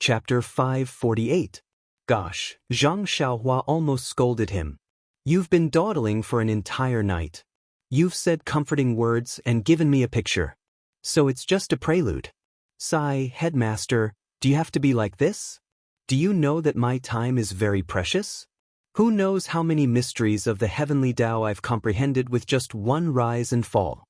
Chapter 548. Gosh, Zhang Xiaohua almost scolded him. You've been dawdling for an entire night. You've said comforting words and given me a picture. So it's just a prelude. Sigh, headmaster, do you have to be like this? Do you know that my time is very precious? Who knows how many mysteries of the heavenly Tao I've comprehended with just one rise and fall?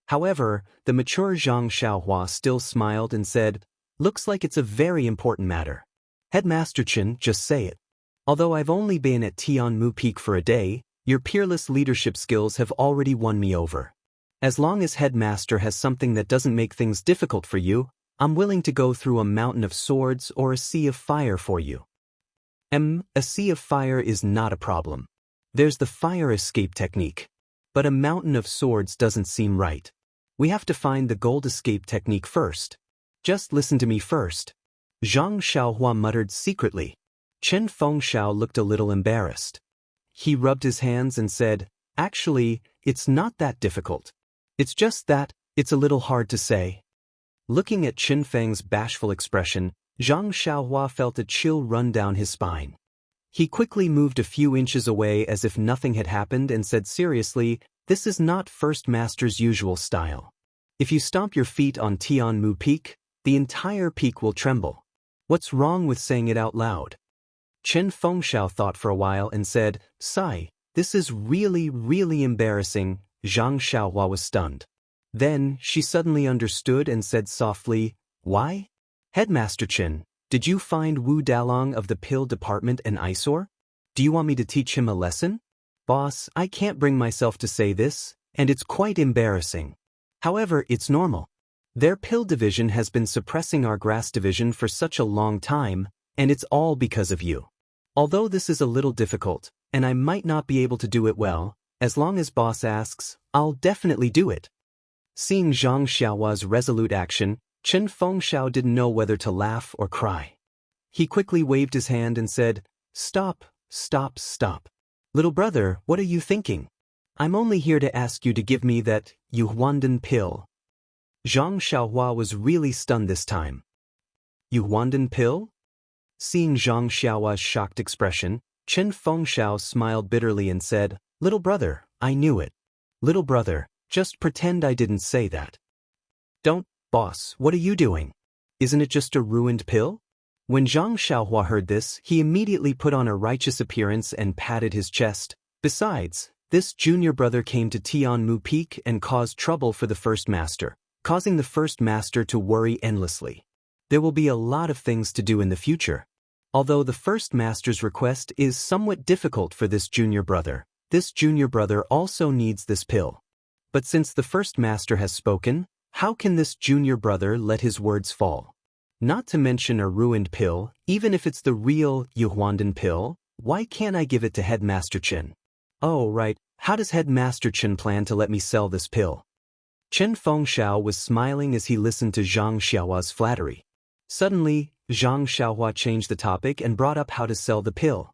However, the mature Zhang Xiaohua still smiled and said, looks like it's a very important matter. Headmaster Chen, just say it. Although I've only been at Jianghu Peak for a day, your peerless leadership skills have already won me over. As long as Headmaster has something that doesn't make things difficult for you, I'm willing to go through a mountain of swords or a sea of fire for you. A sea of fire is not a problem. There's the fire escape technique. But a mountain of swords doesn't seem right. We have to find the gold escape technique first. Just listen to me first. Zhang Xiaohua muttered secretly. Chen Fengxiao looked a little embarrassed. He rubbed his hands and said, actually, it's not that difficult. It's just that, it's a little hard to say. Looking at Chen Feng's bashful expression, Zhang Xiaohua felt a chill run down his spine. He quickly moved a few inches away as if nothing had happened and said seriously, this is not First Master's usual style. If you stomp your feet on Tianmu Peak, the entire peak will tremble. What's wrong with saying it out loud? Chen Fengxiao thought for a while and said, sigh, this is really embarrassing. Zhang Xiaohua was stunned. Then, she suddenly understood and said softly, why? Headmaster Chen, did you find Wu Dalong of the pill department an eyesore? Do you want me to teach him a lesson? Boss, I can't bring myself to say this, and it's quite embarrassing. However, it's normal. Their pill division has been suppressing our grass division for such a long time, and it's all because of you. Although this is a little difficult, and I might not be able to do it well, as long as boss asks, I'll definitely do it. Seeing Zhang Xiaohua's resolute action, Chen Fengxiao didn't know whether to laugh or cry. He quickly waved his hand and said, stop. Little brother, what are you thinking? I'm only here to ask you to give me that Yuhuandan pill. Zhang Xiaohua was really stunned this time. Yuhuandan pill? Seeing Zhang Xiaohua's shocked expression, Chen Fengxiao smiled bitterly and said, little brother, I knew it. Little brother, just pretend I didn't say that. Don't, boss, what are you doing? Isn't it just a ruined pill? When Zhang Xiaohua heard this, he immediately put on a righteous appearance and patted his chest. Besides, this junior brother came to Tianmu Peak and caused trouble for the First Master, causing the First Master to worry endlessly. There will be a lot of things to do in the future. Although the First Master's request is somewhat difficult for this junior brother also needs this pill. But since the First Master has spoken, how can this junior brother let his words fall? Not to mention a ruined pill, even if it's the real Yuhuandan pill, why can't I give it to Headmaster Chen? Oh right, how does Headmaster Chen plan to let me sell this pill? Chen Fengxiao was smiling as he listened to Zhang Xiaohua's flattery. Suddenly, Zhang Xiaohua changed the topic and brought up how to sell the pill.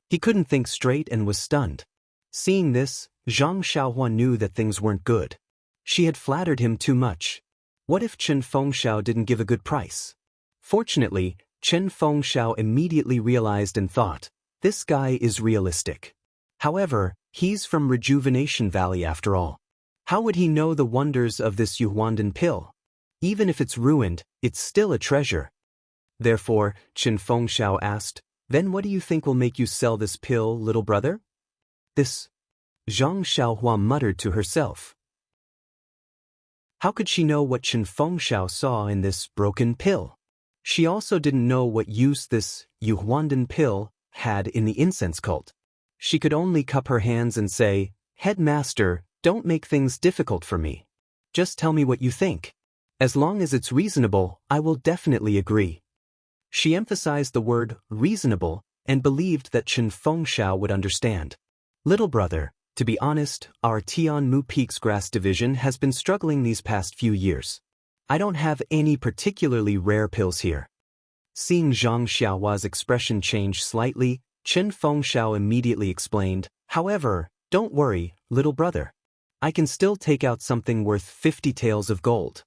He couldn't think straight and was stunned. Seeing this, Zhang Xiaohua knew that things weren't good. She had flattered him too much. What if Chen Fengxiao didn't give a good price? Fortunately, Chen Fengxiao immediately realized and thought, this guy is realistic. However, he's from Rejuvenation Valley after all. How would he know the wonders of this Yuhuandan pill? Even if it's ruined, it's still a treasure. Therefore, Chen Fengxiao asked, then what do you think will make you sell this pill, little brother? This. Zhang Xiaohua muttered to herself. How could she know what Chen Fengxiao saw in this broken pill? She also didn't know what use this Yuhuandan pill had in the incense cult. She could only cup her hands and say, Headmaster, don't make things difficult for me. Just tell me what you think. As long as it's reasonable, I will definitely agree. She emphasized the word reasonable and believed that Chen Fengxiao would understand. Little brother, to be honest, our Tianmu Peak's grass division has been struggling these past few years. I don't have any particularly rare pills here. Seeing Zhang Xiaohua's expression change slightly, Chen Fengxiao immediately explained, however, don't worry, little brother. I can still take out something worth 50 taels of gold.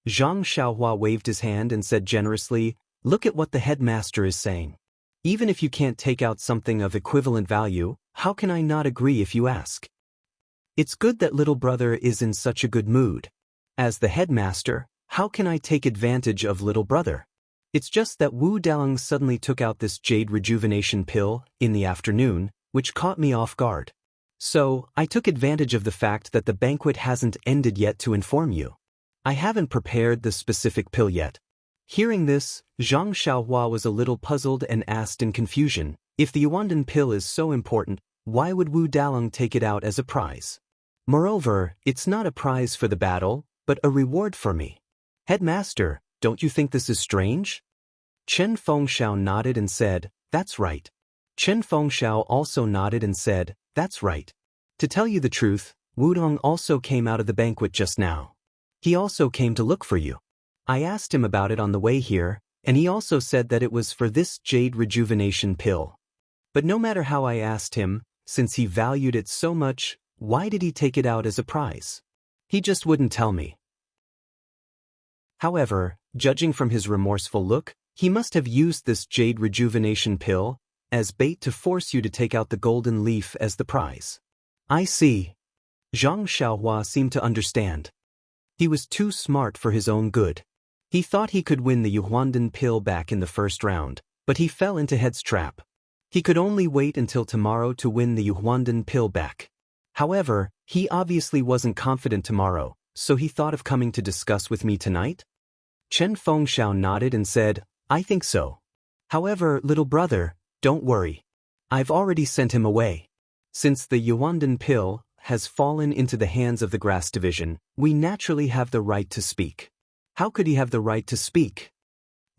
Zhang Xiaohua waved his hand and said generously, Look at what the headmaster is saying. Even if you can't take out something of equivalent value, how can I not agree if you ask? It's good that little brother is in such a good mood. As the headmaster, how can I take advantage of little brother? It's just that Wu Dalong suddenly took out this jade rejuvenation pill in the afternoon, which caught me off guard. So, I took advantage of the fact that the banquet hasn't ended yet to inform you. I haven't prepared the specific pill yet. Hearing this, Zhang Xiaohua was a little puzzled and asked in confusion, if the Yuandan pill is so important, why would Wu Dalong take it out as a prize? Moreover, it's not a prize for the battle, but a reward for me. Headmaster, don't you think this is strange? Chen Fengxiao nodded and said, that's right. Chen Fengxiao also nodded and said, that's right. To tell you the truth, Wu Dong also came out of the banquet just now. He also came to look for you. I asked him about it on the way here, and he also said that it was for this jade rejuvenation pill. But no matter how I asked him, since he valued it so much, why did he take it out as a prize? He just wouldn't tell me. However, judging from his remorseful look, he must have used this jade rejuvenation pill as bait to force you to take out the golden leaf as the prize. I see. Zhang Xiaohua seemed to understand. He was too smart for his own good. He thought he could win the Yuandan pill back in the first round, but he fell into Head's trap. He could only wait until tomorrow to win the Yuandan pill back. However, he obviously wasn't confident tomorrow, so he thought of coming to discuss with me tonight? Chen Fengxiao nodded and said, I think so. However, little brother, don't worry. I've already sent him away. Since the Yuandan pill has fallen into the hands of the Grass Division, we naturally have the right to speak. How could he have the right to speak?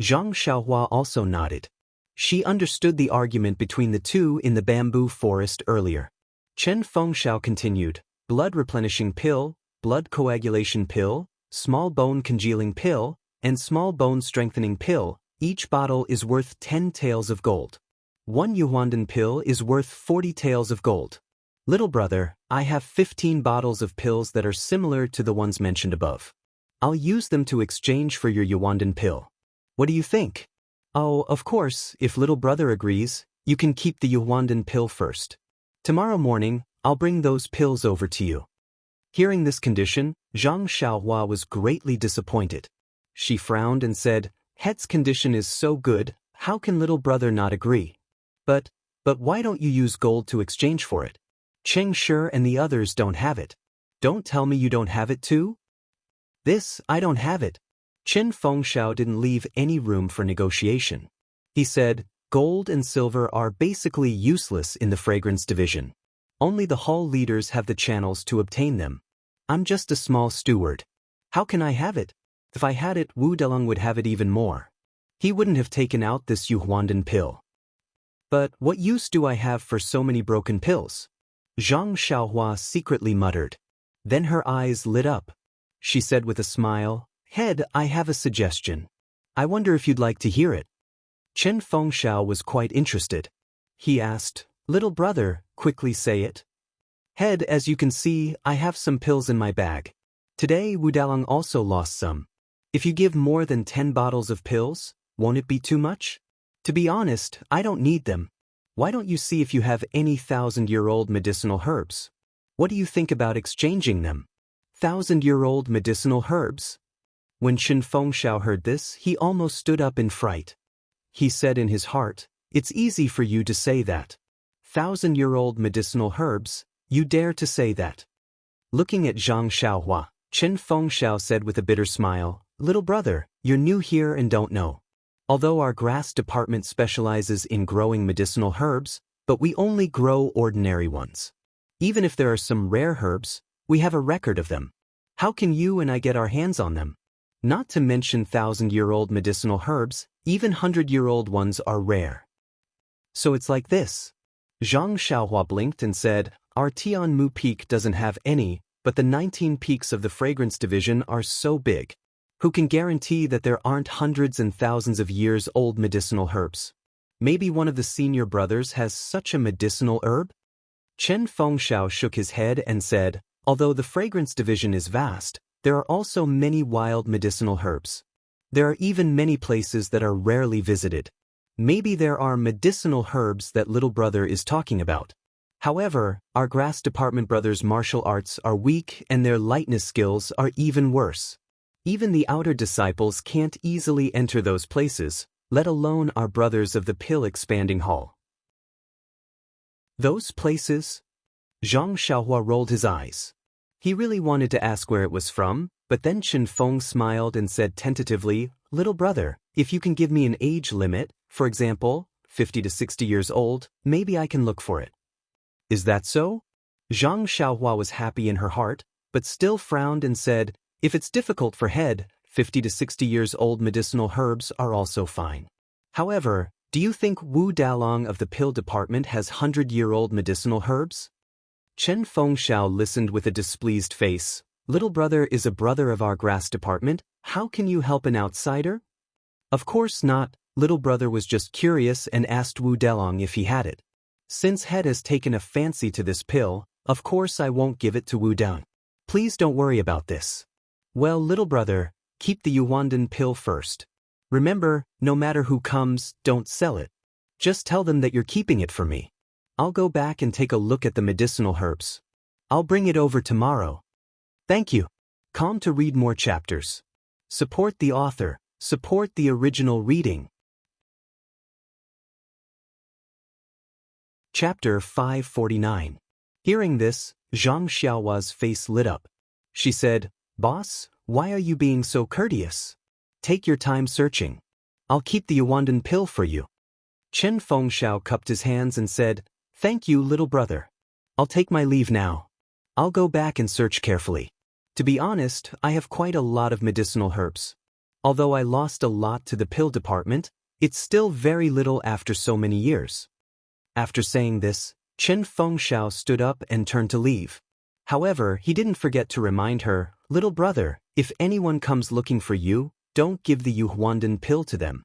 Zhang Xiaohua also nodded. She understood the argument between the two in the bamboo forest earlier. Chen Fengxiao continued, blood replenishing pill, blood coagulation pill, small bone congealing pill, and small bone strengthening pill. Each bottle is worth 10 taels of gold. One Yuandan pill is worth 40 taels of gold. Little brother, I have 15 bottles of pills that are similar to the ones mentioned above. I'll use them to exchange for your Yuandan pill. What do you think? Oh, of course, if little brother agrees, you can keep the Yuandan pill first. Tomorrow morning, I'll bring those pills over to you. Hearing this condition, Zhang Xiaohua was greatly disappointed. She frowned and said, Head's condition is so good, how can little brother not agree? But why don't you use gold to exchange for it? Cheng Shi and the others don't have it. Don't tell me you don't have it too? I don't have it. Chen Fengxiao didn't leave any room for negotiation. He said, gold and silver are basically useless in the fragrance division. Only the hall leaders have the channels to obtain them. I'm just a small steward. How can I have it? If I had it, Wu Delong would have it even more. He wouldn't have taken out this Yuandan pill. But what use do I have for so many broken pills? Zhang Xiaohua secretly muttered. Then her eyes lit up. She said with a smile, Head, I have a suggestion. I wonder if you'd like to hear it. Chen Fengxiao was quite interested. He asked, Little brother, quickly say it. Head, as you can see, I have some pills in my bag. Today, Wu Dalong also lost some. If you give more than 10 bottles of pills, won't it be too much? To be honest, I don't need them. Why don't you see if you have any 1,000-year-old medicinal herbs? What do you think about exchanging them? 1,000-year-old medicinal herbs? When Chen Fengxiao heard this, he almost stood up in fright. He said in his heart, It's easy for you to say that. 1,000-year-old medicinal herbs, you dare to say that. Looking at Zhang Xiaohua, Chen Fengxiao said with a bitter smile, Little brother, you're new here and don't know. Although our grass department specializes in growing medicinal herbs, but we only grow ordinary ones. Even if there are some rare herbs, we have a record of them. How can you and I get our hands on them? Not to mention 1,000-year-old medicinal herbs, even 100-year-old ones are rare. So it's like this. Zhang Xiaohua blinked and said, Our Tianmu peak doesn't have any, but the 19 peaks of the fragrance division are so big. Who can guarantee that there aren't hundreds and thousands of years old medicinal herbs? Maybe one of the senior brothers has such a medicinal herb? Chen Fengxiao shook his head and said, Although the fragrance division is vast, there are also many wild medicinal herbs. There are even many places that are rarely visited. Maybe there are medicinal herbs that little brother is talking about. However, our grass department brothers' martial arts are weak and their lightness skills are even worse. Even the outer disciples can't easily enter those places, let alone our brothers of the pill expanding hall. Those places? Zhang Xiaohua rolled his eyes. He really wanted to ask where it was from, but then Chen Feng smiled and said tentatively, "Little brother, if you can give me an age limit, for example, 50 to 60 years old, maybe I can look for it." Is that so? Zhang Xiaohua was happy in her heart, but still frowned and said, "If it's difficult for head, 50 to 60 years old medicinal herbs are also fine. However, do you think Wu Dalong of the pill department has 100-year-old medicinal herbs?" Chen Fengxiao listened with a displeased face. "Little brother is a brother of our grass department, how can you help an outsider?" "Of course not," little brother was just curious and asked Wu Dalong if he had it. "Since head has taken a fancy to this pill, of course I won't give it to Wu Dalong. Please don't worry about this." "Well, little brother, keep the Yuandan pill first. Remember, no matter who comes, don't sell it. Just tell them that you're keeping it for me. I'll go back and take a look at the medicinal herbs. I'll bring it over tomorrow." Thank you. Calm to read more chapters. Support the author. Support the original reading. Chapter 549. Hearing this, Zhang Xiaohua's face lit up. She said, "Boss, why are you being so courteous? Take your time searching. I'll keep the Yuandan pill for you." Chen Fengxiao cupped his hands and said, "Thank you, little brother. I'll take my leave now. I'll go back and search carefully. To be honest, I have quite a lot of medicinal herbs. Although I lost a lot to the pill department, it's still very little after so many years." After saying this, Chen Fengxiao stood up and turned to leave. However, he didn't forget to remind her, "Little brother, if anyone comes looking for you, don't give the Yuandan pill to them."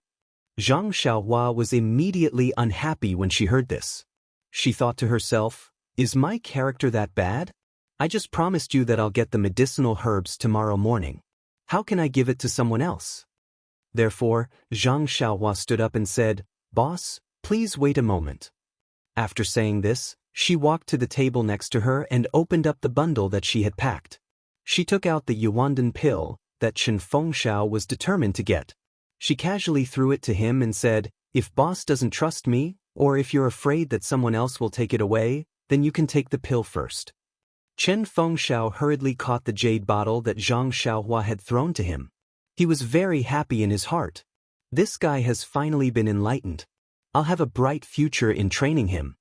Zhang Xiaohua was immediately unhappy when she heard this. She thought to herself, "Is my character that bad? I just promised you that I'll get the medicinal herbs tomorrow morning. How can I give it to someone else?" Therefore, Zhang Xiaohua stood up and said, "Boss, please wait a moment." After saying this, she walked to the table next to her and opened up the bundle that she had packed. She took out the Yuandan pill that Chen Fengxiao was determined to get. She casually threw it to him and said, "If boss doesn't trust me, or if you're afraid that someone else will take it away, then you can take the pill first." Chen Fengxiao hurriedly caught the jade bottle that Zhang Xiaohua had thrown to him. He was very happy in his heart. This guy has finally been enlightened. I'll have a bright future in training him.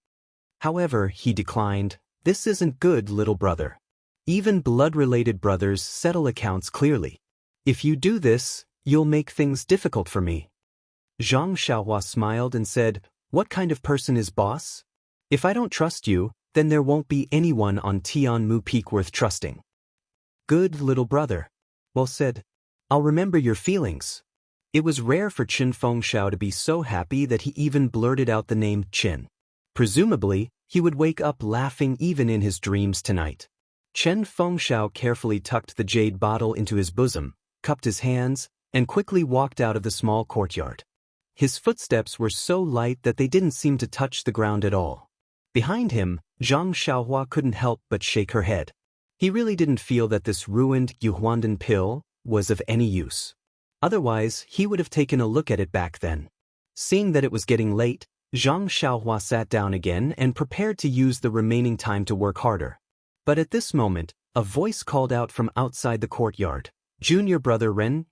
However, he declined, "This isn't good, little brother. Even blood-related brothers settle accounts clearly. If you do this, you'll make things difficult for me." Zhang Xiaohua smiled and said, "What kind of person is boss? If I don't trust you, then there won't be anyone on Tianmu Peak worth trusting." "Good, little brother. Well said. I'll remember your feelings." It was rare for Chen Fengxiao to be so happy that he even blurted out the name Chen. Presumably, he would wake up laughing even in his dreams tonight. Chen Fengxiao carefully tucked the jade bottle into his bosom, cupped his hands, and quickly walked out of the small courtyard. His footsteps were so light that they didn't seem to touch the ground at all. Behind him, Zhang Xiaohua couldn't help but shake her head. He really didn't feel that this ruined Yuandan pill was of any use. Otherwise, he would have taken a look at it back then. Seeing that it was getting late, Zhang Xiaohua sat down again and prepared to use the remaining time to work harder. But at this moment, a voice called out from outside the courtyard, Junior Brother Ren,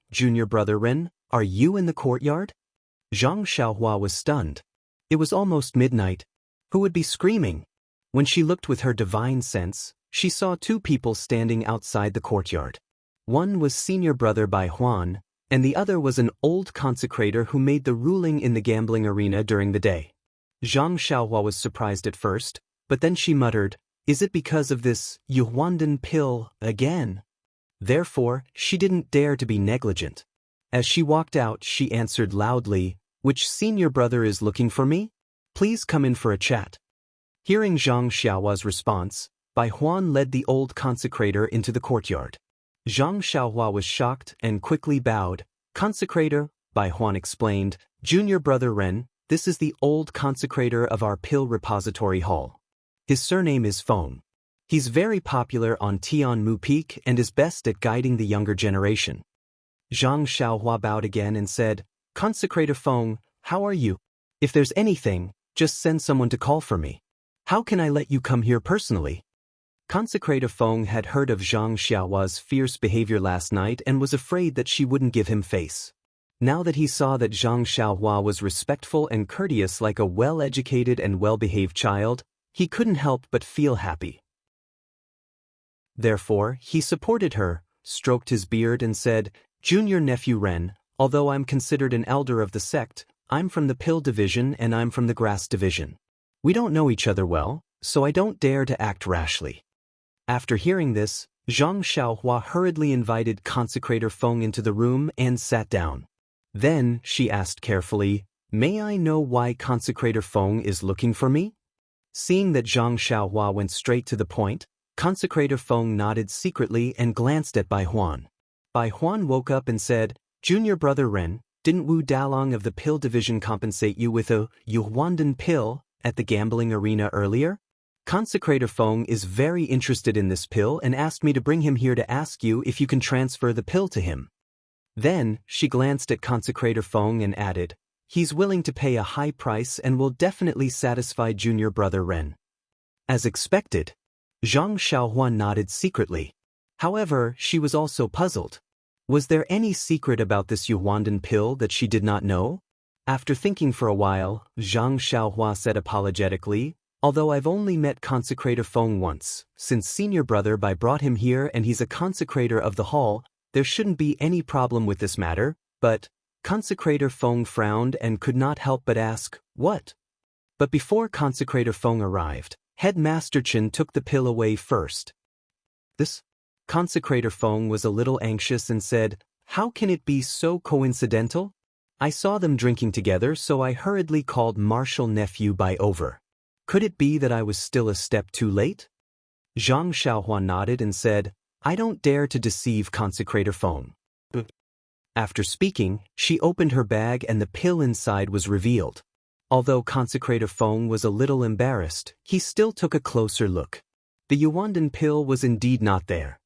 are you in the courtyard?" Zhang Xiaohua was stunned. It was almost midnight. Who would be screaming? When she looked with her divine sense, she saw two people standing outside the courtyard. One was Senior Brother Bai Huan, and the other was an old consecrator who made the ruling in the gambling arena during the day. Zhang Xiaohua was surprised at first, but then she muttered, "Is it because of this Yuandan pill again?" Therefore, she didn't dare to be negligent. As she walked out, she answered loudly, "Which senior brother is looking for me? Please come in for a chat." Hearing Zhang Xiaohua's response, Bai Huan led the old consecrator into the courtyard. Zhang Xiaohua was shocked and quickly bowed, Consecrator, Bai Huan explained, Junior Brother Ren, this is the old consecrator of our pill repository hall. His surname is Feng. He's very popular on Tianmu Peak and is best at guiding the younger generation. Zhang Xiaohua bowed again and said, Consecrator Feng, how are you? If there's anything, just send someone to call for me. How can I let you come here personally? Consecrator Feng had heard of Zhang Xiaohua's fierce behavior last night and was afraid that she wouldn't give him face. Now that he saw that Zhang Xiaohua was respectful and courteous like a well-educated and well-behaved child, he couldn't help but feel happy. Therefore, he supported her, stroked his beard and said, Junior Nephew Ren, although I'm considered an elder of the sect, I'm from the pill division and I'm from the grass division. We don't know each other well, so I don't dare to act rashly. After hearing this, Zhang Xiaohua hurriedly invited Consecrator Feng into the room and sat down. Then, she asked carefully, May I know why Consecrator Feng is looking for me? Seeing that Zhang Xiaohua went straight to the point, Consecrator Feng nodded secretly and glanced at Bai Huan. Bai Huan woke up and said, Junior Brother Ren, didn't Wu Dalong of the pill division compensate you with a Yuhuandan pill at the gambling arena earlier? Consecrator Feng is very interested in this pill and asked me to bring him here to ask you if you can transfer the pill to him. Then, she glanced at Consecrator Feng and added, He's willing to pay a high price and will definitely satisfy Junior Brother Ren. As expected, Zhang Xiaohua nodded secretly. However, she was also puzzled. Was there any secret about this Yuhuandan pill that she did not know? After thinking for a while, Zhang Xiaohua said apologetically, Although I've only met Consecrator Feng once, since Senior Brother Bai brought him here and he's a consecrator of the hall, there shouldn't be any problem with this matter, but Consecrator Feng frowned and could not help but ask, What? But before Consecrator Feng arrived, Headmaster Chen took the pill away first. This? Consecrator Feng was a little anxious and said, How can it be so coincidental? I saw them drinking together, so I hurriedly called Marshal Nephew Bai over. Could it be that I was still a step too late? Zhang Xiaohua nodded and said, I don't dare to deceive Consecrator Feng. After speaking, she opened her bag and the pill inside was revealed. Although Consecrator Feng was a little embarrassed, he still took a closer look. The Yuhuandan pill was indeed not there.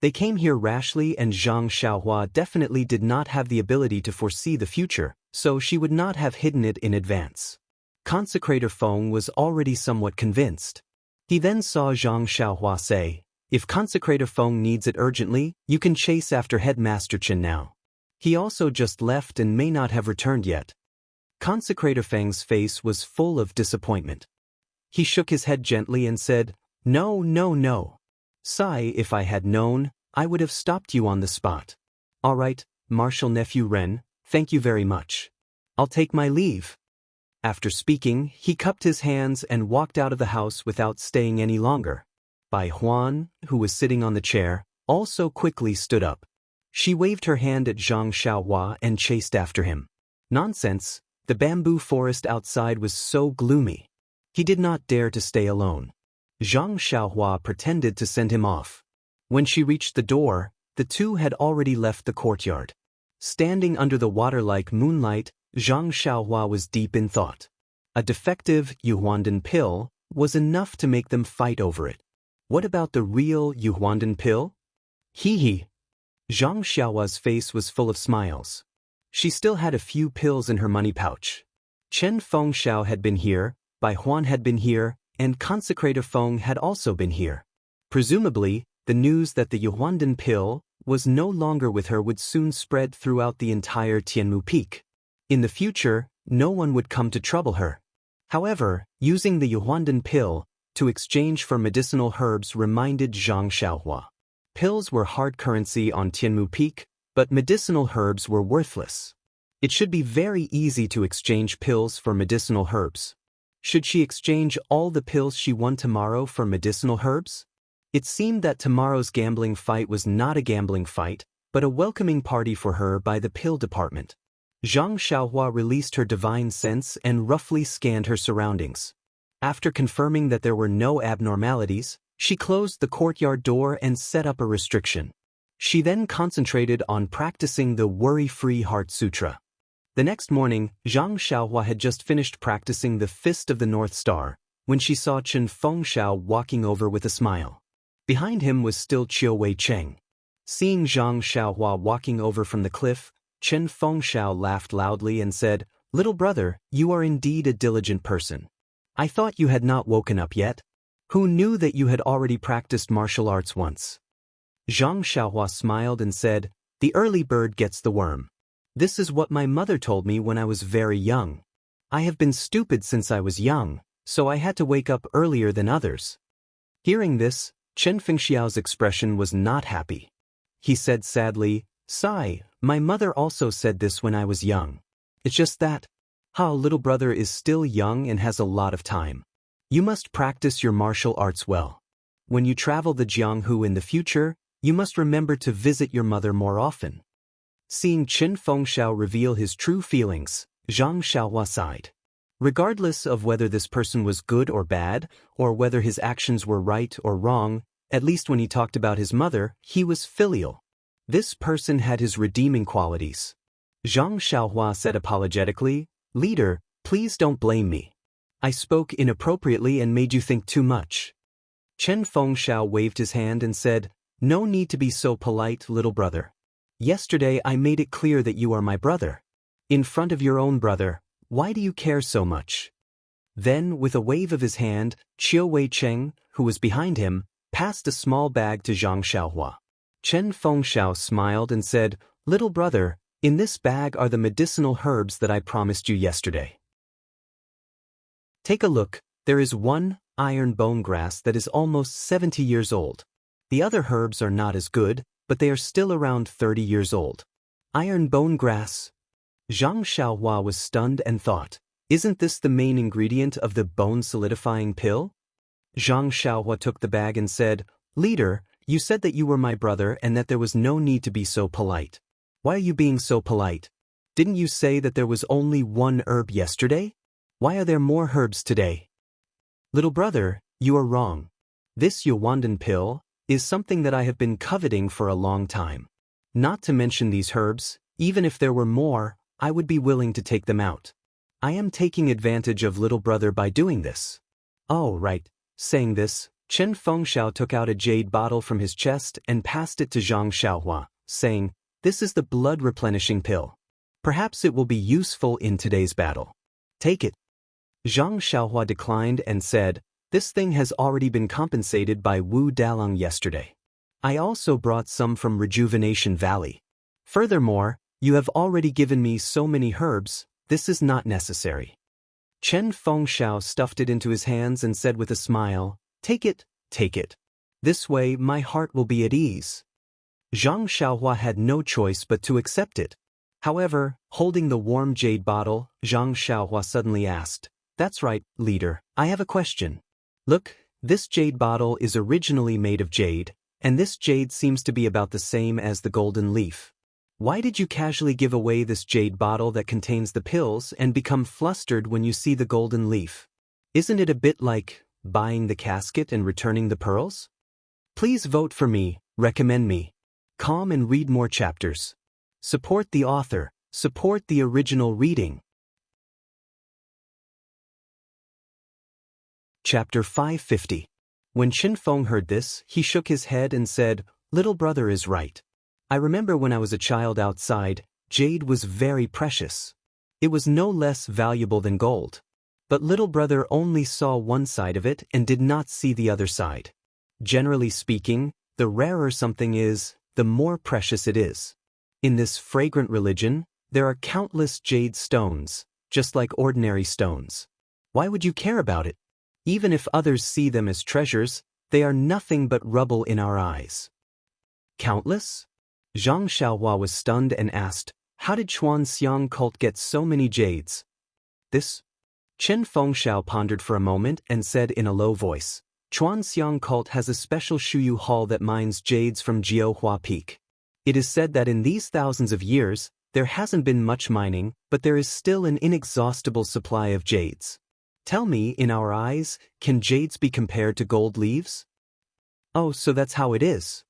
They came here rashly and Zhang Xiaohua definitely did not have the ability to foresee the future, so she would not have hidden it in advance. Consecrator Feng was already somewhat convinced. He then saw Zhang Xiaohua say, If Consecrator Feng needs it urgently, you can chase after Headmaster Chen now. He also just left and may not have returned yet. Consecrator Feng's face was full of disappointment. He shook his head gently and said, No, no, no. Sai, if I had known, I would have stopped you on the spot. All right, Marshal Nephew Ren, thank you very much. I'll take my leave. After speaking, he cupped his hands and walked out of the house without staying any longer. Bai Huan, who was sitting on the chair, also quickly stood up. She waved her hand at Zhang Xiaohua and chased after him. Nonsense, the bamboo forest outside was so gloomy. He did not dare to stay alone. Zhang Xiaohua pretended to send him off. When she reached the door, the two had already left the courtyard. Standing under the water-like moonlight, Zhang Xiaohua was deep in thought. A defective Yuhuandan pill was enough to make them fight over it. What about the real Yuhuandan pill? Hee. Zhang Xiaohua's face was full of smiles. She still had a few pills in her money pouch. Chen Fengxiao had been here, Bai Huan had been here, and Consecrator Feng had also been here. Presumably, the news that the Yuhuandan pill was no longer with her would soon spread throughout the entire Tianmu Peak. In the future, no one would come to trouble her. However, using the Yuhuandan pill to exchange for medicinal herbs reminded Zhang Xiaohua. Pills were hard currency on Tianmu Peak, but medicinal herbs were worthless. It should be very easy to exchange pills for medicinal herbs. Should she exchange all the pills she won tomorrow for medicinal herbs? It seemed that tomorrow's gambling fight was not a gambling fight, but a welcoming party for her by the pill department. Zhang Xiaohua released her divine sense and roughly scanned her surroundings. After confirming that there were no abnormalities, she closed the courtyard door and set up a restriction. She then concentrated on practicing the Worry-Free Heart Sutra. The next morning, Zhang Xiaohua had just finished practicing the Fist of the North Star, when she saw Chen Fengxiao walking over with a smile. Behind him was still Qiu Wei Cheng. Seeing Zhang Xiaohua walking over from the cliff, Chen Fengxiao laughed loudly and said, "Little brother, you are indeed a diligent person. I thought you had not woken up yet. Who knew that you had already practiced martial arts once?" Zhang Xiaohua smiled and said, "The early bird gets the worm. This is what my mother told me when I was very young. I have been stupid since I was young, so I had to wake up earlier than others." Hearing this, Chen Fengxiao's expression was not happy. He said sadly, "Sigh, my mother also said this when I was young. It's just that, little brother is still young and has a lot of time. You must practice your martial arts well. When you travel the Jianghu in the future, you must remember to visit your mother more often." Seeing Chen Fengxiao reveal his true feelings, Zhang Xiaohua sighed. Regardless of whether this person was good or bad, or whether his actions were right or wrong, at least when he talked about his mother, he was filial. This person had his redeeming qualities. Zhang Xiaohua said apologetically, "Leader, please don't blame me. I spoke inappropriately and made you think too much." Chen Fengxiao waved his hand and said, "No need to be so polite, little brother. Yesterday I made it clear that you are my brother. In front of your own brother, why do you care so much?" Then, with a wave of his hand, Qiu Wei Cheng, who was behind him, passed a small bag to Zhang Xiaohua. Chen Fengxiao smiled and said, "Little brother, in this bag are the medicinal herbs that I promised you yesterday. Take a look, there is one iron bone grass that is almost 70 years old. The other herbs are not as good, but they are still around 30 years old. Iron bone grass." Zhang Xiaohua was stunned and thought, "Isn't this the main ingredient of the bone-solidifying pill?" Zhang Xiaohua took the bag and said, "Leader, you said that you were my brother and that there was no need to be so polite. Why are you being so polite? Didn't you say that there was only one herb yesterday? Why are there more herbs today?" "Little brother, you are wrong. This Yuandan pill is something that I have been coveting for a long time. Not to mention these herbs, even if there were more, I would be willing to take them out. I am taking advantage of little brother by doing this." "Oh, right." Saying this, Chen Fengxiao took out a jade bottle from his chest and passed it to Zhang Xiaohua, saying, "This is the blood-replenishing pill. Perhaps it will be useful in today's battle. Take it." Zhang Xiaohua declined and said, "This thing has already been compensated by Wu Dalang yesterday. I also brought some from Rejuvenation Valley. Furthermore, you have already given me so many herbs, this is not necessary." Chen Fengxiao stuffed it into his hands and said with a smile, "Take it, take it. This way my heart will be at ease." Zhang Xiaohua had no choice but to accept it. However, holding the warm jade bottle, Zhang Xiaohua suddenly asked, "That's right, leader, I have a question. Look, this jade bottle is originally made of jade, and this jade seems to be about the same as the golden leaf. Why did you casually give away this jade bottle that contains the pills and become flustered when you see the golden leaf? Isn't it a bit like buying the casket and returning the pearls? Please vote for me, recommend me. Calm and read more chapters. Support the author, support the original reading." Chapter 550. When Qin Feng heard this, he shook his head and said, "Little brother is right. I remember when I was a child outside, jade was very precious. It was no less valuable than gold. But little brother only saw one side of it and did not see the other side. Generally speaking, the rarer something is, the more precious it is. In this fragrant religion, there are countless jade stones, just like ordinary stones. Why would you care about it? Even if others see them as treasures, they are nothing but rubble in our eyes." "Countless?" Zhang Xiaohua was stunned and asked, "How did Chuanxiang cult get so many jades?" "This?" Chen Fengxiao pondered for a moment and said in a low voice, "Chuanxiang cult has a special Shuyu hall that mines jades from Jiuhua Peak. It is said that in these thousands of years, there hasn't been much mining, but there is still an inexhaustible supply of jades. Tell me, in our eyes, can jades be compared to gold leaves?" "Oh, so that's how it is."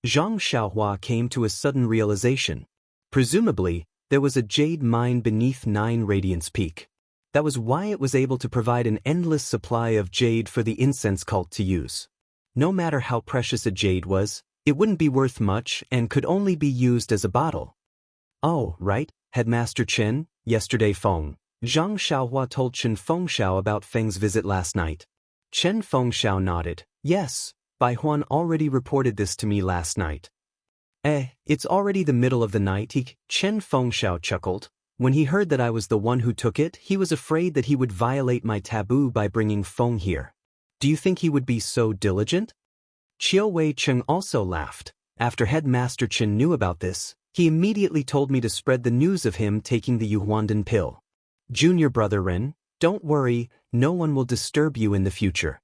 Zhang Xiaohua came to a sudden realization. Presumably, there was a jade mine beneath 9 Radiance Peak. That was why it was able to provide an endless supply of jade for the incense cult to use. No matter how precious a jade was, it wouldn't be worth much and could only be used as a bottle. Oh, right, Headmaster Chen, yesterday Feng. Zhang Xiaohua told Chen Fengxiao about Feng's visit last night. Chen Fengxiao nodded. Yes, Bai Huan already reported this to me last night. It's already the middle of the night. Chen Fengxiao chuckled. When he heard that I was the one who took it, he was afraid that he would violate my taboo by bringing Feng here. Do you think he would be so diligent? Qiu Wei Cheng also laughed. After Headmaster Chen knew about this, he immediately told me to spread the news of him taking the Yuhuandan pill. Junior brother Ren, don't worry, no one will disturb you in the future.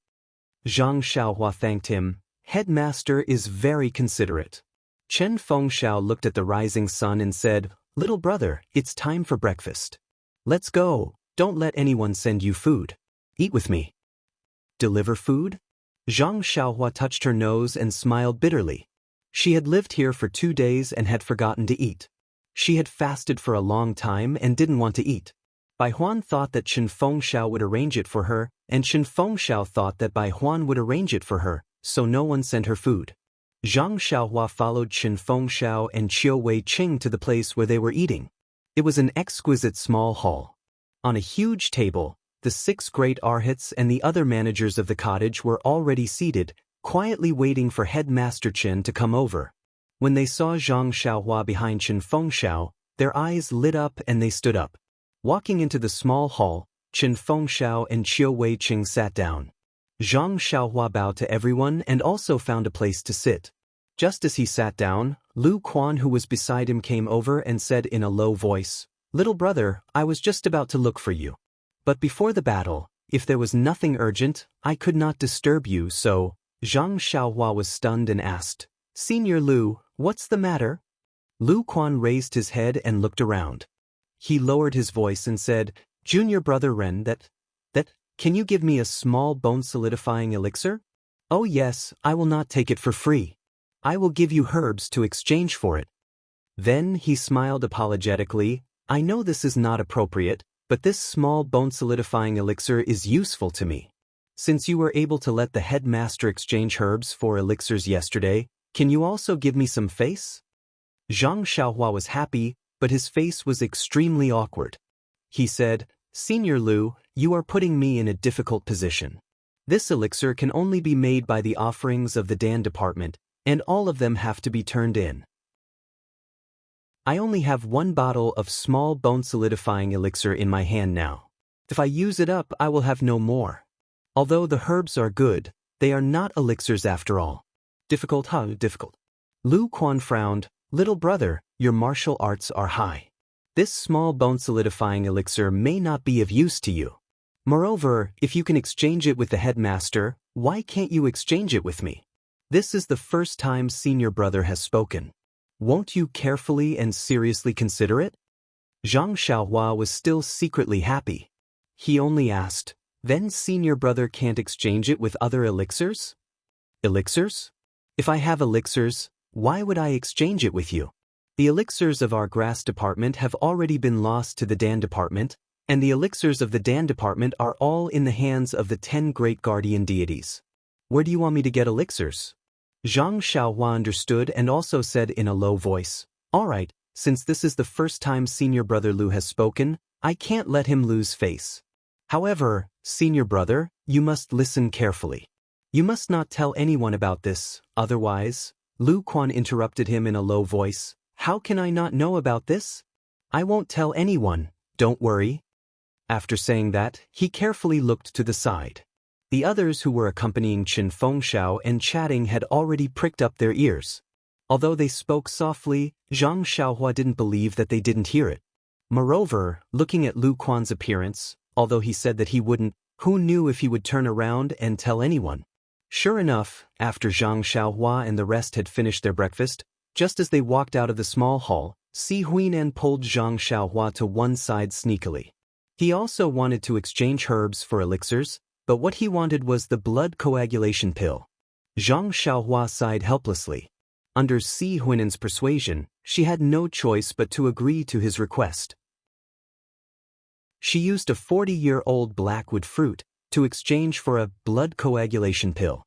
Zhang Xiaohua thanked him. Headmaster is very considerate. Chen Fengxiao looked at the rising sun and said, Little brother, it's time for breakfast. Let's go, don't let anyone send you food. Eat with me. Deliver food? Zhang Xiaohua touched her nose and smiled bitterly. She had lived here for 2 days and had forgotten to eat. She had fasted for a long time and didn't want to eat. Bai Huan thought that Chen Fengxiao would arrange it for her, and Chen Fengxiao thought that Bai Huan would arrange it for her, so no one sent her food. Zhang Xiaohua followed Chen Fengxiao and Qiu Wei Qing to the place where they were eating. It was an exquisite small hall. On a huge table, the 6 great arhats and the other managers of the cottage were already seated, quietly waiting for Headmaster Chen to come over. When they saw Zhang Xiaohua behind Chen Fengxiao, their eyes lit up and they stood up. Walking into the small hall, Chen Fengxiao and Qiu Wei Qing sat down. Zhang Xiaohua bowed to everyone and also found a place to sit. Just as he sat down, Lu Quan, who was beside him, came over and said in a low voice, Little brother, I was just about to look for you. But before the battle, if there was nothing urgent, I could not disturb you, so... Zhang Xiaohua was stunned and asked, Senior Lu, what's the matter? Lu Quan raised his head and looked around. He lowered his voice and said, Junior brother Ren, can you give me a small bone-solidifying elixir? Oh yes, I will not take it for free. I will give you herbs to exchange for it. Then he smiled apologetically, I know this is not appropriate, but this small bone-solidifying elixir is useful to me. Since you were able to let the headmaster exchange herbs for elixirs yesterday, can you also give me some face? Zhang Xiaohua was happy, but his face was extremely awkward. He said, Senior Lu, you are putting me in a difficult position. This elixir can only be made by the offerings of the Dan department, and all of them have to be turned in. I only have 1 bottle of small bone-solidifying elixir in my hand now. If I use it up, I will have no more. Although the herbs are good, they are not elixirs after all. Difficult, huh? Difficult. Lu Quan frowned. Little brother, your martial arts are high. This small bone-solidifying elixir may not be of use to you. Moreover, if you can exchange it with the headmaster, why can't you exchange it with me? This is the first time senior brother has spoken. Won't you carefully and seriously consider it? Zhang Xiaohua was still secretly happy. He only asked, Then senior brother can't exchange it with other elixirs? Elixirs? If I have elixirs, why would I exchange it with you? The elixirs of our grass department have already been lost to the Dan department, and the elixirs of the Dan department are all in the hands of the 10 great guardian deities. Where do you want me to get elixirs? Zhang Xiaohua understood and also said in a low voice, All right, since this is the first time senior brother Lu has spoken, I can't let him lose face. However, senior brother, you must listen carefully. You must not tell anyone about this, otherwise... Lu Quan interrupted him in a low voice, How can I not know about this? I won't tell anyone, don't worry. After saying that, he carefully looked to the side. The others who were accompanying Chen Fengxiao and chatting had already pricked up their ears. Although they spoke softly, Zhang Xiaohua didn't believe that they didn't hear it. Moreover, looking at Lu Quan's appearance, although he said that he wouldn't, who knew if he would turn around and tell anyone? Sure enough, after Zhang Xiaohua and the rest had finished their breakfast, just as they walked out of the small hall, Si Huinan pulled Zhang Xiaohua to one side sneakily. He also wanted to exchange herbs for elixirs, but what he wanted was the blood coagulation pill. Zhang Xiaohua sighed helplessly. Under Si Huinen's persuasion, she had no choice but to agree to his request. She used a 40-year-old blackwood fruit to exchange for a blood coagulation pill.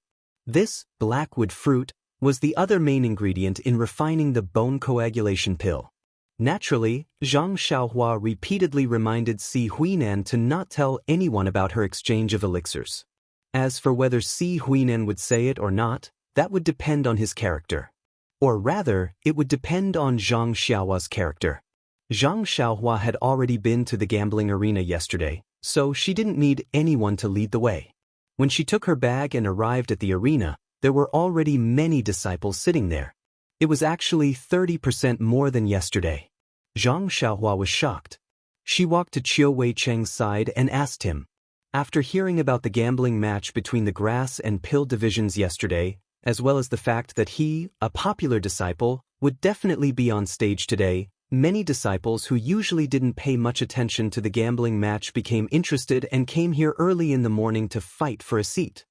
This blackwood fruit was the other main ingredient in refining the bone coagulation pill. Naturally, Zhang Xiaohua repeatedly reminded Si Huinan to not tell anyone about her exchange of elixirs. As for whether Si Huinan would say it or not, that would depend on his character. Or rather, it would depend on Zhang Xiaohua's character. Zhang Xiaohua had already been to the gambling arena yesterday, so she didn't need anyone to lead the way. When she took her bag and arrived at the arena, there were already many disciples sitting there. It was actually 30% more than yesterday. Zhang Xiaohua was shocked. She walked to Qiu Weicheng's side and asked him. After hearing about the gambling match between the grass and pill divisions yesterday, as well as the fact that he, a popular disciple, would definitely be on stage today, many disciples who usually didn't pay much attention to the gambling match became interested and came here early in the morning to fight for a seat.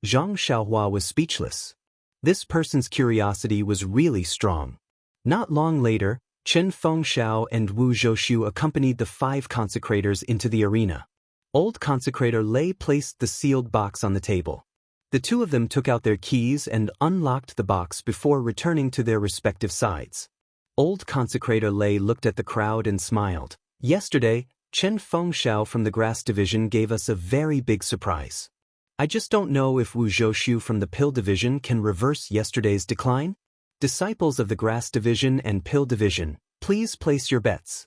Zhang Xiaohua was speechless. This person's curiosity was really strong. Not long later, Chen Fengxiao and Wu Zhouxiu accompanied the 5 consecrators into the arena. Old consecrator Lei placed the sealed box on the table. The two of them took out their keys and unlocked the box before returning to their respective sides. Old consecrator Lei looked at the crowd and smiled. Yesterday, Chen Fengxiao from the grass division gave us a very big surprise. I just don't know if Wu Zhouxiu from the pill division can reverse yesterday's decline. Disciples of the grass division and pill division, please place your bets.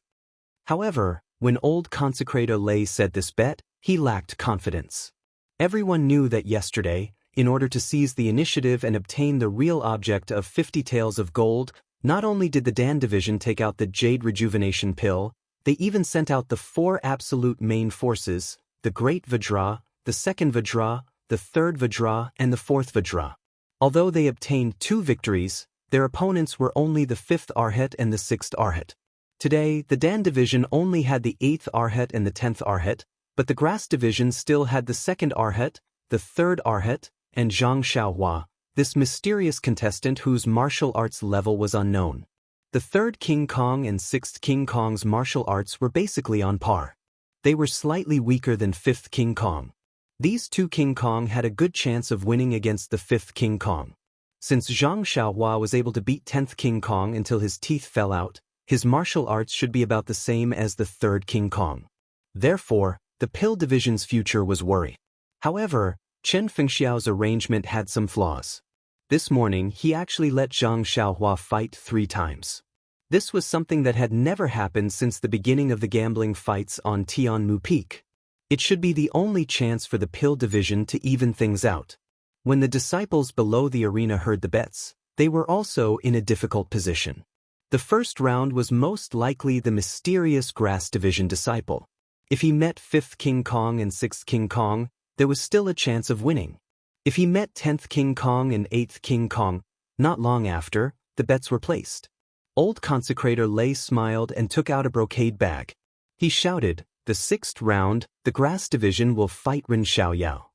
However, when old consecrator Lei said this bet, he lacked confidence. Everyone knew that yesterday, in order to seize the initiative and obtain the real object of 50 taels of gold, not only did the Dan division take out the Jade Rejuvenation Pill, they even sent out the 4 absolute main forces, the Great Vajra, the Second Vajra, the Third Vajra, and the Fourth Vajra. Although they obtained 2 victories, their opponents were only the 5th Arhat and the 6th Arhat. Today, the Dan division only had the 8th Arhat and the 10th Arhat, but the Grass division still had the 2nd Arhat, the 3rd Arhat, and Zhang Xiaohua, this mysterious contestant whose martial arts level was unknown. The 3rd King Kong and 6th King Kong's martial arts were basically on par. They were slightly weaker than 5th King Kong. These 2 King Kong had a good chance of winning against the 5th King Kong. Since Zhang Xiaohua was able to beat 10th King Kong until his teeth fell out, his martial arts should be about the same as the 3rd King Kong. Therefore, the pill division's future was worried. However, Chen Fengxiao's arrangement had some flaws. This morning, he actually let Zhang Xiaohua fight 3 times. This was something that had never happened since the beginning of the gambling fights on Tianmu Peak. It should be the only chance for the pill division to even things out. When the disciples below the arena heard the bets, they were also in a difficult position. The first round was most likely the mysterious Grass division disciple. If he met 5th King Kong and 6th King Kong, there was still a chance of winning. If he met 10th King Kong and 8th King Kong, not long after, the bets were placed. Old consecrator Lei smiled and took out a brocade bag. He shouted, "The 6th round, the Grass division will fight Ren Xiaoyao."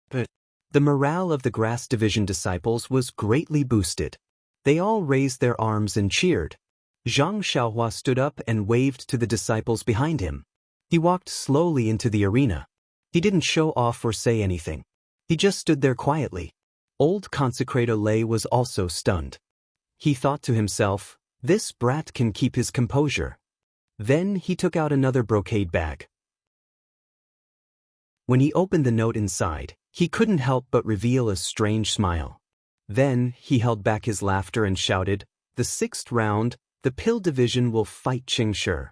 But the morale of the Grass division disciples was greatly boosted. They all raised their arms and cheered. Zhang Xiaohua stood up and waved to the disciples behind him. He walked slowly into the arena. He didn't show off or say anything. He just stood there quietly. Old consecrator Lei was also stunned. He thought to himself, this brat can keep his composure. Then he took out another brocade bag. When he opened the note inside, he couldn't help but reveal a strange smile. Then he held back his laughter and shouted, "The 6th round, the pill division will fight Qingshi."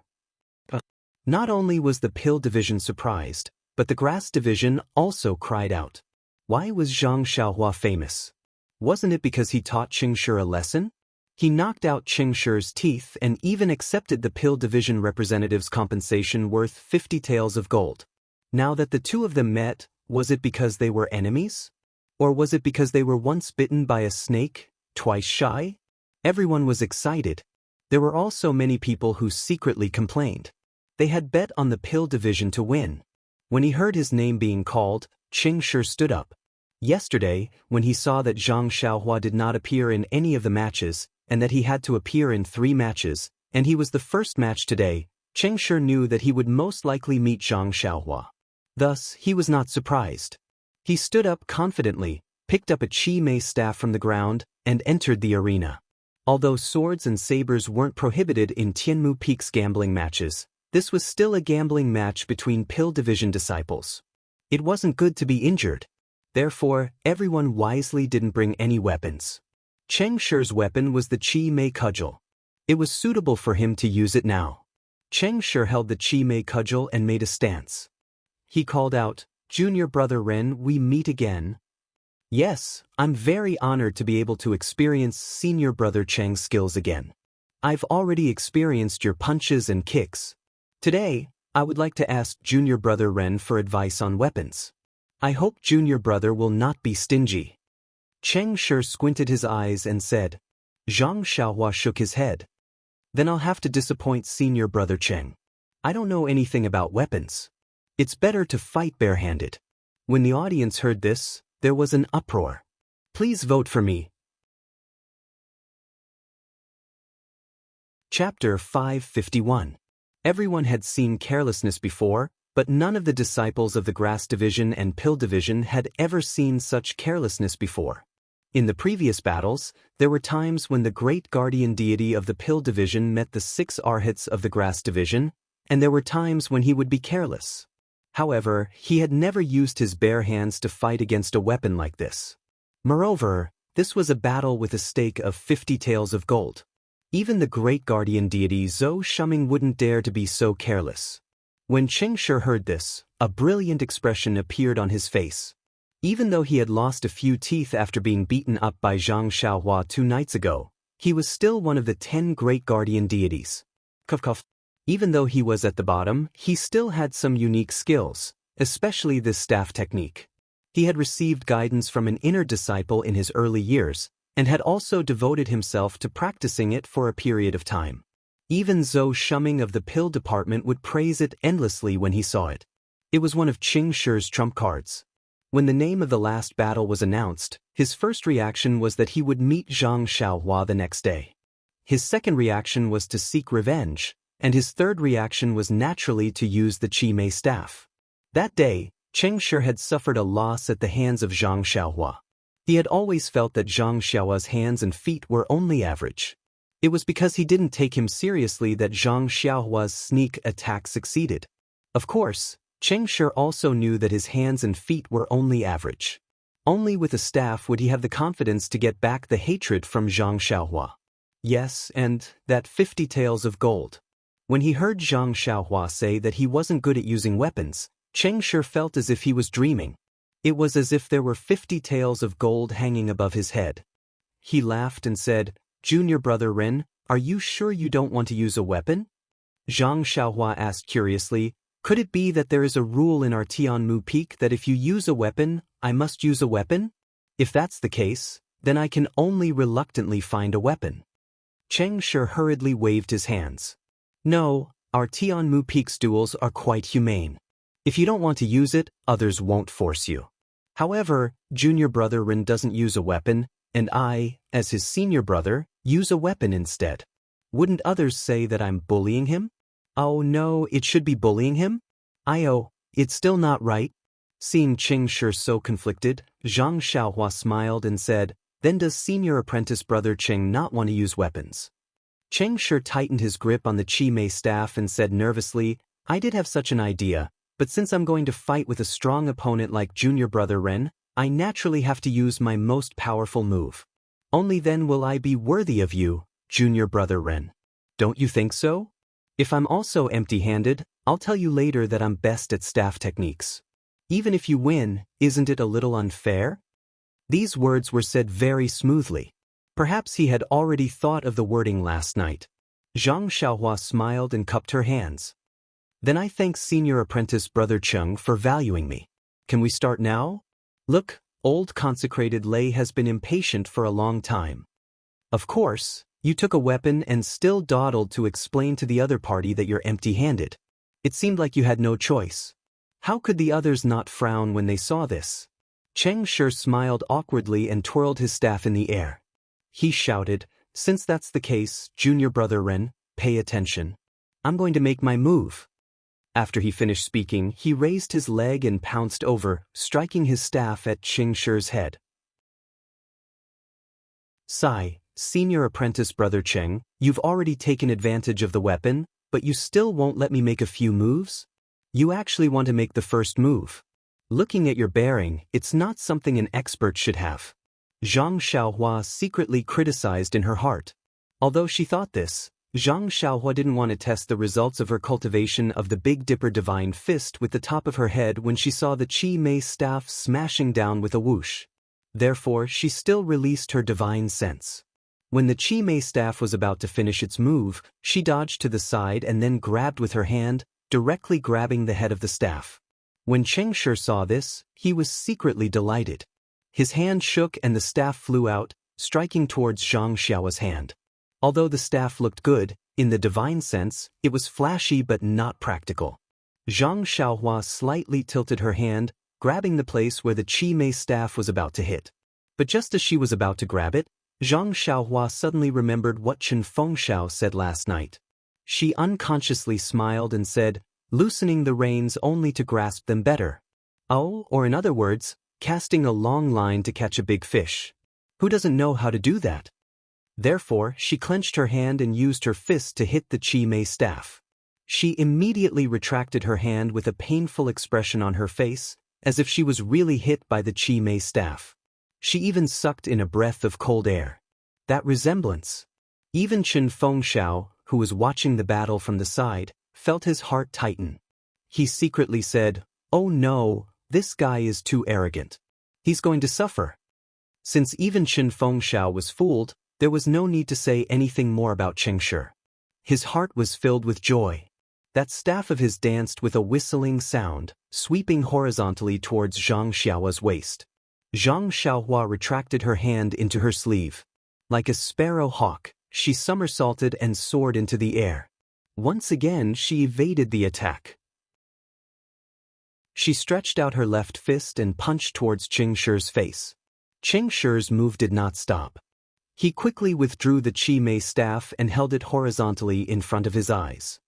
Not only was the pill division surprised, but the Grass division also cried out. Why was Zhang Xiaohua famous? Wasn't it because he taught Qingshi a lesson? He knocked out Qingshi's teeth and even accepted the pill division representative's compensation worth 50 taels of gold. Now that the two of them met, was it because they were enemies? Or was it because they were once bitten by a snake, twice shy? Everyone was excited. There were also many people who secretly complained. They had bet on the pill division to win. When he heard his name being called, Qingshi stood up. Yesterday, when he saw that Zhang Xiaohua did not appear in any of the matches, and that he had to appear in 3 matches, and he was the first match today, Cheng Shi knew that he would most likely meet Zhang Xiaohua. Thus, he was not surprised. He stood up confidently, picked up a Qi Mei staff from the ground, and entered the arena. Although swords and sabers weren't prohibited in Tianmu Peak's gambling matches, this was still a gambling match between Pill Division disciples. It wasn't good to be injured. Therefore, everyone wisely didn't bring any weapons. Cheng Shi's weapon was the Qi Mei cudgel. It was suitable for him to use it now. Cheng Shi held the Qi Mei cudgel and made a stance. He called out, "Junior brother Ren, we meet again." "Yes, I'm very honored to be able to experience senior brother Cheng's skills again. I've already experienced your punches and kicks. Today, I would like to ask junior brother Ren for advice on weapons. I hope junior brother will not be stingy." Cheng Shi squinted his eyes and said. Zhang Xiaohua shook his head. "Then I'll have to disappoint senior brother Cheng. I don't know anything about weapons. It's better to fight barehanded." When the audience heard this, there was an uproar. "Please vote for me." Chapter 551. Everyone had seen carelessness before, but none of the disciples of the Grass Division and Pill Division had ever seen such carelessness before. In the previous battles, there were times when the great guardian deity of the Pill Division met the 6 arhats of the Grass Division, and there were times when he would be careless. However, he had never used his bare hands to fight against a weapon like this. Moreover, this was a battle with a stake of 50 taels of gold. Even the great guardian deity Zhou Shuming wouldn't dare to be so careless. When Cheng Shi heard this, a brilliant expression appeared on his face. Even though he had lost a few teeth after being beaten up by Zhang Xiaohua 2 nights ago, he was still one of the 10 great guardian deities. Even though he was at the bottom, he still had some unique skills, especially this staff technique. He had received guidance from an inner disciple in his early years, and had also devoted himself to practicing it for a period of time. Even Zhou Shuming of the pill department would praise it endlessly when he saw it. It was one of Cheng Shi's trump cards. When the name of the last battle was announced, his first reaction was that he would meet Zhang Xiaohua the next day. His second reaction was to seek revenge, and his third reaction was naturally to use the Qi Mei staff. That day, Cheng Shi had suffered a loss at the hands of Zhang Xiaohua. He had always felt that Zhang Xiaohua's hands and feet were only average. It was because he didn't take him seriously that Zhang Xiaohua's sneak attack succeeded. Of course, Cheng Shi also knew that his hands and feet were only average. Only with a staff would he have the confidence to get back the hatred from Zhang Xiaohua. Yes, and that 50 taels of gold. When he heard Zhang Xiaohua say that he wasn't good at using weapons, Cheng Shi felt as if he was dreaming. It was as if there were 50 taels of gold hanging above his head. He laughed and said, "Junior brother Ren, are you sure you don't want to use a weapon?" Zhang Xiaohua asked curiously, "Could it be that there is a rule in our Tianmu Peak that if you use a weapon, I must use a weapon? If that's the case, then I can only reluctantly find a weapon." Cheng Shi hurriedly waved his hands. "No, our Tianmu Peak's duels are quite humane. If you don't want to use it, others won't force you. However, junior brother Ren doesn't use a weapon, and I, as his senior brother, use a weapon instead. Wouldn't others say that I'm bullying him? Oh no, it should be bullying him? It's still not right." Seeing Cheng Shi so conflicted, Zhang Xiaohua smiled and said, "Then does senior apprentice brother Cheng not want to use weapons?" Cheng Shi tightened his grip on the Qi Mei staff and said nervously, "I did have such an idea, but since I'm going to fight with a strong opponent like junior brother Ren, I naturally have to use my most powerful move. Only then will I be worthy of you, junior brother Ren. Don't you think so? If I'm also empty-handed, I'll tell you later that I'm best at staff techniques. Even if you win, isn't it a little unfair?" These words were said very smoothly. Perhaps he had already thought of the wording last night. Zhang Xiaohua smiled and cupped her hands. "Then I thank senior apprentice brother Cheng for valuing me. Can we start now? Look, old consecrated Lei has been impatient for a long time. Of course, you took a weapon and still dawdled to explain to the other party that you're empty-handed. It seemed like you had no choice. How could the others not frown when they saw this? Cheng Shi smiled awkwardly and twirled his staff in the air. He shouted, "Since that's the case, junior brother Ren, pay attention. I'm going to make my move." After he finished speaking, he raised his leg and pounced over, striking his staff at Cheng Shi's head. "Sigh, senior apprentice brother Cheng, you've already taken advantage of the weapon, but you still won't let me make a few moves? You actually want to make the first move. Looking at your bearing, it's not something an expert should have." Zhang Xiaohua secretly criticized in her heart. Although she thought this, Zhang Xiaohua didn't want to test the results of her cultivation of the Big Dipper Divine Fist with the top of her head when she saw the Qi Mei staff smashing down with a whoosh. Therefore, she still released her divine sense. When the Qi Mei staff was about to finish its move, she dodged to the side and then grabbed with her hand, directly grabbing the head of the staff. When Cheng Shi saw this, he was secretly delighted. His hand shook and the staff flew out, striking towards Zhang Xiaohua's hand. Although the staff looked good, in the divine sense, it was flashy but not practical. Zhang Xiaohua slightly tilted her hand, grabbing the place where the Qi Mei staff was about to hit. But just as she was about to grab it, Zhang Xiaohua suddenly remembered what Chen Fengxiao said last night. She unconsciously smiled and said, "Loosening the reins only to grasp them better." Oh, or in other words, casting a long line to catch a big fish. Who doesn't know how to do that? Therefore, she clenched her hand and used her fist to hit the Qi Mei staff. She immediately retracted her hand with a painful expression on her face, as if she was really hit by the Qi Mei staff. She even sucked in a breath of cold air. That resemblance. Even Chen Fengxiao, who was watching the battle from the side, felt his heart tighten. He secretly said, "Oh no, this guy is too arrogant. He's going to suffer." Since even Chen Fengxiao was fooled, there was no need to say anything more about Cheng Shi. His heart was filled with joy. That staff of his danced with a whistling sound, sweeping horizontally towards Zhang Xiaohua's waist. Zhang Xiaohua retracted her hand into her sleeve. Like a sparrow hawk, she somersaulted and soared into the air. Once again, she evaded the attack. She stretched out her left fist and punched towards Cheng Shi's face. Cheng Shi's move did not stop. He quickly withdrew the Qi Mei staff and held it horizontally in front of his eyes.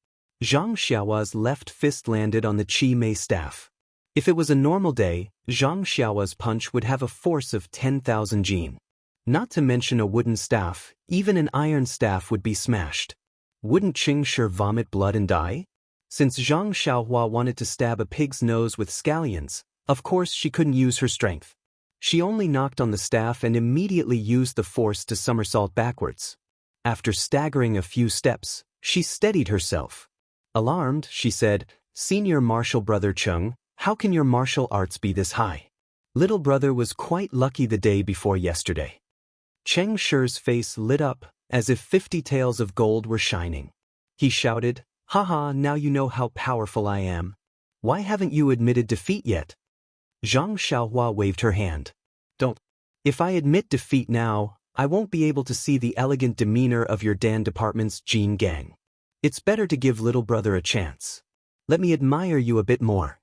Zhang Xiaohua's left fist landed on the Qi Mei staff. If it was a normal day, Zhang Xiaohua's punch would have a force of 10,000 jin. Not to mention a wooden staff, even an iron staff would be smashed. Wouldn't Cheng Shi vomit blood and die? Since Zhang Xiaohua wanted to stab a pig's nose with scallions, of course she couldn't use her strength. She only knocked on the staff and immediately used the force to somersault backwards. After staggering a few steps, she steadied herself. Alarmed, she said, "Senior martial brother Cheng, how can your martial arts be this high? Little brother was quite lucky the day before yesterday." Cheng Shi's face lit up, as if 50 taels of gold were shining. He shouted, "Haha, now you know how powerful I am. Why haven't you admitted defeat yet?" Zhang Xiaohua waved her hand. "Don't. If I admit defeat now, I won't be able to see the elegant demeanor of your Dan department's Jin gang. It's better to give little brother a chance. Let me admire you a bit more."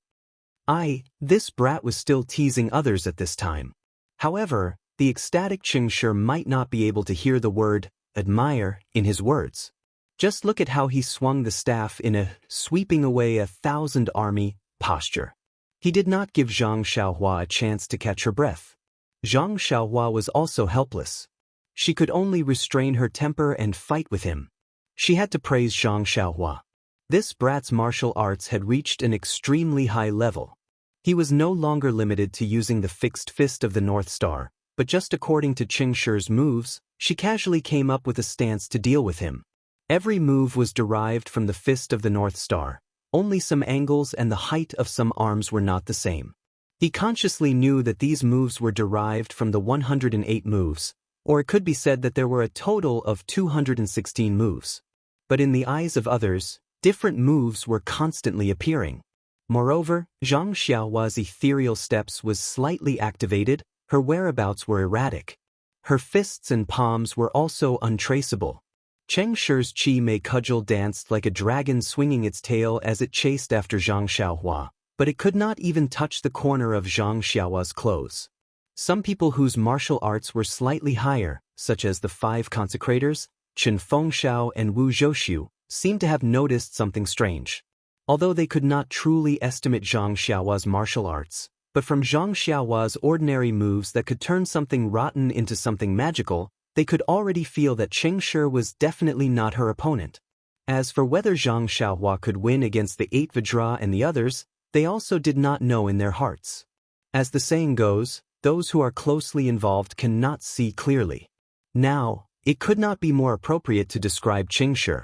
This brat was still teasing others at this time. However, the ecstatic Cheng Shi might not be able to hear the word admire in his words. Just look at how he swung the staff in a sweeping away 1,000 army posture. He did not give Zhang Xiaohua a chance to catch her breath. Zhang Xiaohua was also helpless. She could only restrain her temper and fight with him. She had to praise Zhang Xiaohua. This brat's martial arts had reached an extremely high level. He was no longer limited to using the fixed fist of the North Star, but just according to Cheng Shi's moves, she casually came up with a stance to deal with him. Every move was derived from the fist of the North Star. Only some angles and the height of some arms were not the same. He consciously knew that these moves were derived from the 108 moves, or it could be said that there were a total of 216 moves. But in the eyes of others, different moves were constantly appearing. Moreover, Zhang Xiaohua's ethereal steps was slightly activated, her whereabouts were erratic. Her fists and palms were also untraceable. Cheng Shi's Qi Mei cudgel danced like a dragon swinging its tail as it chased after Zhang Xiaohua, but it could not even touch the corner of Zhang Xiaohua's clothes. Some people whose martial arts were slightly higher, such as the 5 consecrators, Chen Fengxiao and Wu Zhouxiu, seemed to have noticed something strange. Although they could not truly estimate Zhang Xiaohua's martial arts, but from Zhang Xiaohua's ordinary moves that could turn something rotten into something magical, they could already feel that Cheng Shi was definitely not her opponent. As for whether Zhang Xiaohua could win against the 8 Vajra and the others, they also did not know in their hearts. As the saying goes, those who are closely involved cannot see clearly. Now, it could not be more appropriate to describe Cheng Shi.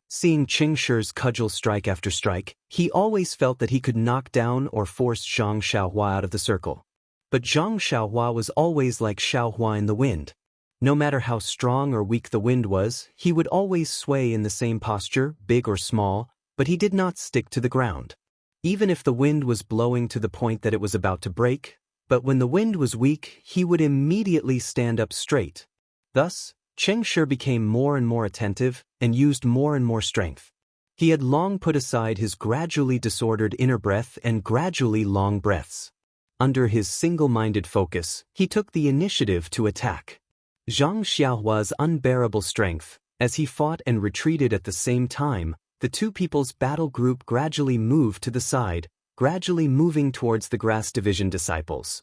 Seeing Cheng Shi's cudgel strike after strike, he always felt that he could knock down or force Zhang Xiaohua out of the circle. But Zhang Xiaohua was always like Xiaohua in the wind. No matter how strong or weak the wind was, he would always sway in the same posture, big or small, but he did not stick to the ground. Even if the wind was blowing to the point that it was about to break, but when the wind was weak, he would immediately stand up straight. Thus, Cheng Shi became more and more attentive and used more and more strength. He had long put aside his gradually disordered inner breath and gradually long breaths. Under his single-minded focus, he took the initiative to attack. Zhang Xiaohua's unbearable strength, as he fought and retreated at the same time, the two people's battle group gradually moved to the side, gradually moving towards the Grass Division disciples.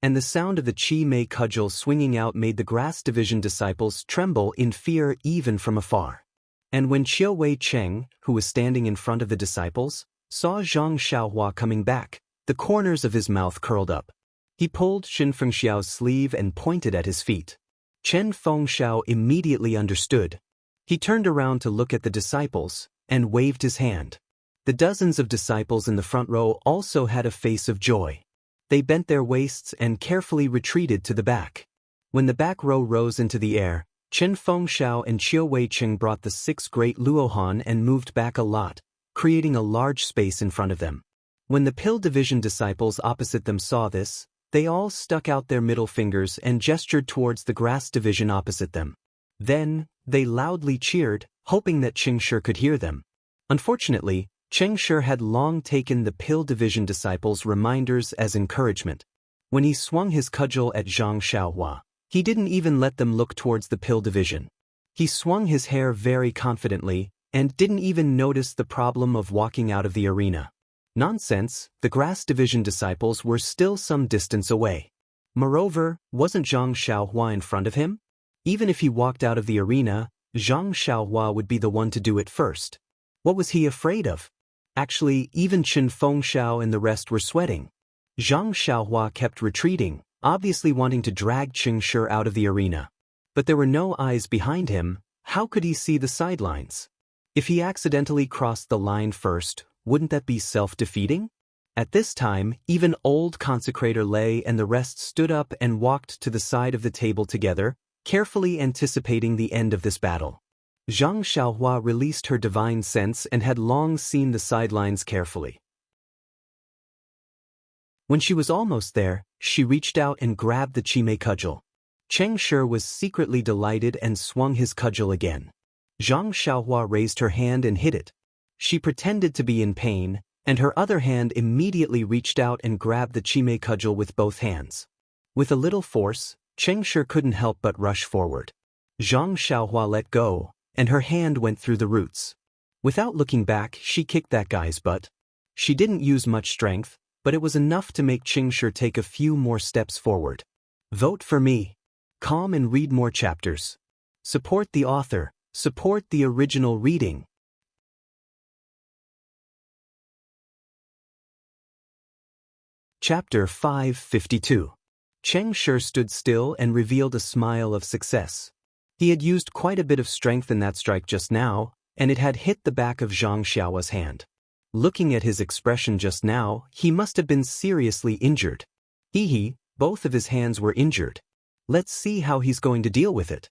And the sound of the Qi Mei cudgel swinging out made the Grass Division disciples tremble in fear even from afar. And when Qiu Wei Cheng, who was standing in front of the disciples, saw Zhang Xiaohua coming back, the corners of his mouth curled up. He pulled Chen Fengxiao's sleeve and pointed at his feet. Chen Fengxiao immediately understood. He turned around to look at the disciples, and waved his hand. The dozens of disciples in the front row also had a face of joy. They bent their waists and carefully retreated to the back. When the back row rose into the air, Chen Fengxiao and Qiu Wei Cheng brought the 6 great Luohan and moved back a lot, creating a large space in front of them. When the Pill Division disciples opposite them saw this, they all stuck out their middle fingers and gestured towards the Grass Division opposite them. Then, they loudly cheered, hoping that Cheng Shi could hear them. Unfortunately, Cheng Shi had long taken the Pill Division disciples' reminders as encouragement. When he swung his cudgel at Zhang Xiaohua, he didn't even let them look towards the Pill Division. He swung his hair very confidently, and didn't even notice the problem of walking out of the arena. Nonsense, the Grass Division disciples were still some distance away. Moreover, wasn't Zhang Xiaohua in front of him? Even if he walked out of the arena, Zhang Xiaohua would be the one to do it first. What was he afraid of? Actually, even Chen Fengxiao and the rest were sweating. Zhang Xiaohua kept retreating, obviously wanting to drag Cheng Shi out of the arena. But there were no eyes behind him. How could he see the sidelines? If he accidentally crossed the line first, wouldn't that be self-defeating? At this time, even old consecrator Lei and the rest stood up and walked to the side of the table together, carefully anticipating the end of this battle. Zhang Xiaohua released her divine sense and had long seen the sidelines carefully. When she was almost there, she reached out and grabbed the Qi Mei cudgel. Cheng Shi was secretly delighted and swung his cudgel again. Zhang Xiaohua raised her hand and hit it. She pretended to be in pain, and her other hand immediately reached out and grabbed the Qi Mei cudgel with both hands. With a little force, Cheng Shi couldn't help but rush forward. Zhang Xiaohua let go, and her hand went through the roots. Without looking back, she kicked that guy's butt. She didn't use much strength, but it was enough to make Cheng Shi take a few more steps forward. Vote for me. Calm and read more chapters. Support the author. Support the original reading. Chapter 552. Cheng Shi stood still and revealed a smile of success. He had used quite a bit of strength in that strike just now, and it had hit the back of Zhang Xiaohua's hand. Looking at his expression just now, he must have been seriously injured. Both of his hands were injured. Let's see how he's going to deal with it.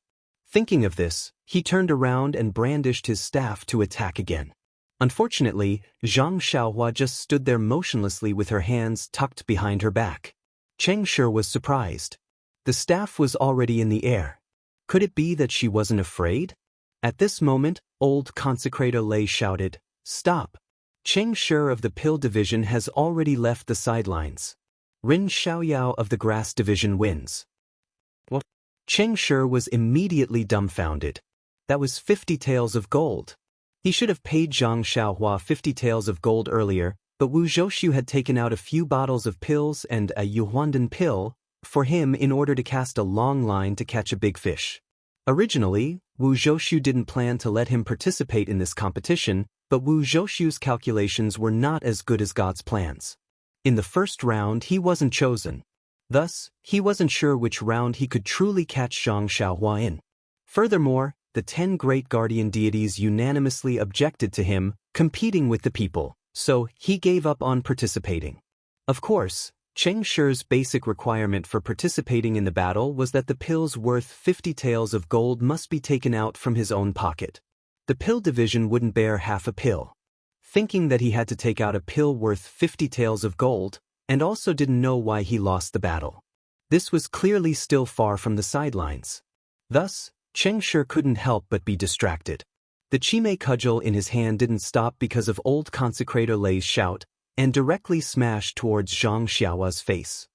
Thinking of this, he turned around and brandished his staff to attack again. Unfortunately, Zhang Xiaohua just stood there motionlessly with her hands tucked behind her back. Cheng Shi was surprised. The staff was already in the air. Could it be that she wasn't afraid? At this moment, old consecrator Lei shouted, "Stop!" Cheng Shi of the Pill Division has already left the sidelines. Rin Xiaoyao of the Grass Division wins. What? Cheng Shi was immediately dumbfounded. That was 50 taels of gold. He should have paid Zhang Xiaohua 50 taels of gold earlier, but Wu Zhouxiu had taken out a few bottles of pills and a Yuhuandan pill for him in order to cast a long line to catch a big fish. Originally, Wu Zhouxiu didn't plan to let him participate in this competition, but Wu Zhouxiu's calculations were not as good as God's plans. In the first round he wasn't chosen. Thus, he wasn't sure which round he could truly catch Zhang Xiaohua in. Furthermore, the 10 great guardian deities unanimously objected to him competing with the people, so he gave up on participating. Of course, Cheng Shi's basic requirement for participating in the battle was that the pills worth 50 taels of gold must be taken out from his own pocket. The pill division wouldn't bear half a pill. Thinking that he had to take out a pill worth 50 taels of gold, and also didn't know why he lost the battle. This was clearly still far from the sidelines. Thus, Cheng Shi couldn't help but be distracted. The Chime cudgel in his hand didn't stop because of old consecrator Lei's shout, and directly smashed towards Zhang Xiaohua's face.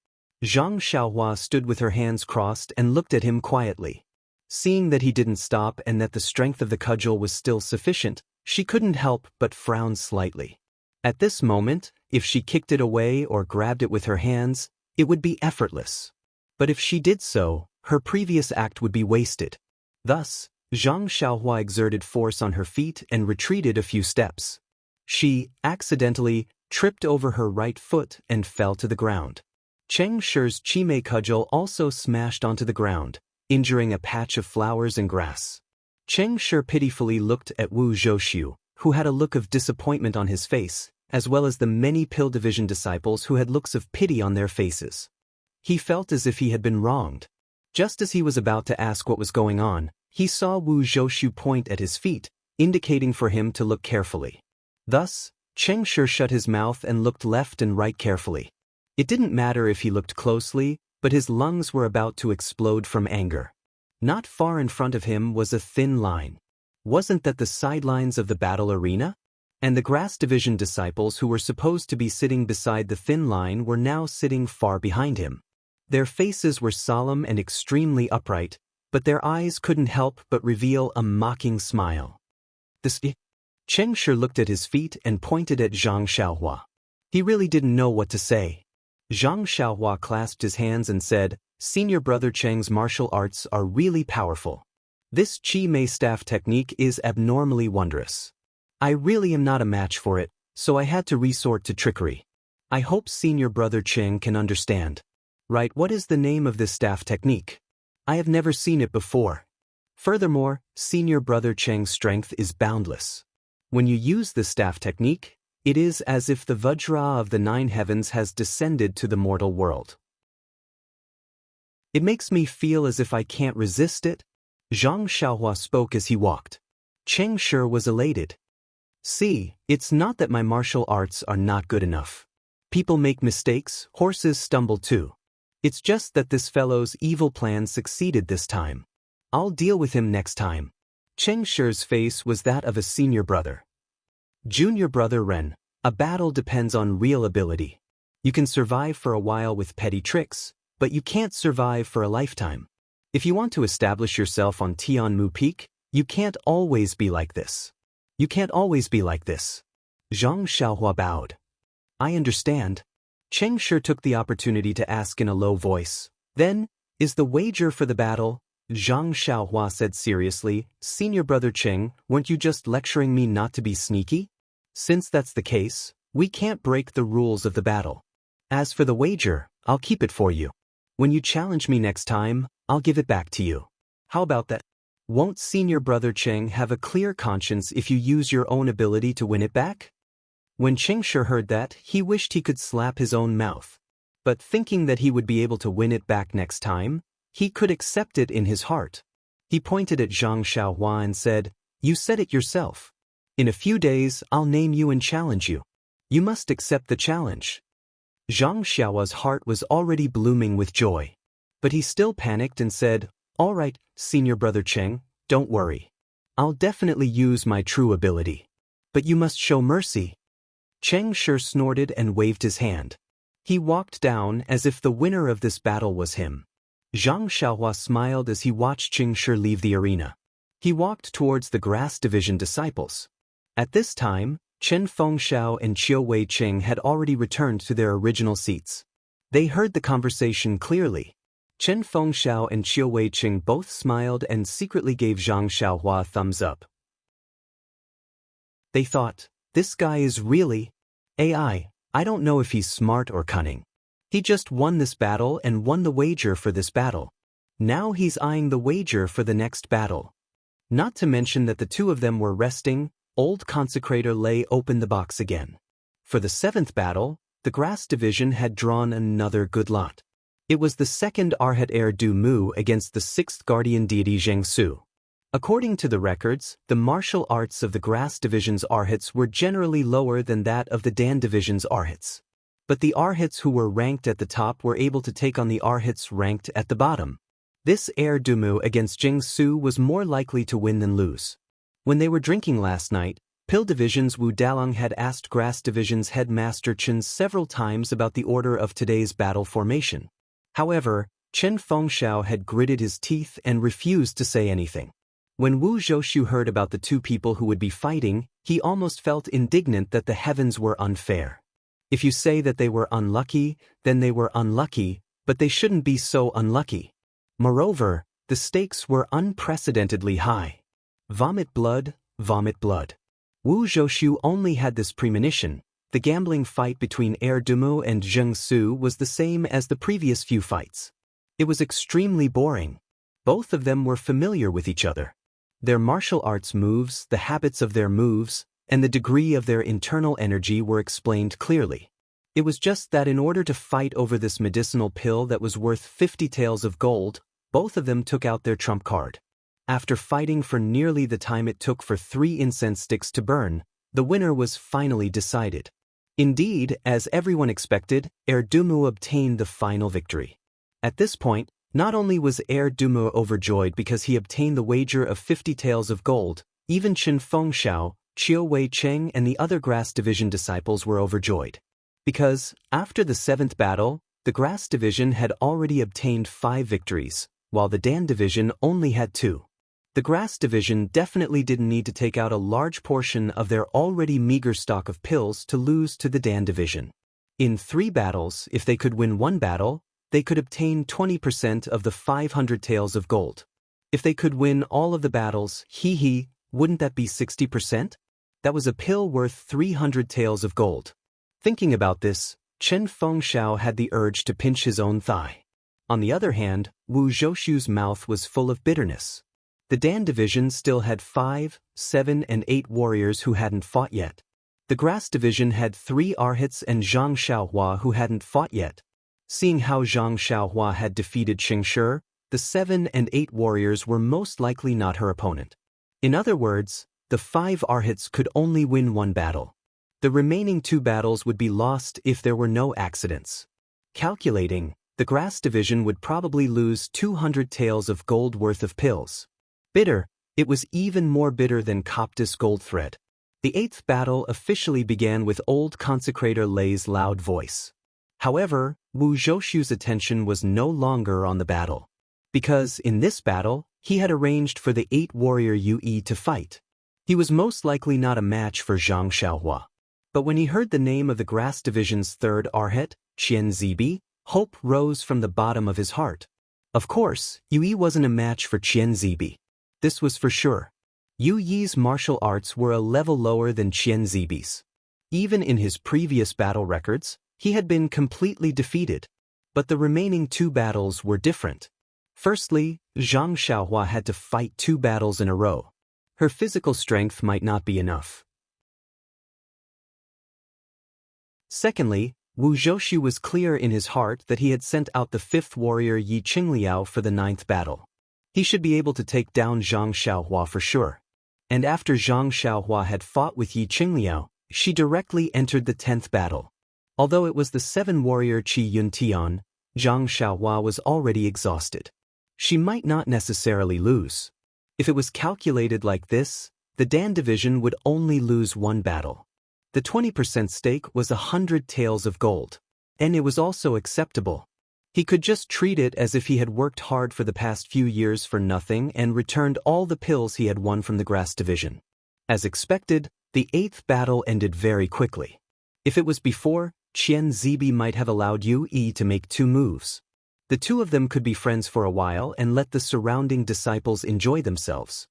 Zhang Xiaohua stood with her hands crossed and looked at him quietly. Seeing that he didn't stop and that the strength of the cudgel was still sufficient, she couldn't help but frown slightly. At this moment, if she kicked it away or grabbed it with her hands, it would be effortless. But if she did so, her previous act would be wasted. Thus, Zhang Xiaohua exerted force on her feet and retreated a few steps. She, accidentally, tripped over her right foot and fell to the ground. Cheng Shi's Chime cudgel also smashed onto the ground, injuring a patch of flowers and grass. Cheng Shi pitifully looked at Wu Zhouxiu, who had a look of disappointment on his face, as well as the many Pill Division disciples who had looks of pity on their faces. He felt as if he had been wronged. Just as he was about to ask what was going on, he saw Wu Zhouxiu point at his feet, indicating for him to look carefully. Thus, Cheng Shi shut his mouth and looked left and right carefully. It didn't matter if he looked closely, but his lungs were about to explode from anger. Not far in front of him was a thin line. Wasn't that the sidelines of the battle arena? And the Grass Division disciples who were supposed to be sitting beside the thin line were now sitting far behind him. Their faces were solemn and extremely upright, but their eyes couldn't help but reveal a mocking smile. Cheng Shi looked at his feet and pointed at Zhang Xiaohua. He really didn't know what to say. Zhang Xiaohua clasped his hands and said, "Senior brother Cheng's martial arts are really powerful. This Chi Mei staff technique is abnormally wondrous. I really am not a match for it, so I had to resort to trickery. I hope senior brother Cheng can understand. Right, what is the name of this staff technique? I have never seen it before. Furthermore, senior brother Cheng's strength is boundless. When you use the staff technique, it is as if the Vajra of the 9 heavens has descended to the mortal world. It makes me feel as if I can't resist it." Zhang Xiaohua spoke as he walked. Cheng Shi was elated. "See, it's not that my martial arts are not good enough. People make mistakes, horses stumble too. It's just that this fellow's evil plan succeeded this time. I'll deal with him next time." Cheng Shi's face was that of a senior brother. "Junior brother Ren, a battle depends on real ability. You can survive for a while with petty tricks, but you can't survive for a lifetime. If you want to establish yourself on Tianmu Peak, you can't always be like this. You can't always be like this." Zhang Xiaohua bowed. "I understand." Cheng Shi took the opportunity to ask in a low voice. "Then, is the wager for the battle?" Zhang Xiaohua said seriously, "Senior brother Cheng, weren't you just lecturing me not to be sneaky? Since that's the case, we can't break the rules of the battle. As for the wager, I'll keep it for you. When you challenge me next time, I'll give it back to you. How about that? Won't senior brother Cheng have a clear conscience if you use your own ability to win it back?" When Cheng Shi heard that, he wished he could slap his own mouth. But thinking that he would be able to win it back next time, he could accept it in his heart. He pointed at Zhang Xiaohua and said, "You said it yourself. In a few days, I'll name you and challenge you. You must accept the challenge." Zhang Xiaohua's heart was already blooming with joy. But he still panicked and said, "All right, senior brother Cheng, don't worry. I'll definitely use my true ability. But you must show mercy." Cheng Shi snorted and waved his hand. He walked down as if the winner of this battle was him. Zhang Xiaohua smiled as he watched Cheng Shi leave the arena. He walked towards the Grass Division disciples. At this time, Chen Fengxiao and Qiu Weiqing had already returned to their original seats. They heard the conversation clearly. Chen Fengxiao and Qiu Weiqing both smiled and secretly gave Zhang Xiaohua a thumbs up. They thought, this guy is really AI. I don't know if he's smart or cunning. He just won this battle and won the wager for this battle. Now he's eyeing the wager for the next battle. Not to mention that the two of them were resting. Old Consecrator Lei opened the box again. For the 7th battle, the Grass Division had drawn another good lot. It was the second Arhat Heir Du Mu against the 6th Guardian Deity Jianghu. According to the records, the martial arts of the Grass Division's Arhats were generally lower than that of the Dan Division's Arhats. But the Arhats who were ranked at the top were able to take on the Arhats ranked at the bottom. This Heir Du Mu against Jianghu was more likely to win than lose. When they were drinking last night, Pill Division's Wu Dalong had asked Grass Division's headmaster Chen several times about the order of today's battle formation. However, Chen Fengxiao had gritted his teeth and refused to say anything. When Wu Zhoushu heard about the two people who would be fighting, he almost felt indignant that the heavens were unfair. If you say that they were unlucky, then they were unlucky, but they shouldn't be so unlucky. Moreover, the stakes were unprecedentedly high. Vomit blood, vomit blood. Wu Zhoushu only had this premonition. The gambling fight between Heir Du Mu and Jianghu was the same as the previous few fights. It was extremely boring. Both of them were familiar with each other. Their martial arts moves, the habits of their moves, and the degree of their internal energy were explained clearly. It was just that in order to fight over this medicinal pill that was worth 50 taels of gold, both of them took out their trump card. After fighting for nearly the time it took for 3 incense sticks to burn, the winner was finally decided. Indeed, as everyone expected, Heir Du Mu obtained the final victory. At this point, not only was Heir Du Mu overjoyed because he obtained the wager of 50 taels of gold, even Chen Fengxiao, Qiu Weiqing and the other Grass Division disciples were overjoyed. Because, after the 7th battle, the Grass Division had already obtained 5 victories, while the Dan Division only had 2. The Grass Division definitely didn't need to take out a large portion of their already meager stock of pills to lose to the Dan Division. In 3 battles, if they could win 1 battle, they could obtain 20% of the 500 taels of gold. If they could win all of the battles, wouldn't that be 60%? That was a pill worth 300 taels of gold. Thinking about this, Chen Fengxiao had the urge to pinch his own thigh. On the other hand, Wu Zhoushu's mouth was full of bitterness. The Dan Division still had 5, 7 and 8 warriors who hadn't fought yet. The Grass Division had 3 Arhats and Zhang Xiaohua who hadn't fought yet. Seeing how Zhang Xiaohua had defeated Cheng Shi, the 7 and 8 warriors were most likely not her opponent. In other words, the 5 Arhats could only win 1 battle. The remaining 2 battles would be lost if there were no accidents. Calculating, the Grass Division would probably lose 200 taels of gold worth of pills. Bitter, it was even more bitter than Coptis gold thread. The 8th battle officially began with Old Consecrator Lei's loud voice. However, Wu Zhoushu's attention was no longer on the battle. Because, in this battle, he had arranged for the 8-warrior Yue to fight. He was most likely not a match for Zhang Xiaohua. But when he heard the name of the Grass Division's 3rd Arhat, Qian Zibi, hope rose from the bottom of his heart. Of course, Yue wasn't a match for Qian Zibi. This was for sure. Yu Yi's martial arts were a level lower than Qian Zibi's. Even in his previous battle records, he had been completely defeated. But the remaining 2 battles were different. Firstly, Zhang Xiaohua had to fight 2 battles in a row. Her physical strength might not be enough. Secondly, Wu Zhoushu was clear in his heart that he had sent out the 5th warrior Yi Qingliao for the 9th battle. He should be able to take down Zhang Xiaohua for sure. And after Zhang Xiaohua had fought with Yi Qingliao, she directly entered the 10th battle. Although it was the 7-warrior Qi Yuntian, Zhang Xiaohua was already exhausted. She might not necessarily lose. If it was calculated like this, the Dan Division would only lose 1 battle. The 20% stake was 100 taels of gold. And it was also acceptable. He could just treat it as if he had worked hard for the past few years for nothing and returned all the pills he had won from the grass division. As expected, the 8th battle ended very quickly. If it was before, Qian Zibi might have allowed Yu Yi to make 2 moves. The two of them could be friends for a while and let the surrounding disciples enjoy themselves.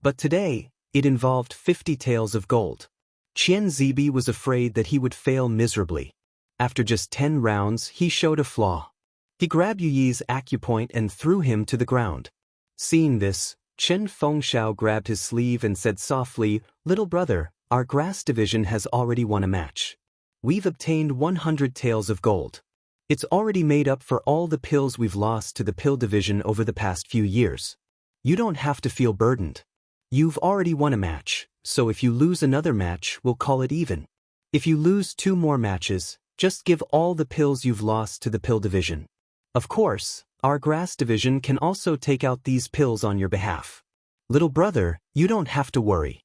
But today, it involved 50 taels of gold. Qian Zibi was afraid that he would fail miserably. After just 10 rounds, he showed a flaw. He grabbed Yu Yi's acupoint and threw him to the ground. Seeing this, Chen Fengxiao grabbed his sleeve and said softly, "Little brother, our grass division has already won a match. We've obtained 100 taels of gold. It's already made up for all the pills we've lost to the pill division over the past few years. You don't have to feel burdened. You've already won a match, so if you lose another match, we'll call it even. If you lose 2 more matches, just give all the pills you've lost to the pill division. Of course, our grass division can also take out these pills on your behalf. Little brother, you don't have to worry."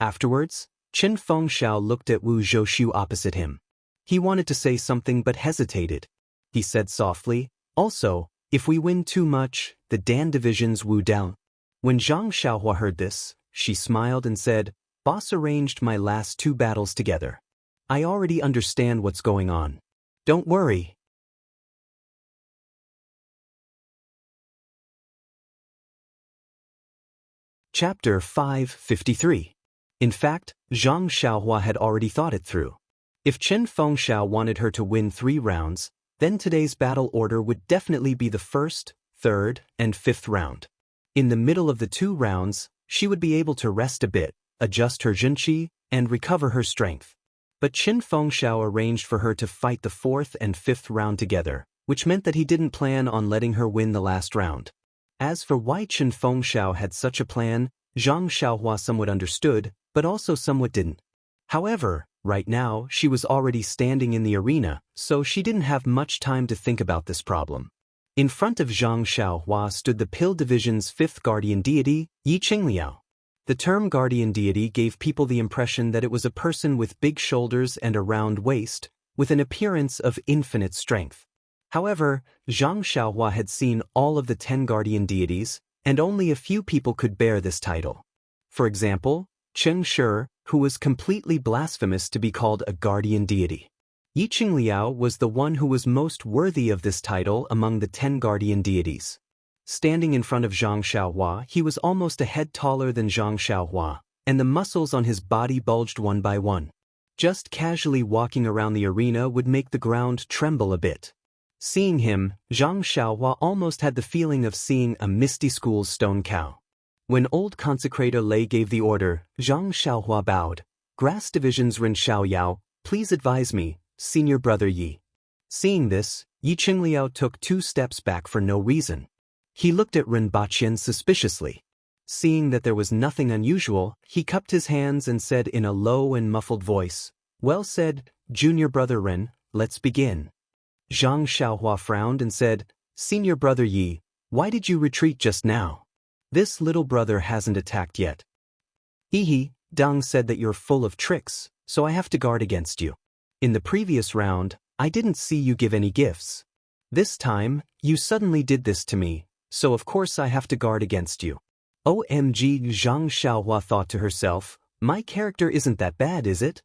Afterwards, Chen Fengxiao looked at Wu Zhouxiu opposite him. He wanted to say something but hesitated. He said softly, "Also, if we win too much, the Dan division's Wu down." When Zhang Xiaohua heard this, she smiled and said, "Boss arranged my last 2 battles together. I already understand what's going on. Don't worry." Chapter 553. In fact, Zhang Xiaohua had already thought it through. If Chen Fengxiao wanted her to win 3 rounds, then today's battle order would definitely be the 1st, 3rd, and 5th round. In the middle of the 2 rounds, she would be able to rest a bit, adjust her zhenqi, and recover her strength. But Chen Fengxiao arranged for her to fight the 4th and 5th round together, which meant that he didn't plan on letting her win the last round. As for why Chen Fengxiao had such a plan, Zhang Xiaohua somewhat understood, but also somewhat didn't. However, right now, she was already standing in the arena, so she didn't have much time to think about this problem. In front of Zhang Xiaohua stood the Pill Division's 5th guardian deity, Yi Qingliao. The term guardian deity gave people the impression that it was a person with big shoulders and a round waist, with an appearance of infinite strength. However, Zhang Xiaohua had seen all of the 10 guardian deities, and only a few people could bear this title. For example, Cheng Shi, who was completely blasphemous to be called a guardian deity. Yi Qingliao was the one who was most worthy of this title among the 10 guardian deities. Standing in front of Zhang Xiaohua, he was almost a head taller than Zhang Xiaohua, and the muscles on his body bulged one by one. Just casually walking around the arena would make the ground tremble a bit. Seeing him, Zhang Xiaohua almost had the feeling of seeing a Misty School's stone cow. When old consecrator Lei gave the order, Zhang Xiaohua bowed. "Grass Division's Ren Xiaoyao, please advise me, senior brother Yi." Seeing this, Yi Qingliao took 2 steps back for no reason. He looked at Ren Baqian suspiciously. Seeing that there was nothing unusual, he cupped his hands and said in a low and muffled voice, "Well said, junior brother Ren, let's begin." Zhang Xiaohua frowned and said, "Senior brother Yi, why did you retreat just now? This little brother hasn't attacked yet." "Hehe, Deng said that you're full of tricks, so I have to guard against you. In the previous round, I didn't see you give any gifts. This time, you suddenly did this to me, so of course I have to guard against you." OMG, Zhang Xiaohua thought to herself, "My character isn't that bad, is it?"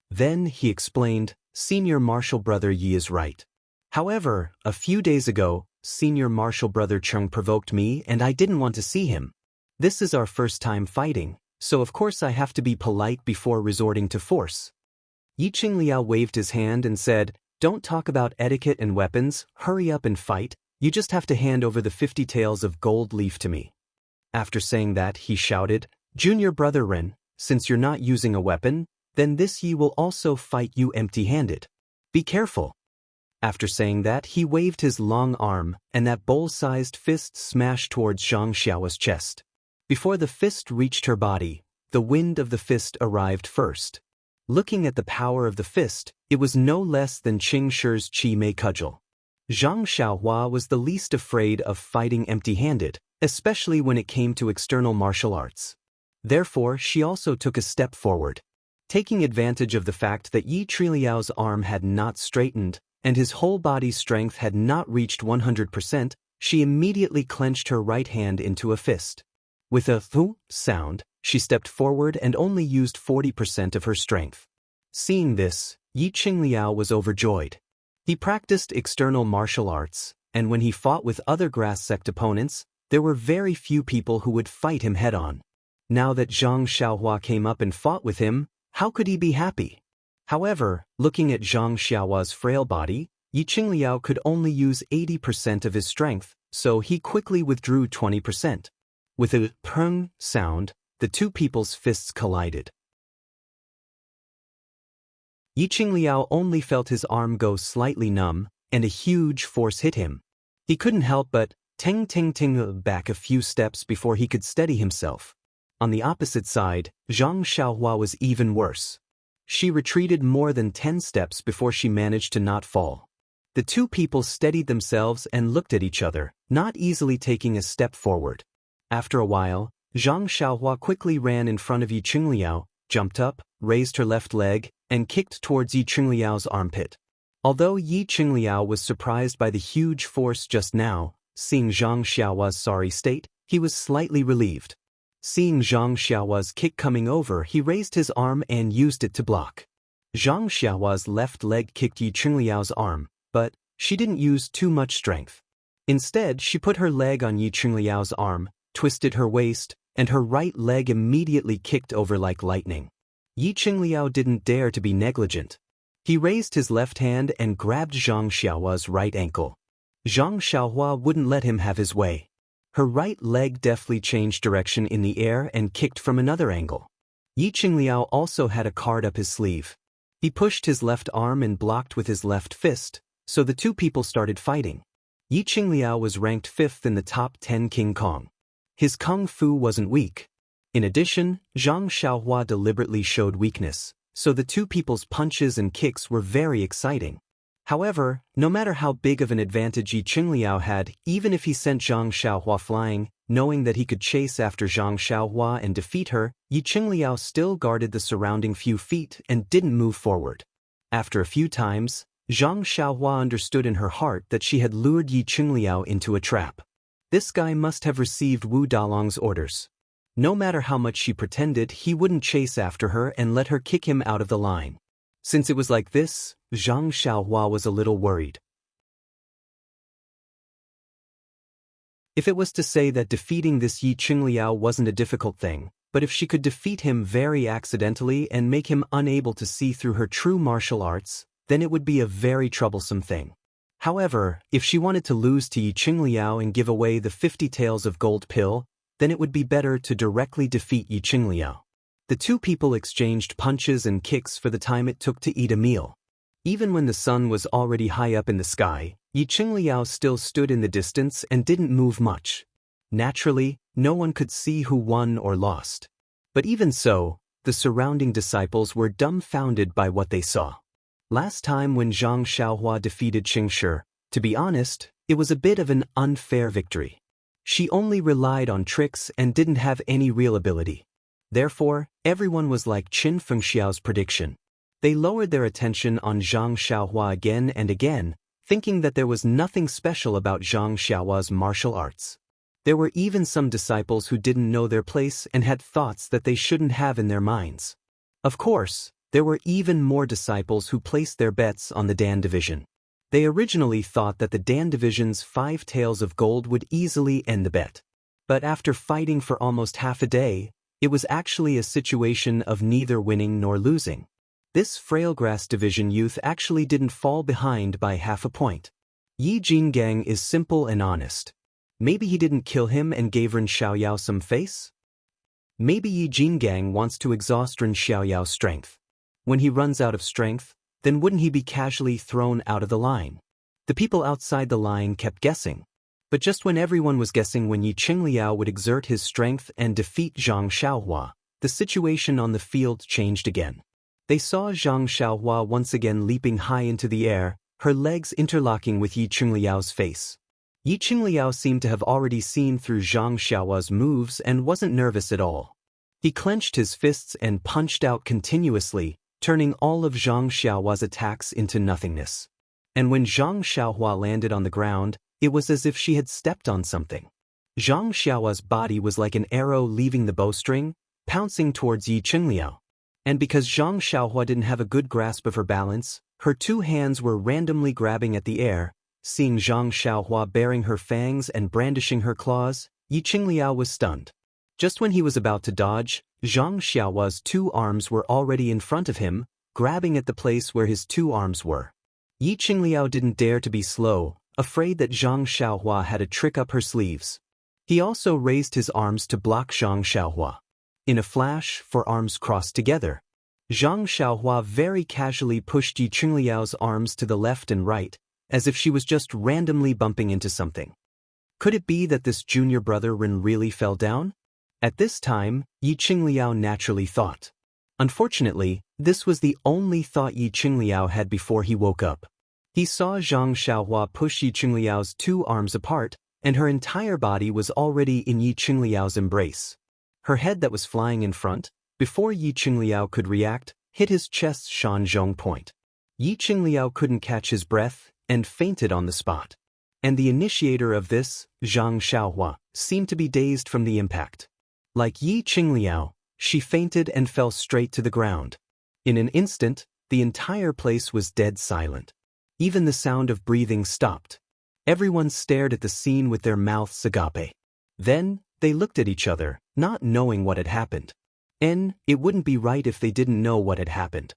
Then he explained, "Senior martial brother Yi is right. However, a few days ago, senior martial brother Cheng provoked me and I didn't want to see him. This is our first time fighting, so of course I have to be polite before resorting to force." Yi Qingliao waved his hand and said, "Don't talk about etiquette and weapons, hurry up and fight, you just have to hand over the 50 taels of gold leaf to me." After saying that, he shouted, "Junior brother Ren, since you're not using a weapon, then this Yi will also fight you empty-handed. Be careful." After saying that, he waved his long arm, and that bowl-sized fist smashed towards Zhang Xiaohua's chest. Before the fist reached her body, the wind of the fist arrived first. Looking at the power of the fist, it was no less than Qing Shi's Qi Mei cudgel. Zhang Xiaohua was the least afraid of fighting empty-handed, especially when it came to external martial arts. Therefore, she also took a step forward. Taking advantage of the fact that Yi Chengliao's arm had not straightened, and his whole body's strength had not reached 100%, she immediately clenched her right hand into a fist. With a "thu" sound, she stepped forward and only used 40% of her strength. Seeing this, Yi Chengliao was overjoyed. He practiced external martial arts, and when he fought with other grass sect opponents, there were very few people who would fight him head-on. Now that Zhang Xiaohua came up and fought with him, how could he be happy? However, looking at Zhang Xiaohua's frail body, Yi Chengliao could only use 80% of his strength, so he quickly withdrew 20%. With a "peng" sound, the two people's fists collided. Yi Chengliao only felt his arm go slightly numb, and a huge force hit him. He couldn't help but ting back a few steps before he could steady himself. On the opposite side, Zhang Xiaohua was even worse. She retreated more than 10 steps before she managed to not fall. The two people steadied themselves and looked at each other, not easily taking a step forward. After a while, Zhang Xiaohua quickly ran in front of Yi Chengliao, jumped up, raised her left leg, and kicked towards Yi Chengliao's armpit. Although Yi Chengliao was surprised by the huge force just now, seeing Zhang Xiaohua's sorry state, he was slightly relieved. Seeing Zhang Xiaohua's kick coming over, he raised his arm and used it to block. Zhang Xiaohua's left leg kicked Yi Chengliao's arm, but she didn't use too much strength. Instead, she put her leg on Yi Chengliao's arm, twisted her waist, and her right leg immediately kicked over like lightning. Yi Chengliao didn't dare to be negligent. He raised his left hand and grabbed Zhang Xiaohua's right ankle. Zhang Xiaohua wouldn't let him have his way. Her right leg deftly changed direction in the air and kicked from another angle. Yi Chengliao also had a card up his sleeve. He pushed his left arm and blocked with his left fist, so the two people started fighting. Yi Chengliao was ranked 5th in the top 10 King Kong. His kung fu wasn't weak. In addition, Zhang Xiaohua deliberately showed weakness, so the two people's punches and kicks were very exciting. However, no matter how big of an advantage Yi Chengliao had, even if he sent Zhang Xiaohua flying, knowing that he could chase after Zhang Xiaohua and defeat her, Yi Chengliao still guarded the surrounding few feet and didn't move forward. After a few times, Zhang Xiaohua understood in her heart that she had lured Yi Chengliao into a trap. This guy must have received Wu Dalong's orders. No matter how much she pretended, he wouldn't chase after her and let her kick him out of the line. Since it was like this, Zhang Xiaohua was a little worried. If it was to say that defeating this Yi Chengliao wasn't a difficult thing, but if she could defeat him very accidentally and make him unable to see through her true martial arts, then it would be a very troublesome thing. However, if she wanted to lose to Yi Chengliao and give away the 50 taels of gold pill, then it would be better to directly defeat Yi Chengliao. The two people exchanged punches and kicks for the time it took to eat a meal. Even when the sun was already high up in the sky, Yi Chengliao still stood in the distance and didn't move much. Naturally, no one could see who won or lost. But even so, the surrounding disciples were dumbfounded by what they saw. Last time when Zhang Xiaohua defeated Qingshi, to be honest, it was a bit of an unfair victory. She only relied on tricks and didn't have any real ability. Therefore, everyone was like Qin Fengxiao's prediction. They lowered their attention on Zhang Xiaohua again and again, thinking that there was nothing special about Zhang Xiaohua's martial arts. There were even some disciples who didn't know their place and had thoughts that they shouldn't have in their minds. Of course, there were even more disciples who placed their bets on the Dan division. They originally thought that the Dan division's 5 taels of gold would easily end the bet. But after fighting for almost half a day, it was actually a situation of neither winning nor losing. This frail grass division youth actually didn't fall behind by half a point. Yi Jingang is simple and honest. Maybe he didn't kill him and gave Ren Xiaoyao some face? Maybe Yi Jingang wants to exhaust Ren Xiaoyao's strength. When he runs out of strength, then wouldn't he be casually thrown out of the line? The people outside the line kept guessing. But just when everyone was guessing when Yi Chengliao would exert his strength and defeat Zhang Xiaohua, the situation on the field changed again. They saw Zhang Xiaohua once again leaping high into the air, her legs interlocking with Yi Chengliao's face. Yi Chengliao seemed to have already seen through Zhang Xiaohua's moves and wasn't nervous at all. He clenched his fists and punched out continuously, turning all of Zhang Xiaohua's attacks into nothingness. And when Zhang Xiaohua landed on the ground, it was as if she had stepped on something. Zhang Xiaohua's body was like an arrow leaving the bowstring, pouncing towards Yi Qingliao. And because Zhang Xiaohua didn't have a good grasp of her balance, her two hands were randomly grabbing at the air. Seeing Zhang Xiaohua baring her fangs and brandishing her claws, Yi Qingliao was stunned. Just when he was about to dodge, Zhang Xiaohua's two arms were already in front of him, grabbing at the place where his two arms were. Yi Qingliao didn't dare to be slow, afraid that Zhang Xiaohua had a trick up her sleeves. He also raised his arms to block Zhang Xiaohua. In a flash, forearms crossed together. Zhang Xiaohua very casually pushed Yi Qingliao's arms to the left and right, as if she was just randomly bumping into something. Could it be that this junior brother Ren really fell down? At this time, Yi Qingliao naturally thought. Unfortunately, this was the only thought Yi Qingliao had before he woke up. He saw Zhang Xiaohua push Yi Qingliao's two arms apart, and her entire body was already in Yi Qingliao's embrace. Her head that was flying in front, before Yi Qingliao could react, hit his chest's Shanzhong point. Yi Qingliao couldn't catch his breath and fainted on the spot. And the initiator of this, Zhang Xiaohua, seemed to be dazed from the impact. Like Yi Qingliao, she fainted and fell straight to the ground. In an instant, the entire place was dead silent. Even the sound of breathing stopped. Everyone stared at the scene with their mouths agape. Then, they looked at each other, not knowing what had happened. And it wouldn't be right if they didn't know what had happened.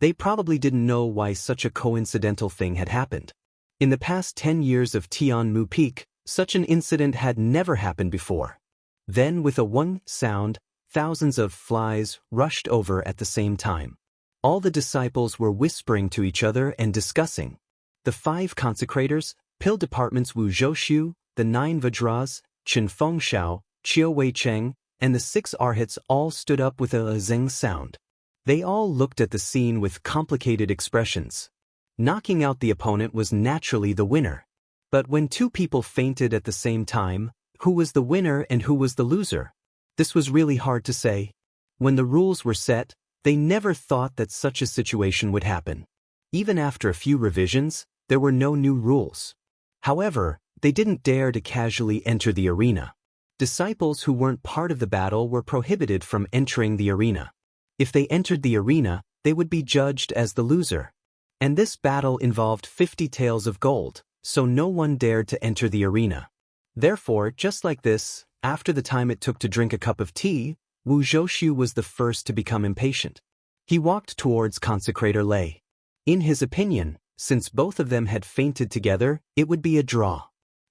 They probably didn't know why such a coincidental thing had happened. In the past 10 years of Tianmu Peak, such an incident had never happened before. Then with a one sound, thousands of flies rushed over at the same time. All the disciples were whispering to each other and discussing. The 5 consecrators, pill departments Wu Zhouxiu, the 9 Vajras, Chen Fengshao, Qiu Weicheng, and the 6 arhats all stood up with a zeng sound. They all looked at the scene with complicated expressions. Knocking out the opponent was naturally the winner. But when 2 people fainted at the same time, who was the winner and who was the loser? This was really hard to say. When the rules were set, they never thought that such a situation would happen. Even after a few revisions, there were no new rules. However, they didn't dare to casually enter the arena. Disciples who weren't part of the battle were prohibited from entering the arena. If they entered the arena, they would be judged as the loser. And this battle involved 50 taels of gold, so no one dared to enter the arena. Therefore, just like this, after the time it took to drink a cup of tea, Wu Zhouxiu was the first to become impatient. He walked towards Consecrator Lei. In his opinion, since both of them had fainted together, it would be a draw.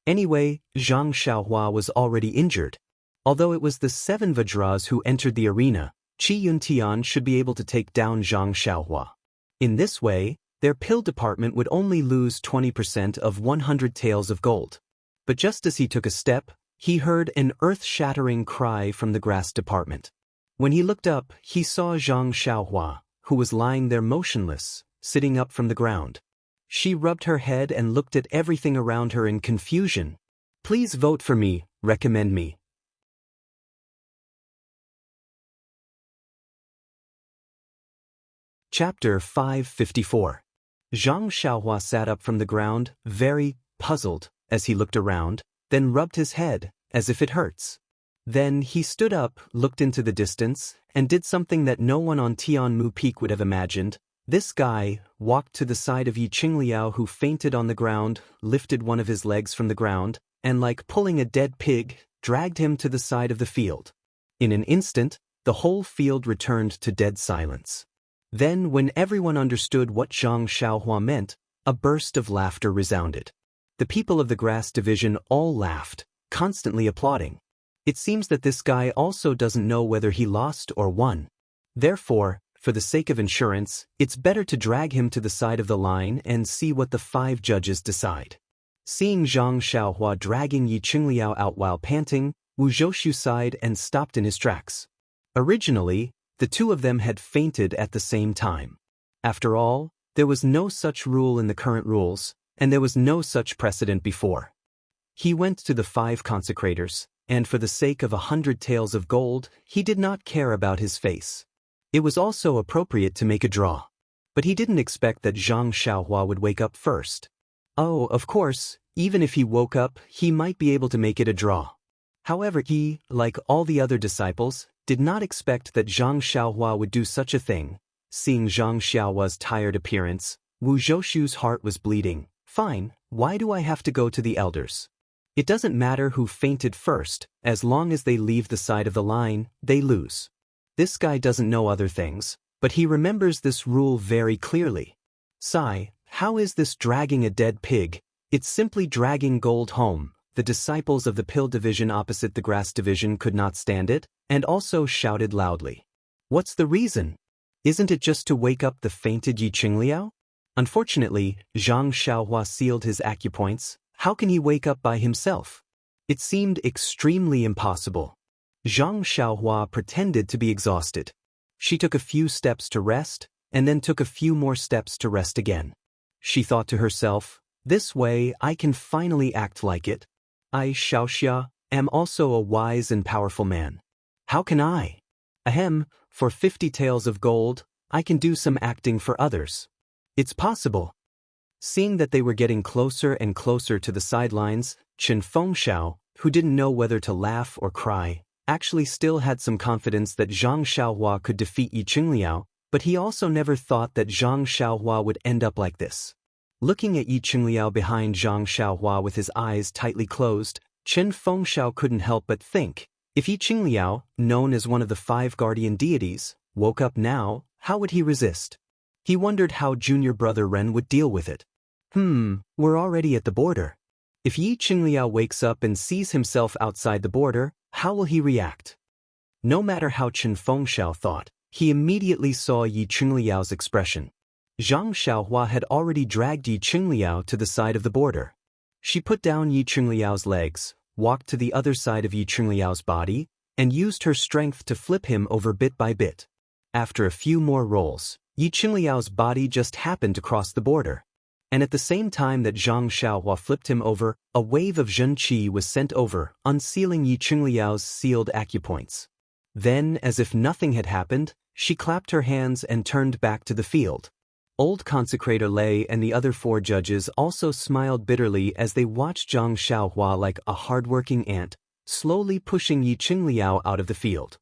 Anyway, Zhang Xiaohua was already injured. Although it was the 7 Vajras who entered the arena, Qi Yuntian should be able to take down Zhang Xiaohua. In this way, their pill department would only lose 20% of 100 taels of gold. But just as he took a step, he heard an earth-shattering cry from the grass department. When he looked up, he saw Zhang Xiaohua, who was lying there motionless, sitting up from the ground. She rubbed her head and looked at everything around her in confusion. "Please vote for me, recommend me." Chapter 554. Zhang Xiaohua sat up from the ground, very puzzled, as he looked around, then rubbed his head, as if it hurts. Then he stood up, looked into the distance, and did something that no one on Tianmu Peak would have imagined. This guy walked to the side of Yi Qingliao, who fainted on the ground, lifted one of his legs from the ground, and like pulling a dead pig, dragged him to the side of the field. In an instant, the whole field returned to dead silence. Then, when everyone understood what Zhang Xiaohua meant, a burst of laughter resounded. The people of the grass division all laughed, constantly applauding. It seems that this guy also doesn't know whether he lost or won. Therefore, for the sake of insurance, it's better to drag him to the side of the line and see what the 5 judges decide. Seeing Zhang Xiaohua dragging Yi Qingliao out while panting, Wu Zhouxiu sighed and stopped in his tracks. Originally, the 2 of them had fainted at the same time. After all, there was no such rule in the current rules, and there was no such precedent before. He went to the 5 consecrators, and for the sake of 100 taels of gold, he did not care about his face. It was also appropriate to make a draw. But he didn't expect that Zhang Xiaohua would wake up first. Oh, of course, even if he woke up, he might be able to make it a draw. However, he, like all the other disciples, did not expect that Zhang Xiaohua would do such a thing. Seeing Zhang Xiaohua's tired appearance, Wu Zhoushu's heart was bleeding. Fine, why do I have to go to the elders? It doesn't matter who fainted first, as long as they leave the side of the line, they lose. This guy doesn't know other things, but he remembers this rule very clearly. Sigh, how is this dragging a dead pig? It's simply dragging gold home. The disciples of the pill division opposite the grass division could not stand it, and also shouted loudly. What's the reason? Isn't it just to wake up the fainted Yi Qingliao? Unfortunately, Zhang Xiaohua sealed his acupoints. How can he wake up by himself? It seemed extremely impossible. Zhang Xiaohua pretended to be exhausted. She took a few steps to rest, and then took a few more steps to rest again. She thought to herself, this way I can finally act like it. I, Xiaoxia, am also a wise and powerful man. How can I? Ahem, for 50 taels of gold, I can do some acting for others. It's possible. Seeing that they were getting closer and closer to the sidelines, Chen Fengxiao, who didn't know whether to laugh or cry, actually still had some confidence that Zhang Xiaohua could defeat Yi Qingliao, but he also never thought that Zhang Xiaohua would end up like this. Looking at Yi Qingliao behind Zhang Xiaohua with his eyes tightly closed, Chen Fengxiao couldn't help but think, if Yi Qingliao, known as one of the 5 guardian deities, woke up now, how would he resist? He wondered how junior brother Ren would deal with it. We're already at the border. If Yi Qingliao wakes up and sees himself outside the border, how will he react? No matter how Chen Fengxiao thought, he immediately saw Yi Qingliao's expression. Zhang Xiaohua had already dragged Yi Qingliao to the side of the border. She put down Yi Qingliao's legs, walked to the other side of Yi Qingliao's body, and used her strength to flip him over bit by bit. After a few more rolls, Yi Qingliao's body just happened to cross the border. And at the same time that Zhang Xiaohua flipped him over, a wave of Zhen Qi was sent over, unsealing Yi Qingliao's sealed acupoints. Then, as if nothing had happened, she clapped her hands and turned back to the field. Old consecrator Lei and the other 4 judges also smiled bitterly as they watched Zhang Xiaohua like a hard-working ant, slowly pushing Yi Qingliao out of the field.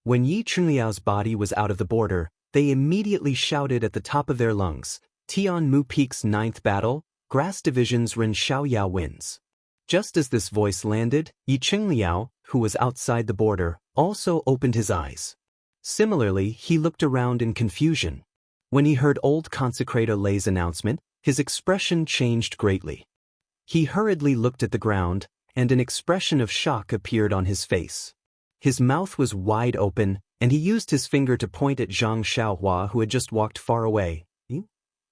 When Yi Qingliao's body was out of the border, they immediately shouted at the top of their lungs, Tian Mu Peak's 9th battle, Grass Division's Ren Xiaoyao wins. Just as this voice landed, Yi Qingliao, who was outside the border, also opened his eyes. Similarly, he looked around in confusion. When he heard old consecrator Lei's announcement, his expression changed greatly. He hurriedly looked at the ground, and an expression of shock appeared on his face. His mouth was wide open, and he used his finger to point at Zhang Xiaohua, who had just walked far away.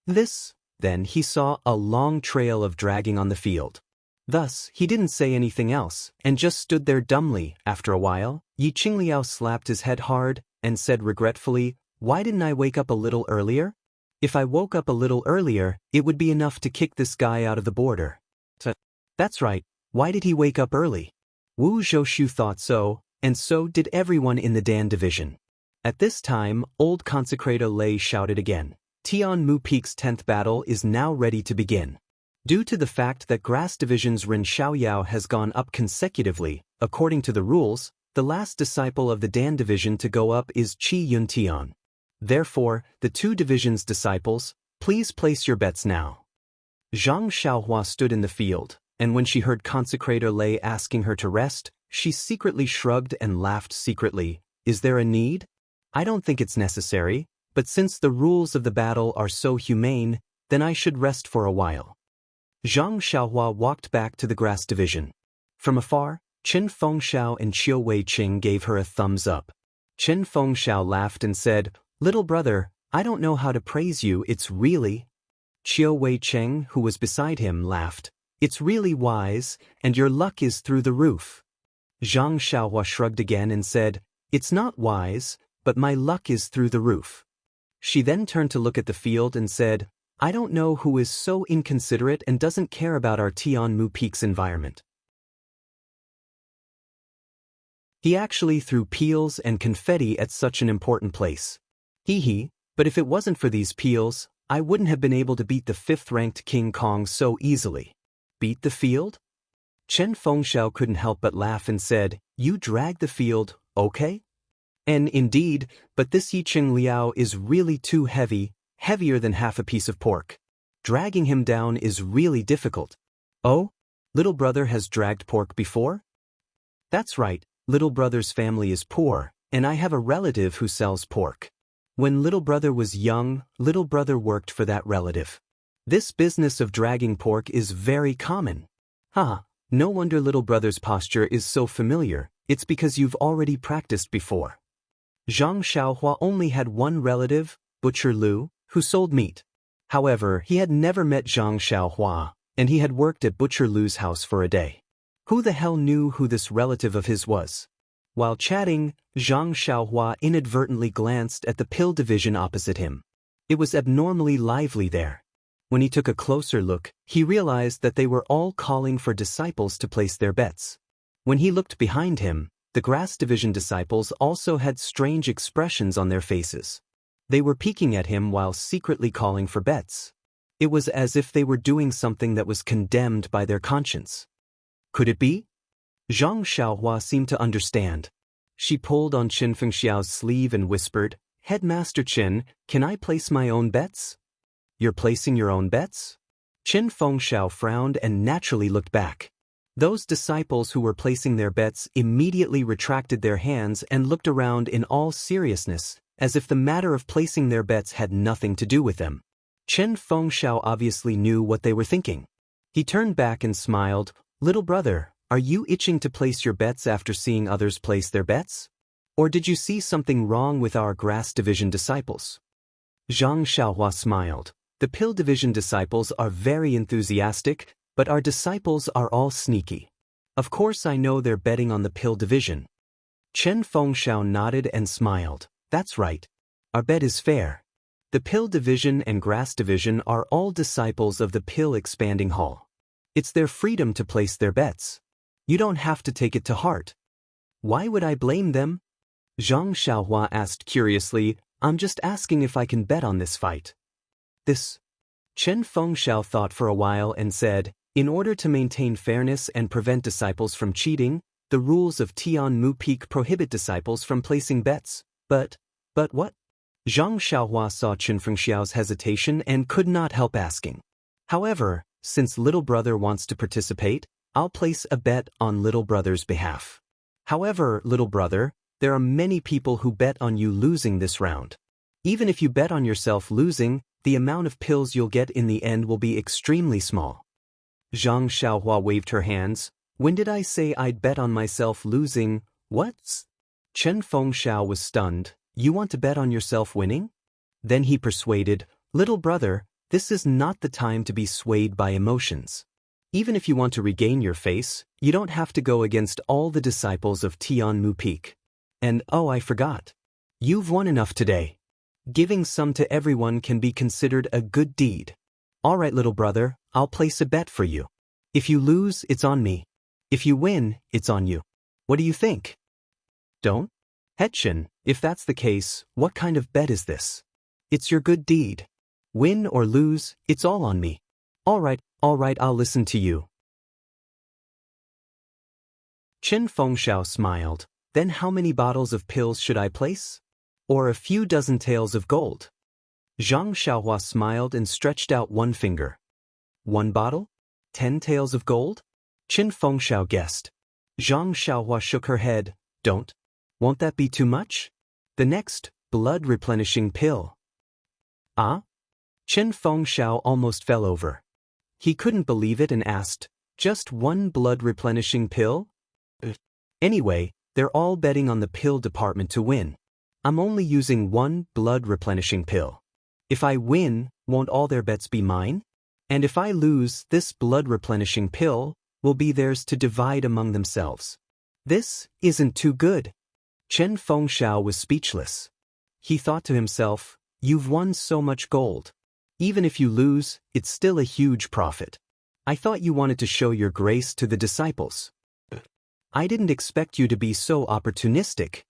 This? Then he saw a long trail of dragging on the field. Thus, he didn't say anything else, and just stood there dumbly. After a while, Yi Qingliao slapped his head hard, and said regretfully, why didn't I wake up a little earlier? If I woke up a little earlier, it would be enough to kick this guy out of the border. That's right, why did he wake up early? Wu Zhoushu thought so, and so did everyone in the Dan division. At this time, old consecrator Lei shouted again, Tian Mu Peak's 10th battle is now ready to begin. Due to the fact that Grass Division's Ren Xiaoyao has gone up consecutively, according to the rules, the last disciple of the Dan division to go up is Qi Yuntian. Therefore, the 2 divisions' disciples, please place your bets now. Zhang Xiaohua stood in the field, and when she heard consecrator Lei asking her to rest, she secretly shrugged and laughed secretly. Is there a need? I don't think it's necessary, but since the rules of the battle are so humane, then I should rest for a while. Zhang Xiaohua walked back to the Grass Division. From afar, Chen Fengxiao and Qiu Weiqing gave her a thumbs up. Chen Fengxiao laughed and said, little brother, I don't know how to praise you, it's really... Qiu Weiqing, who was beside him, laughed. It's really wise, and your luck is through the roof. Zhang Xiaohua shrugged again and said, it's not wise, but my luck is through the roof. She then turned to look at the field and said, I don't know who is so inconsiderate and doesn't care about our Tianmu Peak's environment. He actually threw peels and confetti at such an important place. Hee hee, but if it wasn't for these peels, I wouldn't have been able to beat the 5th-ranked King Kong so easily. Beat the field? Chen Fengxiao couldn't help but laugh and said, "You drag the field, okay?" And indeed, but this Yicheng Liao is really too heavy, heavier than half a piece of pork. Dragging him down is really difficult. Oh? Little brother has dragged pork before? That's right, little brother's family is poor, and I have a relative who sells pork. When little brother was young, little brother worked for that relative. This business of dragging pork is very common. No wonder little brother's posture is so familiar, it's because you've already practiced before. Zhang Xiaohua only had one relative, Butcher Lu, who sold meat. However, he had never met Zhang Xiaohua, and he had worked at Butcher Lu's house for a day. Who the hell knew who this relative of his was? While chatting, Zhang Xiaohua inadvertently glanced at the pill division opposite him. It was abnormally lively there. When he took a closer look, he realized that they were all calling for disciples to place their bets. When he looked behind him, the grass division disciples also had strange expressions on their faces. They were peeking at him while secretly calling for bets. It was as if they were doing something that was condemned by their conscience. Could it be? Zhang Xiaohua seemed to understand. She pulled on Qin Fengxiao's sleeve and whispered, "Headmaster Qin, can I place my own bets?" "You're placing your own bets?" Qin Fengxiao frowned and naturally looked back. Those disciples who were placing their bets immediately retracted their hands and looked around in all seriousness, as if the matter of placing their bets had nothing to do with them. Qin Fengxiao obviously knew what they were thinking. He turned back and smiled, "Little brother, are you itching to place your bets after seeing others place their bets? Or did you see something wrong with our grass division disciples?" Zhang Xiaohua smiled. The pill division disciples are very enthusiastic, but our disciples are all sneaky. Of course I know they're betting on the pill division. Chen Fengxiao nodded and smiled. That's right. Our bet is fair. The pill division and grass division are all disciples of the pill expanding hall. It's their freedom to place their bets. You don't have to take it to heart. Why would I blame them? Zhang Xiaohua asked curiously, "I'm just asking if I can bet on this fight." This. Chen Fengxiao thought for a while and said, "In order to maintain fairness and prevent disciples from cheating, the rules of Tianmu Peak prohibit disciples from placing bets. But what?" Zhang Xiaohua saw Qin Fengxiao's hesitation and could not help asking. "However, since little brother wants to participate, I'll place a bet on little brother's behalf. However, little brother, there are many people who bet on you losing this round. Even if you bet on yourself losing, the amount of pills you'll get in the end will be extremely small." Zhang Xiaohua waved her hands. "When did I say I'd bet on myself losing? What?" Chen Fengxiao was stunned. "You want to bet on yourself winning?" Then he persuaded, "Little brother, this is not the time to be swayed by emotions. Even if you want to regain your face, you don't have to go against all the disciples of Tianmu Peak. And oh, I forgot. You've won enough today. Giving some to everyone can be considered a good deed. All right, little brother, I'll place a bet for you. If you lose, it's on me. If you win, it's on you. What do you think?" "Don't? Hetchin, if that's the case, what kind of bet is this?" "It's your good deed. Win or lose, it's all on me." All right, I'll listen to you." Qin Fengxiao smiled. "Then how many bottles of pills should I place? Or a few dozen taels of gold?" Zhang Xiaohua smiled and stretched out one finger. "1 bottle? 10 taels of gold?" Qin Fengxiao guessed. Zhang Xiaohua shook her head. "Don't. Won't that be too much? The next, blood replenishing pill." "Ah?" Qin Fengxiao almost fell over. He couldn't believe it and asked, "Just 1 blood replenishing pill?" Anyway, they're all betting on the pill department to win. I'm only using 1 blood replenishing pill. If I win, won't all their bets be mine? And if I lose, this blood replenishing pill will be theirs to divide among themselves. This isn't too good." Chen Fengxiao was speechless. He thought to himself, "You've won so much gold. Even if you lose, it's still a huge profit. I thought you wanted to show your grace to the disciples. I didn't expect you to be so opportunistic.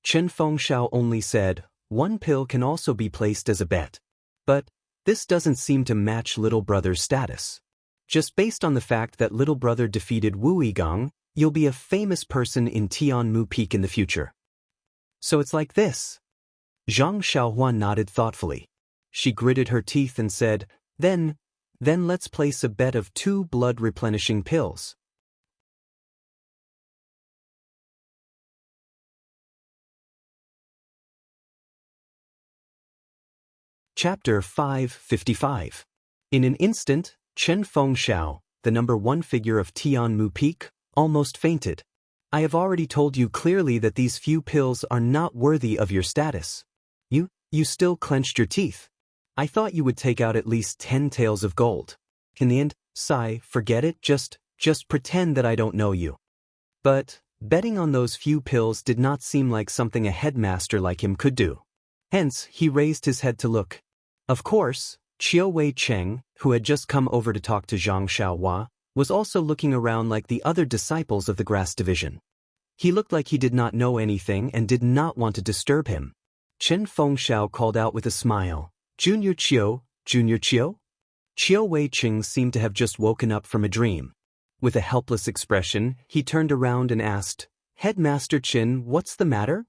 Chen Fengxiao only said, one pill can also be placed as a bet. But this doesn't seem to match little brother's status. Just based on the fact that little brother defeated Wu Yigang, you'll be a famous person in Tianmu Peak in the future. So it's like this. Zhang Xiaohua nodded thoughtfully. She gritted her teeth and said, Then let's place a bet of 2 blood-replenishing pills. Chapter 555. In an instant, Chen Fengxiao, the number 1 figure of Tianmu Peak, almost fainted. I have already told you clearly that these few pills are not worthy of your status. You still clenched your teeth. I thought you would take out at least 10 taels of gold. In the end, sigh, forget it, just pretend that I don't know you. But betting on those few pills did not seem like something a headmaster like him could do. Hence, he raised his head to look. Of course, Qiu Wei Cheng, who had just come over to talk to Zhang Xiaohua, was also looking around like the other disciples of the grass division. He looked like he did not know anything and did not want to disturb him. Chen Fengxiao called out with a smile, Junior Qiu, Junior Qiu? Qiu Wei Cheng seemed to have just woken up from a dream. With a helpless expression, he turned around and asked, Headmaster Chen, what's the matter?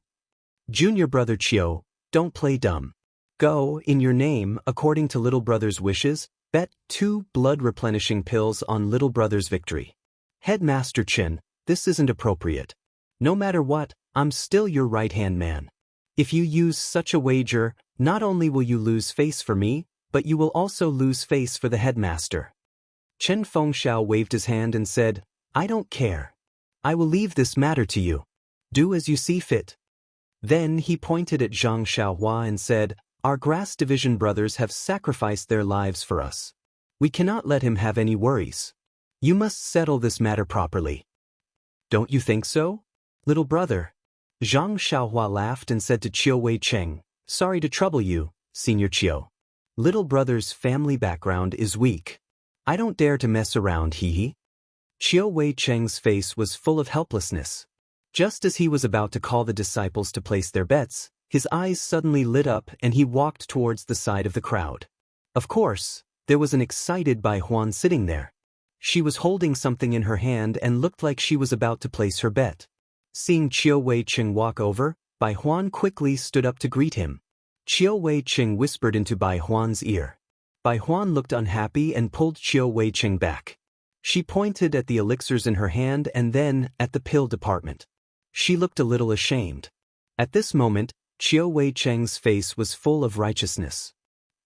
Junior brother Qiu, don't play dumb. Go, in your name, according to little brother's wishes, bet 2 blood-replenishing pills on little brother's victory. Headmaster Chen, this isn't appropriate. No matter what, I'm still your right-hand man. If you use such a wager, not only will you lose face for me, but you will also lose face for the headmaster. Chen Fengxiao waved his hand and said, I don't care. I will leave this matter to you. Do as you see fit. Then he pointed at Zhang Xiaohua and said, Our grass division brothers have sacrificed their lives for us. We cannot let him have any worries. You must settle this matter properly. Don't you think so, little brother? Zhang Xiaohua laughed and said to Qiu Wei Cheng, Sorry to trouble you, Senior Qiu. Little brother's family background is weak. I don't dare to mess around, hee. Qiu Wei Cheng's face was full of helplessness. Just as he was about to call the disciples to place their bets, his eyes suddenly lit up and he walked towards the side of the crowd. Of course, there was an excited Bai Huan sitting there. She was holding something in her hand and looked like she was about to place her bet. Seeing Qiu Wei Cheng walk over, Bai Huan quickly stood up to greet him. Qiu Wei Cheng whispered into Bai Huan's ear. Bai Huan looked unhappy and pulled Qiu Wei Cheng back. She pointed at the elixirs in her hand and then at the pill department. She looked a little ashamed. At this moment, Qiu Wei Cheng's face was full of righteousness.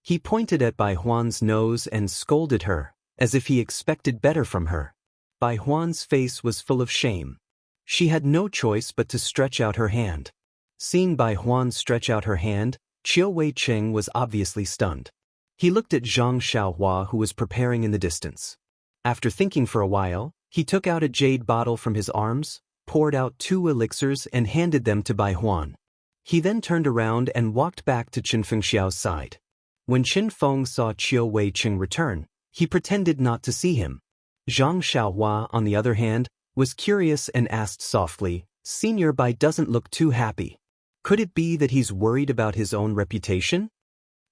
He pointed at Bai Huan's nose and scolded her, as if he expected better from her. Bai Huan's face was full of shame. She had no choice but to stretch out her hand. Seeing Bai Huan stretch out her hand, Qiu Wei Cheng was obviously stunned. He looked at Zhang Xiaohua who was preparing in the distance. After thinking for a while, he took out a jade bottle from his arms, poured out 2 elixirs and handed them to Bai Huan. He then turned around and walked back to Chen Fengxiao's side. When Chen Feng saw Qiu Wei Cheng return, he pretended not to see him. Zhang Xiaohua, on the other hand, was curious and asked softly, Senior Bai doesn't look too happy. Could it be that he's worried about his own reputation?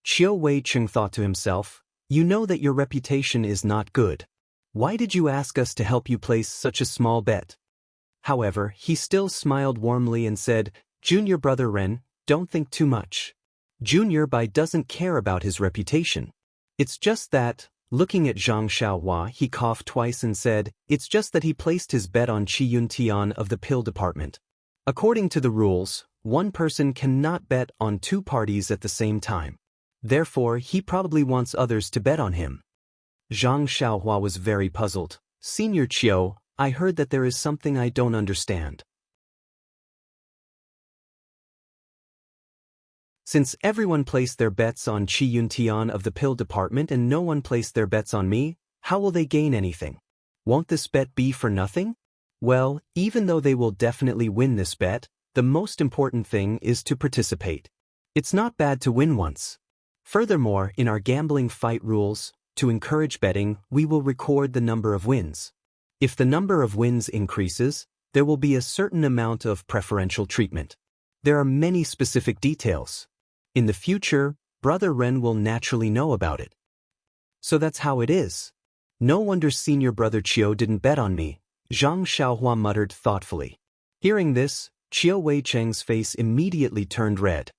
Qiu Wei Cheng thought to himself, You know that your reputation is not good. Why did you ask us to help you place such a small bet? However, he still smiled warmly and said, Junior brother Ren, don't think too much. Junior Bai doesn't care about his reputation. It's just that, looking at Zhang Xiaohua, he coughed twice and said, It's just that he placed his bet on Qi Yuntian of the pill department. According to the rules, one person cannot bet on 2 parties at the same time. Therefore, he probably wants others to bet on him. Zhang Xiaohua was very puzzled. Senior Qiu, I heard that there is something I don't understand. Since everyone placed their bets on Qi Yuntian of the pill department and no one placed their bets on me, how will they gain anything? Won't this bet be for nothing? Well, even though they will definitely win this bet, the most important thing is to participate. It's not bad to win once. Furthermore, in our gambling fight rules, to encourage betting, we will record the number of wins. If the number of wins increases, there will be a certain amount of preferential treatment. There are many specific details. In the future, Brother Ren will naturally know about it. So that's how it is. No wonder senior brother Chiu didn't bet on me, Zhang Xiaohua muttered thoughtfully. Hearing this, Chiu Weicheng's face immediately turned red.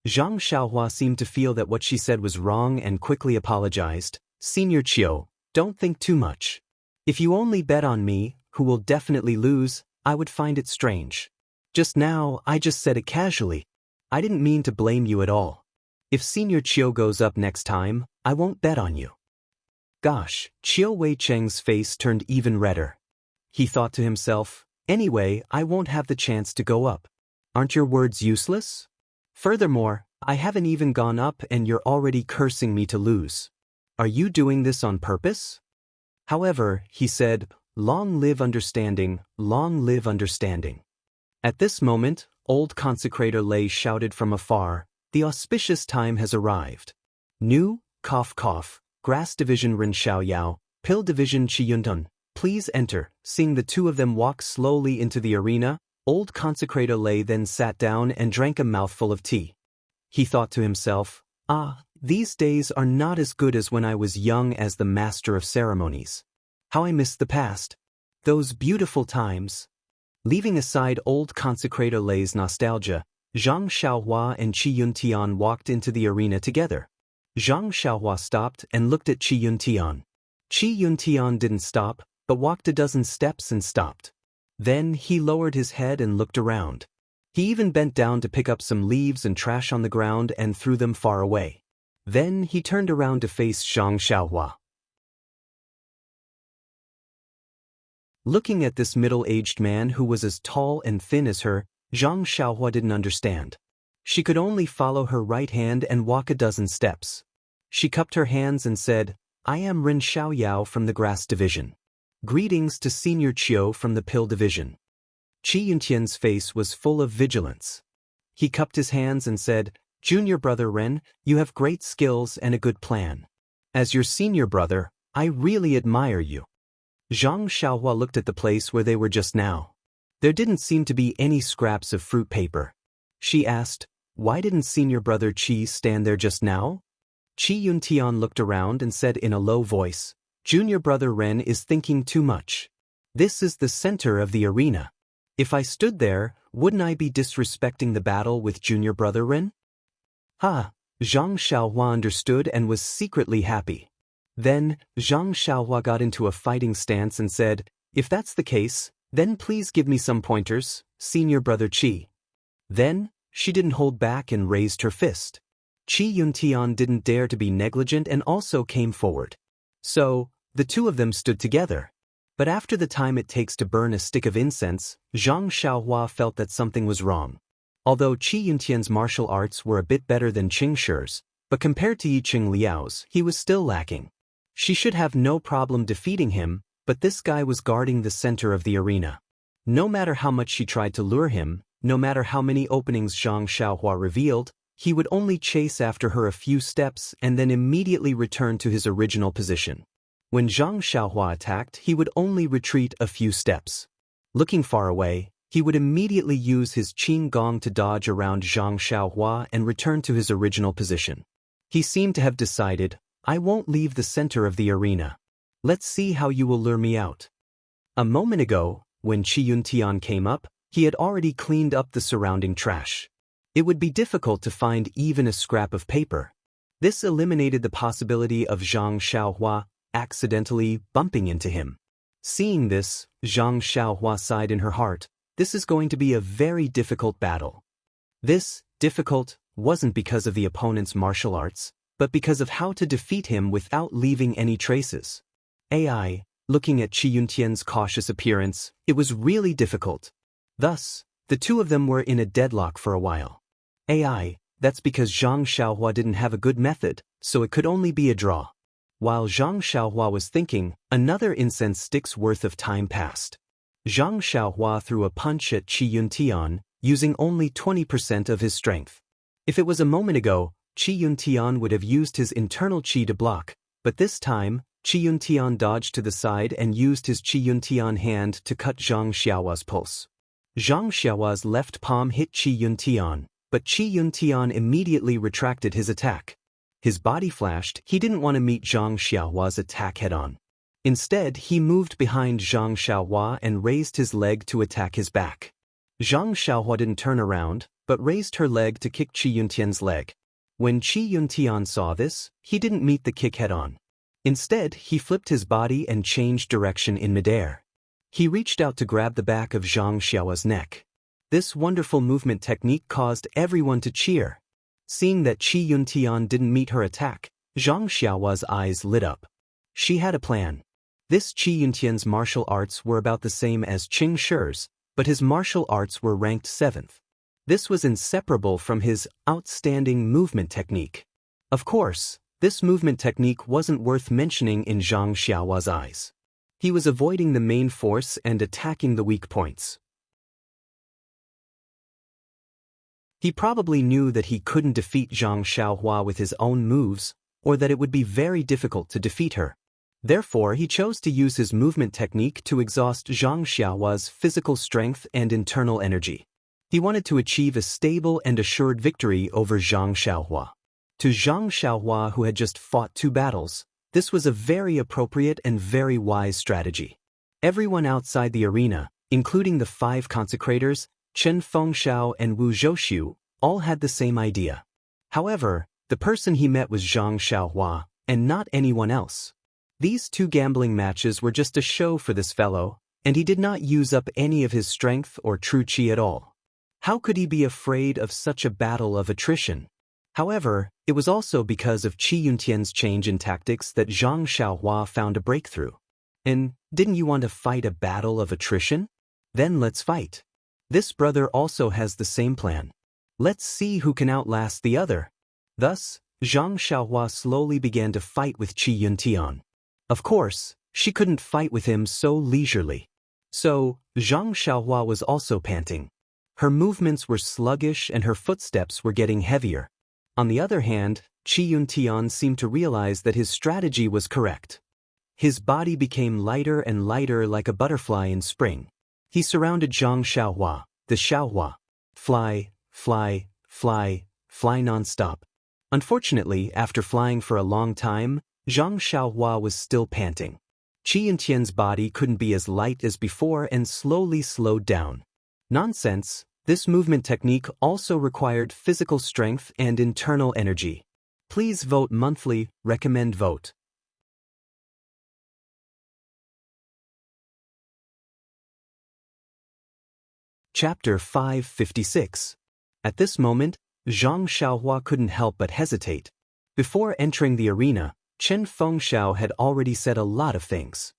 Zhang Xiaohua seemed to feel that what she said was wrong and quickly apologized. Senior Chiu, don't think too much. If you only bet on me, who will definitely lose, I would find it strange. Just now, I just said it casually. I didn't mean to blame you at all. If Senior Chiu goes up next time, I won't bet on you. Gosh, Chiu Weicheng's face turned even redder. He thought to himself, anyway, I won't have the chance to go up. Aren't your words useless? Furthermore, I haven't even gone up and you're already cursing me to lose. Are you doing this on purpose? However, he said, long live understanding, long live understanding. At this moment, old consecrator Lei shouted from afar, the auspicious time has arrived. New, cough cough, Grass Division Ren Xiaoyao, Pill Division Qi Yuntun, please enter. Seeing the two of them walk slowly into the arena, old consecrator Lei then sat down and drank a mouthful of tea. He thought to himself, these days are not as good as when I was young as the master of ceremonies. How I miss the past. Those beautiful times. Leaving aside old consecrator Lei's nostalgia, Zhang Xiaohua and Qi Yuntian walked into the arena together. Zhang Xiaohua stopped and looked at Qi Yuntian. Qi Yuntian didn't stop, but walked a dozen steps and stopped. Then he lowered his head and looked around. He even bent down to pick up some leaves and trash on the ground and threw them far away. Then he turned around to face Zhang Xiaohua. Looking at this middle-aged man who was as tall and thin as her, Zhang Xiaohua didn't understand. She could only follow her right hand and walk a dozen steps. She cupped her hands and said, I am Ren Xiaoyao from the Grass Division. Greetings to Senior Chiu from the Pill Division. Qi Yuntian's face was full of vigilance. He cupped his hands and said, Junior brother Ren, you have great skills and a good plan. As your senior brother, I really admire you. Zhang Xiaohua looked at the place where they were just now. There didn't seem to be any scraps of fruit paper. She asked, why didn't senior brother Qi stand there just now? Qi Yuntian looked around and said in a low voice, Junior brother Ren is thinking too much. This is the center of the arena. If I stood there, wouldn't I be disrespecting the battle with junior brother Ren? Zhang Xiaohua understood and was secretly happy. Then, Zhang Xiaohua got into a fighting stance and said, if that's the case, then please give me some pointers, senior brother Qi. Then, she didn't hold back and raised her fist. Qi Yuntian didn't dare to be negligent and also came forward. So, the two of them stood together. But after the time it takes to burn a stick of incense, Zhang Xiaohua felt that something was wrong. Although Qi Yuntian's martial arts were a bit better than Qing Shi's, but compared to Yiqing Liao's, he was still lacking. She should have no problem defeating him, but this guy was guarding the center of the arena. No matter how much she tried to lure him, no matter how many openings Zhang Xiaohua revealed, he would only chase after her a few steps and then immediately return to his original position. When Zhang Xiaohua attacked, he would only retreat a few steps. Looking far away, he would immediately use his Qin Gong to dodge around Zhang Xiaohua and return to his original position. He seemed to have decided, I won't leave the center of the arena. Let's see how you will lure me out. A moment ago, when Qi Yuntian came up, he had already cleaned up the surrounding trash. It would be difficult to find even a scrap of paper. This eliminated the possibility of Zhang Xiaohua accidentally bumping into him. Seeing this, Zhang Xiaohua sighed in her heart, this is going to be a very difficult battle. This, difficult, wasn't because of the opponent's martial arts, but because of how to defeat him without leaving any traces. Looking at Qi Yuntian's cautious appearance, it was really difficult. Thus, the two of them were in a deadlock for a while. That's because Zhang Xiaohua didn't have a good method, so it could only be a draw. While Zhang Xiaohua was thinking, another incense stick's worth of time passed. Zhang Xiaohua threw a punch at Qi Yuntian, using only 20% of his strength. If it was a moment ago, Qi Yuntian would have used his internal qi to block, but this time, Qi Yuntian dodged to the side and used his Qi Yuntian hand to cut Zhang Xiaohua's pulse. Zhang Xiaohua's left palm hit Qi Yuntian, but Qi Yuntian immediately retracted his attack. His body flashed. He didn't want to meet Zhang Xiaohua's attack head-on. Instead, he moved behind Zhang Xiaohua and raised his leg to attack his back. Zhang Xiaohua didn't turn around, but raised her leg to kick Qi Yuntian's leg. When Qi Yuntian saw this, he didn't meet the kick head-on. Instead, he flipped his body and changed direction in midair. He reached out to grab the back of Zhang Xiaohua's neck. This wonderful movement technique caused everyone to cheer. Seeing that Qi Yuntian didn't meet her attack, Zhang Xiaohua's eyes lit up. She had a plan. This Qi Yuntian's martial arts were about the same as Qing Shi's, but his martial arts were ranked 7th. This was inseparable from his outstanding movement technique. Of course, this movement technique wasn't worth mentioning in Zhang Xiaohua's eyes. He was avoiding the main force and attacking the weak points. He probably knew that he couldn't defeat Zhang Xiaohua with his own moves, or that it would be very difficult to defeat her. Therefore, he chose to use his movement technique to exhaust Zhang Xiaohua's physical strength and internal energy. He wanted to achieve a stable and assured victory over Zhang Xiaohua. To Zhang Xiaohua, who had just fought 2 battles, this was a very appropriate and very wise strategy. Everyone outside the arena, including the 5 consecrators, Chen Fengxiao and Wu Zhouxiu, all had the same idea. However, the person he met was Zhang Xiaohua, and not anyone else. These 2 gambling matches were just a show for this fellow, and he did not use up any of his strength or true qi at all. How could he be afraid of such a battle of attrition? However, it was also because of Qi Yuntian's change in tactics that Zhang Xiaohua found a breakthrough. And didn't you want to fight a battle of attrition? Then let's fight. This brother also has the same plan. Let's see who can outlast the other. Thus, Zhang Xiaohua slowly began to fight with Qi Yuntian. Of course, she couldn't fight with him so leisurely. So, Zhang Xiaohua was also panting. Her movements were sluggish and her footsteps were getting heavier. On the other hand, Qi Yuntian seemed to realize that his strategy was correct. His body became lighter and lighter like a butterfly in spring. He surrounded Zhang Xiaohua, the Xiaohua. Fly, fly, fly, fly non-stop. Unfortunately, after flying for a long time, Zhang Xiaohua was still panting. Qi Yuntian's body couldn't be as light as before and slowly slowed down. Nonsense. This movement technique also required physical strength and internal energy. Please vote monthly, recommend vote. Chapter 556. At this moment, Zhang Xiaohua couldn't help but hesitate. Before entering the arena, Chen Fengxiao had already said a lot of things.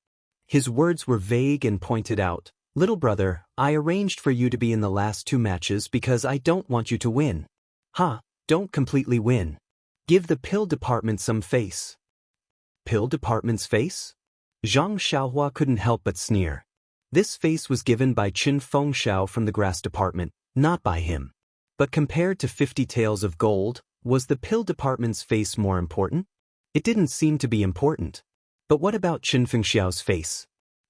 His words were vague and pointed out, "Little brother, I arranged for you to be in the last 2 matches because I don't want you to win." Don't completely win. Give the pill department some face. Pill department's face? Zhang Xiaohua couldn't help but sneer. This face was given by Chen Fengxiao from the grass department, not by him. But compared to 50 taels of gold, was the pill department's face more important? It didn't seem to be important. But what about Chen Fengxiao's face?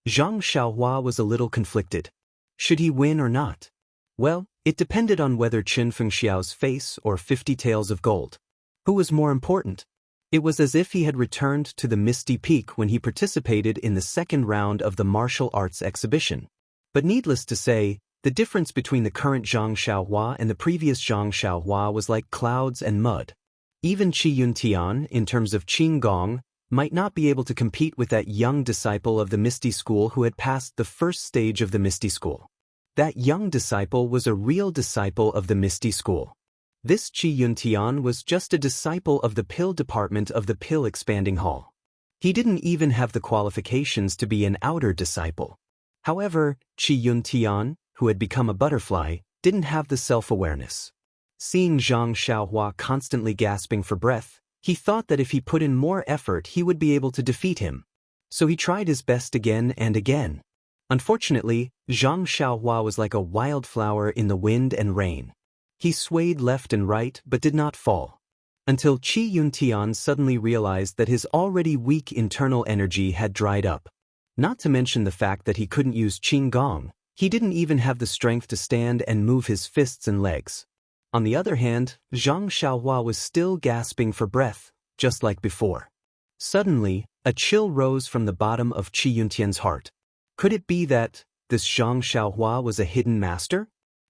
Zhang Xiaohua was a little conflicted. Should he win or not? Well, it depended on whether Chen Fengxiao's face or 50 taels of gold. Who was more important? It was as if he had returned to the Misty Peak when he participated in the 2nd round of the martial arts exhibition. But needless to say, the difference between the current Zhang Xiaohua and the previous Zhang Xiaohua was like clouds and mud. Even Qi Yuntian, in terms of Qinggong, might not be able to compete with that young disciple of the Misty School who had passed the 1st stage of the Misty School. That young disciple was a real disciple of the Misty School. This Qi Yuntian was just a disciple of the pill department of the pill expanding hall. He didn't even have the qualifications to be an outer disciple. However, Qi Yuntian, who had become a butterfly, didn't have the self-awareness. Seeing Zhang Xiaohua constantly gasping for breath, he thought that if he put in more effort he would be able to defeat him. So he tried his best again and again. Unfortunately, Zhang Xiaohua was like a wildflower in the wind and rain. He swayed left and right but did not fall. until Qi Yuntian suddenly realized that his already weak internal energy had dried up. Not to mention the fact that he couldn't use Qing Gong, he didn't even have the strength to stand and move his fists and legs. On the other hand, Zhang Xiaohua was still gasping for breath, just like before. Suddenly, a chill rose from the bottom of Qi Yuntian's heart. Could it be that this Zhang Xiaohua was a hidden master?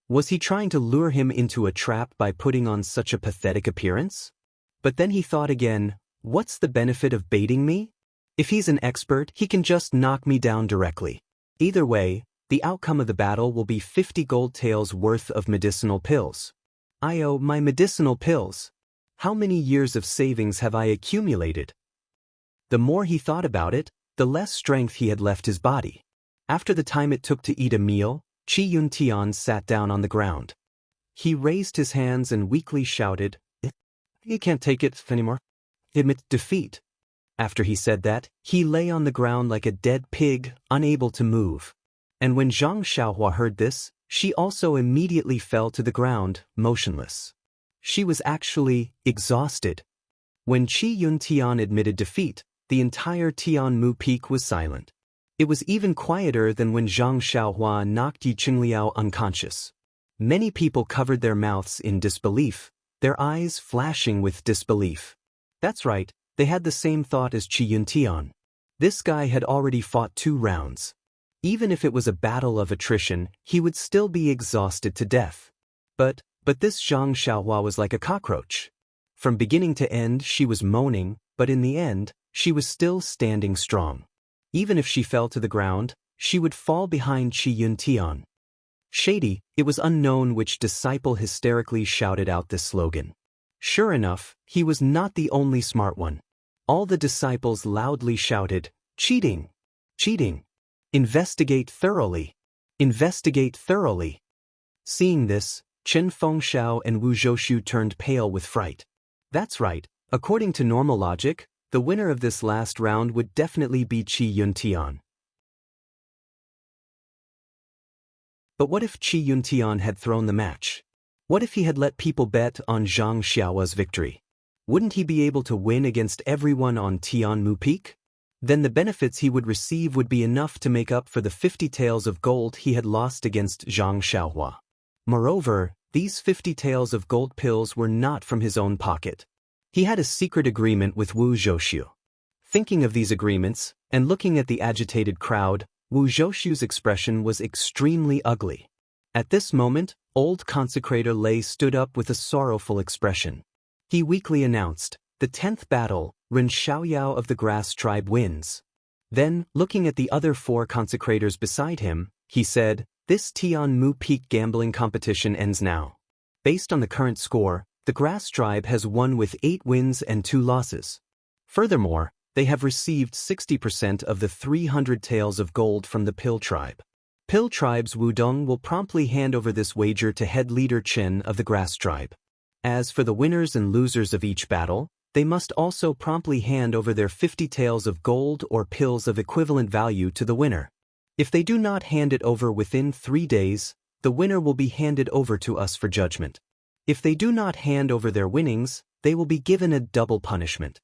Was he trying to lure him into a trap by putting on such a pathetic appearance? But then he thought again, what's the benefit of baiting me? If he's an expert, he can just knock me down directly. Either way, the outcome of the battle will be 50 gold taels worth of medicinal pills. My medicinal pills. How many years of savings have I accumulated? The more he thought about it, the less strength he had left his body. After the time it took to eat a meal, Qi Yuntian sat down on the ground. He raised his hands and weakly shouted, "You can't take it anymore. Admit defeat." After he said that, he lay on the ground like a dead pig, unable to move. And when Zhang Xiaohua heard this, she also immediately fell to the ground, motionless. She was actually exhausted. When Qi Yuntian admitted defeat, the entire Tianmu Peak was silent. It was even quieter than when Zhang Xiaohua knocked Yi Qingliao unconscious. Many people covered their mouths in disbelief, their eyes flashing with disbelief. That's right, they had the same thought as Qi Yuntian. This guy had already fought 2 rounds. Even if it was a battle of attrition, he would still be exhausted to death. But this Zhang Xiaohua was like a cockroach. From beginning to end she was moaning, but in the end, she was still standing strong. Even if she fell to the ground, she would fall behind Qi Yuntian. Shady, it was unknown which disciple hysterically shouted out this slogan. Sure enough, he was not the only smart one. All the disciples loudly shouted, "Cheating! Cheating! Investigate thoroughly! Investigate thoroughly!" Seeing this, Chen Fengxiao and Wu Zhouxu turned pale with fright. That's right, according to normal logic, the winner of this last round would definitely be Qi Yuntian. But what if Qi Yuntian had thrown the match? What if he had let people bet on Zhang Xiaohua's victory? Wouldn't he be able to win against everyone on Tianmu Peak? Then the benefits he would receive would be enough to make up for the 50 taels of gold he had lost against Zhang Xiaohua. Moreover, these 50 taels of gold pills were not from his own pocket. He had a secret agreement with Wu Zhouxu. Thinking of these agreements, and looking at the agitated crowd, Wu Zhouxu's expression was extremely ugly. At this moment, old consecrator Lei stood up with a sorrowful expression. He weakly announced, "The 10th battle, Ren Xiaoyao of the Grass Tribe wins." Then, looking at the other 4 consecrators beside him, he said, "This Tianmu Peak gambling competition ends now. Based on the current score, the Grass Tribe has won with 8 wins and 2 losses. Furthermore, they have received 60% of the 300 taels of gold from the Pill Tribe. Pill Tribe's Wudong will promptly hand over this wager to head leader Chen of the Grass Tribe. As for the winners and losers of each battle, they must also promptly hand over their 50 taels of gold or pills of equivalent value to the winner. If they do not hand it over within 3 days, the winner will be handed over to us for judgment. If they do not hand over their winnings, they will be given a double punishment."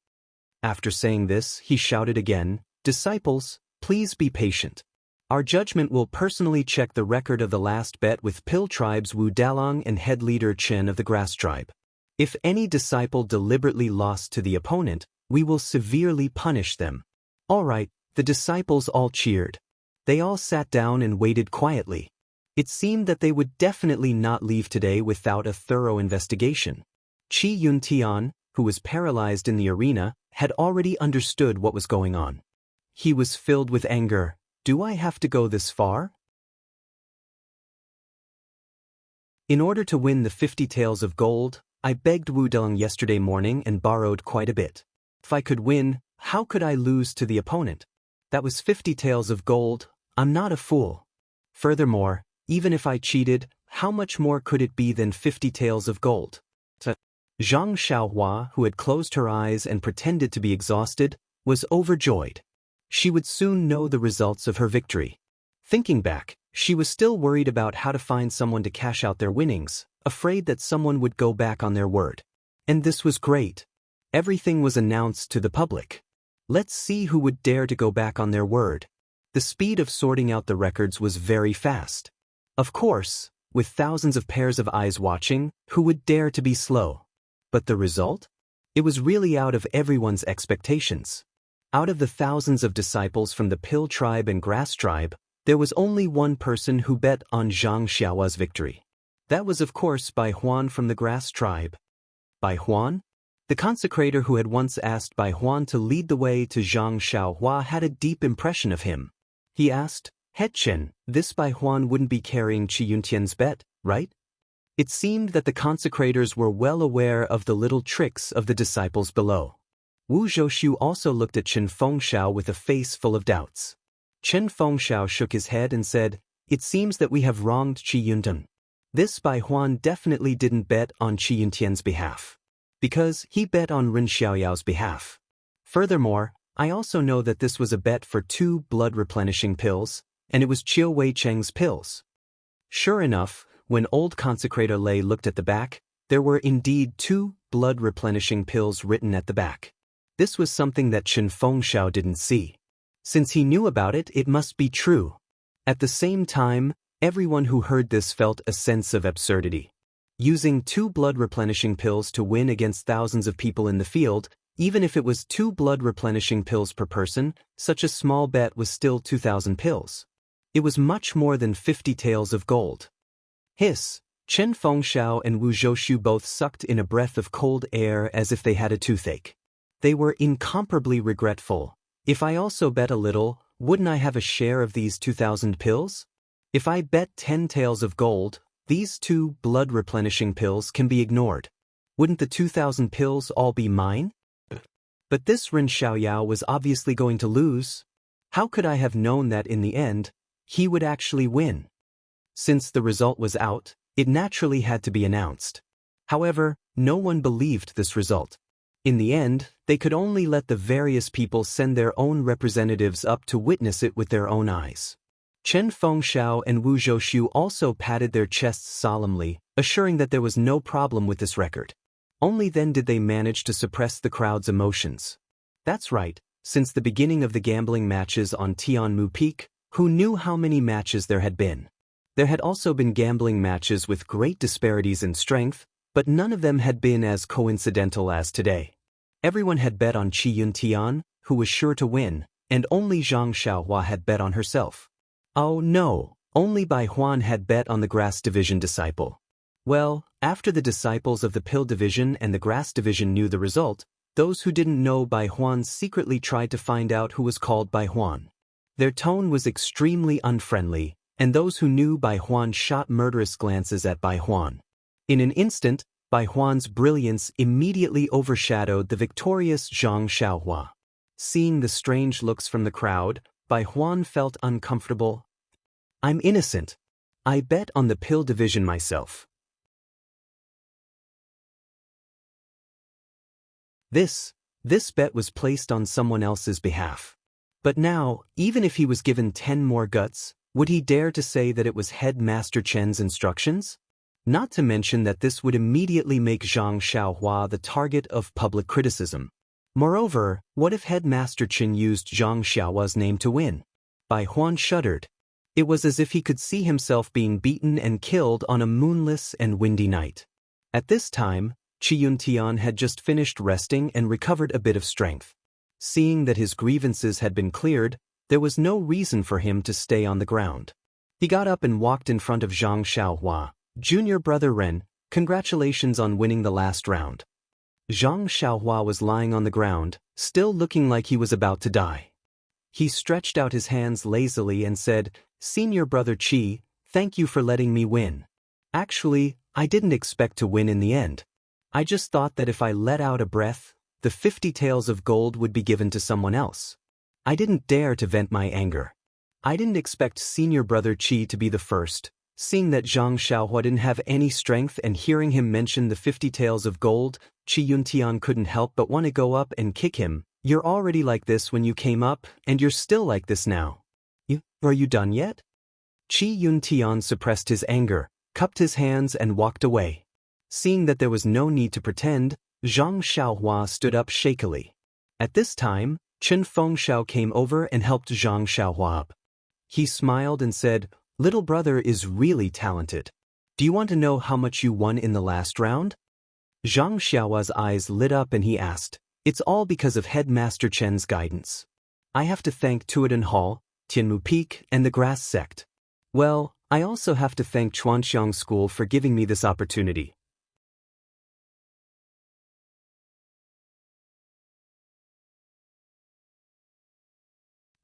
After saying this, he shouted again, "Disciples, please be patient. Our judgment will personally check the record of the last bet with Pill Tribe's Wu Dalong and head leader Chen of the Grass Tribe. If any disciple deliberately lost to the opponent, we will severely punish them." All right, the disciples all cheered. They all sat down and waited quietly. It seemed that they would definitely not leave today without a thorough investigation. Qi Yuntian, who was paralyzed in the arena, had already understood what was going on. He was filled with anger. Do I have to go this far? In order to win the 50 taels of gold, I begged Wu Deng yesterday morning and borrowed quite a bit. If I could win, how could I lose to the opponent? That was 50 taels of gold. I'm not a fool. Furthermore, even if I cheated, how much more could it be than 50 taels of gold? Zhang Xiaohua, who had closed her eyes and pretended to be exhausted, was overjoyed. She would soon know the results of her victory. Thinking back, she was still worried about how to find someone to cash out their winnings, afraid that someone would go back on their word. And this was great. Everything was announced to the public. Let's see who would dare to go back on their word. The speed of sorting out the records was very fast. Of course, with thousands of pairs of eyes watching, who would dare to be slow? But the result? It was really out of everyone's expectations. Out of the thousands of disciples from the Pill tribe and Grass tribe, there was only one person who bet on Zhang Xiaohua's victory. That was of course Bai Huan from the Grass tribe. Bai Huan? The consecrator who had once asked Bai Huan to lead the way to Zhang Xiaohua had a deep impression of him. He asked, "Het Chen, this Bai Huan wouldn't be carrying Qi Yuntian's bet, right?" It seemed that the consecrators were well aware of the little tricks of the disciples below. Wu Zhoushu also looked at Chen Fengxiao with a face full of doubts. Chen Fengxiao shook his head and said, "It seems that we have wronged Qi Yuntian. This Bai Huan definitely didn't bet on Qi Yuntian's behalf. Because he bet on Ren Xiaoyao's behalf. Furthermore, I also know that this was a bet for 2 blood-replenishing pills, and it was Qiu Wei Cheng's pills." Sure enough, when old consecrator Lei looked at the back, there were indeed 2 blood-replenishing pills written at the back. This was something that Chen Fengxiao didn't see. Since he knew about it, it must be true. At the same time, everyone who heard this felt a sense of absurdity. Using 2 blood-replenishing pills to win against thousands of people in the field, even if it was 2 blood-replenishing pills per person, such a small bet was still 2,000 pills. It was much more than 50 taels of gold. Hiss! Chen Fengxiao and Wu Zhoushu both sucked in a breath of cold air as if they had a toothache. They were incomparably regretful. If I also bet a little, wouldn't I have a share of these 2,000 pills? If I bet 10 taels of gold, these 2 blood-replenishing pills can be ignored. Wouldn't the 2,000 pills all be mine? But this Ren Xiaoyao was obviously going to lose. How could I have known that in the end, he would actually win? Since the result was out, it naturally had to be announced. However, no one believed this result. In the end, they could only let the various people send their own representatives up to witness it with their own eyes. Chen Fengxiao and Wu Zhoushu also patted their chests solemnly, assuring that there was no problem with this record. Only then did they manage to suppress the crowd's emotions. That's right, since the beginning of the gambling matches on Tianmu Peak, who knew how many matches there had been? There had also been gambling matches with great disparities in strength, but none of them had been as coincidental as today. Everyone had bet on Qi Yuntian, who was sure to win, and only Zhang Xiaohua had bet on herself. Oh no, only Bai Huan had bet on the Grass Division disciple. Well, after the disciples of the Pill Division and the Grass Division knew the result, those who didn't know Bai Huan secretly tried to find out who was called Bai Huan. Their tone was extremely unfriendly, and those who knew Bai Huan shot murderous glances at Bai Huan. In an instant, Bai Huan's brilliance immediately overshadowed the victorious Zhang Xiaohua. Seeing the strange looks from the crowd, Bai Huan felt uncomfortable. "I'm innocent. I bet on the Pill Division myself." This bet was placed on someone else's behalf. But now, even if he was given 10 more guts, would he dare to say that it was Head Master Chen's instructions? Not to mention that this would immediately make Zhang Xiaohua the target of public criticism. Moreover, what if Headmaster Chen used Zhang Xiaohua's name to win? Bai Huan shuddered. It was as if he could see himself being beaten and killed on a moonless and windy night. At this time, Qi Yuntian had just finished resting and recovered a bit of strength. Seeing that his grievances had been cleared, there was no reason for him to stay on the ground. He got up and walked in front of Zhang Xiaohua. "Junior brother Ren, congratulations on winning the last round." Zhang Xiaohua was lying on the ground, still looking like he was about to die. He stretched out his hands lazily and said, "Senior brother Qi, thank you for letting me win. Actually, I didn't expect to win in the end. I just thought that if I let out a breath, the 50 taels of gold would be given to someone else. I didn't dare to vent my anger. I didn't expect senior brother Qi to be the first." Seeing that Zhang Xiaohua didn't have any strength and hearing him mention the 50 taels of gold, Qi Yuntian couldn't help but want to go up and kick him. "You're already like this when you came up, and you're still like this now. Are you done yet?" Qi Yuntian suppressed his anger, cupped his hands and walked away. Seeing that there was no need to pretend, Zhang Xiaohua stood up shakily. At this time, Chen Fengxiao came over and helped Zhang Xiaohua up. He smiled and said, "Little brother is really talented. Do you want to know how much you won in the last round?" Zhang Xiaohua's eyes lit up and he asked, "It's all because of Headmaster Chen's guidance. I have to thank Tuodan Hall, Tianmu Peak, and the Grass Sect. Well, I also have to thank Chuanxiang School for giving me this opportunity."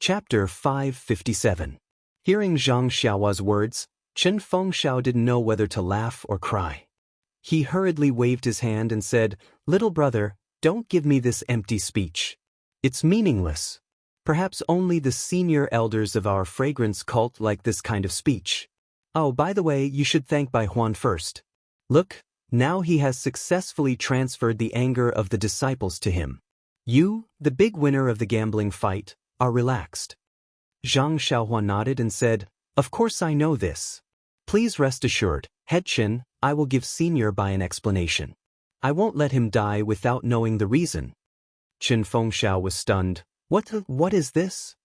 Chapter 557. Hearing Zhang Xiaohua's words, Chen Fengxiao didn't know whether to laugh or cry. He hurriedly waved his hand and said, "Little brother, don't give me this empty speech. It's meaningless. Perhaps only the senior elders of our fragrance cult like this kind of speech. Oh, by the way, you should thank Bai Huan first. Look, now he has successfully transferred the anger of the disciples to him. You, the big winner of the gambling fight, are relaxed." Zhang Xiaohua nodded and said, "Of course I know this. Please rest assured, Head Chen, I will give Senior Bai an explanation. I won't let him die without knowing the reason." Chen Fengxiao was stunned. What is this?"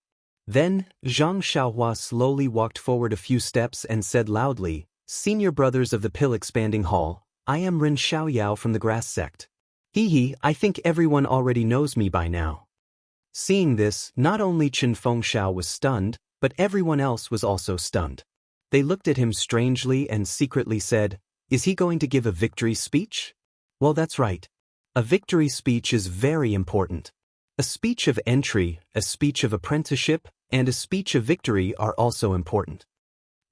Then, Zhang Xiaohua slowly walked forward a few steps and said loudly, "Senior brothers of the Pill Expanding Hall, I am Ren Xiaoyao from the Grass Sect. I think everyone already knows me by now." Seeing this, not only Chen Fengxiao was stunned, but everyone else was also stunned. They looked at him strangely and secretly said, "Is he going to give a victory speech?" Well, that's right. A victory speech is very important. A speech of entry, a speech of apprenticeship, and a speech of victory are also important.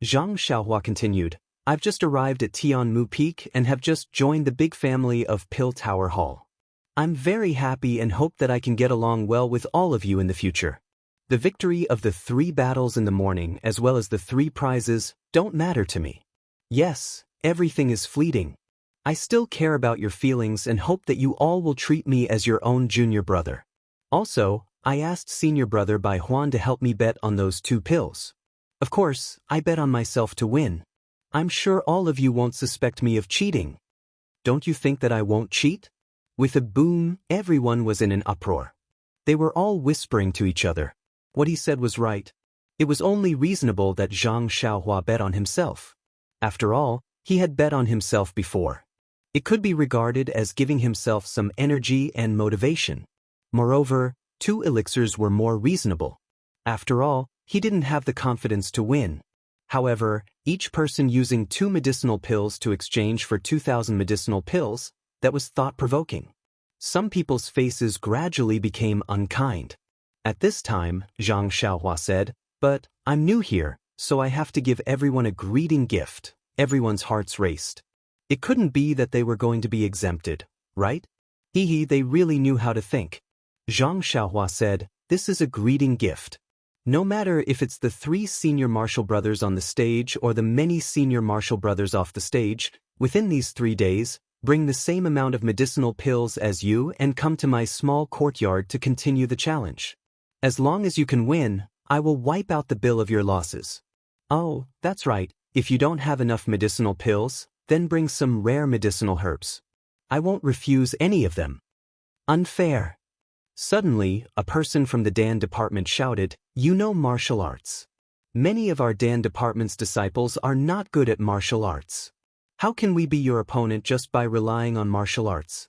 Zhang Xiaohua continued, "I've just arrived at Tianmu Peak and have just joined the big family of Pill Tower Hall. I'm very happy and hope that I can get along well with all of you in the future. The victory of the 3 battles in the morning as well as the 3 prizes don't matter to me. Yes, everything is fleeting. I still care about your feelings and hope that you all will treat me as your own junior brother. Also, I asked senior brother Bai Huan to help me bet on those 2 pills. Of course, I bet on myself to win. I'm sure all of you won't suspect me of cheating. Don't you think that I won't cheat?" With a boom, everyone was in an uproar. They were all whispering to each other. What he said was right. It was only reasonable that Zhang Xiaohua bet on himself. After all, he had bet on himself before. It could be regarded as giving himself some energy and motivation. Moreover, 2 elixirs were more reasonable. After all, he didn't have the confidence to win. However, each person using 2 medicinal pills to exchange for 2,000 medicinal pills, that was thought-provoking. Some people's faces gradually became unkind. At this time, Zhang Xiaohua said, "But I'm new here, so I have to give everyone a greeting gift." Everyone's hearts raced. It couldn't be that they were going to be exempted, right? They really knew how to think. Zhang Xiaohua said, "This is a greeting gift. No matter if it's the 3 senior martial brothers on the stage or the many senior martial brothers off the stage, within these 3 days, bring the same amount of medicinal pills as you and come to my small courtyard to continue the challenge. As long as you can win, I will wipe out the bill of your losses. Oh, that's right, if you don't have enough medicinal pills, then bring some rare medicinal herbs. I won't refuse any of them." Unfair. Suddenly, a person from the Dan department shouted, "You know martial arts. Many of our Dan department's disciples are not good at martial arts. How can we be your opponent just by relying on martial arts?"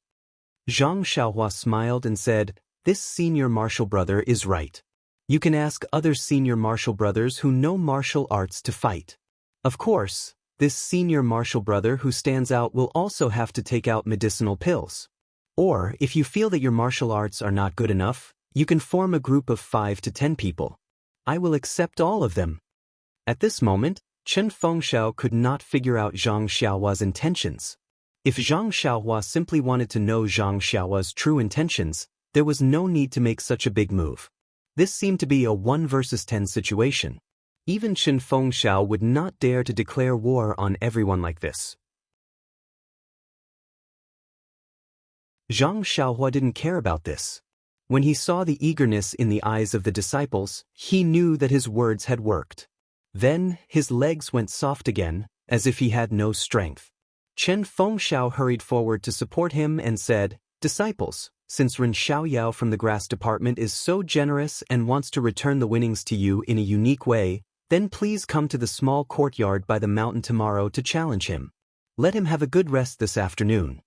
Zhang Xiaohua smiled and said, "This senior martial brother is right. You can ask other senior martial brothers who know martial arts to fight. Of course, this senior martial brother who stands out will also have to take out medicinal pills. Or, if you feel that your martial arts are not good enough, you can form a group of 5 to 10 people. I will accept all of them." At this moment, Chen Fengxiao could not figure out Zhang Xiaohua's intentions. If Zhang Xiaohua simply wanted to know Zhang Xiaohua's true intentions, there was no need to make such a big move. This seemed to be a 1 versus 10 situation. Even Chen Fengxiao would not dare to declare war on everyone like this. Zhang Xiaohua didn't care about this. When he saw the eagerness in the eyes of the disciples, he knew that his words had worked. Then, his legs went soft again, as if he had no strength. Chen Fengxiao hurried forward to support him and said, Disciples, since Ren Xiaoyao from the grass department is so generous and wants to return the winnings to you in a unique way, then please come to the small courtyard by the mountain tomorrow to challenge him. Let him have a good rest this afternoon.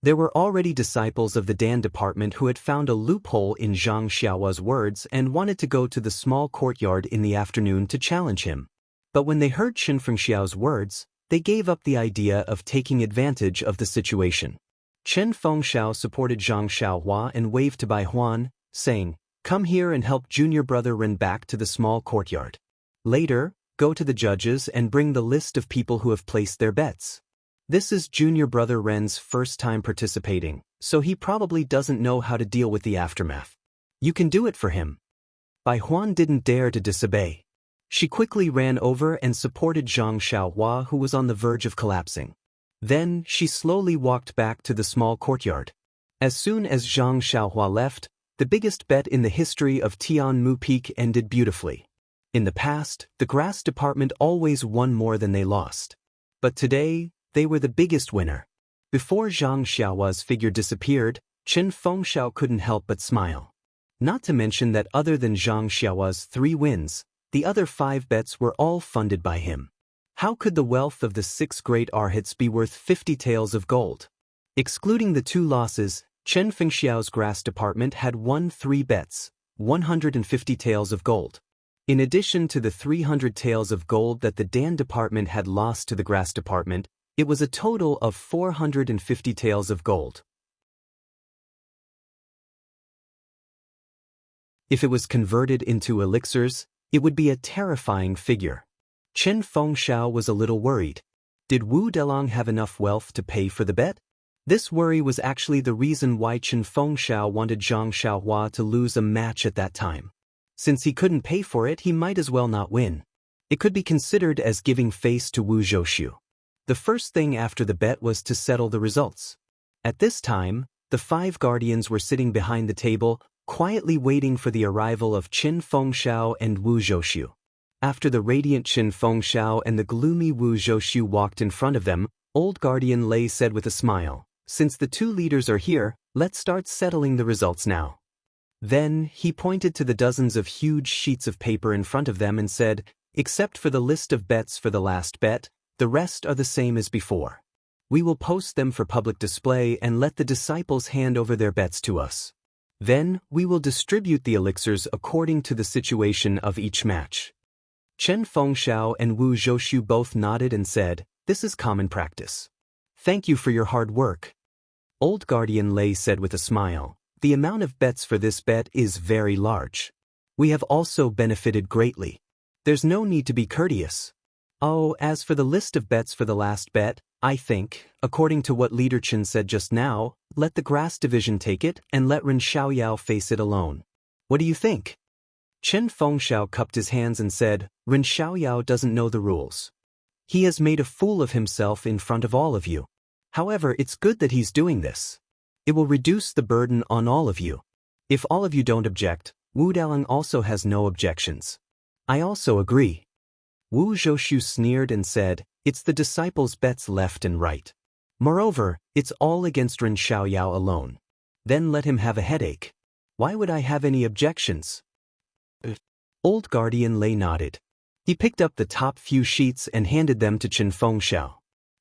There were already disciples of the Dan department who had found a loophole in Zhang Xiaohua's words and wanted to go to the small courtyard in the afternoon to challenge him. But when they heard Chen Fengxiao's words, they gave up the idea of taking advantage of the situation. Chen Fengxiao supported Zhang Xiaohua and waved to Bai Huan, saying, "Come here and help junior brother Ren back to the small courtyard. Later, go to the judges and bring the list of people who have placed their bets." This is junior brother Ren's first time participating, so he probably doesn't know how to deal with the aftermath. You can do it for him. Bai Huan didn't dare to disobey. She quickly ran over and supported Zhang Xiaohua, who was on the verge of collapsing. Then, she slowly walked back to the small courtyard. As soon as Zhang Xiaohua left, the biggest bet in the history of Tianmu Peak ended beautifully. In the past, the grass department always won more than they lost. But today, they were the biggest winner. Before Zhang Xiaohua's figure disappeared, Chen Fengxiao couldn't help but smile. Not to mention that other than Zhang Xiaohua's 3 wins, the other 5 bets were all funded by him. How could the wealth of the 6 great arhats be worth 50 taels of gold? Excluding the 2 losses, Chen Fengxiao's grass department had won 3 bets, 150 taels of gold. In addition to the 300 taels of gold that the Dan department had lost to the grass department, it was a total of 450 taels of gold. If it was converted into elixirs, it would be a terrifying figure. Chen Fengxiao was a little worried. Did Wu Delong have enough wealth to pay for the bet? This worry was actually the reason why Chen Fengxiao wanted Zhang Xiaohua to lose a match at that time. Since he couldn't pay for it, he might as well not win. It could be considered as giving face to Wu Zhouxiu. The first thing after the bet was to settle the results. At this time, the 5 guardians were sitting behind the table, quietly waiting for the arrival of Chen Fengxiao and Wu Zhouxiu. After the radiant Chen Fengxiao and the gloomy Wu Zhouxiu walked in front of them, old guardian Lei said with a smile, "Since the 2 leaders are here, let's start settling the results now." Then, he pointed to the dozens of huge sheets of paper in front of them and said, "Except for the list of bets for the last bet, the rest are the same as before. We will post them for public display and let the disciples hand over their bets to us. Then, we will distribute the elixirs according to the situation of each match." Chen Fengxiao and Wu Zhouxiu both nodded and said, "This is common practice. Thank you for your hard work." Old guardian Lei said with a smile, "The amount of bets for this bet is very large. We have also benefited greatly. There's no need to be courteous. Oh, as for the list of bets for the last bet, I think, according to what Leader Chen said just now, let the grass division take it and let Ren Xiaoyao face it alone. What do you think?" Chen Fengxiao cupped his hands and said, "Ren Xiaoyao doesn't know the rules. He has made a fool of himself in front of all of you. However, it's good that he's doing this. It will reduce the burden on all of you. If all of you don't object, Wu Dalang also has no objections. I also agree." Wu Zhouxiu sneered and said, "It's the disciples' bets left and right. Moreover, it's all against Ren Xiaoyao alone. Then let him have a headache. Why would I have any objections?" Old guardian Lei nodded. He picked up the top few sheets and handed them to Chen Fengxiao.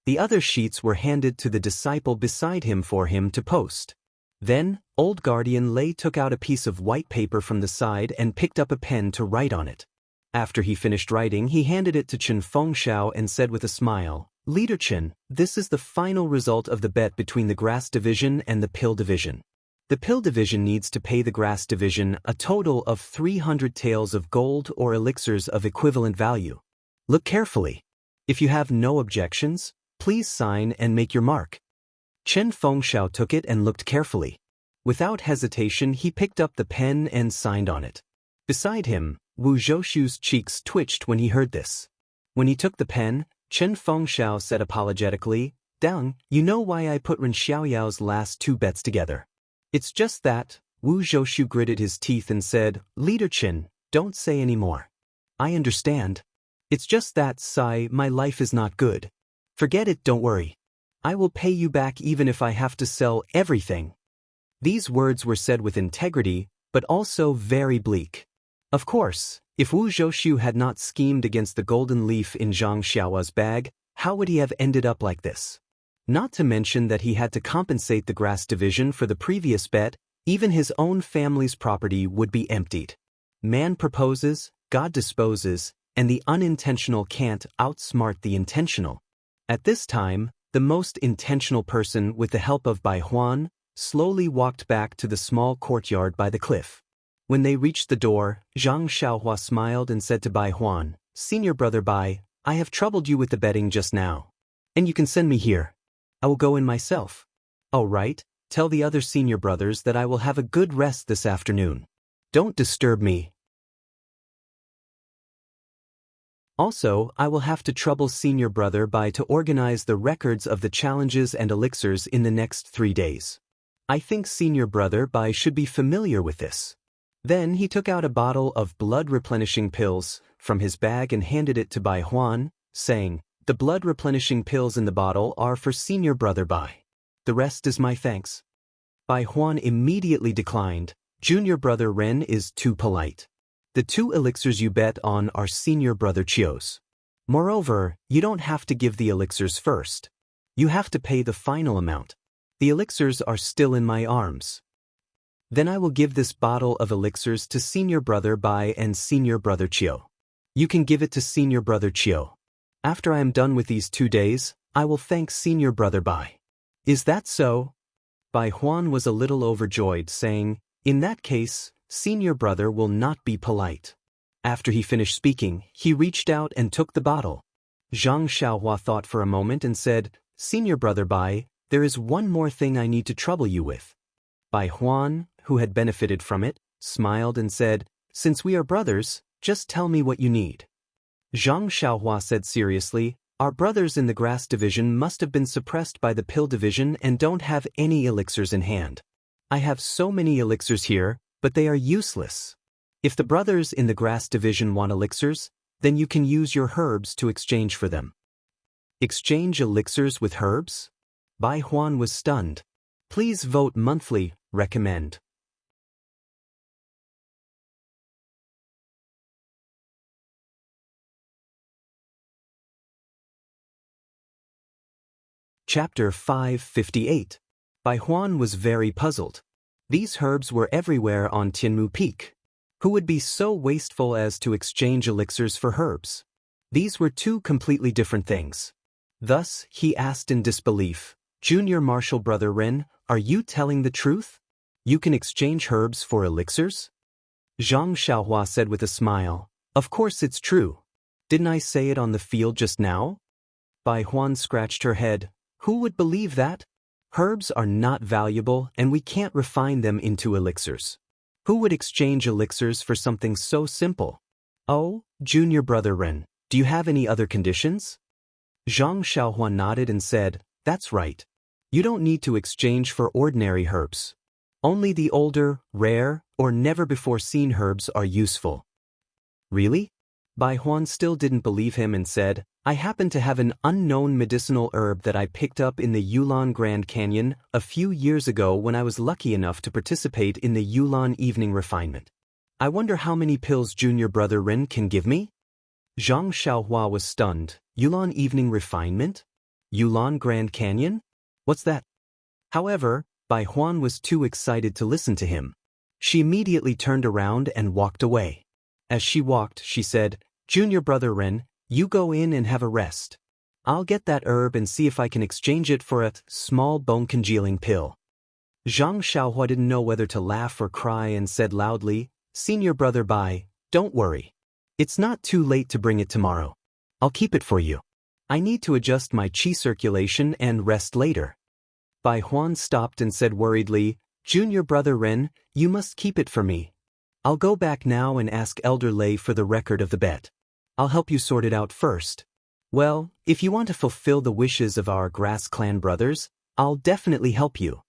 The other sheets were handed to the disciple beside him for him to post. Then, old guardian Lei took out a piece of white paper from the side and picked up a pen to write on it. After he finished writing, he handed it to Chen Fengxiao and said with a smile, "Leader Chen, this is the final result of the bet between the grass division and the pill division. The pill division needs to pay the grass division a total of 300 taels of gold or elixirs of equivalent value. Look carefully. If you have no objections, please sign and make your mark." Chen Fengxiao took it and looked carefully. Without hesitation, he picked up the pen and signed on it. Beside him, Wu Zhouxiu's cheeks twitched when he heard this. When he took the pen, Chen Fengxiao said apologetically, "Dang, you know why I put Ren Xiaoyao's last 2 bets together. It's just that." Wu Zhouxiu gritted his teeth and said, "Leader Chen, don't say any more. I understand. It's just that, Sai, my life is not good. Forget it, don't worry. I will pay you back even if I have to sell everything." These words were said with integrity, but also very bleak. Of course, if Wu Zhouxiu had not schemed against the golden leaf in Zhang Xiaohua's bag, how would he have ended up like this? Not to mention that he had to compensate the grass division for the previous bet. Even his own family's property would be emptied. Man proposes, God disposes, and the unintentional can't outsmart the intentional. At this time, the most intentional person, with the help of Bai Huan, slowly walked back to the small courtyard by the cliff. When they reached the door, Zhang Xiaohua smiled and said to Bai Huan, "Senior brother Bai, I have troubled you with the betting just now. And you can send me here. I will go in myself." "Oh right, tell the other senior brothers that I will have a good rest this afternoon. Don't disturb me. Also, I will have to trouble senior brother Bai to organize the records of the challenges and elixirs in the next 3 days. I think senior brother Bai should be familiar with this." Then he took out a bottle of blood-replenishing pills from his bag and handed it to Bai Huan, saying, "The blood-replenishing pills in the bottle are for senior brother Bai. The rest is my thanks." Bai Huan immediately declined. "Junior brother Ren is too polite. The 2 elixirs you bet on are senior brother Chio's. Moreover, you don't have to give the elixirs first. You have to pay the final amount. The elixirs are still in my arms. Then I will give this bottle of elixirs to senior brother Bai and senior brother Chio. You can give it to senior brother Chio. After I am done with these 2 days, I will thank senior brother Bai." "Is that so?" Bai Huan was a little overjoyed, saying, "In that case, senior brother will not be polite." After he finished speaking, he reached out and took the bottle. Zhang Xiaohua thought for a moment and said, "Senior brother Bai, there is one more thing I need to trouble you with." Bai Huan, who had benefited from it, smiled and said, "Since we are brothers, just tell me what you need." Zhang Xiaohua said seriously, "Our brothers in the grass division must have been suppressed by the pill division and don't have any elixirs in hand. I have so many elixirs here, but they are useless. If the brothers in the grass division want elixirs, then you can use your herbs to exchange for them." Exchange elixirs with herbs? Bai Huan was stunned. Please vote monthly, recommend. Chapter 558. Bai Huan was very puzzled. These herbs were everywhere on Tianmu Peak. Who would be so wasteful as to exchange elixirs for herbs? These were 2 completely different things. Thus, he asked in disbelief, "Junior Marshal Brother Ren, are you telling the truth? You can exchange herbs for elixirs?" Zhang Xiaohua said with a smile, "Of course it's true. Didn't I say it on the field just now?" Bai Huan scratched her head. "Who would believe that? Herbs are not valuable and we can't refine them into elixirs. Who would exchange elixirs for something so simple? Oh, Junior brother Ren, do you have any other conditions?" Zhang Xiaohua nodded and said, "That's right. You don't need to exchange for ordinary herbs. Only the older, rare, or never-before-seen herbs are useful." "Really?" Bai Huan still didn't believe him and said, "I happen to have an unknown medicinal herb that I picked up in the Yulon Grand Canyon a few years ago when I was lucky enough to participate in the Yulon Evening Refinement. I wonder how many pills Junior brother Ren can give me?" Zhang Xiaohua was stunned. Yulon Evening Refinement? Yulon Grand Canyon? What's that? However, Bai Huan was too excited to listen to him. She immediately turned around and walked away. As she walked, she said, "Junior brother Ren, you go in and have a rest. I'll get that herb and see if I can exchange it for a small bone-congealing pill." Zhang Xiaohua didn't know whether to laugh or cry and said loudly, "Senior brother Bai, don't worry. It's not too late to bring it tomorrow. I'll keep it for you. I need to adjust my qi circulation and rest later." Bai Huan stopped and said worriedly, "Junior brother Ren, you must keep it for me. I'll go back now and ask Elder Lei for the record of the bet. I'll help you sort it out first. Well, if you want to fulfill the wishes of our grass clan brothers, I'll definitely help you."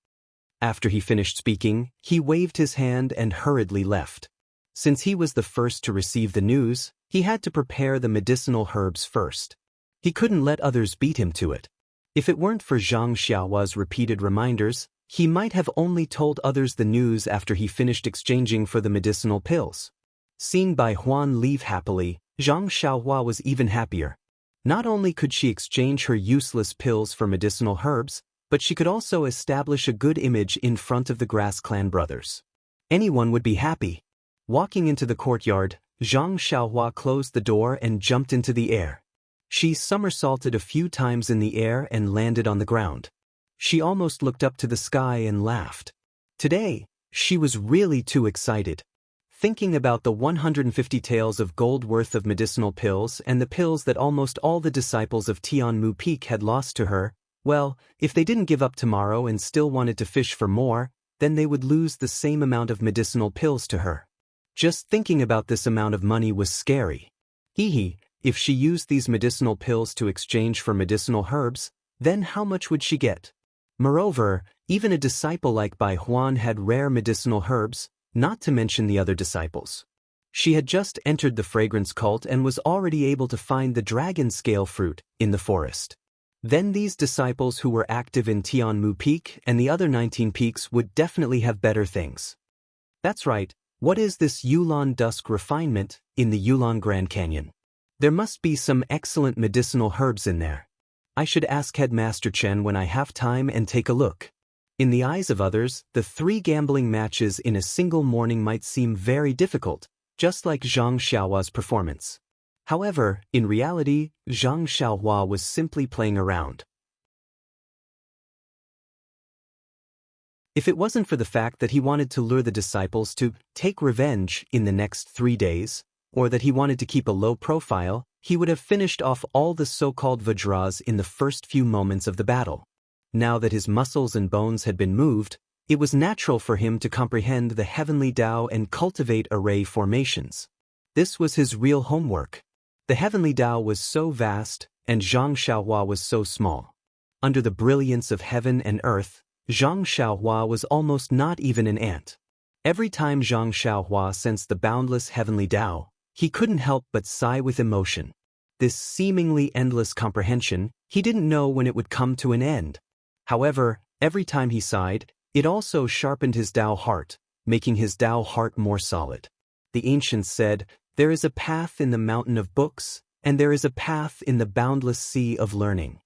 After he finished speaking, he waved his hand and hurriedly left. Since he was the first to receive the news, he had to prepare the medicinal herbs first. He couldn't let others beat him to it. If it weren't for Zhang Xiaohua's repeated reminders, He might have only told others the news after he finished exchanging for the medicinal pills. Seeing Bai Huan leave happily, Zhang Xiaohua was even happier. Not only could she exchange her useless pills for medicinal herbs, but she could also establish a good image in front of the Grass Clan brothers. Anyone would be happy. Walking into the courtyard, Zhang Xiaohua closed the door and jumped into the air. She somersaulted a few times in the air and landed on the ground. She almost looked up to the sky and laughed. Today, she was really too excited. Thinking about the 150 taels of gold worth of medicinal pills and the pills that almost all the disciples of Tianmu Peak had lost to her, well, if they didn't give up tomorrow and still wanted to fish for more, then they would lose the same amount of medicinal pills to her. Just thinking about this amount of money was scary. If she used these medicinal pills to exchange for medicinal herbs, then how much would she get? Moreover, even a disciple like Bai Huan had rare medicinal herbs, not to mention the other disciples. She had just entered the fragrance cult and was already able to find the dragon scale fruit in the forest. Then these disciples who were active in Tianmu Peak and the other 19 peaks would definitely have better things. That's right, what is this Yulon Dusk refinement in the Yulon Grand Canyon? There must be some excellent medicinal herbs in there. I should ask Headmaster Chen when I have time and take a look. In the eyes of others, the 3 gambling matches in a single morning might seem very difficult, just like Zhang Xiaohua's performance. However, in reality, Zhang Xiaohua was simply playing around. If it wasn't for the fact that he wanted to lure the disciples to take revenge in the next 3 days, or that he wanted to keep a low profile, he would have finished off all the so-called Vajras in the first few moments of the battle. Now that his muscles and bones had been moved, it was natural for him to comprehend the heavenly Tao and cultivate array formations. This was his real homework. The heavenly Tao was so vast, and Zhang Xiaohua was so small. Under the brilliance of heaven and earth, Zhang Xiaohua was almost not even an ant. Every time Zhang Xiaohua sensed the boundless heavenly Tao, he couldn't help but sigh with emotion. This seemingly endless comprehension, he didn't know when it would come to an end. However, every time he sighed, it also sharpened his Tao heart, making his Tao heart more solid. The ancients said, "There is a path in the mountain of books, and there is a path in the boundless sea of learning."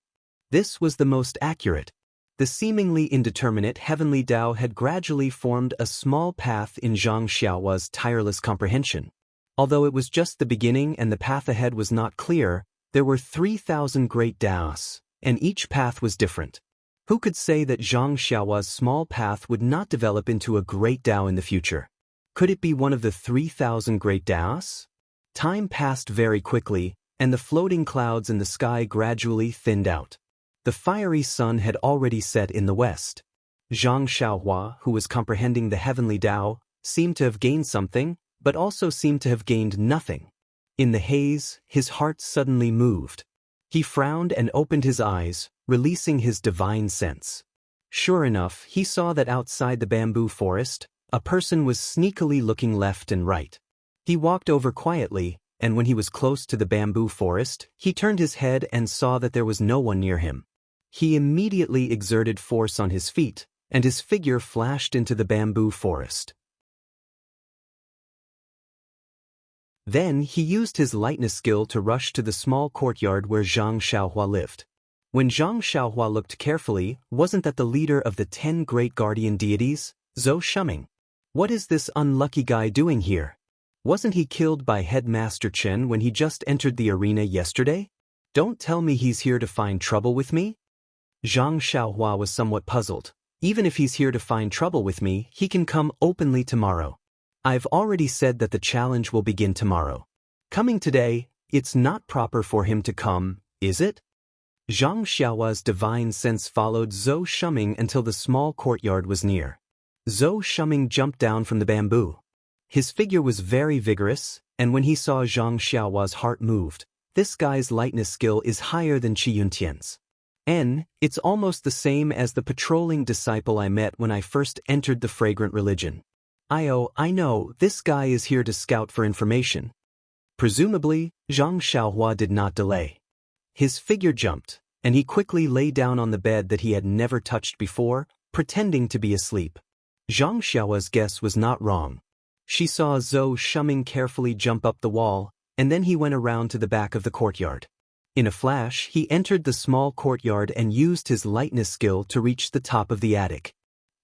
This was the most accurate. The seemingly indeterminate heavenly Tao had gradually formed a small path in Zhang Xiaohua's tireless comprehension. Although it was just the beginning and the path ahead was not clear, there were 3,000 great Taos, and each path was different. Who could say that Zhang Xiaohua's small path would not develop into a great Tao in the future? Could it be one of the 3,000 great Taos? Time passed very quickly, and the floating clouds in the sky gradually thinned out. The fiery sun had already set in the west. Zhang Xiaohua, who was comprehending the heavenly Tao, seemed to have gained something, but also seemed to have gained nothing. In the haze, his heart suddenly moved. He frowned and opened his eyes, releasing his divine sense. Sure enough, he saw that outside the bamboo forest, a person was sneakily looking left and right. He walked over quietly, and when he was close to the bamboo forest, he turned his head and saw that there was no one near him. He immediately exerted force on his feet, and his figure flashed into the bamboo forest. Then he used his lightness skill to rush to the small courtyard where Zhang Xiaohua lived. When Zhang Xiaohua looked carefully, wasn't that the leader of the 10 great guardian deities, Zhou Shuming? What is this unlucky guy doing here? Wasn't he killed by Headmaster Chen when he just entered the arena yesterday? Don't tell me he's here to find trouble with me? Zhang Xiaohua was somewhat puzzled. Even if he's here to find trouble with me, he can come openly tomorrow. I've already said that the challenge will begin tomorrow. Coming today, it's not proper for him to come, is it? Zhang Xiaohua's divine sense followed Zhou Shuming until the small courtyard was near. Zhou Shuming jumped down from the bamboo. His figure was very vigorous, and when he saw Zhang Xiaohua's heart moved. This guy's lightness skill is higher than Qi Yuntian's. It's almost the same as the patrolling disciple I met when I first entered the fragrant religion. I know, this guy is here to scout for information. Presumably, Zhang Xiaohua did not delay. His figure jumped, and he quickly lay down on the bed that he had never touched before, pretending to be asleep. Zhang Xiao's guess was not wrong. She saw Zhou Shuming carefully jump up the wall, and then he went around to the back of the courtyard. In a flash, he entered the small courtyard and used his lightness skill to reach the top of the attic.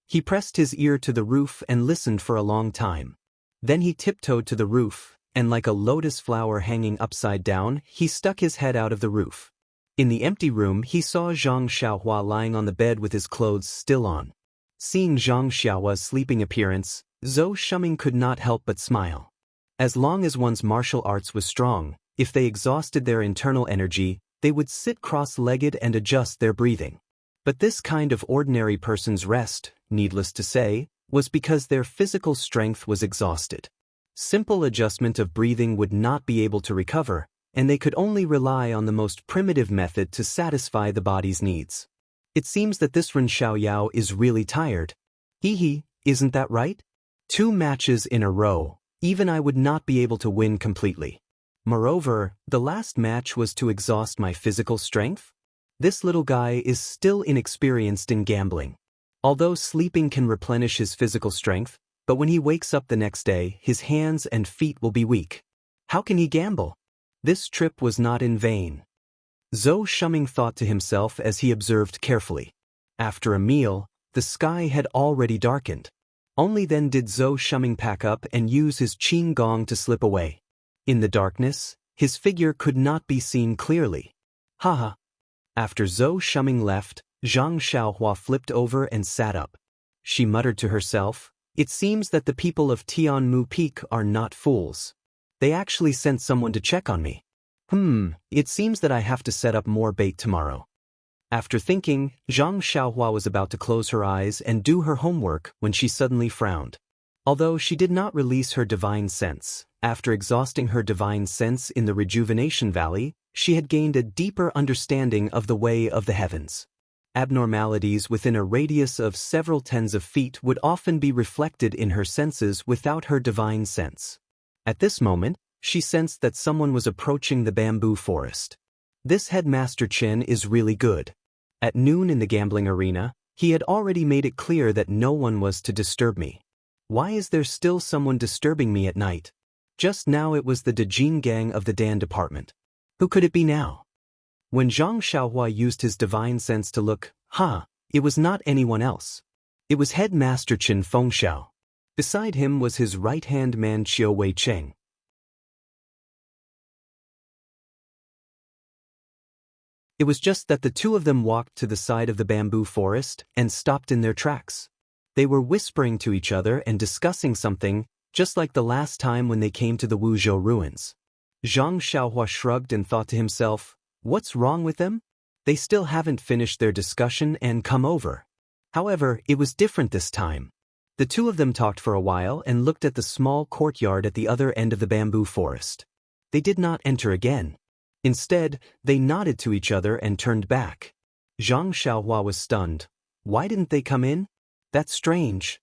He pressed his ear to the roof and listened for a long time. Then he tiptoed to the roof, and like a lotus flower hanging upside down, he stuck his head out of the roof. In the empty room, he saw Zhang Xiaohua lying on the bed with his clothes still on. Seeing Zhang Xiaohua's sleeping appearance, Zhou Shuming could not help but smile. As long as one's martial arts was strong, if they exhausted their internal energy, they would sit cross-legged and adjust their breathing. But this kind of ordinary person's rest, needless to say, was because their physical strength was exhausted. Simple adjustment of breathing would not be able to recover, and they could only rely on the most primitive method to satisfy the body's needs. It seems that this Ren Xiaoyao is really tired. Hee, isn't that right? 2 matches in a row, even I would not be able to win completely. Moreover, the last match was to exhaust my physical strength? This little guy is still inexperienced in gambling. Although sleeping can replenish his physical strength, but when he wakes up the next day, his hands and feet will be weak. How can he gamble? This trip was not in vain. Zhou Shuming thought to himself as he observed carefully. After a meal, the sky had already darkened. Only then did Zhou Shuming pack up and use his qing gong to slip away. In the darkness, his figure could not be seen clearly. Haha. After Zhou Shuming left, Zhang Xiaohua flipped over and sat up. She muttered to herself, "It seems that the people of Tianmu Peak are not fools. They actually sent someone to check on me. It seems that I have to set up more bait tomorrow." After thinking, Zhang Xiaohua was about to close her eyes and do her homework when she suddenly frowned. Although she did not release her divine sense, after exhausting her divine sense in the Rejuvenation Valley, she had gained a deeper understanding of the way of the heavens. Abnormalities within a radius of several tens of feet would often be reflected in her senses without her divine sense. At this moment, she sensed that someone was approaching the bamboo forest. This headmaster Chen is really good. At noon in the gambling arena, he had already made it clear that no one was to disturb me. Why is there still someone disturbing me at night? Just now it was the Dejin gang of the Dan department. Who could it be now? When Zhang Xiaohua used his divine sense to look, it was not anyone else. It was Headmaster Qin Fengxiao. Beside him was his right-hand man Qiu Wei Cheng. It was just that the two of them walked to the side of the bamboo forest and stopped in their tracks. They were whispering to each other and discussing something, just like the last time when they came to the Wuzhou ruins. Zhang Xiaohua shrugged and thought to himself, what's wrong with them? They still haven't finished their discussion and come over. However, it was different this time. The two of them talked for a while and looked at the small courtyard at the other end of the bamboo forest. They did not enter again. Instead, they nodded to each other and turned back. Zhang Xiaohua was stunned. Why didn't they come in? That's strange.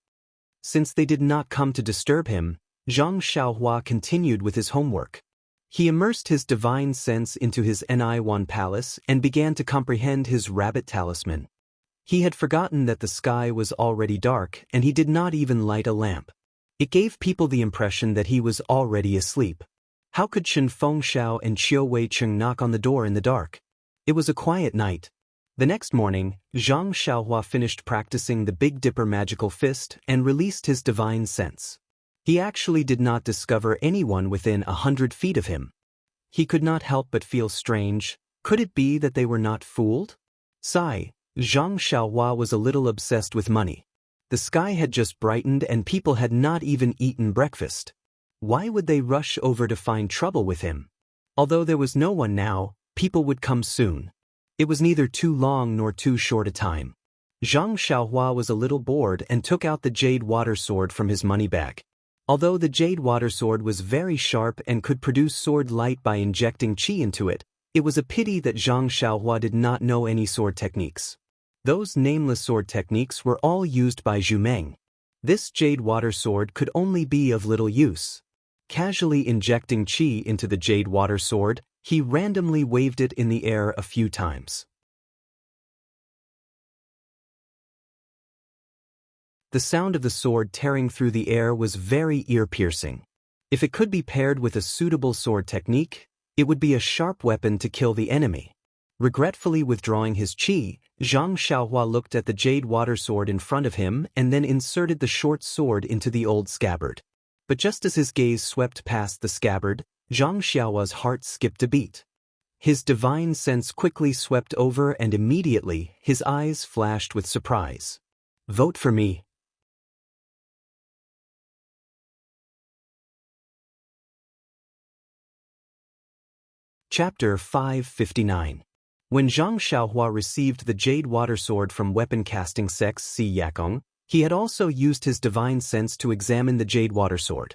Since they did not come to disturb him, Zhang Xiaohua continued with his homework. He immersed his divine sense into his Ni1 palace and began to comprehend his rabbit talisman. He had forgotten that the sky was already dark and he did not even light a lamp. It gave people the impression that he was already asleep. How could Qin Fengxiao and Qiu Wei Cheng knock on the door in the dark? It was a quiet night. The next morning, Zhang Xiaohua finished practicing the Big Dipper magical fist and released his divine sense. He actually did not discover anyone within 100 feet of him. He could not help but feel strange. Could it be that they were not fooled? Sigh. Zhang Xiaohua was a little obsessed with money. The sky had just brightened and people had not even eaten breakfast. Why would they rush over to find trouble with him? Although there was no one now, people would come soon. It was neither too long nor too short a time. Zhang Xiaohua was a little bored and took out the jade water sword from his money bag. Although the jade water sword was very sharp and could produce sword light by injecting qi into it, it was a pity that Zhang Xiaohua did not know any sword techniques. Those nameless sword techniques were all used by Zhu Meng. This jade water sword could only be of little use. Casually injecting qi into the jade water sword, he randomly waved it in the air a few times. The sound of the sword tearing through the air was very ear-piercing. If it could be paired with a suitable sword technique, it would be a sharp weapon to kill the enemy. Regretfully withdrawing his chi, Zhang Xiaohua looked at the jade water sword in front of him and then inserted the short sword into the old scabbard. But just as his gaze swept past the scabbard, Zhang Xiaohua's heart skipped a beat. His divine sense quickly swept over and immediately his eyes flashed with surprise. Vote for me. Chapter 559. When Zhang Xiaohua received the jade water sword from weapon casting sex Si Yakong, he had also used his divine sense to examine the jade water sword.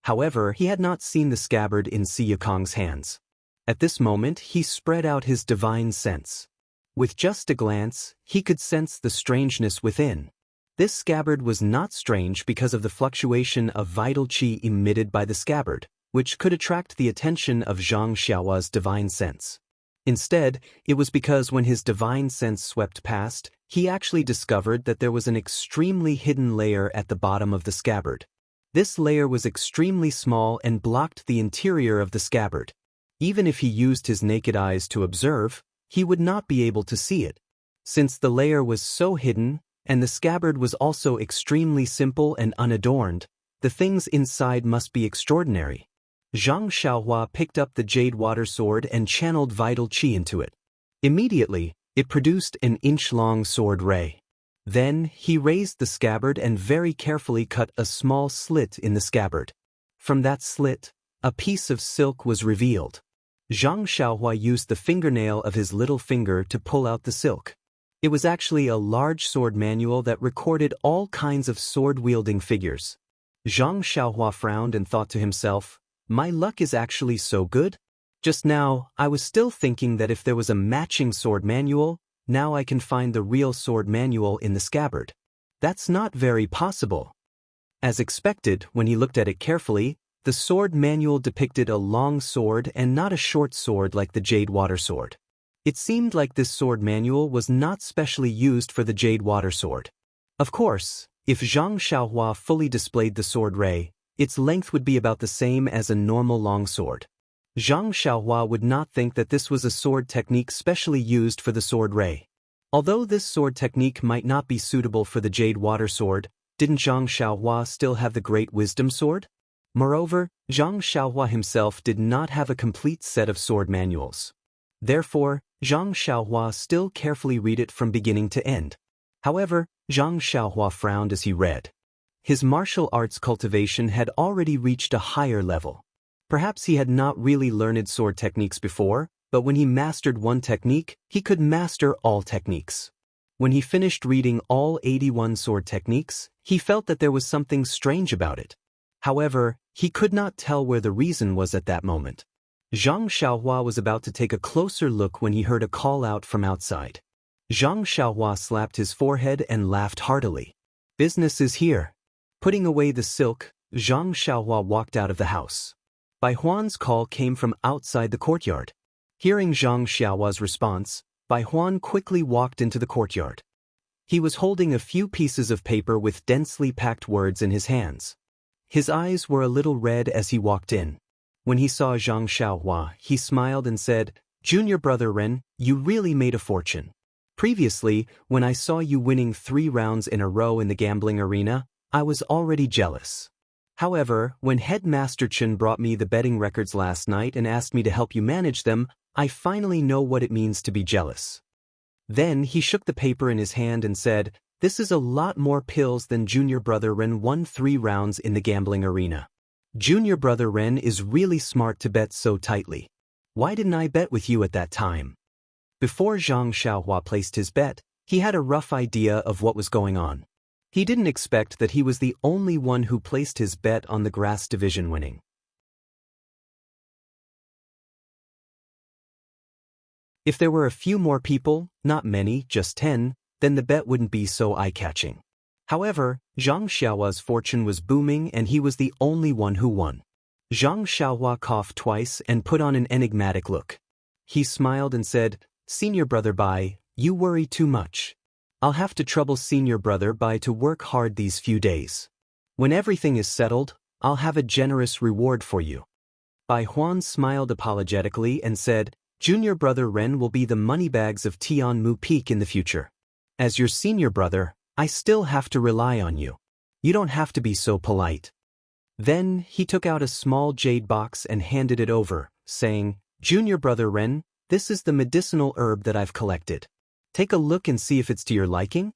However, he had not seen the scabbard in Si Yakong's hands. At this moment, he spread out his divine sense. With just a glance, he could sense the strangeness within. This scabbard was not strange because of the fluctuation of vital qi emitted by the scabbard, which could attract the attention of Zhang Xiaohua's divine sense. Instead, it was because when his divine sense swept past, he actually discovered that there was an extremely hidden layer at the bottom of the scabbard. This layer was extremely small and blocked the interior of the scabbard. Even if he used his naked eyes to observe, he would not be able to see it. Since the layer was so hidden, and the scabbard was also extremely simple and unadorned, the things inside must be extraordinary. Zhang Xiaohua picked up the jade water sword and channeled vital qi into it. Immediately, it produced an inch-long sword ray. Then, he raised the scabbard and very carefully cut a small slit in the scabbard. From that slit, a piece of silk was revealed. Zhang Xiaohua used the fingernail of his little finger to pull out the silk. It was actually a large sword manual that recorded all kinds of sword-wielding figures. Zhang Xiaohua frowned and thought to himself, "My luck is actually so good? Just now, I was still thinking that if there was a matching sword manual, now I can find the real sword manual in the scabbard. That's not very possible." As expected, when he looked at it carefully, the sword manual depicted a long sword and not a short sword like the jade water sword. It seemed like this sword manual was not specially used for the jade water sword. Of course, if Zhang Xiaohua fully displayed the sword ray, its length would be about the same as a normal longsword. Zhang Xiaohua would not think that this was a sword technique specially used for the sword ray. Although this sword technique might not be suitable for the jade water sword, didn't Zhang Xiaohua still have the great wisdom sword? Moreover, Zhang Xiaohua himself did not have a complete set of sword manuals. Therefore, Zhang Xiaohua still carefully read it from beginning to end. However, Zhang Xiaohua frowned as he read. His martial arts cultivation had already reached a higher level. Perhaps he had not really learned sword techniques before, but when he mastered one technique, he could master all techniques. When he finished reading all 81 sword techniques, he felt that there was something strange about it. However, he could not tell where the reason was at that moment. Zhang Xiaohua was about to take a closer look when he heard a call out from outside. Zhang Xiaohua slapped his forehead and laughed heartily. "Business is here." Putting away the silk, Zhang Xiaohua walked out of the house. Bai Huan's call came from outside the courtyard. Hearing Zhang Xiaohua's response, Bai Huan quickly walked into the courtyard. He was holding a few pieces of paper with densely packed words in his hands. His eyes were a little red as he walked in. When he saw Zhang Xiaohua, he smiled and said, "Junior brother Ren, you really made a fortune. Previously, when I saw you winning 3 rounds in a row in the gambling arena, I was already jealous. However, when Headmaster Chen brought me the betting records last night and asked me to help you manage them, I finally know what it means to be jealous." Then he shook the paper in his hand and said, "This is a lot more pills than Junior brother Ren won 3 rounds in the gambling arena. Junior brother Ren is really smart to bet so tightly. Why didn't I bet with you at that time?" Before Zhang Xiaohua placed his bet, he had a rough idea of what was going on. He didn't expect that he was the only one who placed his bet on the grass division winning. If there were a few more people, not many, just 10, then the bet wouldn't be so eye-catching. However, Zhang Xiaohua's fortune was booming and he was the only one who won. Zhang Xiaohua coughed twice and put on an enigmatic look. He smiled and said, "Senior brother Bai, you worry too much. I'll have to trouble senior brother Bai to work hard these few days. When everything is settled, I'll have a generous reward for you. Bai Huan smiled apologetically and said, Junior brother Ren will be the moneybags of Tianmu Peak in the future. As your senior brother, I still have to rely on you. You don't have to be so polite. Then he took out a small jade box and handed it over, saying, Junior brother Ren, this is the medicinal herb that I've collected. Take a look and see if it's to your liking.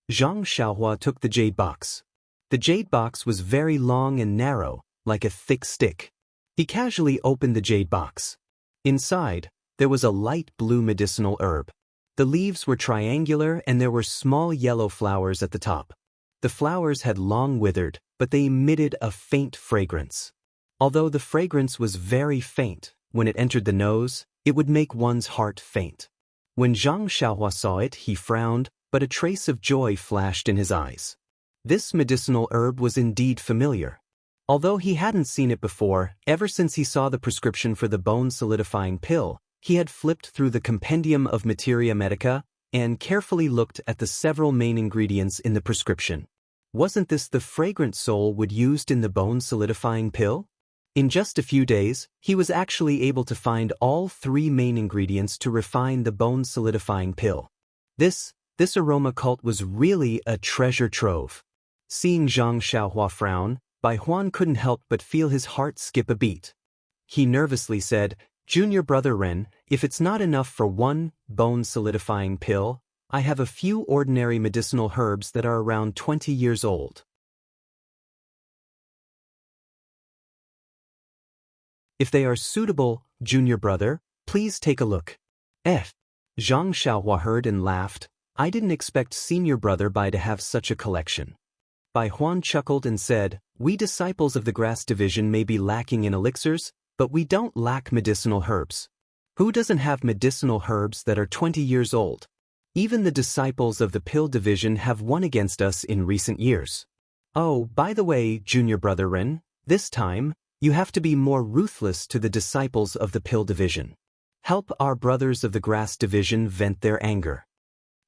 Zhang Xiaohua took the jade box. The jade box was very long and narrow, like a thick stick. He casually opened the jade box. Inside, there was a light blue medicinal herb. The leaves were triangular and there were small yellow flowers at the top. The flowers had long withered, but they emitted a faint fragrance. Although the fragrance was very faint, when it entered the nose, it would make one's heart faint. When Zhang Xiaohua saw it, he frowned, but a trace of joy flashed in his eyes. This medicinal herb was indeed familiar. Although he hadn't seen it before, ever since he saw the prescription for the bone-solidifying pill, he had flipped through the compendium of Materia Medica and carefully looked at the several main ingredients in the prescription. Wasn't this the fragrant soul wood used in the bone-solidifying pill? In just a few days, he was actually able to find all 3 main ingredients to refine the bone-solidifying pill. This aroma cult was really a treasure trove. Seeing Zhang Xiaohua frown, Bai Huan couldn't help but feel his heart skip a beat. He nervously said, Junior brother Ren, if it's not enough for 1 bone-solidifying pill, I have a few ordinary medicinal herbs that are around 20 years old. If they are suitable, junior brother, please take a look. Zhang Xiaohua heard and laughed. I didn't expect senior brother Bai to have such a collection. Bai Huan chuckled and said, we disciples of the grass division may be lacking in elixirs, but we don't lack medicinal herbs. Who doesn't have medicinal herbs that are 20 years old? Even the disciples of the pill division have won against us in recent years. Oh, by the way, junior brother Ren, this time, you have to be more ruthless to the disciples of the pill division. Help our brothers of the grass division vent their anger.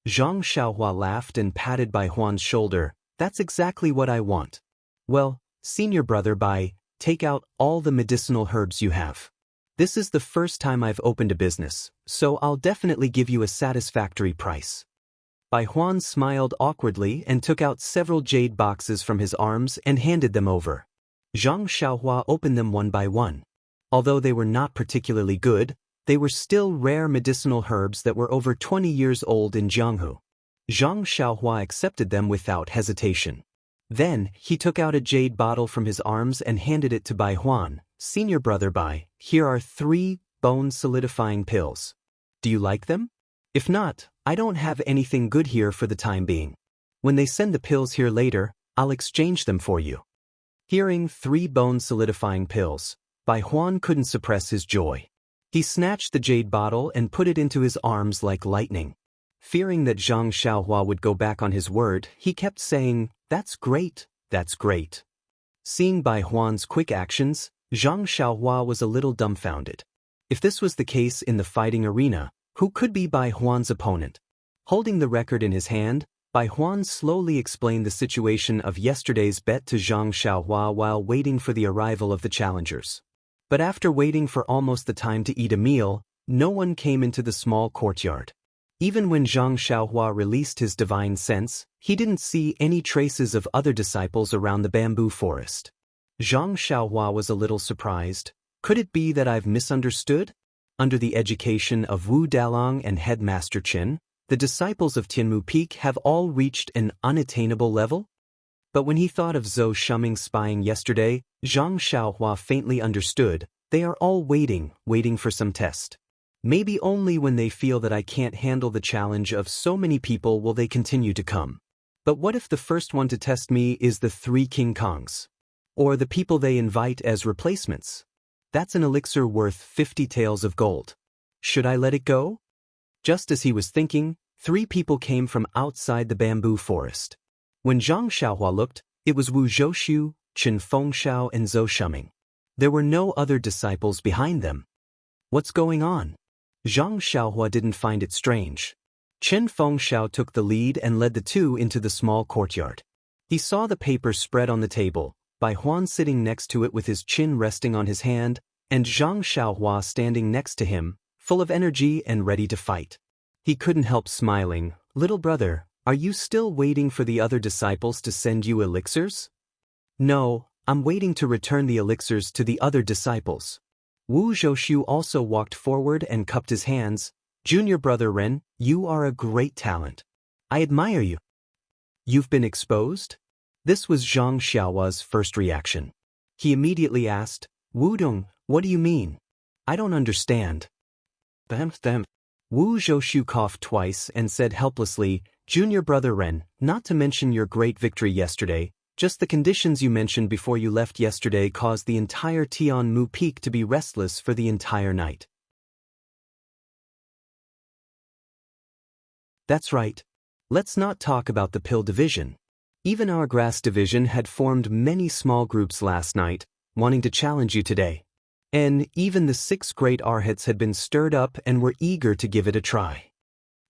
Zhang Xiaohua laughed and patted Bai Huan's shoulder. That's exactly what I want. Well, senior brother Bai, take out all the medicinal herbs you have. This is the first time I've opened a business, so I'll definitely give you a satisfactory price. Bai Huan smiled awkwardly and took out several jade boxes from his arms and handed them over. Zhang Xiaohua opened them one by one. Although they were not particularly good, they were still rare medicinal herbs that were over 20 years old in Jianghu. Zhang Xiaohua accepted them without hesitation. Then, he took out a jade bottle from his arms and handed it to Bai Huan. Senior brother Bai, here are 3 bone-solidifying pills. Do you like them? If not, I don't have anything good here for the time being. When they send the pills here later, I'll exchange them for you. Hearing 3 bone-solidifying pills, Bai Huan couldn't suppress his joy. He snatched the jade bottle and put it into his arms like lightning. Fearing that Zhang Xiaohua would go back on his word, he kept saying, that's great, that's great. Seeing Bai Huan's quick actions, Zhang Xiaohua was a little dumbfounded. If this was the case in the fighting arena, who could be Bai Huan's opponent? Holding the record in his hand, Bai Huan slowly explained the situation of yesterday's bet to Zhang Xiaohua while waiting for the arrival of the challengers. But after waiting for almost the time to eat a meal, no one came into the small courtyard. Even when Zhang Xiaohua released his divine sense, he didn't see any traces of other disciples around the bamboo forest. Zhang Xiaohua was a little surprised. Could it be that I've misunderstood? Under the education of Wu Dalong and Headmaster Qin, the disciples of Tianmu Peak have all reached an unattainable level? But when he thought of Zhou Shuming spying yesterday, Zhang Xiaohua faintly understood. They are all waiting for some test. Maybe only when they feel that I can't handle the challenge of so many people will they continue to come. But what if the first one to test me is the 3 King Kongs? Or the people they invite as replacements? That's an elixir worth 50 taels of gold. Should I let it go? Just as he was thinking, 3 people came from outside the bamboo forest. When Zhang Xiaohua looked, it was Wu Zhouxiu, Chen Fengshao and Zhou Shuming. There were no other disciples behind them. What's going on? Zhang Xiaohua didn't find it strange. Chen Fengxiao took the lead and led the two into the small courtyard. He saw the paper spread on the table, Bai Huan sitting next to it with his chin resting on his hand, and Zhang Xiaohua standing next to him, full of energy and ready to fight. He couldn't help smiling. Little brother, are you still waiting for the other disciples to send you elixirs? No, I'm waiting to return the elixirs to the other disciples. Wu Zhoushu also walked forward and cupped his hands. Junior brother Ren, you are a great talent. I admire you. You've been exposed? This was Zhang Xiaohua's first reaction. He immediately asked, Wudong, what do you mean? I don't understand. Wu Zhoushu coughed twice and said helplessly, Junior brother Ren, not to mention your great victory yesterday, just the conditions you mentioned before you left yesterday caused the entire Tianmu Peak to be restless for the entire night. That's right. Let's not talk about the pill division. Even our grass division had formed many small groups last night, wanting to challenge you today. And even the 6 great arhats had been stirred up and were eager to give it a try.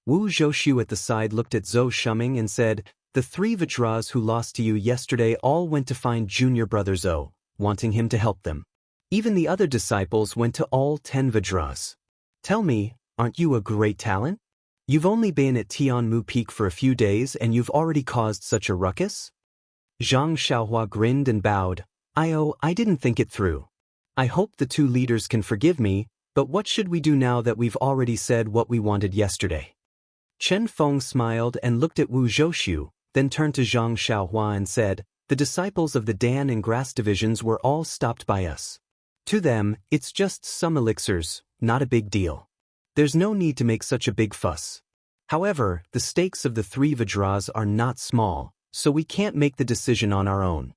Wu Zhoushu at the side looked at Zhou Shuming and said, the 3 Vajras who lost to you yesterday all went to find junior brother Zhou, wanting him to help them. Even the other disciples went to all 10 Vajras. Tell me, aren't you a great talent? You've only been at Tianmu Peak for a few days and you've already caused such a ruckus? Zhang Xiaohua grinned and bowed. I didn't think it through. I hope the 2 leaders can forgive me, but what should we do now that we've already said what we wanted yesterday? Chen Feng smiled and looked at Wu Zhoushu, then turned to Zhang Xiaohua and said, the disciples of the Dan and Grass divisions were all stopped by us. To them, it's just some elixirs, not a big deal. There's no need to make such a big fuss. However, the stakes of the 3 Vajras are not small, so we can't make the decision on our own.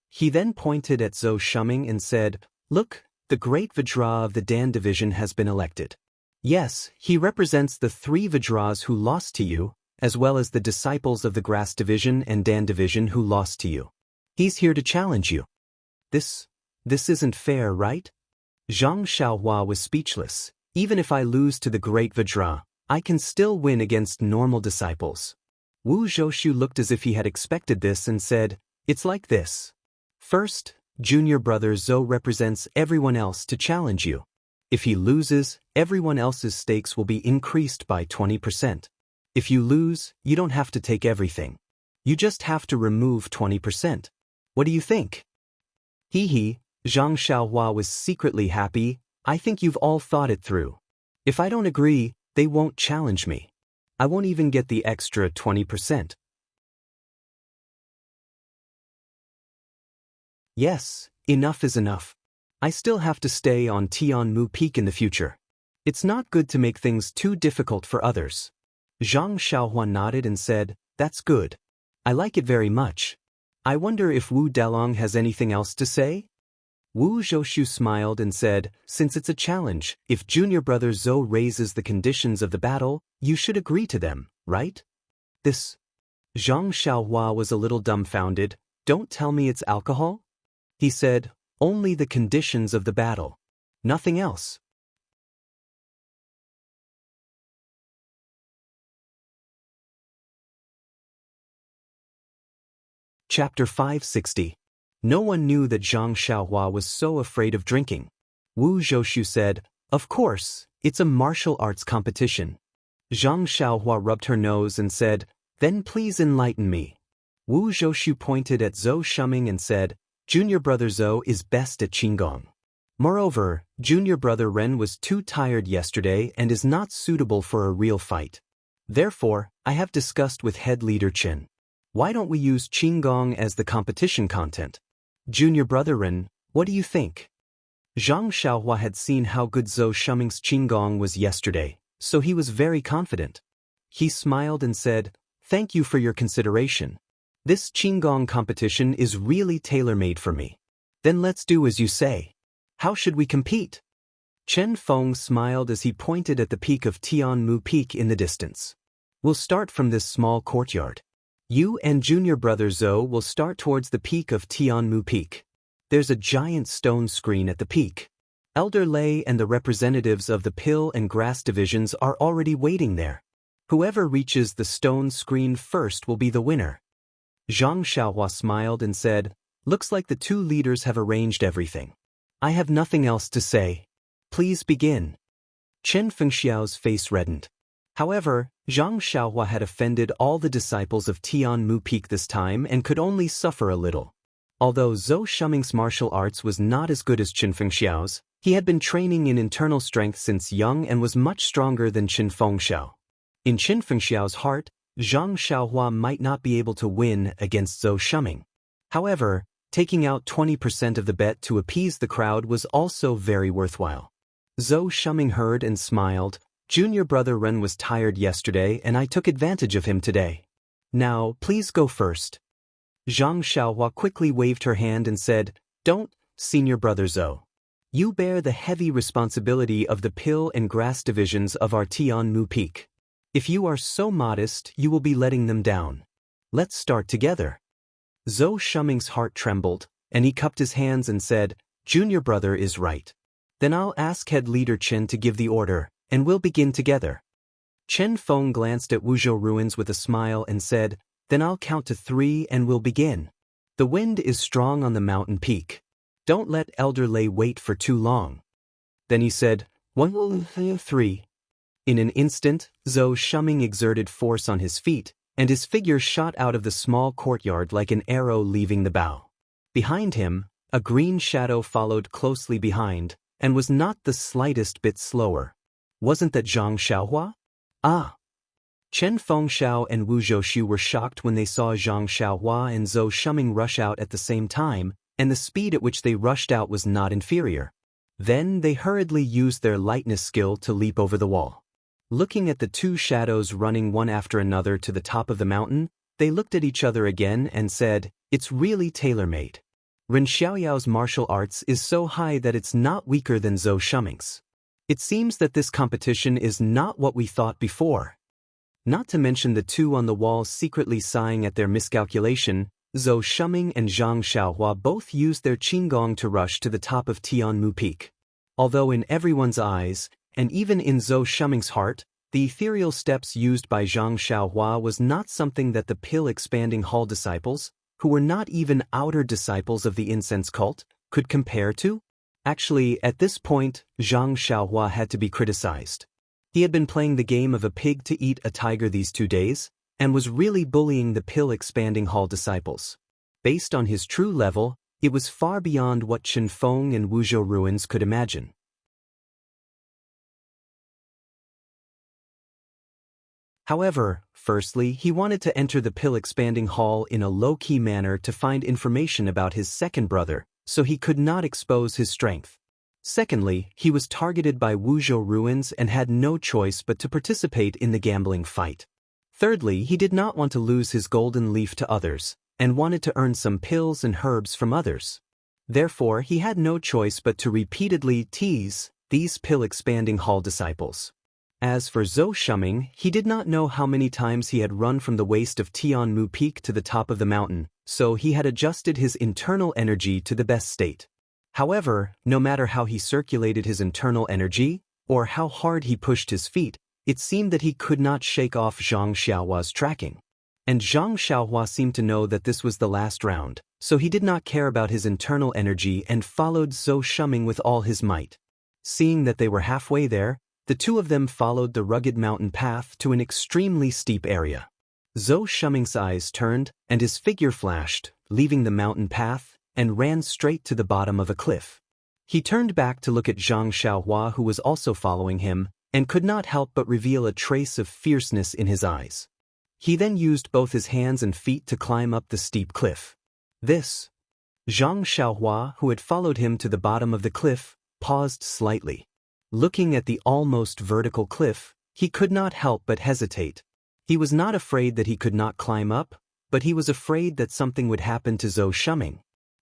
He then pointed at Zhou Shuming and said, look, the great Vajra of the Dan division has been elected. Yes, he represents the 3 Vajras who lost to you, as well as the disciples of the Grass division and Dan division who lost to you. He's here to challenge you. This isn't fair, right? Zhang Xiaohua was speechless. Even if I lose to the great Vajra, I can still win against normal disciples. Wu Zhoushu looked as if he had expected this and said, it's like this. First, junior brother Zhou represents everyone else to challenge you. If he loses, everyone else's stakes will be increased by 20%. If you lose, you don't have to take everything. You just have to remove 20%. What do you think? Hee, Zhang Xiaohua was secretly happy. I think you've all thought it through. If I don't agree, they won't challenge me. I won't even get the extra 20%. Yes, enough is enough. I still have to stay on Tianmu Peak in the future. It's not good to make things too difficult for others. Zhang Xiaohua nodded and said, that's good. I like it very much. I wonder if Wu Delong has anything else to say? Wu Zhoushu smiled and said, since it's a challenge, if junior brother Zhou raises the conditions of the battle, you should agree to them, right? This. Zhang Xiaohua was a little dumbfounded. Don't tell me it's alcohol? He said, only the conditions of the battle. Nothing else. Chapter 560. No one knew that Zhang Xiaohua was so afraid of drinking. Wu Zhoushu said, of course, it's a martial arts competition. Zhang Xiaohua rubbed her nose and said, then please enlighten me. Wu Zhoushu pointed at Zhou Shuming and said, junior brother Zhou is best at Qigong. Moreover, junior brother Ren was too tired yesterday and is not suitable for a real fight. Therefore, I have discussed with head leader Chen. Why don't we use Qigong as the competition content? Junior brother Ren, what do you think? Zhang Xiaohua had seen how good Zhou Shuming's Qigong was yesterday, so he was very confident. He smiled and said, thank you for your consideration. This Qigong competition is really tailor-made for me. Then let's do as you say. How should we compete? Chen Feng smiled as he pointed at the peak of Tianmu Peak in the distance. We'll start from this small courtyard. You and junior brother Zhou will start towards the peak of Tianmu Peak. There's a giant stone screen at the peak. Elder Lei and the representatives of the pill and grass divisions are already waiting there. Whoever reaches the stone screen first will be the winner. Zhang Xiaohua smiled and said, "Looks like the two leaders have arranged everything. I have nothing else to say. Please begin." Chen Fengxiao's face reddened. However, Zhang Xiaohua had offended all the disciples of Tianmu Peak this time and could only suffer a little. Although Zhou Shuming's martial arts was not as good as Chen Fengxiao's, he had been training in internal strength since young and was much stronger than Chen Fengxiao. In Chen Fengxiao's heart, Zhang Xiaohua might not be able to win against Zhou Shuming. However, taking out 20% of the bet to appease the crowd was also very worthwhile. Zhou Shuming heard and smiled. "Junior brother Ren was tired yesterday and I took advantage of him today. Now, please go first." Zhang Xiaohua quickly waved her hand and said, "Don't, senior brother Zhou. You bear the heavy responsibility of the pill and grass divisions of our Tianmu Peak. If you are so modest, you will be letting them down. Let's start together." Zhou Shuming's heart trembled, and he cupped his hands and said, "Junior brother is right. Then I'll ask head leader Chen to give the order, and we'll begin together." Chen Feng glanced at Wuzhou ruins with a smile and said, "Then I'll count to 3 and we'll begin. The wind is strong on the mountain peak. Don't let Elder Lei wait for too long." Then he said, 1, 3. In an instant, Zhou Shuming exerted force on his feet, and his figure shot out of the small courtyard like an arrow leaving the bow. Behind him, a green shadow followed closely behind, and was not the slightest bit slower. Wasn't that Zhang Xiaohua? Ah! Chen Fengxiao and Wu Zhoushu were shocked when they saw Zhang Xiaohua and Zhou Shuming rush out at the same time, and the speed at which they rushed out was not inferior. Then they hurriedly used their lightness skill to leap over the wall. Looking at the two shadows running one after another to the top of the mountain, they looked at each other again and said, "It's really tailor-made. Ren Xiaoyao's martial arts is so high that it's not weaker than Zhou Shuming's. It seems that this competition is not what we thought before." Not to mention the two on the wall secretly sighing at their miscalculation, Zhou Shuming and Zhang Xiaohua both used their qinggong to rush to the top of Tianmu Peak. Although in everyone's eyes, and even in Zhou Shuming's heart, the ethereal steps used by Zhang Xiaohua was not something that the pill-expanding hall disciples, who were not even outer disciples of the incense cult, could compare to. Actually, at this point, Zhang Xiaohua had to be criticized. He had been playing the game of a pig to eat a tiger these 2 days, and was really bullying the pill-expanding hall disciples. Based on his true level, it was far beyond what Chen Feng and Wuzhou ruins could imagine. However, firstly, he wanted to enter the pill-expanding hall in a low-key manner to find information about his second brother, so he could not expose his strength. Secondly, he was targeted by Wuzhou ruins and had no choice but to participate in the gambling fight. Thirdly, he did not want to lose his golden leaf to others, and wanted to earn some pills and herbs from others. Therefore, he had no choice but to repeatedly tease these pill-expanding hall disciples. As for Zhou Shuming, he did not know how many times he had run from the waist of Tianmu Peak to the top of the mountain, so he had adjusted his internal energy to the best state. However, no matter how he circulated his internal energy, or how hard he pushed his feet, it seemed that he could not shake off Zhang Xiaohua's tracking. And Zhang Xiaohua seemed to know that this was the last round, so he did not care about his internal energy and followed Zhou Shuming with all his might. Seeing that they were halfway there, the two of them followed the rugged mountain path to an extremely steep area. Zhou Shuming's eyes turned, and his figure flashed, leaving the mountain path, and ran straight to the bottom of a cliff. He turned back to look at Zhang Xiaohua, who was also following him, and could not help but reveal a trace of fierceness in his eyes. He then used both his hands and feet to climb up the steep cliff. Zhang Xiaohua, who had followed him to the bottom of the cliff, paused slightly. Looking at the almost vertical cliff, he could not help but hesitate. He was not afraid that he could not climb up, but he was afraid that something would happen to Zhou Shuming.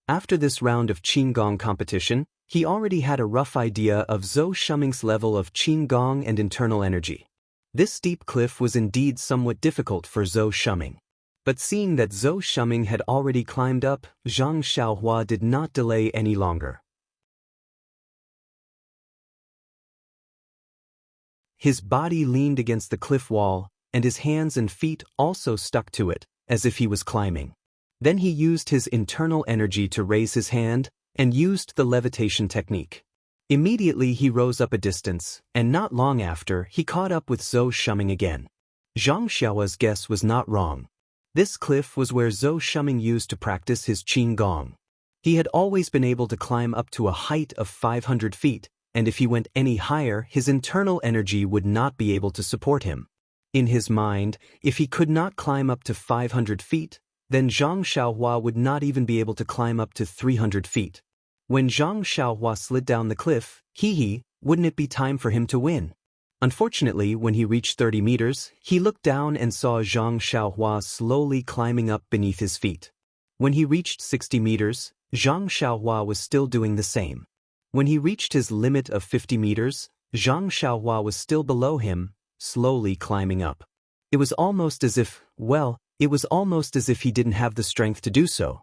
After this round of qinggong competition, he already had a rough idea of Zhou Shuming's level of qinggong and internal energy. This steep cliff was indeed somewhat difficult for Zhou Shuming. But seeing that Zhou Shuming had already climbed up, Zhang Xiaohua did not delay any longer. His body leaned against the cliff wall, and his hands and feet also stuck to it, as if he was climbing. Then he used his internal energy to raise his hand, and used the levitation technique. Immediately he rose up a distance, and not long after, he caught up with Zhou Shuming again. Zhang Xiao's guess was not wrong. This cliff was where Zhou Shuming used to practice his Qigong. He had always been able to climb up to a height of 500 feet, and if he went any higher, his internal energy would not be able to support him. In his mind, if he could not climb up to 500 feet, then Zhang Xiaohua would not even be able to climb up to 300 feet. When Zhang Xiaohua slid down the cliff, wouldn't it be time for him to win? Unfortunately, when he reached 30 meters, he looked down and saw Zhang Xiaohua slowly climbing up beneath his feet. When he reached 60 meters, Zhang Xiaohua was still doing the same. When he reached his limit of 50 meters, Zhang Xiaohua was still below him, slowly climbing up. It was almost as if he didn't have the strength to do so.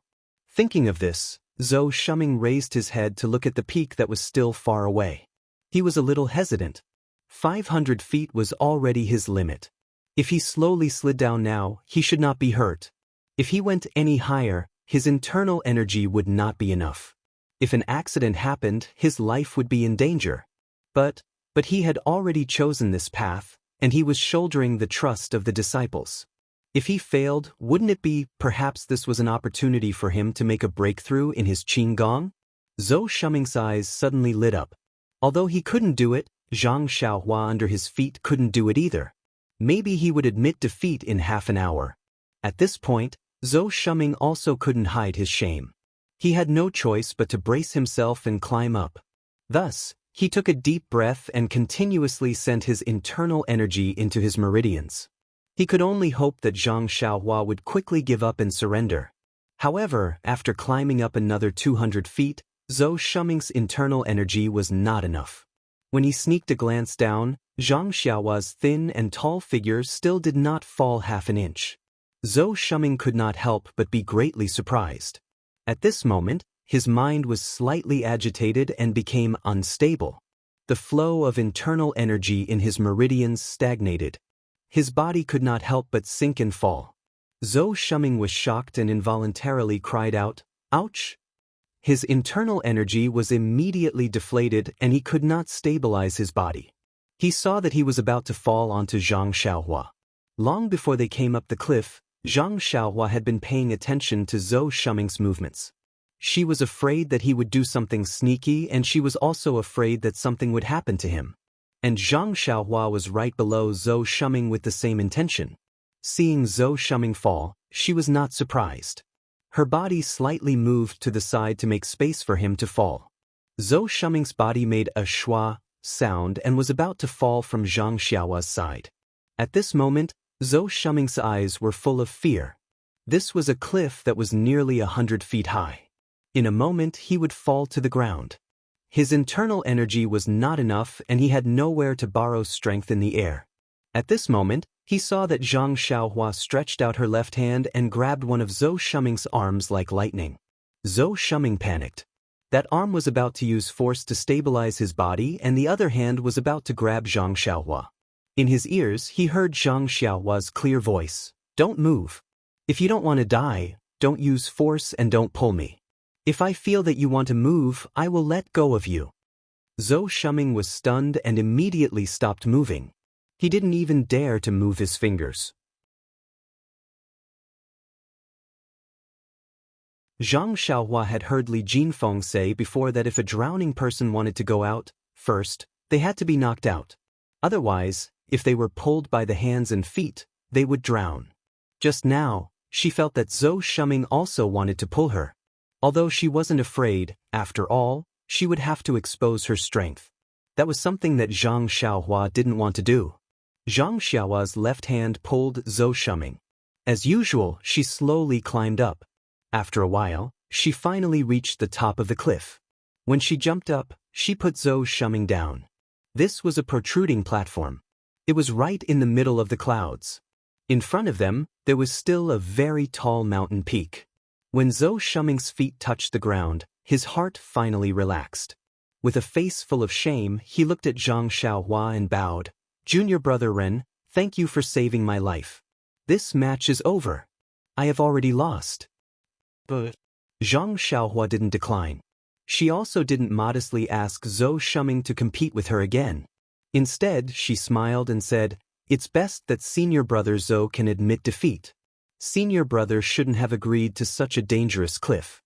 Thinking of this, Zhou Shuming raised his head to look at the peak that was still far away. He was a little hesitant. 500 feet was already his limit. If he slowly slid down now, he should not be hurt. If he went any higher, his internal energy would not be enough. If an accident happened, his life would be in danger. But he had already chosen this path, and he was shouldering the trust of the disciples. If he failed, wouldn't it be perhaps this was an opportunity for him to make a breakthrough in his Qigong? Zhou Shuming's eyes suddenly lit up. Although he couldn't do it, Zhang Xiaohua under his feet couldn't do it either. Maybe he would admit defeat in half an hour. At this point, Zhou Shuming also couldn't hide his shame. He had no choice but to brace himself and climb up. Thus, he took a deep breath and continuously sent his internal energy into his meridians. He could only hope that Zhang Xiaohua would quickly give up and surrender. However, after climbing up another 200 feet, Zhou Shuming's internal energy was not enough. When he sneaked a glance down, Zhang Xiaohua's thin and tall figure still did not fall half an inch. Zhou Shuming could not help but be greatly surprised. At this moment, his mind was slightly agitated and became unstable. The flow of internal energy in his meridians stagnated. His body could not help but sink and fall. Zhou Shuming was shocked and involuntarily cried out, "Ouch!" His internal energy was immediately deflated and he could not stabilize his body. He saw that he was about to fall onto Zhang Xiaohua. Long before they came up the cliff, Zhang Xiaohua had been paying attention to Zhou Shuming's movements. She was afraid that he would do something sneaky, and she was also afraid that something would happen to him. And Zhang Xiaohua was right below Zhou Shuming with the same intention. Seeing Zhou Shuming fall, she was not surprised. Her body slightly moved to the side to make space for him to fall. Zhou Shuming's body made a schwa sound and was about to fall from Zhang Xiaohua's side. At this moment, Zhou Shuming's eyes were full of fear. This was a cliff that was nearly 100 feet high. In a moment he would fall to the ground. His internal energy was not enough and he had nowhere to borrow strength in the air. At this moment, he saw that Zhang Xiaohua stretched out her left hand and grabbed one of Zhou Shuming's arms like lightning. Zhou Shuming panicked. That arm was about to use force to stabilize his body and the other hand was about to grab Zhang Xiaohua. In his ears he heard Zhang Xiaohua's clear voice, "Don't move. If you don't want to die, don't use force and don't pull me. If I feel that you want to move, I will let go of you." Zhou Shuming was stunned and immediately stopped moving. He didn't even dare to move his fingers. Zhang Xiaohua had heard Li Jinfeng say before that if a drowning person wanted to go out, first, they had to be knocked out. Otherwise, if they were pulled by the hands and feet, they would drown. Just now, she felt that Zhou Shuming also wanted to pull her. Although she wasn't afraid, after all, she would have to expose her strength. That was something that Zhang Xiaohua didn't want to do. Zhang Xiaohua's left hand pulled Zhou Shuming. As usual, she slowly climbed up. After a while, she finally reached the top of the cliff. When she jumped up, she put Zhou Shuming down. This was a protruding platform. It was right in the middle of the clouds. In front of them, there was still a very tall mountain peak. When Zhou Shuming's feet touched the ground, his heart finally relaxed. With a face full of shame, he looked at Zhang Xiaohua and bowed. "Junior brother Ren, Thank you for saving my life. This match is over. I have already lost. But Zhang Xiaohua didn't decline. She also didn't modestly ask Zhou Shuming to compete with her again. Instead, she smiled and said, "It's best that senior brother Zhou can admit defeat. Senior brother shouldn't have agreed to such a dangerous cliff."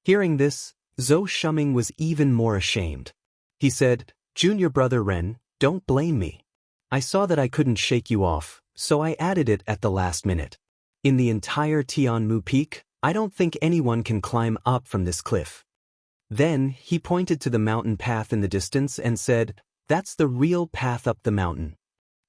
Hearing this, Zhou Shuming was even more ashamed. He said, "Junior brother Ren, don't blame me. I saw that I couldn't shake you off, so I added it at the last minute. In the entire Tianmu Peak, I don't think anyone can climb up from this cliff." Then, he pointed to the mountain path in the distance and said, "That's the real path up the mountain."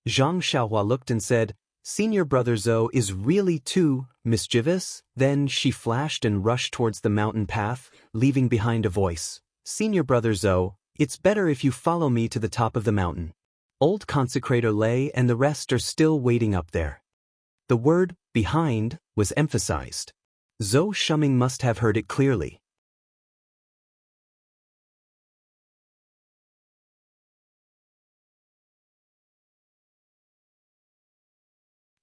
Zhang Xiaohua looked and said, "Senior brother Zhou is really too mischievous." Then she flashed and rushed towards the mountain path, leaving behind a voice. "Senior brother Zhou, it's better if you follow me to the top of the mountain. Old consecrator Lei and the rest are still waiting up there." The word behind was emphasized. Zhou Shuming must have heard it clearly.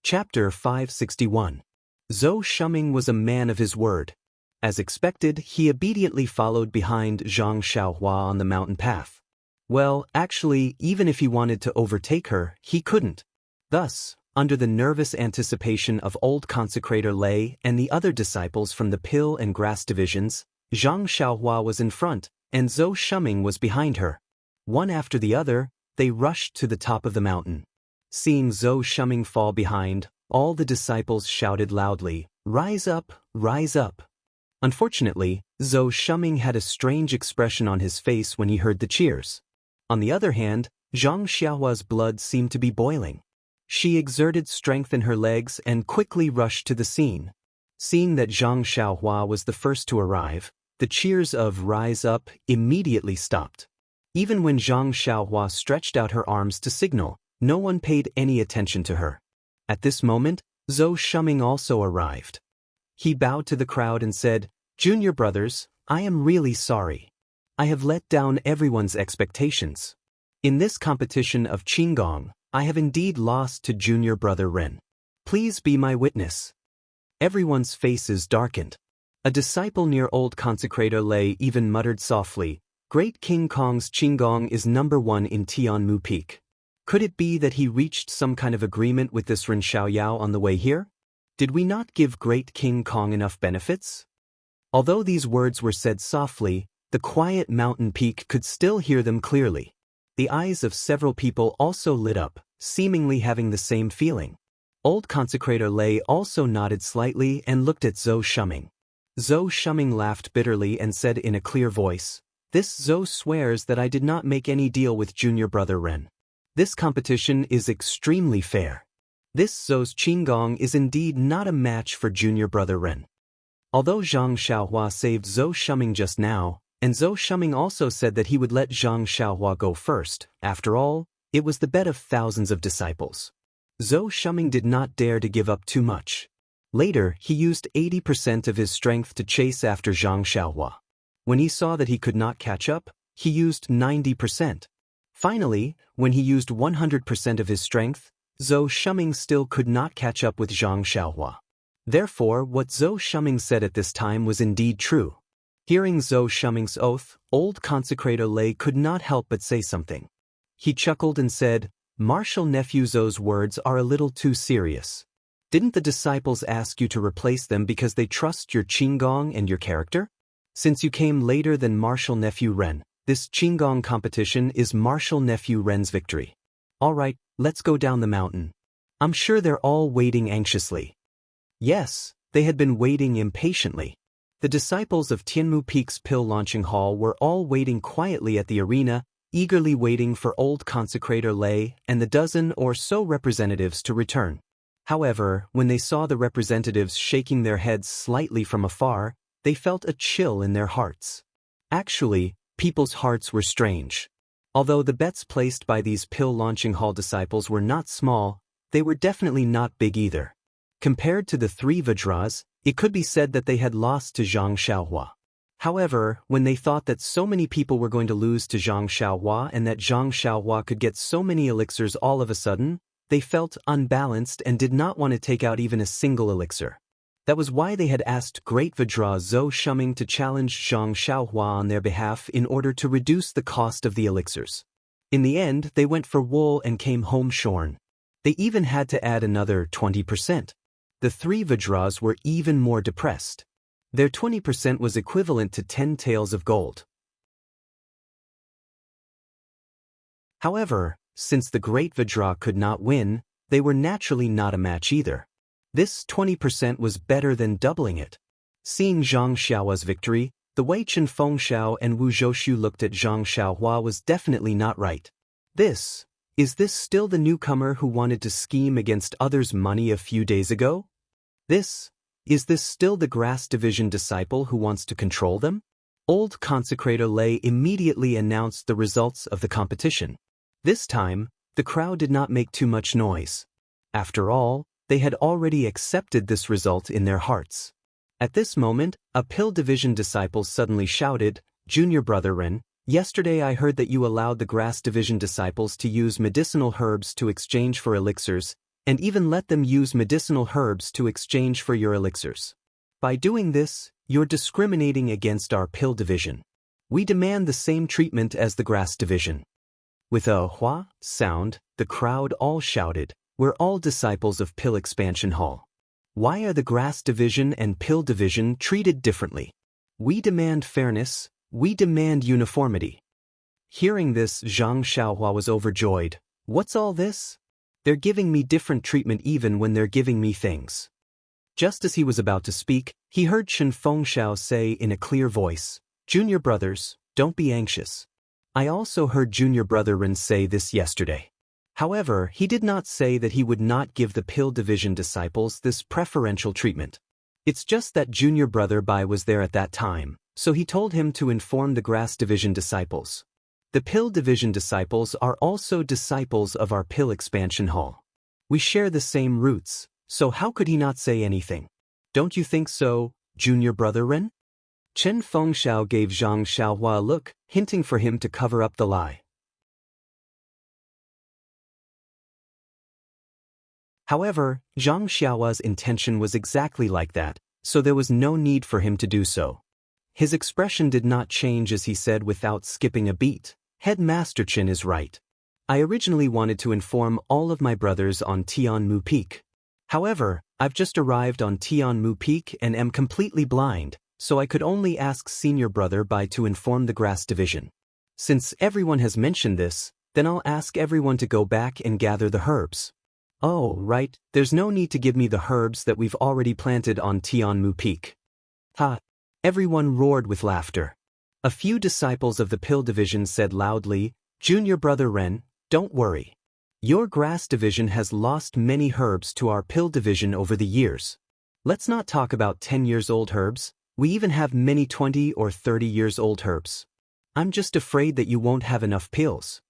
Chapter 561. Zhou Shuming was a man of his word. As expected, he obediently followed behind Zhang Xiaohua on the mountain path. Well, actually, even if he wanted to overtake her, he couldn't. Thus, under the nervous anticipation of old consecrator Lei and the other disciples from the pill and grass divisions, Zhang Xiaohua was in front, and Zhou Shuming was behind her. One after the other, they rushed to the top of the mountain. Seeing Zhou Shuming fall behind, all the disciples shouted loudly, "Rise up, rise up." Unfortunately, Zhou Shuming had a strange expression on his face when he heard the cheers. On the other hand, Zhang Xiaohua's blood seemed to be boiling. She exerted strength in her legs and quickly rushed to the scene. Seeing that Zhang Xiaohua was the first to arrive, the cheers of "Rise up" immediately stopped. Even when Zhang Xiaohua stretched out her arms to signal, no one paid any attention to her. At this moment, Zhou Shuming also arrived. He bowed to the crowd and said, "Junior brothers, I am really sorry. I have let down everyone's expectations. In this competition of Qinggong, I have indeed lost to junior brother Ren. Please be my witness." Everyone's faces darkened. A disciple near old consecrator Lei even muttered softly, "Great King Kong's Qinggong is #1 in Tianmu Peak. Could it be that he reached some kind of agreement with this Ren Xiaoyao on the way here? Did we not give Great King Kong enough benefits?" Although these words were said softly, the quiet mountain peak could still hear them clearly. The eyes of several people also lit up, seemingly having the same feeling. Old consecrator Lei also nodded slightly and looked at Zhou Shuming. Zhou Shuming laughed bitterly and said in a clear voice, "This Zhou swears that I did not make any deal with junior brother Ren. This competition is extremely fair. This Zhou's Qinggong is indeed not a match for junior brother Ren." Although Zhang Xiaohua saved Zhou Shuming just now, and Zhou Shuming also said that he would let Zhang Xiaohua go first, after all, it was the bet of thousands of disciples. Zhou Shuming did not dare to give up too much. Later, he used 80% of his strength to chase after Zhang Xiaohua. When he saw that he could not catch up, he used 90%. Finally, when he used 100% of his strength, Zhou Shuming still could not catch up with Zhang Xiaohua. Therefore, what Zhou Shuming said at this time was indeed true. Hearing Zhou Shuming's oath, old consecrator Lei could not help but say something. He chuckled and said, "Martial nephew Zhou's words are a little too serious. Didn't the disciples ask you to replace them because they trust your Qinggong and your character? Since you came later than martial nephew Ren, this Qinggong competition is martial nephew Ren's victory. All right, let's go down the mountain. I'm sure they're all waiting anxiously." Yes, they had been waiting impatiently. The disciples of Tianmu Peak's pill launching hall were all waiting quietly at the arena, eagerly waiting for old consecrator Lei and the dozen or so representatives to return. However, when they saw the representatives shaking their heads slightly from afar, they felt a chill in their hearts. Actually, people's hearts were strange. Although the bets placed by these pill launching hall disciples were not small, they were definitely not big either. Compared to the 3 Vajras, it could be said that they had lost to Zhang Xiaohua. However, when they thought that so many people were going to lose to Zhang Xiaohua and that Zhang Xiaohua could get so many elixirs all of a sudden, they felt unbalanced and did not want to take out even a single elixir. That was why they had asked Great Vidra Zhou Shuming to challenge Zhang Xiaohua on their behalf in order to reduce the cost of the elixirs. In the end, they went for wool and came home shorn. They even had to add another 20%. The 3 Vidras were even more depressed. Their 20% was equivalent to 10 taels of gold. However, since the Great Vidra could not win, they were naturally not a match either. This 20% was better than doubling it. Seeing Zhang Xiaohua's victory, the Wei Chen Fengxiao and Wu Zhoushu looked at Zhang Xiaohua was definitely not right. Is this still the newcomer who wanted to scheme against others' money a few days ago? Is this still the Grass Division disciple who wants to control them? Old Consecrator Lei immediately announced the results of the competition. This time, the crowd did not make too much noise. After all, they had already accepted this result in their hearts. At this moment, a Pill Division disciple suddenly shouted, "Junior Brother Ren, yesterday I heard that you allowed the Grass Division disciples to use medicinal herbs to exchange for elixirs, and even let them use medicinal herbs to exchange for your elixirs. By doing this, you're discriminating against our Pill Division. We demand the same treatment as the Grass Division." With a "hua" sound, the crowd all shouted, "We're all disciples of Pill Expansion Hall. Why are the Grass Division and Pill Division treated differently? We demand fairness, we demand uniformity." Hearing this, Zhang Xiaohua was overjoyed. "What's all this? They're giving me different treatment even when they're giving me things." Just as he was about to speak, he heard Chen Fengxiao say in a clear voice, "Junior brothers, don't be anxious. I also heard Junior Brother Ren say this yesterday." However, he did not say that he would not give the Pill Division disciples this preferential treatment. It's just that Junior Brother Bai was there at that time, so he told him to inform the Grass Division disciples. The Pill Division disciples are also disciples of our Pill Expansion Hall. We share the same roots, so how could he not say anything? Don't you think so, Junior Brother Ren? Chen Fengxiao gave Zhang Xiaohua a look, hinting for him to cover up the lie. However, Zhang Xiaohua's intention was exactly like that, so there was no need for him to do so. His expression did not change as he said without skipping a beat, "Headmaster Chen is right. I originally wanted to inform all of my brothers on Tianmu Peak. However, I've just arrived on Tianmu Peak and am completely blind, so I could only ask Senior Brother Bai to inform the Grass Division. Since everyone has mentioned this, then I'll ask everyone to go back and gather the herbs." "Oh, right, there's no need to give me the herbs that we've already planted on Tianmu Peak." "Ha!" Everyone roared with laughter. A few disciples of the Pill Division said loudly, "Junior Brother Ren, don't worry. Your Grass Division has lost many herbs to our Pill Division over the years. Let's not talk about 10 years old herbs, we even have many 20 or 30 years old herbs. I'm just afraid that you won't have enough pills."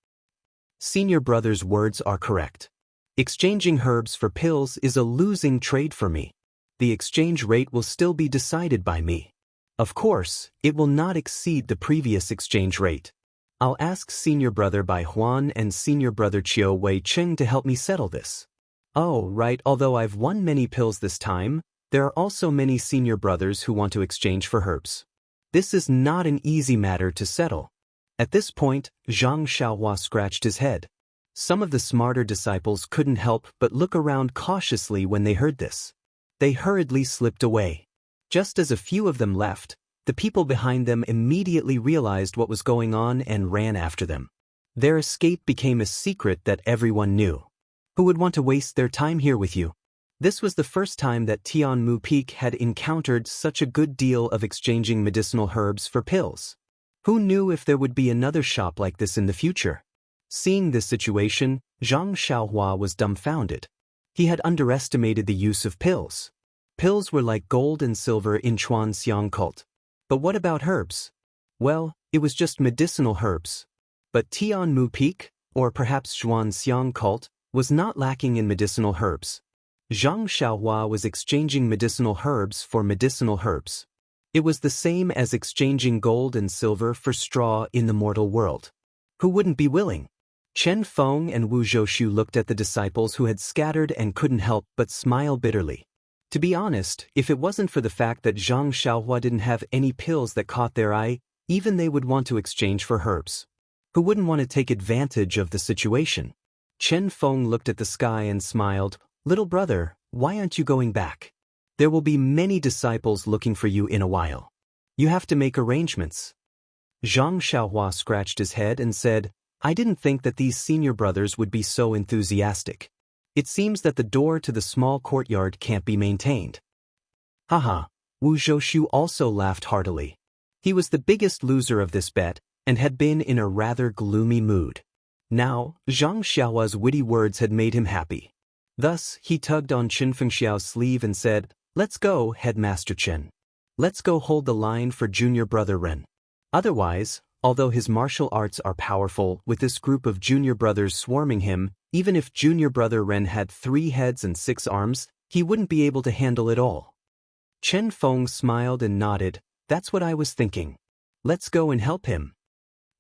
Senior Brother's words are correct. Exchanging herbs for pills is a losing trade for me. The exchange rate will still be decided by me. Of course, it will not exceed the previous exchange rate. I'll ask Senior Brother Bai Huan and Senior Brother Chiu Wei Cheng to help me settle this. Oh, right, although I've won many pills this time, there are also many senior brothers who want to exchange for herbs. This is not an easy matter to settle. At this point, Zhang Xiaohua scratched his head. Some of the smarter disciples couldn't help but look around cautiously when they heard this. They hurriedly slipped away. Just as a few of them left, the people behind them immediately realized what was going on and ran after them. Their escape became a secret that everyone knew. Who would want to waste their time here with you? This was the first time that Tianmu Peak had encountered such a good deal of exchanging medicinal herbs for pills. Who knew if there would be another shop like this in the future? Seeing this situation, Zhang Xiaohua was dumbfounded. He had underestimated the use of pills. Pills were like gold and silver in Chuanxiang cult. But what about herbs? Well, it was just medicinal herbs. But Tianmu Peak, or perhaps Xuanxiang cult, was not lacking in medicinal herbs. Zhang Xiaohua was exchanging medicinal herbs for medicinal herbs. It was the same as exchanging gold and silver for straw in the mortal world. Who wouldn't be willing? Chen Feng and Wu Zhoushu looked at the disciples who had scattered and couldn't help but smile bitterly. To be honest, if it wasn't for the fact that Zhang Xiaohua didn't have any pills that caught their eye, even they would want to exchange for herbs. Who wouldn't want to take advantage of the situation? Chen Feng looked at the sky and smiled. Little brother, why aren't you going back? There will be many disciples looking for you in a while. You have to make arrangements. Zhang Xiaohua scratched his head and said, I didn't think that these senior brothers would be so enthusiastic. It seems that the door to the small courtyard can't be maintained. Haha, Wu Zhoushu also laughed heartily. He was the biggest loser of this bet, and had been in a rather gloomy mood. Now, Zhang Xiaohua's witty words had made him happy. Thus, he tugged on Chen Fengxiao's sleeve and said, Let's go, Headmaster Chen. Let's go hold the line for junior brother Ren. Otherwise, although his martial arts are powerful, with this group of junior brothers swarming him, even if junior brother Ren had 3 heads and 6 arms, he wouldn't be able to handle it all. Chen Feng smiled and nodded. That's what I was thinking. Let's go and help him.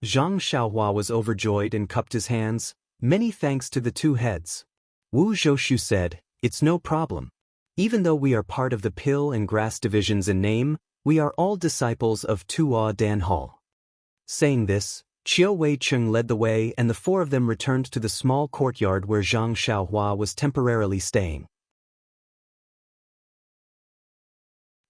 Zhang Xiaohua was overjoyed and cupped his hands. Many thanks to the 2 heads. Wu Zhoushu said, It's no problem. Even though we are part of the pill and grass divisions in name, we are all disciples of Tuo Dan Hall. Saying this, Qiu Wei Cheng led the way and the 4 of them returned to the small courtyard where Zhang Xiaohua was temporarily staying.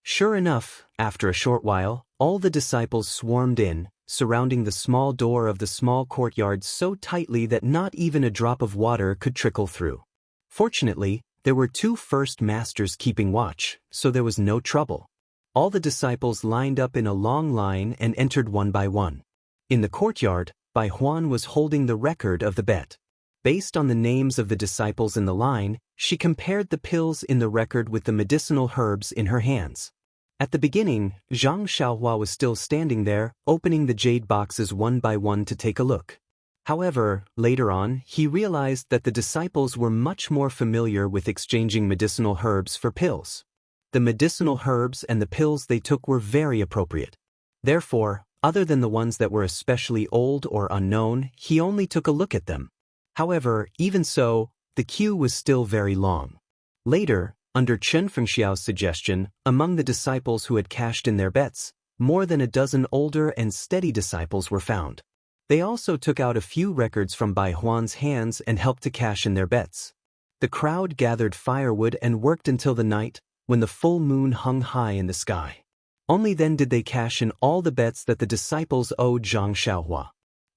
Sure enough, after a short while, all the disciples swarmed in, surrounding the small door of the small courtyard so tightly that not even a drop of water could trickle through. Fortunately, there were 2 first masters keeping watch, so there was no trouble. All the disciples lined up in a long line and entered one by one. In the courtyard, Bai Huan was holding the record of the bet. Based on the names of the disciples in the line, she compared the pills in the record with the medicinal herbs in her hands. At the beginning, Zhang Xiaohua was still standing there, opening the jade boxes one by one to take a look. However, later on, he realized that the disciples were much more familiar with exchanging medicinal herbs for pills. The medicinal herbs and the pills they took were very appropriate. Therefore, other than the ones that were especially old or unknown, he only took a look at them. However, even so, the queue was still very long. Later, under Chen Fengxiao's suggestion, among the disciples who had cashed in their bets, more than a dozen older and steady disciples were found. They also took out a few records from Bai Huan's hands and helped to cash in their bets. The crowd gathered firewood and worked until the night, when the full moon hung high in the sky. Only then did they cash in all the bets that the disciples owed Zhang Xiaohua.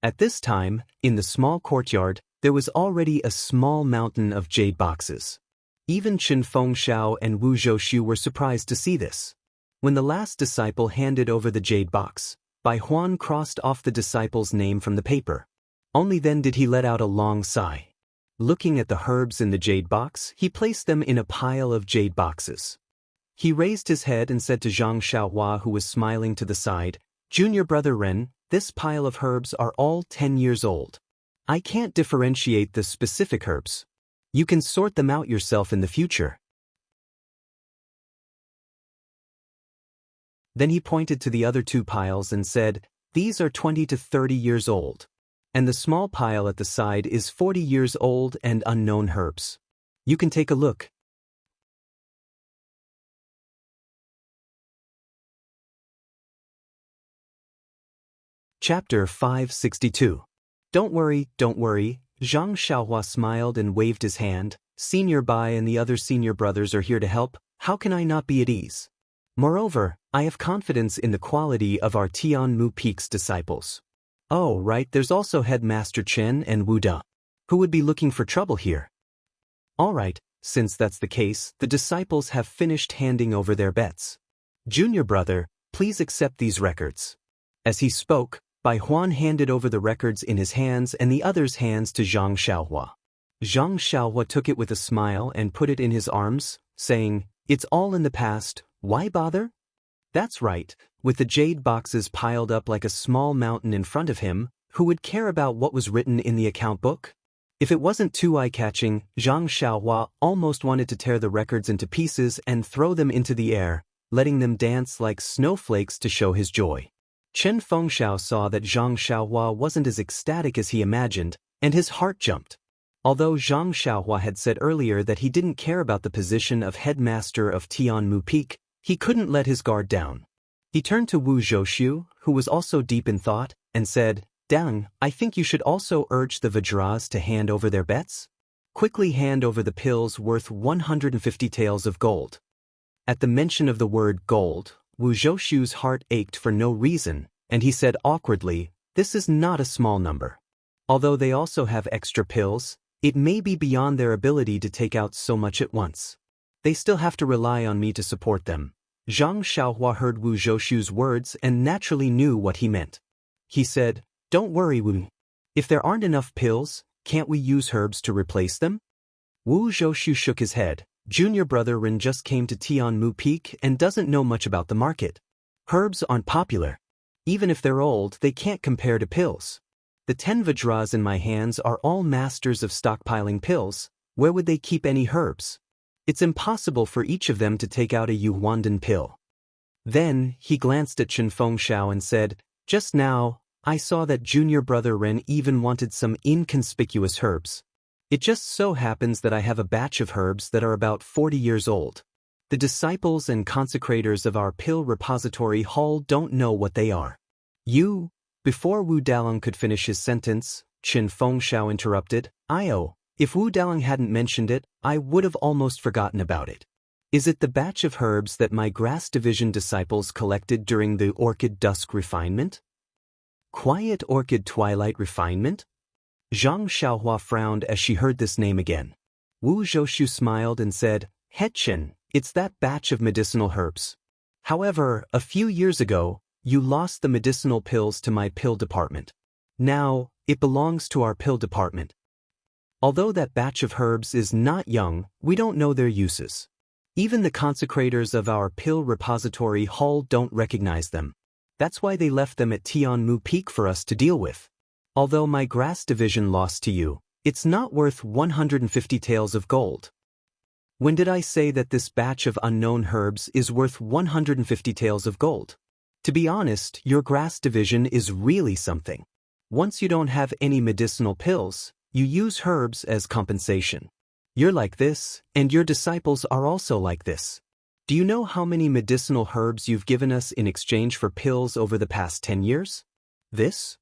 At this time, in the small courtyard, there was already a small mountain of jade boxes. Even Chen Fengxiao and Wu Zhoushu were surprised to see this. When the last disciple handed over the jade box, Bai Huan crossed off the disciple's name from the paper. Only then did he let out a long sigh. Looking at the herbs in the jade box, he placed them in a pile of jade boxes. He raised his head and said to Zhang Xiaohua, who was smiling to the side, Junior brother Ren, this pile of herbs are all 10 years old. I can't differentiate the specific herbs. You can sort them out yourself in the future. Then he pointed to the other 2 piles and said, These are 20 to 30 years old. And the small pile at the side is 40 years old and unknown herbs. You can take a look. Chapter 562. Don't worry, Zhang Xiaohua smiled and waved his hand. Senior Bai and the other senior brothers are here to help. How can I not be at ease? Moreover, I have confidence in the quality of our Tianmu Peak's disciples. Oh, right, there's also Headmaster Chen and Wu Da. Who would be looking for trouble here? All right, since that's the case, the disciples have finished handing over their bets. Junior brother, please accept these records. As he spoke, Bai Huan handed over the records in his hands and the others' hands to Zhang Xiaohua. Zhang Xiaohua took it with a smile and put it in his arms, saying, It's all in the past, why bother? That's right, with the jade boxes piled up like a small mountain in front of him, who would care about what was written in the account book? If it wasn't too eye-catching, Zhang Xiaohua almost wanted to tear the records into pieces and throw them into the air, letting them dance like snowflakes to show his joy. Chen Fengxiao saw that Zhang Xiaohua wasn't as ecstatic as he imagined, and his heart jumped. Although Zhang Xiaohua had said earlier that he didn't care about the position of headmaster of Tianmu Peak, he couldn't let his guard down. He turned to Wu Zhouxiu, who was also deep in thought, and said, Dang, I think you should also urge the Vajras to hand over their bets? Quickly hand over the pills worth 150 taels of gold. At the mention of the word gold, Wu Zhouxiu's heart ached for no reason, and he said awkwardly, This is not a small number. Although they also have extra pills, it may be beyond their ability to take out so much at once. They still have to rely on me to support them. Zhang Xiaohua heard Wu Zhouxiu's words and naturally knew what he meant. He said, Don't worry, Wu. If there aren't enough pills, can't we use herbs to replace them? Wu Zhouxiu shook his head. Junior brother Ren just came to Tianmu Peak and doesn't know much about the market. Herbs aren't popular. Even if they're old, they can't compare to pills. The 10 Vajras in my hands are all masters of stockpiling pills. Where would they keep any herbs? It's impossible for each of them to take out a Yuhuandan pill. Then, he glanced at Chen Fengxiao and said, Just now, I saw that junior brother Ren even wanted some inconspicuous herbs. It just so happens that I have a batch of herbs that are about 40 years old. The disciples and consecrators of our pill repository hall don't know what they are. Before Wu Dalong could finish his sentence, Chen Fengxiao interrupted, If Wu Dalong hadn't mentioned it, I would have almost forgotten about it. Is it the batch of herbs that my grass division disciples collected during the orchid dusk refinement? Quiet orchid twilight refinement? Zhang Xiaohua frowned as she heard this name again. Wu Zhouxiu smiled and said, Chen, it's that batch of medicinal herbs. However, a few years ago, you lost the medicinal pills to my pill department. Now, it belongs to our pill department. Although that batch of herbs is not young, we don't know their uses. Even the consecrators of our pill repository hall don't recognize them. That's why they left them at Tianmu Peak for us to deal with. Although my grass division lost to you, it's not worth 150 taels of gold. When did I say that this batch of unknown herbs is worth 150 taels of gold? To be honest, your grass division is really something. Once you don't have any medicinal pills, you use herbs as compensation. You're like this, and your disciples are also like this. Do you know how many medicinal herbs you've given us in exchange for pills over the past 10 years? This?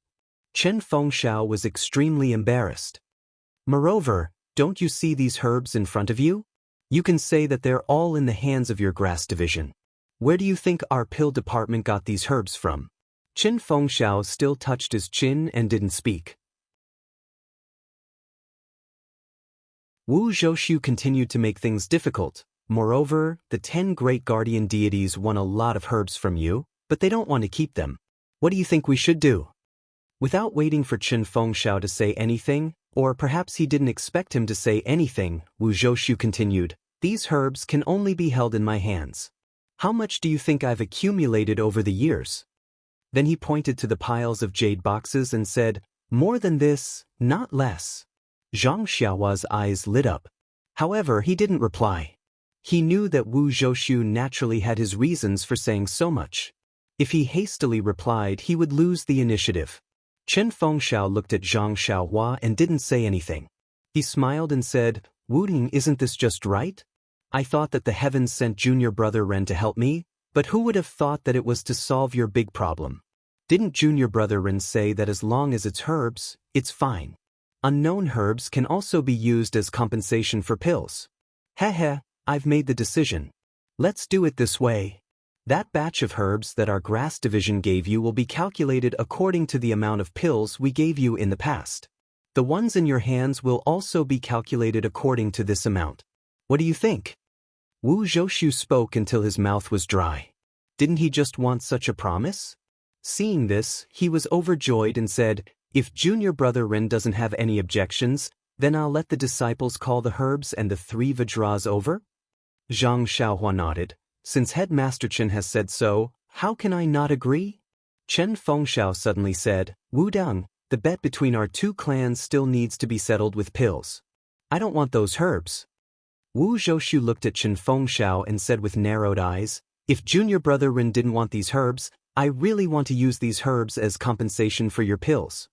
Chen Fengxiao was extremely embarrassed. Moreover, don't you see these herbs in front of you? You can say that they're all in the hands of your grass division. Where do you think our pill department got these herbs from? Chen Fengxiao still touched his chin and didn't speak. Wu Zhouxiu continued to make things difficult. Moreover, the 10 great guardian deities want a lot of herbs from you, but they don't want to keep them. What do you think we should do? Without waiting for Chen Fengxiao to say anything, or perhaps he didn't expect him to say anything, Wu Zhouxiu continued, These herbs can only be held in my hands. How much do you think I've accumulated over the years? Then he pointed to the piles of jade boxes and said, More than this, not less. Zhang Xiaohua's eyes lit up. However, he didn't reply. He knew that Wu Zhouxiu naturally had his reasons for saying so much. If he hastily replied, he would lose the initiative. Chen Fengxiao looked at Zhang Xiaohua and didn't say anything. He smiled and said, Wu, isn't this just right? I thought that the heavens sent junior brother Ren to help me, but who would have thought that it was to solve your big problem? Didn't junior brother Ren say that as long as it's herbs, it's fine? Unknown herbs can also be used as compensation for pills. I've made the decision. Let's do it this way. That batch of herbs that our grass division gave you will be calculated according to the amount of pills we gave you in the past. The ones in your hands will also be calculated according to this amount. What do you think? Wu Zhouxiu spoke until his mouth was dry. Didn't he just want such a promise? Seeing this, he was overjoyed and said, If junior brother Ren doesn't have any objections, then I'll let the disciples call the herbs and the 3 Vajras over? Zhang Xiaohua nodded. Since Headmaster Chen has said so, how can I not agree? Chen Fengxiao suddenly said, Wu Dang, the bet between our 2 clans still needs to be settled with pills. I don't want those herbs. Wu Zhouxiu looked at Chen Fengxiao and said with narrowed eyes, If junior brother Ren didn't want these herbs, I really want to use these herbs as compensation for your pills.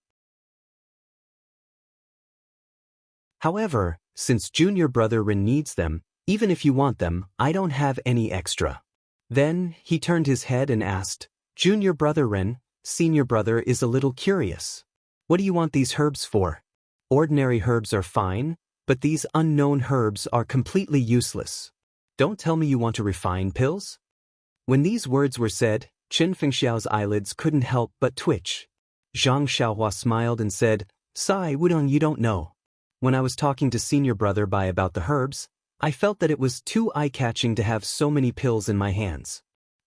However, since junior brother Rin needs them, even if you want them, I don't have any extra. Then, he turned his head and asked, Junior brother Rin, senior brother is a little curious. What do you want these herbs for? Ordinary herbs are fine, but these unknown herbs are completely useless. Don't tell me you want to refine pills? When these words were said, Qin Fengxiao's eyelids couldn't help but twitch. Zhang Xiaohua smiled and said, Sai Wudong, you don't know. When I was talking to senior brother Bai about the herbs, I felt that it was too eye-catching to have so many pills in my hands.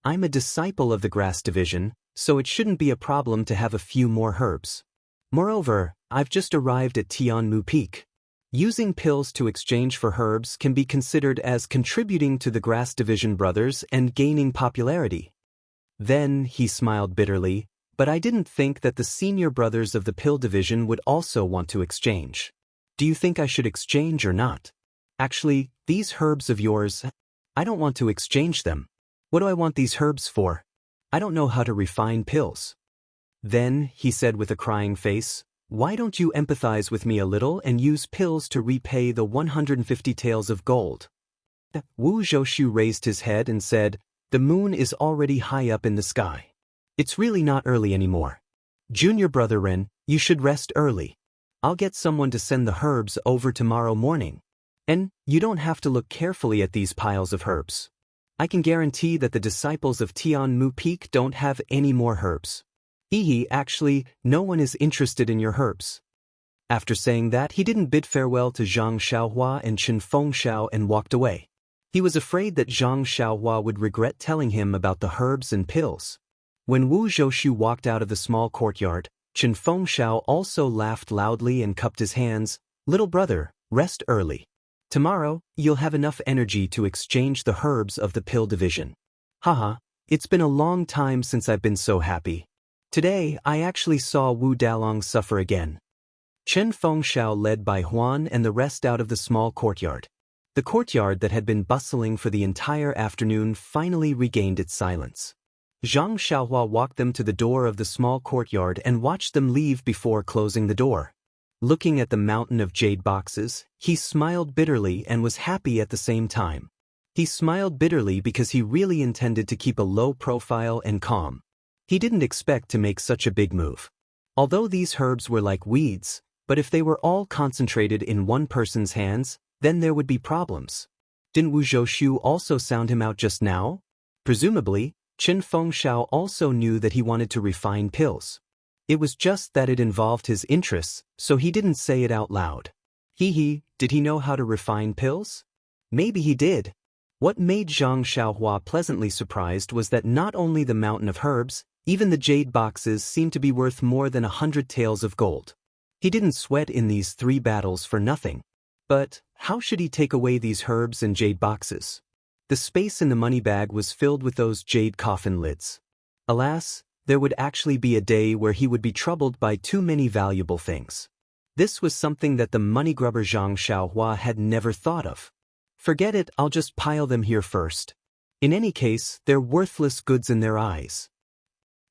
I'm a disciple of the grass division, so it shouldn't be a problem to have a few more herbs. Moreover, I've just arrived at Tianmu Peak. Using pills to exchange for herbs can be considered as contributing to the grass division brothers and gaining popularity. Then, he smiled bitterly, but I didn't think that the senior brothers of the pill division would also want to exchange. Do you think I should exchange or not? Actually, these herbs of yours, I don't want to exchange them. What do I want these herbs for? I don't know how to refine pills. Then, he said with a crying face, why don't you empathize with me a little and use pills to repay the 150 taels of gold? Wu Zhoushu raised his head and said, the moon is already high up in the sky. It's really not early anymore. Junior brother Ren, you should rest early. I'll get someone to send the herbs over tomorrow morning. And you don't have to look carefully at these piles of herbs. I can guarantee that the disciples of Tianmu Peak don't have any more herbs. Actually, no one is interested in your herbs. After saying that, he didn't bid farewell to Zhang Xiaohua and Qin Fengxiao and walked away. He was afraid that Zhang Xiaohua would regret telling him about the herbs and pills. When Wu Zhoushu walked out of the small courtyard, Qin Fengxiao also laughed loudly and cupped his hands. Little brother, rest early. Tomorrow, you'll have enough energy to exchange the herbs of the pill division. Haha, it's been a long time since I've been so happy. Today, I actually saw Wu Dalong suffer again. Qin Fengxiao led by Huan and the rest out of the small courtyard. The courtyard that had been bustling for the entire afternoon finally regained its silence. Zhang Xiaohua walked them to the door of the small courtyard and watched them leave before closing the door. Looking at the mountain of jade boxes, he smiled bitterly and was happy at the same time. He smiled bitterly because he really intended to keep a low profile and calm. He didn't expect to make such a big move. Although these herbs were like weeds, but if they were all concentrated in one person's hands, then there would be problems. Didn't Wu Zhoushu also sound him out just now? Presumably, Qin Fengxiao also knew that he wanted to refine pills. It was just that it involved his interests, so he didn't say it out loud. Did he know how to refine pills? Maybe he did. What made Zhang Xiaohua pleasantly surprised was that not only the mountain of herbs, even the jade boxes seemed to be worth more than 100 taels of gold. He didn't sweat in these 3 battles for nothing. But how should he take away these herbs and jade boxes? The space in the money bag was filled with those jade coffin lids. Alas, there would actually be a day where he would be troubled by too many valuable things. This was something that the money grubber Zhang Xiaohua had never thought of. Forget it, I'll just pile them here first. In any case, they're worthless goods in their eyes.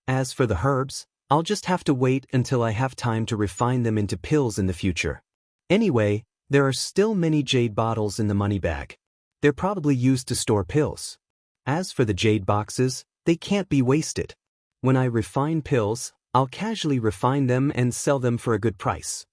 As for the herbs, I'll just have to wait until I have time to refine them into pills in the future. Anyway, there are still many jade bottles in the money bag. They're probably used to store pills. As for the jade boxes, they can't be wasted. When I refine pills, I'll casually refine them and sell them for a good price.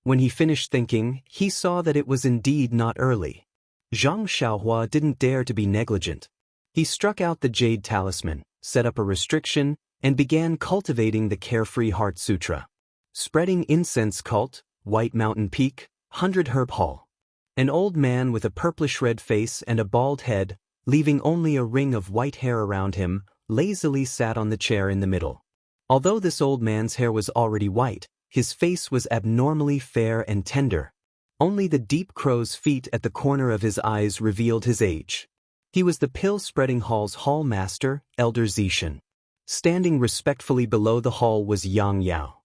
When he finished thinking, he saw that it was indeed not early. Zhang Xiaohua didn't dare to be negligent. He struck out the jade talisman, set up a restriction, and began cultivating the Carefree Heart Sutra. Spreading Incense Cult, White Mountain Peak, 100 Herb Hall. An old man with a purplish-red face and a bald head, leaving only a ring of white hair around him, lazily sat on the chair in the middle. Although this old man's hair was already white, his face was abnormally fair and tender. Only the deep crow's feet at the corner of his eyes revealed his age. He was the pill-spreading hall's hall master, Elder Zishan. Standing respectfully below the hall was Yang Yao.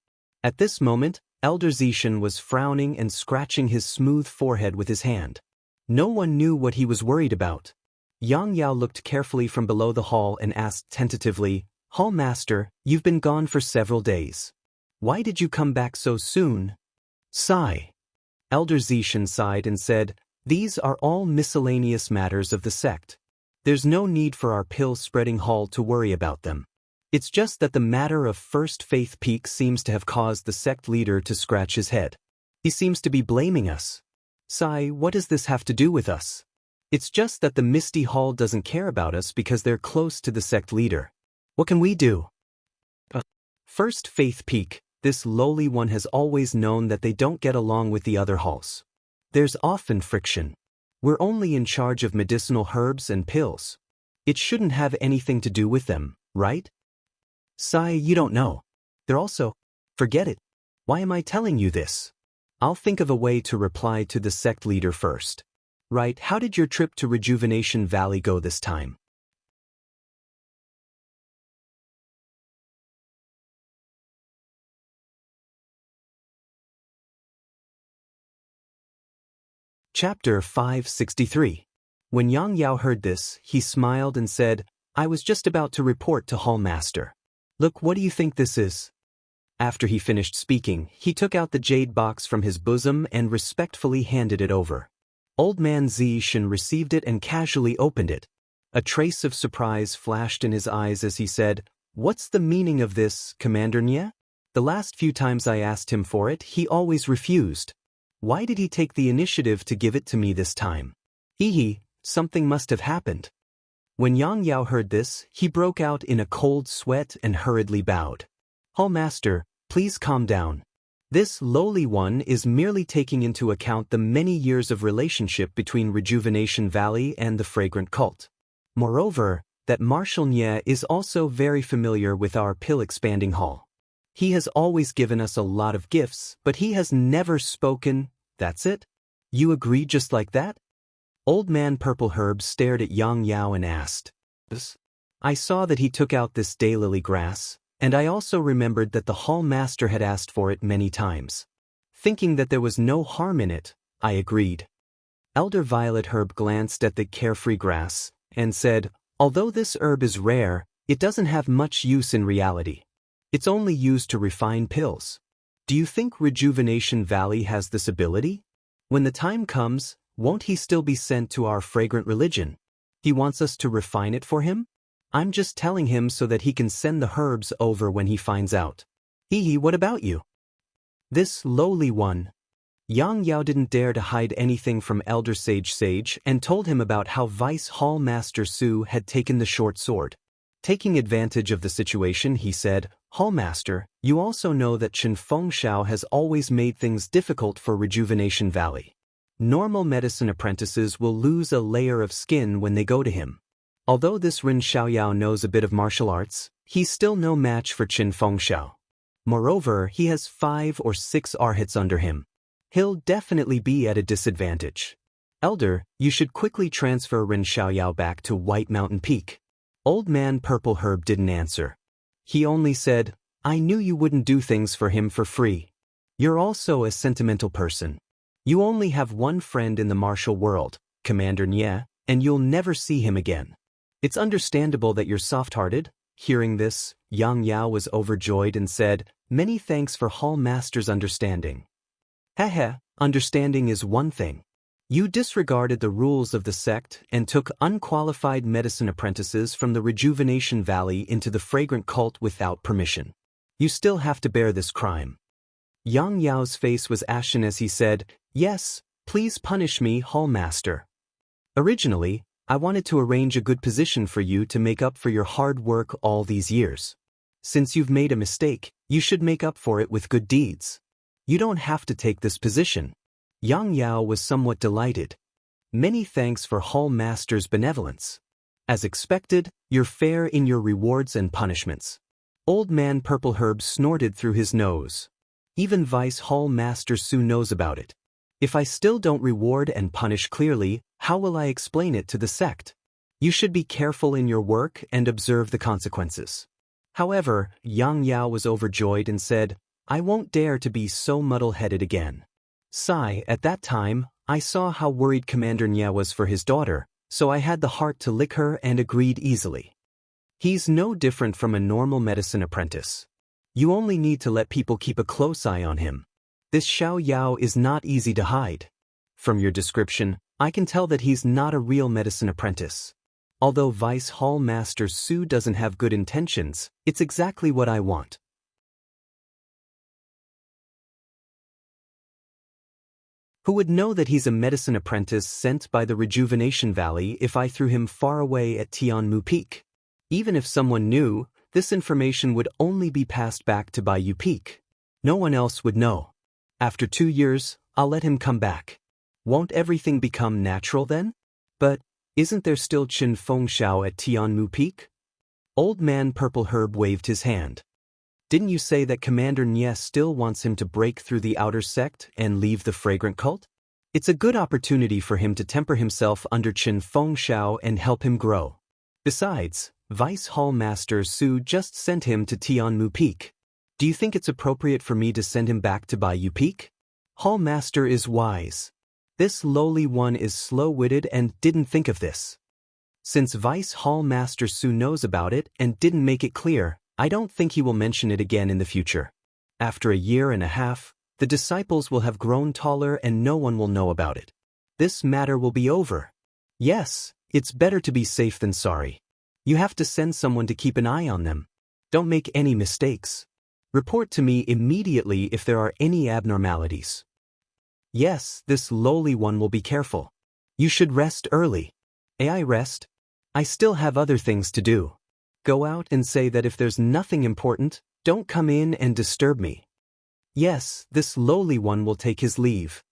At this moment, Elder Zishan was frowning and scratching his smooth forehead with his hand. No one knew what he was worried about. Yang Yao looked carefully from below the hall and asked tentatively, Hall Master, you've been gone for several days. Why did you come back so soon? Sigh. Elder Zishan sighed and said, These are all miscellaneous matters of the sect. There's no need for our pill-spreading hall to worry about them. It's just that the matter of First Faith Peak seems to have caused the sect leader to scratch his head. He seems to be blaming us. Sai, what does this have to do with us? It's just that the Misty Hall doesn't care about us because they're close to the sect leader. What can we do? First Faith Peak, this lowly one has always known that they don't get along with the other halls. There's often friction. We're only in charge of medicinal herbs and pills. It shouldn't have anything to do with them, right? Sai, you don't know. They're also... Forget it. Why am I telling you this? I'll think of a way to reply to the sect leader first. Right, how did your trip to Rejuvenation Valley go this time? Chapter 563. When Yang Yao heard this, he smiled and said, I was just about to report to Hall Master. Look, what do you think this is? After he finished speaking, he took out the jade box from his bosom and respectfully handed it over. Old man Zishan received it and casually opened it. A trace of surprise flashed in his eyes as he said, What's the meaning of this, Commander Nye? The last few times I asked him for it, he always refused. Why did he take the initiative to give it to me this time? Something must have happened. When Yang Yao heard this, he broke out in a cold sweat and hurriedly bowed. Hall Master, please calm down. This lowly one is merely taking into account the many years of relationship between Rejuvenation Valley and the Fragrant Cult. Moreover, that Marshal Nye is also very familiar with our pill-expanding hall. He has always given us a lot of gifts, but he has never spoken. That's it? You agree just like that? Old man Purple Herb stared at Yang Yao and asked. I saw that he took out this daylily grass, and I also remembered that the hall master had asked for it many times. Thinking that there was no harm in it, I agreed. Elder Violet Herb glanced at the carefree grass and said, Although this herb is rare, it doesn't have much use in reality. It's only used to refine pills. Do you think Rejuvenation Valley has this ability? When the time comes, won't he still be sent to our fragrant religion? He wants us to refine it for him? I'm just telling him so that he can send the herbs over when he finds out. What about you? This lowly one. Yang Yao didn't dare to hide anything from Elder Sage and told him about how Vice Hall Master Su had taken the short sword. Taking advantage of the situation, he said, Hall Master, you also know that Chen Fengshao has always made things difficult for Rejuvenation Valley. Normal medicine apprentices will lose a layer of skin when they go to him. Although this Rin Xiaoyao knows a bit of martial arts, he's still no match for Chen Fengshao. Moreover, he has 5 or 6 arhats under him. He'll definitely be at a disadvantage. Elder, you should quickly transfer Rin Xiaoyao back to White Mountain Peak. Old man Purple Herb didn't answer. He only said, I knew you wouldn't do things for him for free. You're also a sentimental person. You only have one friend in the martial world, Commander Nye, and you'll never see him again. It's understandable that you're soft-hearted. Hearing this, Yang Yao was overjoyed and said, Many thanks for Hall Master's understanding. Understanding is one thing. You disregarded the rules of the sect and took unqualified medicine apprentices from the Rejuvenation Valley into the Fragrant Cult without permission. You still have to bear this crime. Yang Yao's face was ashen as he said, Yes, please punish me, Hall Master. Originally, I wanted to arrange a good position for you to make up for your hard work all these years. Since you've made a mistake, you should make up for it with good deeds. You don't have to take this position. Yang Yao was somewhat delighted. Many thanks for Hall Master's benevolence. As expected, you're fair in your rewards and punishments. Old man Purple Herb snorted through his nose. Even Vice Hall Master Su knows about it. If I still don't reward and punish clearly, how will I explain it to the sect? You should be careful in your work and observe the consequences. However, Yang Yao was overjoyed and said, I won't dare to be so muddle-headed again. At that time, I saw how worried Commander Nye was for his daughter, so I had the heart to lick her and agreed easily. He's no different from a normal medicine apprentice. You only need to let people keep a close eye on him. This Xiao Yao is not easy to hide. From your description, I can tell that he's not a real medicine apprentice. Although Vice Hall Master Su doesn't have good intentions, it's exactly what I want. Who would know that he's a medicine apprentice sent by the Rejuvenation Valley if I threw him far away at Tianmu Peak? Even if someone knew, this information would only be passed back to Baiyu Peak. No one else would know. After 2 years, I'll let him come back. Won't everything become natural then? But isn't there still Qin Fengxiao at Tianmu Peak? Old Man Purple Herb waved his hand. Didn't you say that Commander Nye still wants him to break through the outer sect and leave the fragrant cult? It's a good opportunity for him to temper himself under Qin Fengxiao and help him grow. Besides, Vice Hall Master Su just sent him to Tianmu Peak. Do you think it's appropriate for me to send him back to Baiyu Peak? Hall Master is wise. This lowly one is slow-witted and didn't think of this. Since Vice Hall Master Su knows about it and didn't make it clear, I don't think he will mention it again in the future. After a year and a half, the disciples will have grown taller and no one will know about it. This matter will be over. Yes, it's better to be safe than sorry. You have to send someone to keep an eye on them. Don't make any mistakes. Report to me immediately if there are any abnormalities. Yes, this lowly one will be careful. You should rest early. I rest? I still have other things to do. Go out and say that if there's nothing important, don't come in and disturb me. Yes, this lowly one will take his leave.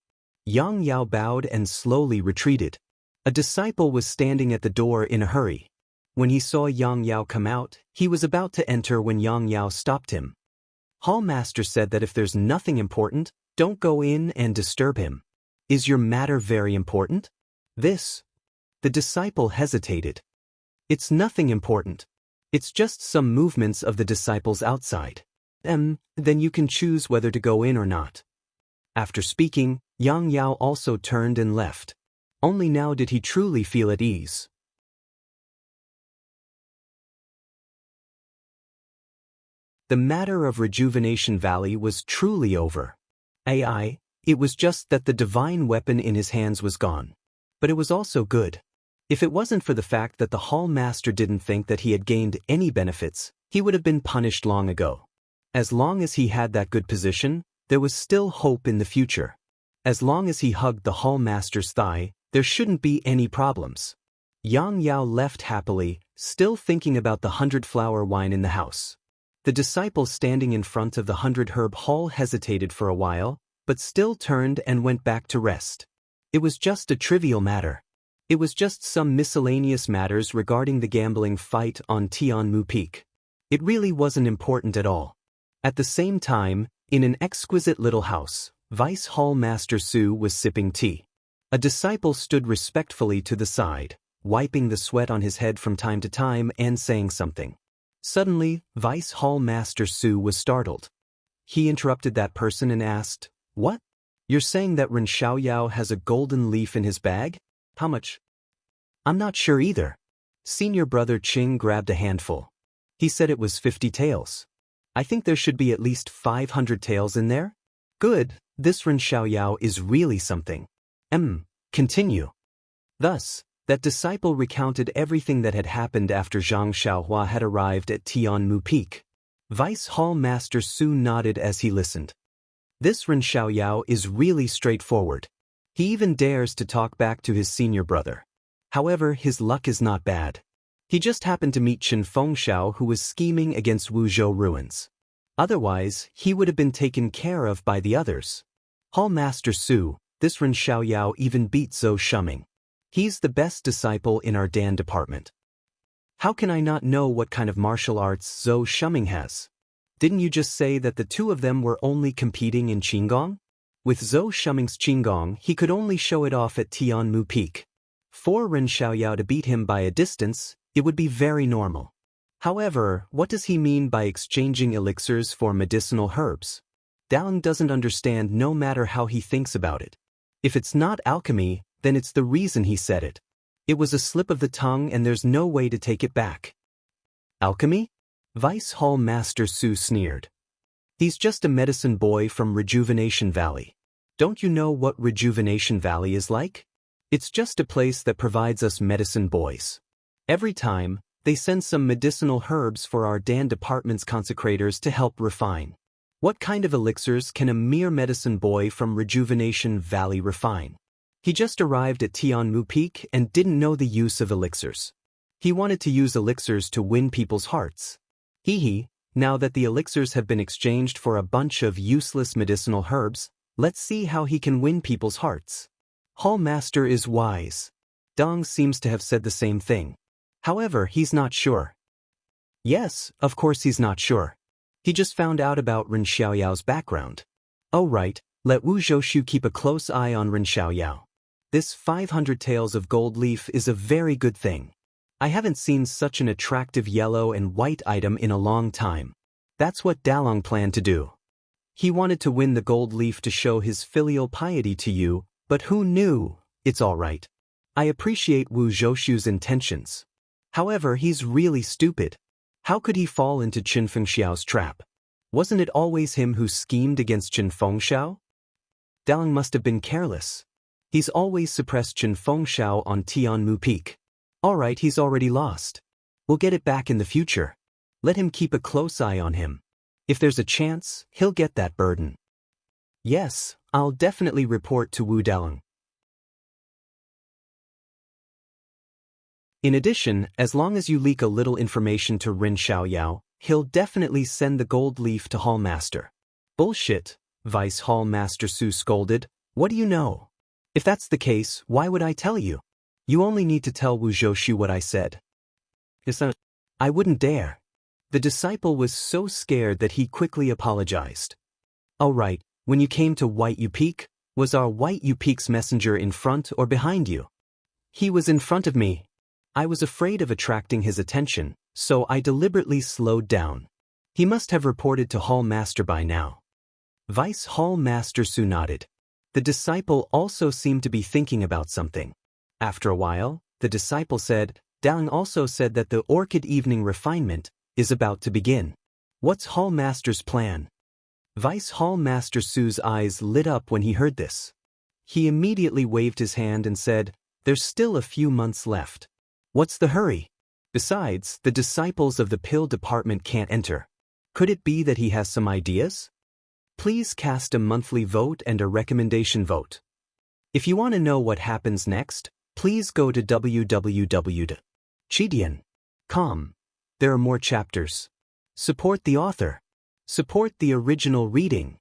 Yang Yao bowed and slowly retreated. A disciple was standing at the door in a hurry. When he saw Yang Yao come out, he was about to enter when Yang Yao stopped him. Hall Master said that if there's nothing important, don't go in and disturb him. Is your matter very important? The disciple hesitated. It's nothing important. It's just some movements of the disciples outside. Then you can choose whether to go in or not. After speaking, Yang Yao also turned and left. Only now did he truly feel at ease. The matter of Rejuvenation Valley was truly over. It was just that the divine weapon in his hands was gone. But it was also good. If it wasn't for the fact that the Hall Master didn't think that he had gained any benefits, he would have been punished long ago. As long as he had that good position, there was still hope in the future. As long as he hugged the Hall Master's thigh, there shouldn't be any problems. Yang Yao left happily, still thinking about the 100-flower wine in the house. The disciple standing in front of the 100-herb hall hesitated for a while, but still turned and went back to rest. It was just a trivial matter. It was just some miscellaneous matters regarding the gambling fight on Tianmu Peak. It really wasn't important at all. At the same time, in an exquisite little house, Vice Hall Master Su was sipping tea. A disciple stood respectfully to the side, wiping the sweat on his head from time to time and saying something. Suddenly, Vice Hall Master Su was startled. He interrupted that person and asked, "What? You're saying that Ren Xiaoyao has a golden leaf in his bag? How much?" "I'm not sure either." Senior brother Qing grabbed a handful. He said it was 50 taels. "I think there should be at least 500 taels in there." "Good, this Ren Xiaoyao is really something." Continue. Thus, that disciple recounted everything that had happened after Zhang Xiaohua had arrived at Tianmu Peak. Vice Hall Master Su nodded as he listened. This Ren Xiaoyao is really straightforward. He even dares to talk back to his senior brother. However, his luck is not bad. He just happened to meet Qin Fengxiao, who was scheming against Wuzhou ruins. Otherwise, he would have been taken care of by the others. Hall Master Su, this Ren Xiaoyao even beat Zhou Shuming. He's the best disciple in our Dan department. How can I not know what kind of martial arts Zhou Shuming has? Didn't you just say that the two of them were only competing in Qinggong? With Zhou Shuming's Qinggong, he could only show it off at Tianmu Peak. For Ren Xiaoyao to beat him by a distance, it would be very normal. However, what does he mean by exchanging elixirs for medicinal herbs? Dowling doesn't understand no matter how he thinks about it. If it's not alchemy, then it's the reason he said it. It was a slip of the tongue and there's no way to take it back. Alchemy? Vice Hall Master Su sneered. He's just a medicine boy from Rejuvenation Valley. Don't you know what Rejuvenation Valley is like? It's just a place that provides us medicine boys. Every time, they send some medicinal herbs for our Dan department's consecrators to help refine. What kind of elixirs can a mere medicine boy from Rejuvenation Valley refine? He just arrived at Jianghu Peak and didn't know the use of elixirs. He wanted to use elixirs to win people's hearts. Hee, now that the elixirs have been exchanged for a bunch of useless medicinal herbs, let's see how he can win people's hearts. Hall Master is wise. Dong seems to have said the same thing. However, he's not sure. Yes, of course he's not sure. He just found out about Ren Xiaoyao's background. Oh right, let Wu Zhoushu keep a close eye on Ren Xiaoyao. This 500 taels of gold leaf is a very good thing. I haven't seen such an attractive yellow and white item in a long time. That's what Dalong planned to do. He wanted to win the gold leaf to show his filial piety to you, but who knew? It's all right. I appreciate Wu Zhoushu's intentions. However, he's really stupid. How could he fall into Qin Fengxiao's trap? Wasn't it always him who schemed against Qin Fengxiao? Dalong must have been careless. He's always suppressed Qin Fengxiao on Tianmu Peak. Alright, he's already lost. We'll get it back in the future. Let him keep a close eye on him. If there's a chance, he'll get that burden. Yes, I'll definitely report to Wu Dalong. In addition, as long as you leak a little information to Ren Xiaoyao, he'll definitely send the gold leaf to Hall Master. Bullshit, Vice Hall Master Su scolded. What do you know? If that's the case, why would I tell you? You only need to tell Wu Zhoushu what I said. I wouldn't dare. The disciple was so scared that he quickly apologized. Oh right, when you came to White U Peak, was our White U Peak's messenger in front or behind you? He was in front of me. I was afraid of attracting his attention, so I deliberately slowed down. He must have reported to Hall Master by now. Vice Hall Master Su nodded. The disciple also seemed to be thinking about something. After a while, the disciple said, Dalong also said that the Orchid Evening Refinement is about to begin. What's Hall Master's plan? Vice Hall Master Su's eyes lit up when he heard this. He immediately waved his hand and said, there's still a few months left. What's the hurry? Besides, the disciples of the pill department can't enter. Could it be that he has some ideas? Please cast a monthly vote and a recommendation vote. If you want to know what happens next, please go to www.chidian.com. There are more chapters. Support the author. Support the original reading.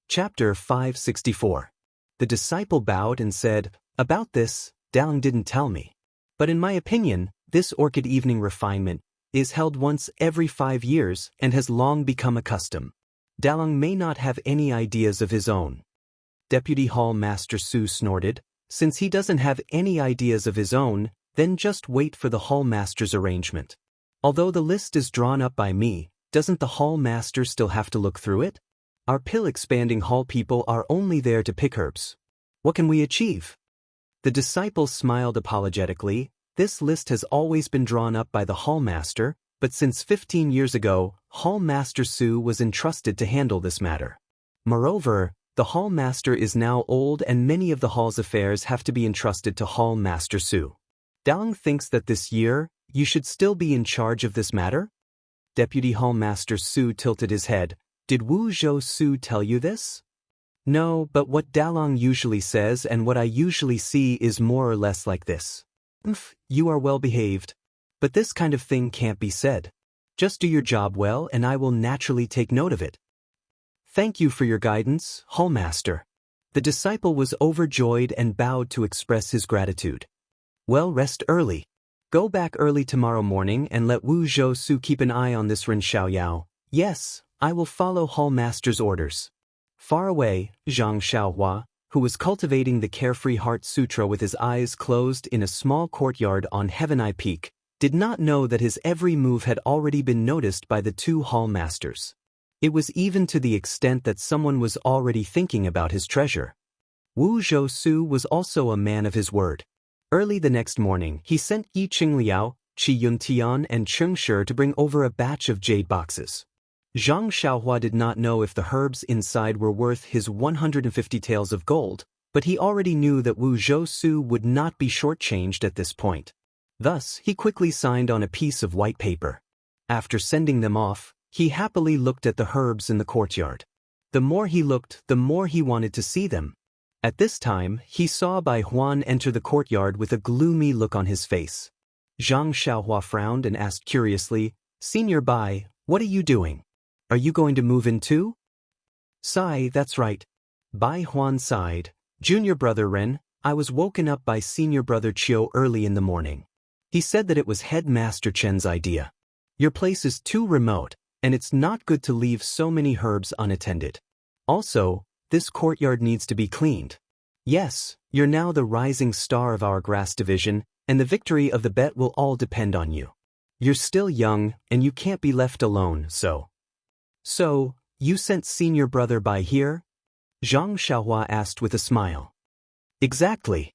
Chapter 564. The disciple bowed and said, about this, Dalong didn't tell me. But in my opinion, this Orchid Evening Refinement is held once every 5 years and has long become a custom. Dalong may not have any ideas of his own. Deputy Hall Master Su snorted, since he doesn't have any ideas of his own, then just wait for the Hall Master's arrangement. Although the list is drawn up by me, doesn't the Hall Master still have to look through it? Our pill-expanding hall people are only there to pick herbs. What can we achieve? The disciple smiled apologetically. This list has always been drawn up by the Hall Master, but since 15 years ago, Hall Master Su was entrusted to handle this matter. Moreover, the Hall Master is now old and many of the Hall's affairs have to be entrusted to Hall Master Su. Dalong thinks that this year, you should still be in charge of this matter? Deputy Hall Master Su tilted his head. Did Wu Zhoushu tell you this? No, but what Dalong usually says and what I usually see is more or less like this. You are well behaved. But this kind of thing can't be said. Just do your job well and I will naturally take note of it. Thank you for your guidance, Hall Master. The disciple was overjoyed and bowed to express his gratitude. Well, rest early. Go back early tomorrow morning and let Wu Zhoushu keep an eye on this Ren Xiaoyao. Yes, I will follow Hall Master's orders. Far away, Zhang Xiaohua, who was cultivating the Carefree Heart Sutra with his eyes closed in a small courtyard on Heaven Eye Peak, did not know that his every move had already been noticed by the two hall masters. It was even to the extent that someone was already thinking about his treasure. Wu Zhou was also a man of his word. Early the next morning, he sent Yi Qingliao, Qi Yuntian and Cheng Shi to bring over a batch of jade boxes. Zhang Xiaohua did not know if the herbs inside were worth his 150 taels of gold, but he already knew that Wu Zhou would not be shortchanged at this point. Thus, he quickly signed on a piece of white paper. After sending them off, he happily looked at the herbs in the courtyard. The more he looked, the more he wanted to see them. At this time, he saw Bai Huan enter the courtyard with a gloomy look on his face. Zhang Xiaohua frowned and asked curiously, "Senior Bai, what are you doing? Are you going to move in too?" "Sigh, that's right." Bai Huan sighed. "Junior brother Ren, I was woken up by senior brother Qiu early in the morning. He said that it was headmaster Chen's idea. Your place is too remote, and it's not good to leave so many herbs unattended. Also, this courtyard needs to be cleaned. Yes, you're now the rising star of our grass division, and the victory of the bet will all depend on you. You're still young, and you can't be left alone, so." "So, you sent senior brother Bai here?" Zhang Xiaohua asked with a smile. "Exactly."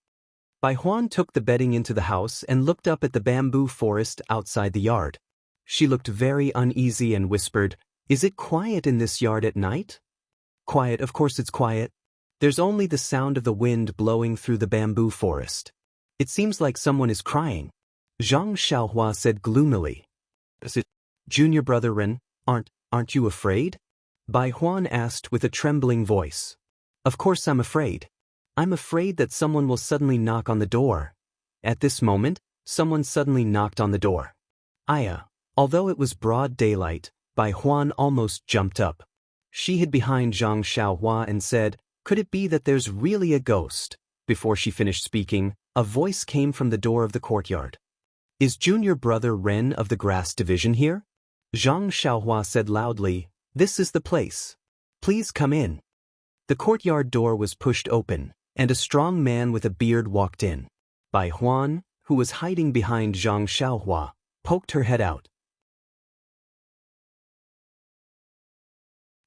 Bai Huan took the bedding into the house and looked up at the bamboo forest outside the yard. She looked very uneasy and whispered, "Is it quiet in this yard at night?" "Quiet, of course it's quiet. There's only the sound of the wind blowing through the bamboo forest. It seems like someone is crying," Zhang Xiaohua said gloomily. "Is it, junior brother Ren, aren't you afraid?" Bai Huan asked with a trembling voice. "Of course I'm afraid. I'm afraid that someone will suddenly knock on the door." At this moment, someone suddenly knocked on the door. Aya. Although it was broad daylight, Bai Huan almost jumped up. She hid behind Zhang Xiaohua and said, "Could it be that there's really a ghost?" Before she finished speaking, a voice came from the door of the courtyard. "Is junior brother Ren of the grass division here?" Zhang Xiaohua said loudly, "This is the place. Please come in." The courtyard door was pushed open, and a strong man with a beard walked in. Bai Huan, who was hiding behind Zhang Xiaohua, poked her head out.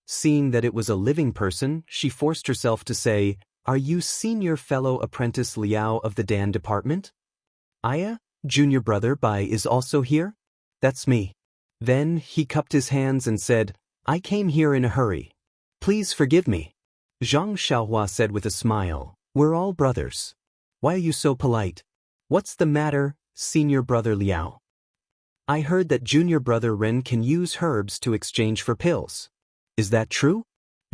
Seeing that it was a living person, she forced herself to say, "Are you senior fellow apprentice Liao of the Dan department?" "Aya, junior brother Bai is also here?" "That's me." Then he cupped his hands and said, "I came here in a hurry. Please forgive me." Zhang Xiaohua said with a smile, "We're all brothers. Why are you so polite? What's the matter, senior brother Liao?" "I heard that junior brother Ren can use herbs to exchange for pills. Is that true?"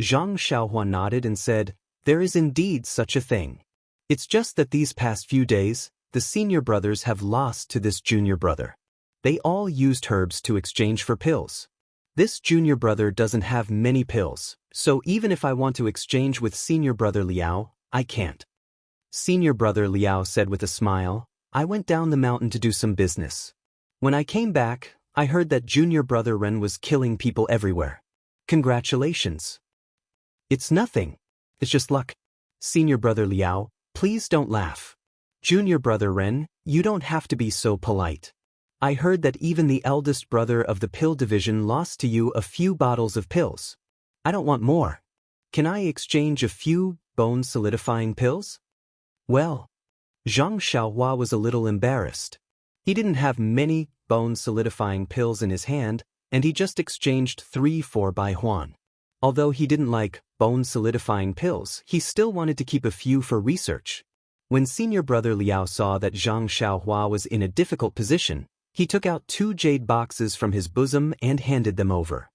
Zhang Xiaohua nodded and said, "There is indeed such a thing. It's just that these past few days, the senior brothers have lost to this junior brother. They all used herbs to exchange for pills. This junior brother doesn't have many pills, so even if I want to exchange with senior brother Liao, I can't." Senior brother Liao said with a smile, "I went down the mountain to do some business. When I came back, I heard that junior brother Ren was killing people everywhere. Congratulations." "It's nothing. It's just luck. Senior brother Liao, please don't laugh. Junior brother Ren, you don't have to be so polite. I heard that even the eldest brother of the pill division lost to you a few bottles of pills. I don't want more. Can I exchange a few bone-solidifying pills?" "Well." Zhang Xiaohua was a little embarrassed. He didn't have many bone-solidifying pills in his hand, and he just exchanged 3 for Bai Huan. Although he didn't like bone-solidifying pills, he still wanted to keep a few for research. When senior brother Liao saw that Zhang Xiaohua was in a difficult position, he took out 2 jade boxes from his bosom and handed them over.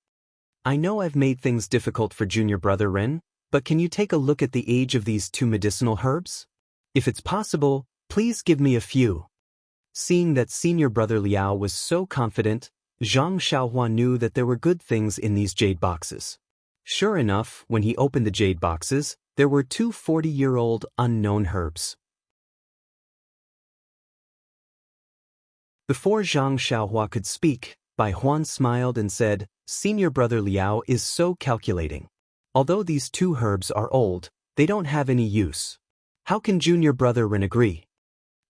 "I know I've made things difficult for junior brother Ren, but can you take a look at the age of these 2 medicinal herbs? If it's possible, please give me a few." Seeing that senior brother Liao was so confident, Zhang Xiaohua knew that there were good things in these jade boxes. Sure enough, when he opened the jade boxes, there were 2 40-year-old unknown herbs. Before Zhang Xiaohua could speak, Bai Huan smiled and said, "Senior brother Liao is so calculating. Although these 2 herbs are old, they don't have any use. How can junior brother Ren agree?"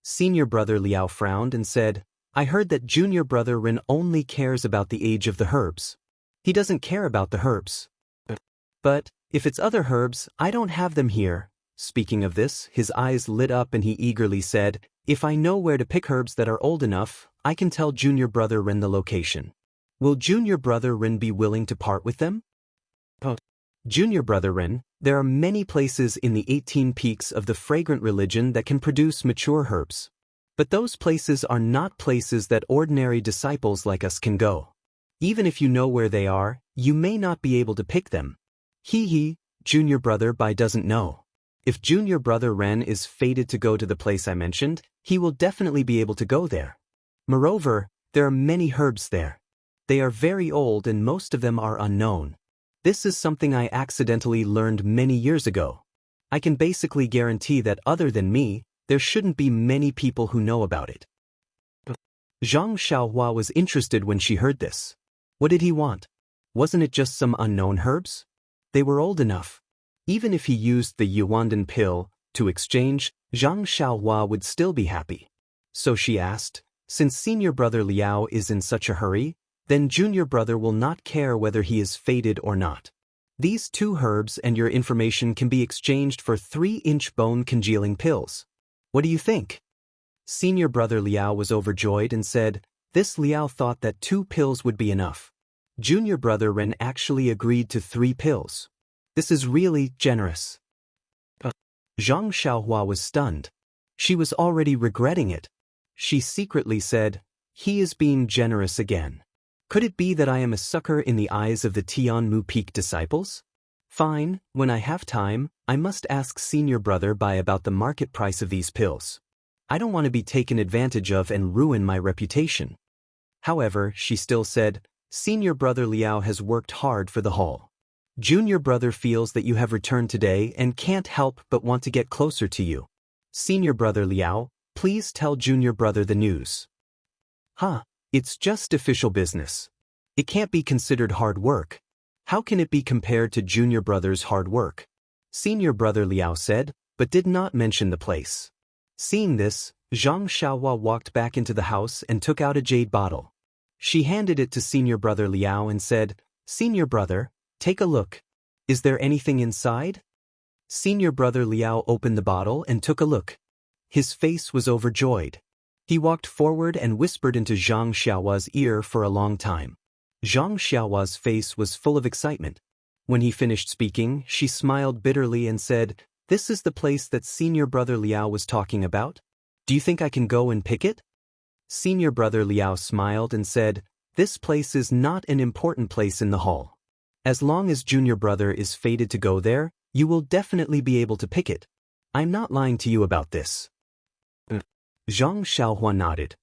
Senior brother Liao frowned and said, I heard that junior brother Ren only cares about the age of the herbs. He doesn't care about the herbs. But, if it's other herbs, I don't have them here. Speaking of this, his eyes lit up and he eagerly said, if I know where to pick herbs that are old enough, I can tell junior brother Ren the location. Will junior brother Ren be willing to part with them? Junior brother Ren, there are many places in the 18 peaks of the fragrant religion that can produce mature herbs. But those places are not places that ordinary disciples like us can go. Even if you know where they are, you may not be able to pick them. Junior brother Bai doesn't know. If junior brother Ren is fated to go to the place I mentioned, he will definitely be able to go there. Moreover, there are many herbs there. They are very old and most of them are unknown. This is something I accidentally learned many years ago. I can basically guarantee that other than me, there shouldn't be many people who know about it. Zhang Xiaohua was interested when she heard this. What did he want? Wasn't it just some unknown herbs? They were old enough. Even if he used the Yuandan pill to exchange, Zhang Xiaohua would still be happy. So she asked, since senior brother Liao is in such a hurry, then junior brother will not care whether he is fated or not. These 2 herbs and your information can be exchanged for 3-inch bone congealing pills. What do you think? Senior brother Liao was overjoyed and said, this Liao thought that 2 pills would be enough. Junior brother Ren actually agreed to 3 pills. This is really generous. Zhang Xiaohua was stunned. She was already regretting it. She secretly said, he is being generous again. Could it be that I am a sucker in the eyes of the Tianmu Peak disciples? Fine, when I have time, I must ask senior brother Bai about the market price of these pills. I don't want to be taken advantage of and ruin my reputation. However, she still said, senior brother Liao has worked hard for the haul. Junior brother feels that you have returned today and can't help but want to get closer to you. Senior brother Liao, please tell junior brother the news. It's just official business. It can't be considered hard work. How can it be compared to junior brother's hard work? Senior brother Liao said, but did not mention the place. Seeing this, Zhang Xiaohua walked back into the house and took out a jade bottle. She handed it to senior brother Liao and said, senior brother, take a look. Is there anything inside? Senior brother Liao opened the bottle and took a look. His face was overjoyed. He walked forward and whispered into Zhang Xiaohua's ear for a long time. Zhang Xiaohua's face was full of excitement. When he finished speaking, she smiled bitterly and said, this is the place that senior brother Liao was talking about? Do you think I can go and pick it? Senior brother Liao smiled and said, this place is not an important place in the hall. As long as junior brother is fated to go there, you will definitely be able to pick it. I'm not lying to you about this. Zhang Xiaohua nodded.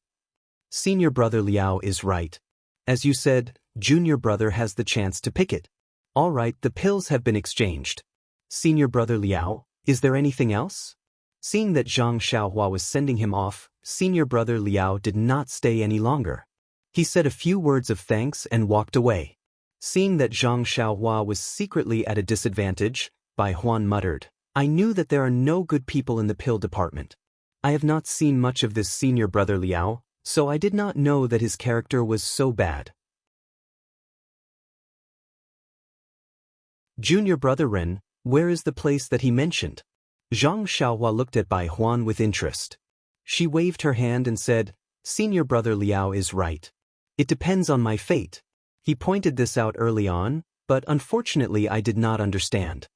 Senior brother Liao is right. As you said, junior brother has the chance to pick it. All right, the pills have been exchanged. Senior brother Liao, is there anything else? Seeing that Zhang Xiaohua was sending him off, senior brother Liao did not stay any longer. He said a few words of thanks and walked away. Seeing that Zhang Xiaohua was secretly at a disadvantage, Bai Huan muttered, I knew that there are no good people in the pill department. I have not seen much of this senior brother Liao, so I did not know that his character was so bad. Junior brother Ren, where is the place that he mentioned? Zhang Xiaohua looked at Bai Huan with interest. She waved her hand and said, senior brother Liao is right. It depends on my fate. He pointed this out early on, but unfortunately I did not understand.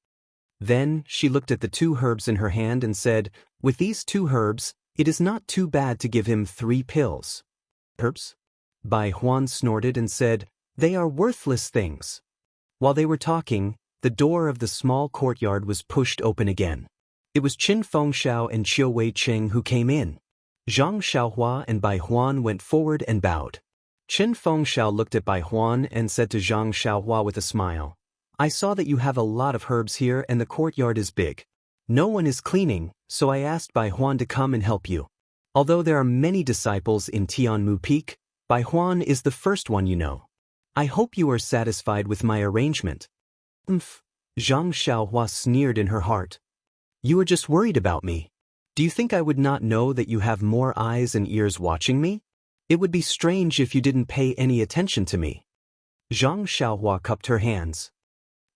Then, she looked at the 2 herbs in her hand and said, with these 2 herbs, it is not too bad to give him 3 pills. Herbs? Bai Huan snorted and said, they are worthless things. While they were talking, the door of the small courtyard was pushed open again. It was Qin Fengxiao and Qiu Wei Cheng who came in. Zhang Xiaohua and Bai Huan went forward and bowed. Qin Fengxiao looked at Bai Huan and said to Zhang Xiaohua with a smile, I saw that you have a lot of herbs here and the courtyard is big. No one is cleaning, so I asked Bai Huan to come and help you. Although there are many disciples in Tianmu Peak, Bai Huan is the first one you know. I hope you are satisfied with my arrangement. Zhang Xiaohua sneered in her heart. You are just worried about me. Do you think I would not know that you have more eyes and ears watching me? It would be strange if you didn't pay any attention to me. Zhang Xiaohua cupped her hands.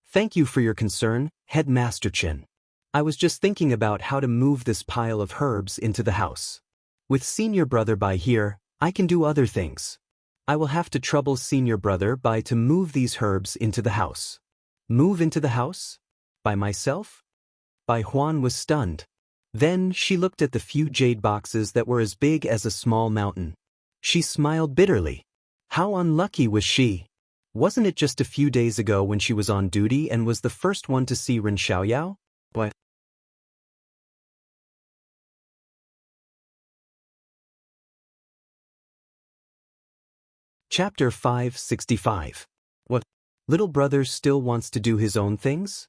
Thank you for your concern, Headmaster Chen. I was just thinking about how to move this pile of herbs into the house. With Senior Brother Bai here, I can do other things. I will have to trouble Senior Brother Bai to move these herbs into the house. Move into the house? By myself? Bai Huan was stunned. Then she looked at the few jade boxes that were as big as a small mountain. She smiled bitterly. How unlucky was she? Wasn't it just a few days ago when she was on duty and was the first one to see Ren Xiaoyao? What? Chapter 565. What? Little brother still wants to do his own things?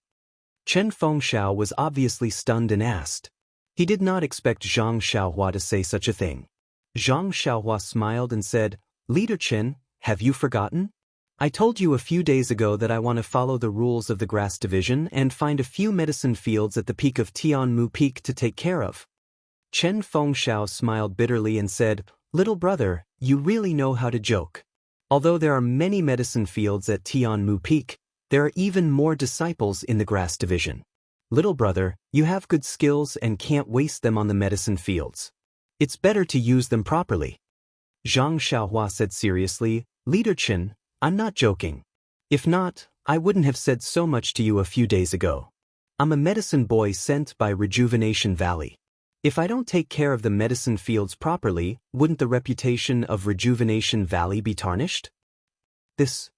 Chen Fengxiao was obviously stunned and asked. He did not expect Zhang Xiaohua to say such a thing. Zhang Xiaohua smiled and said, Leader Chen, have you forgotten? I told you a few days ago that I want to follow the rules of the grass division and find a few medicine fields at the peak of Tianmu Peak to take care of. Chen Fengxiao smiled bitterly and said, Little brother, you really know how to joke. Although there are many medicine fields at Tianmu Peak, there are even more disciples in the grass division. Little brother, you have good skills and can't waste them on the medicine fields. It's better to use them properly. Zhang Xiaohua said seriously, Leader Chen, I'm not joking. If not, I wouldn't have said so much to you a few days ago. I'm a medicine boy sent by Rejuvenation Valley. If I don't take care of the medicine fields properly, wouldn't the reputation of Rejuvenation Valley be tarnished? This.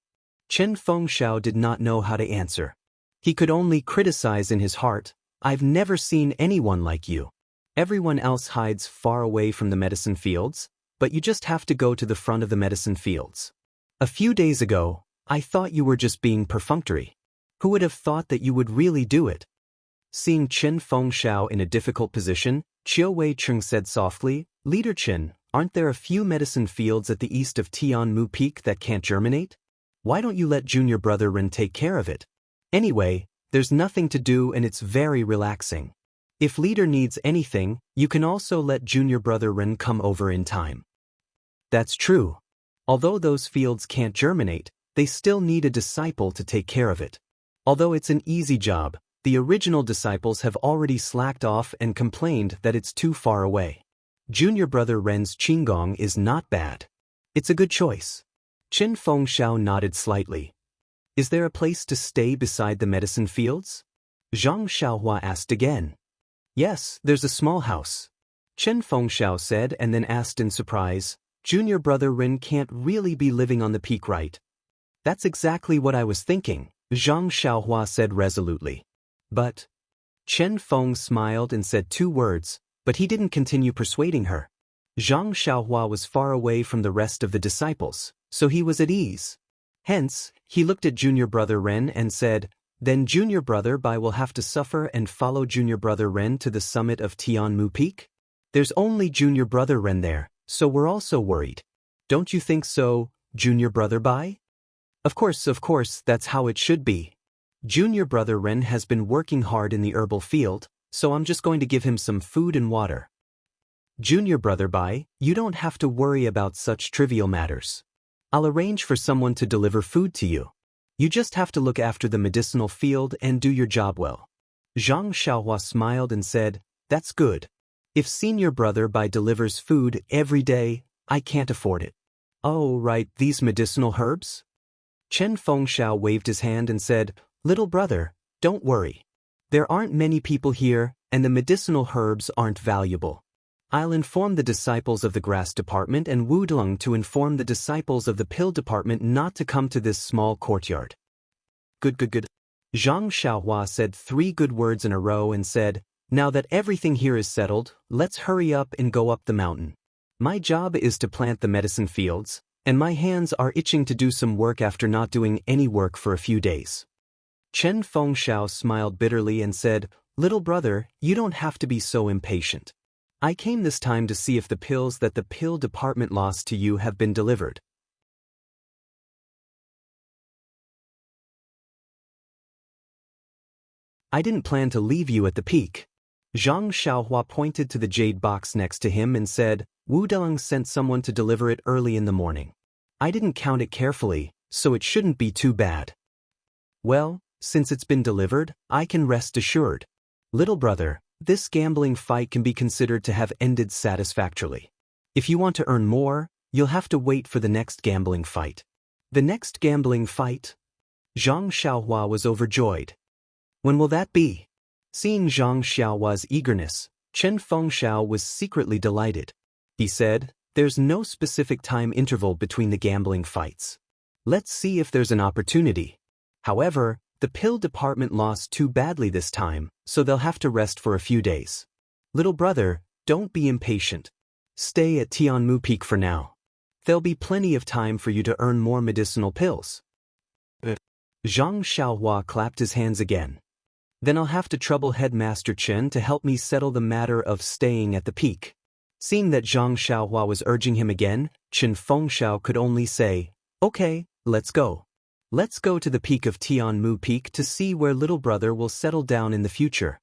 Chen Fengxiao did not know how to answer. He could only criticize in his heart, I've never seen anyone like you. Everyone else hides far away from the medicine fields, but you just have to go to the front of the medicine fields. A few days ago, I thought you were just being perfunctory. Who would have thought that you would really do it? Seeing Chen Fengxiao in a difficult position, Qiu Weicheng said softly, Leader Chen, aren't there a few medicine fields at the east of Tianmu Peak that can't germinate? Why don't you let junior brother Ren take care of it? Anyway, there's nothing to do and it's very relaxing. If leader needs anything, you can also let junior brother Ren come over in time. That's true. Although those fields can't germinate, they still need a disciple to take care of it. Although it's an easy job, the original disciples have already slacked off and complained that it's too far away. Junior brother Ren's Qinggong is not bad. It's a good choice. Chen Fengxiao nodded slightly. Is there a place to stay beside the medicine fields? Zhang Xiaohua asked again. Yes, there's a small house. Chen Fengxiao said and then asked in surprise, Junior brother Ren can't really be living on the peak, right? That's exactly what I was thinking, Zhang Xiaohua said resolutely. But Chen Feng smiled and said two words, but he didn't continue persuading her. Zhang Xiaohua was far away from the rest of the disciples, so he was at ease. Hence, he looked at junior brother Ren and said, Then junior brother Bai will have to suffer and follow junior brother Ren to the summit of Tianmu Peak? There's only junior brother Ren there, so we're also worried. Don't you think so, junior brother Bai? Of course, that's how it should be. Junior brother Ren has been working hard in the herbal field, so I'm just going to give him some food and water. Junior brother Bai, you don't have to worry about such trivial matters. I'll arrange for someone to deliver food to you. You just have to look after the medicinal field and do your job well. Zhang Xiaohua smiled and said, That's good. If senior brother Bai delivers food every day, I can't afford it. Oh, right, these medicinal herbs? Chen Fengxiao waved his hand and said, Little brother, don't worry. There aren't many people here, and the medicinal herbs aren't valuable. I'll inform the disciples of the grass department and Wu Dong to inform the disciples of the pill department not to come to this small courtyard. Good. Zhang Xiaohua said 3 good words in a row and said, Now that everything here is settled, let's hurry up and go up the mountain. My job is to plant the medicine fields, and my hands are itching to do some work after not doing any work for a few days. Chen Fengxiao smiled bitterly and said, Little brother, you don't have to be so impatient. I came this time to see if the pills that the pill department lost to you have been delivered. I didn't plan to leave you at the peak. Zhang Xiaohua pointed to the jade box next to him and said, Wu Delong sent someone to deliver it early in the morning. I didn't count it carefully, so it shouldn't be too bad. Well, since it's been delivered, I can rest assured. Little brother, this gambling fight can be considered to have ended satisfactorily. If you want to earn more, you'll have to wait for the next gambling fight. The next gambling fight? Zhang Xiaohua was overjoyed. When will that be? Seeing Zhang Xiaohua's eagerness, Chen Fengxiao was secretly delighted. He said, there's no specific time interval between the gambling fights. Let's see if there's an opportunity. However, the pill department lost too badly this time, so they'll have to rest for a few days. Little brother, don't be impatient. Stay at Tianmu Peak for now. There'll be plenty of time for you to earn more medicinal pills. Zhang Xiaohua clapped his hands again. Then I'll have to trouble Headmaster Chen to help me settle the matter of staying at the peak. Seeing that Zhang Xiaohua was urging him again, Chen Fengxiao could only say, okay, let's go. Let's go to the peak of Tianmu Peak to see where little brother will settle down in the future.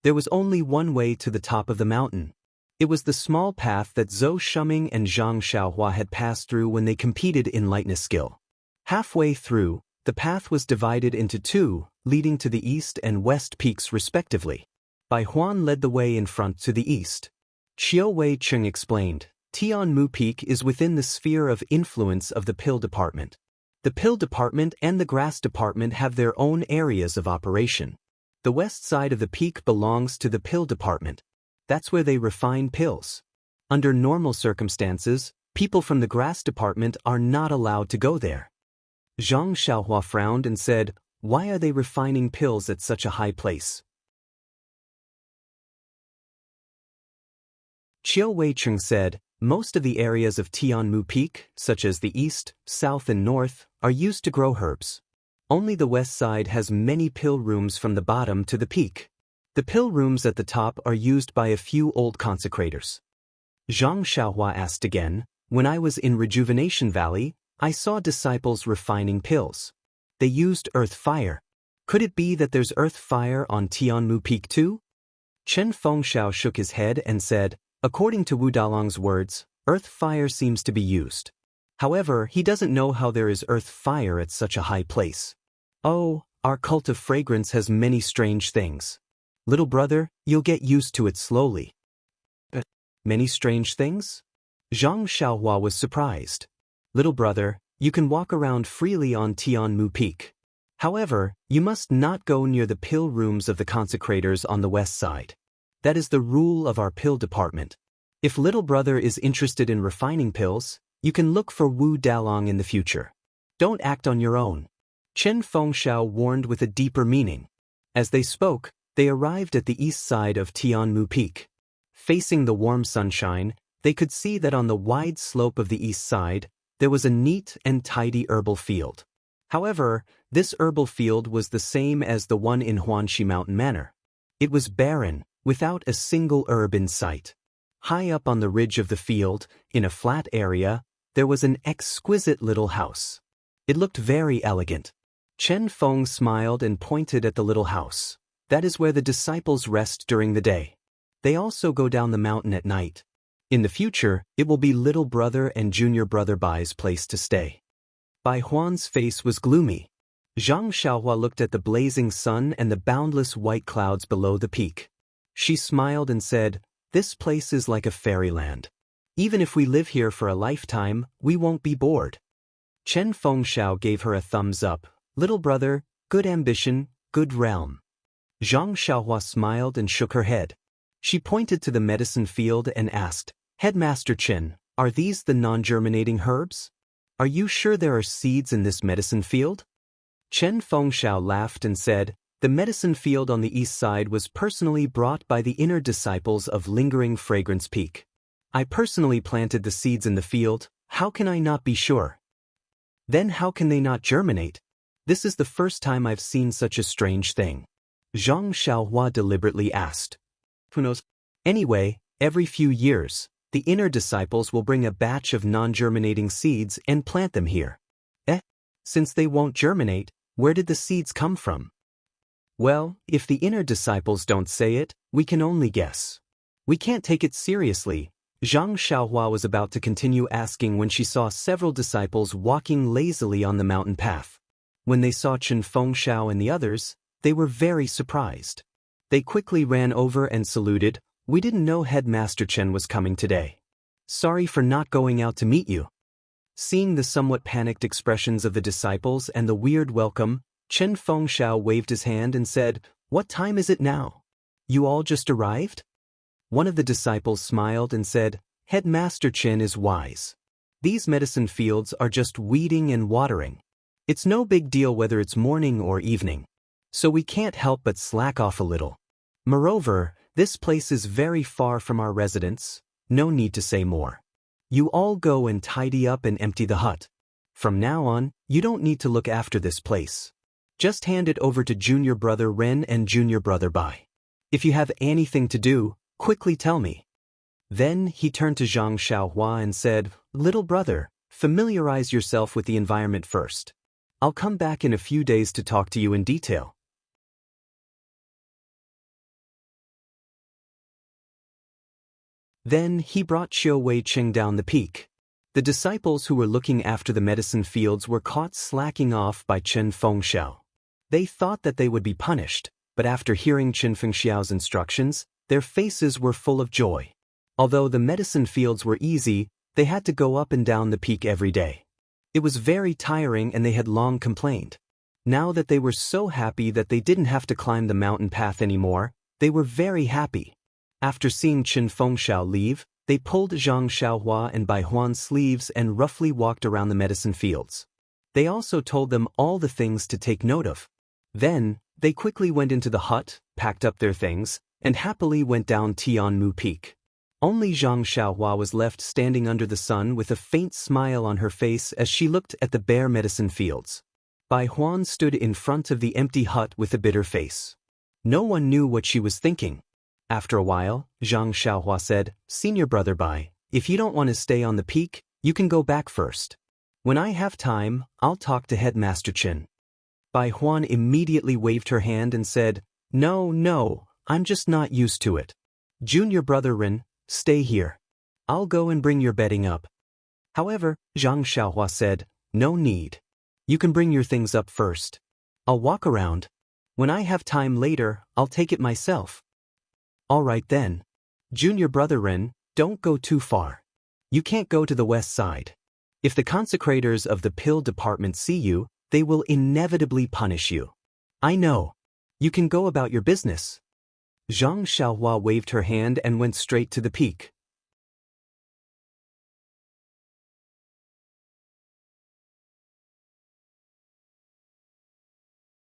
There was only one way to the top of the mountain. It was the small path that Zhou Shuming and Zhang Xiaohua had passed through when they competed in lightness skill. Halfway through, the path was divided into two, leading to the east and west peaks respectively. Bai Huan led the way in front to the east. Qiu Wei Cheng explained, Tianmu Peak is within the sphere of influence of the pill department. The pill department and the grass department have their own areas of operation. The west side of the peak belongs to the pill department. That's where they refine pills. Under normal circumstances, people from the grass department are not allowed to go there. Zhang Xiaohua frowned and said, why are they refining pills at such a high place? Qiu Weicheng said, most of the areas of Tianmu Peak, such as the east, south and north, are used to grow herbs. Only the west side has many pill rooms from the bottom to the peak. The pill rooms at the top are used by a few old consecrators. Zhang Xiaohua asked again, when I was in Rejuvenation Valley, I saw disciples refining pills. They used earth fire. Could it be that there's earth fire on Tianmu Peak too? Chen Fengxiao shook his head and said, according to Wu Dalong's words, earth fire seems to be used. However, he doesn't know how there is earth fire at such a high place. Oh, our cult of fragrance has many strange things. Little brother, you'll get used to it slowly. Many strange things? Zhang Xiaohua was surprised. Little brother, you can walk around freely on Tianmu Peak. However, you must not go near the pill rooms of the consecrators on the west side. That is the rule of our pill department. If little brother is interested in refining pills, you can look for Wu Dalong in the future. Don't act on your own. Chen Fengxiao warned with a deeper meaning. As they spoke, they arrived at the east side of Tianmu Peak. Facing the warm sunshine, they could see that on the wide slope of the east side, there was a neat and tidy herbal field. However, this herbal field was the same as the one in Huanxi Mountain Manor. It was barren, without a single herb in sight. High up on the ridge of the field, in a flat area, there was an exquisite little house. It looked very elegant. Chen Feng smiled and pointed at the little house. That is where the disciples rest during the day. They also go down the mountain at night. In the future, it will be little brother and junior brother Bai's place to stay. Bai Huan's face was gloomy. Zhang Xiaohua looked at the blazing sun and the boundless white clouds below the peak. She smiled and said, this place is like a fairyland. Even if we live here for a lifetime, we won't be bored. Chen Fengxiao gave her a thumbs up. Little brother, good ambition, good realm. Zhang Xiaohua smiled and shook her head. She pointed to the medicine field and asked, Headmaster Chen, are these the non-germinating herbs? Are you sure there are seeds in this medicine field? Chen Fengxiao laughed and said, the medicine field on the east side was personally brought by the inner disciples of Lingering Fragrance Peak. I personally planted the seeds in the field, how can I not be sure? Then how can they not germinate? This is the first time I've seen such a strange thing. Zhang Xiaohua deliberately asked. Who knows? Anyway, every few years, the inner disciples will bring a batch of non-germinating seeds and plant them here. Since they won't germinate, where did the seeds come from? Well, if the inner disciples don't say it, we can only guess. We can't take it seriously. Zhang Xiaohua was about to continue asking when she saw several disciples walking lazily on the mountain path. When they saw Chen Fengxiao and the others, they were very surprised. They quickly ran over and saluted. We didn't know Headmaster Chen was coming today. Sorry for not going out to meet you. Seeing the somewhat panicked expressions of the disciples and the weird welcome, Chen Fengxiao waved his hand and said, "What time is it now? You all just arrived?" One of the disciples smiled and said, "Headmaster Chen is wise. These medicine fields are just weeding and watering. It's no big deal whether it's morning or evening. So we can't help but slack off a little. Moreover, this place is very far from our residence. No need to say more. You all go and tidy up and empty the hut. From now on, you don't need to look after this place. Just hand it over to Junior Brother Ren and Junior Brother Bai. If you have anything to do, quickly tell me." Then he turned to Zhang Xiaohua and said, "Little brother, familiarize yourself with the environment first. I'll come back in a few days to talk to you in detail." Then he brought Qiu Weiqing down the peak. The disciples who were looking after the medicine fields were caught slacking off by Chen Fengxiao. They thought that they would be punished, but after hearing Chen Fengxiao's instructions, their faces were full of joy. Although the medicine fields were easy, they had to go up and down the peak every day. It was very tiring and they had long complained. Now that they were so happy that they didn't have to climb the mountain path anymore, they were very happy. After seeing Chen Fengxiao leave, they pulled Zhang Xiaohua and Bai Huan's sleeves and roughly walked around the medicine fields. They also told them all the things to take note of. Then, they quickly went into the hut, packed up their things, and happily went down Tianmu Peak. Only Zhang Xiaohua was left standing under the sun with a faint smile on her face as she looked at the bare medicine fields. Bai Huan stood in front of the empty hut with a bitter face. No one knew what she was thinking. After a while, Zhang Xiaohua said, "Senior Brother Bai, if you don't want to stay on the peak, you can go back first. When I have time, I'll talk to Headmaster Chen." Bai Huan immediately waved her hand and said, No, I'm just not used to it. Junior Brother Ren, stay here. I'll go and bring your bedding up." However, Zhang Xiaohua said, "No need. You can bring your things up first. I'll walk around. When I have time later, I'll take it myself." "All right then. Junior Brother Ren, don't go too far. You can't go to the west side. If the consecrators of the pill department see you, they will inevitably punish you. I know. You can go about your business." Zhang Xiaohua waved her hand and went straight to the peak.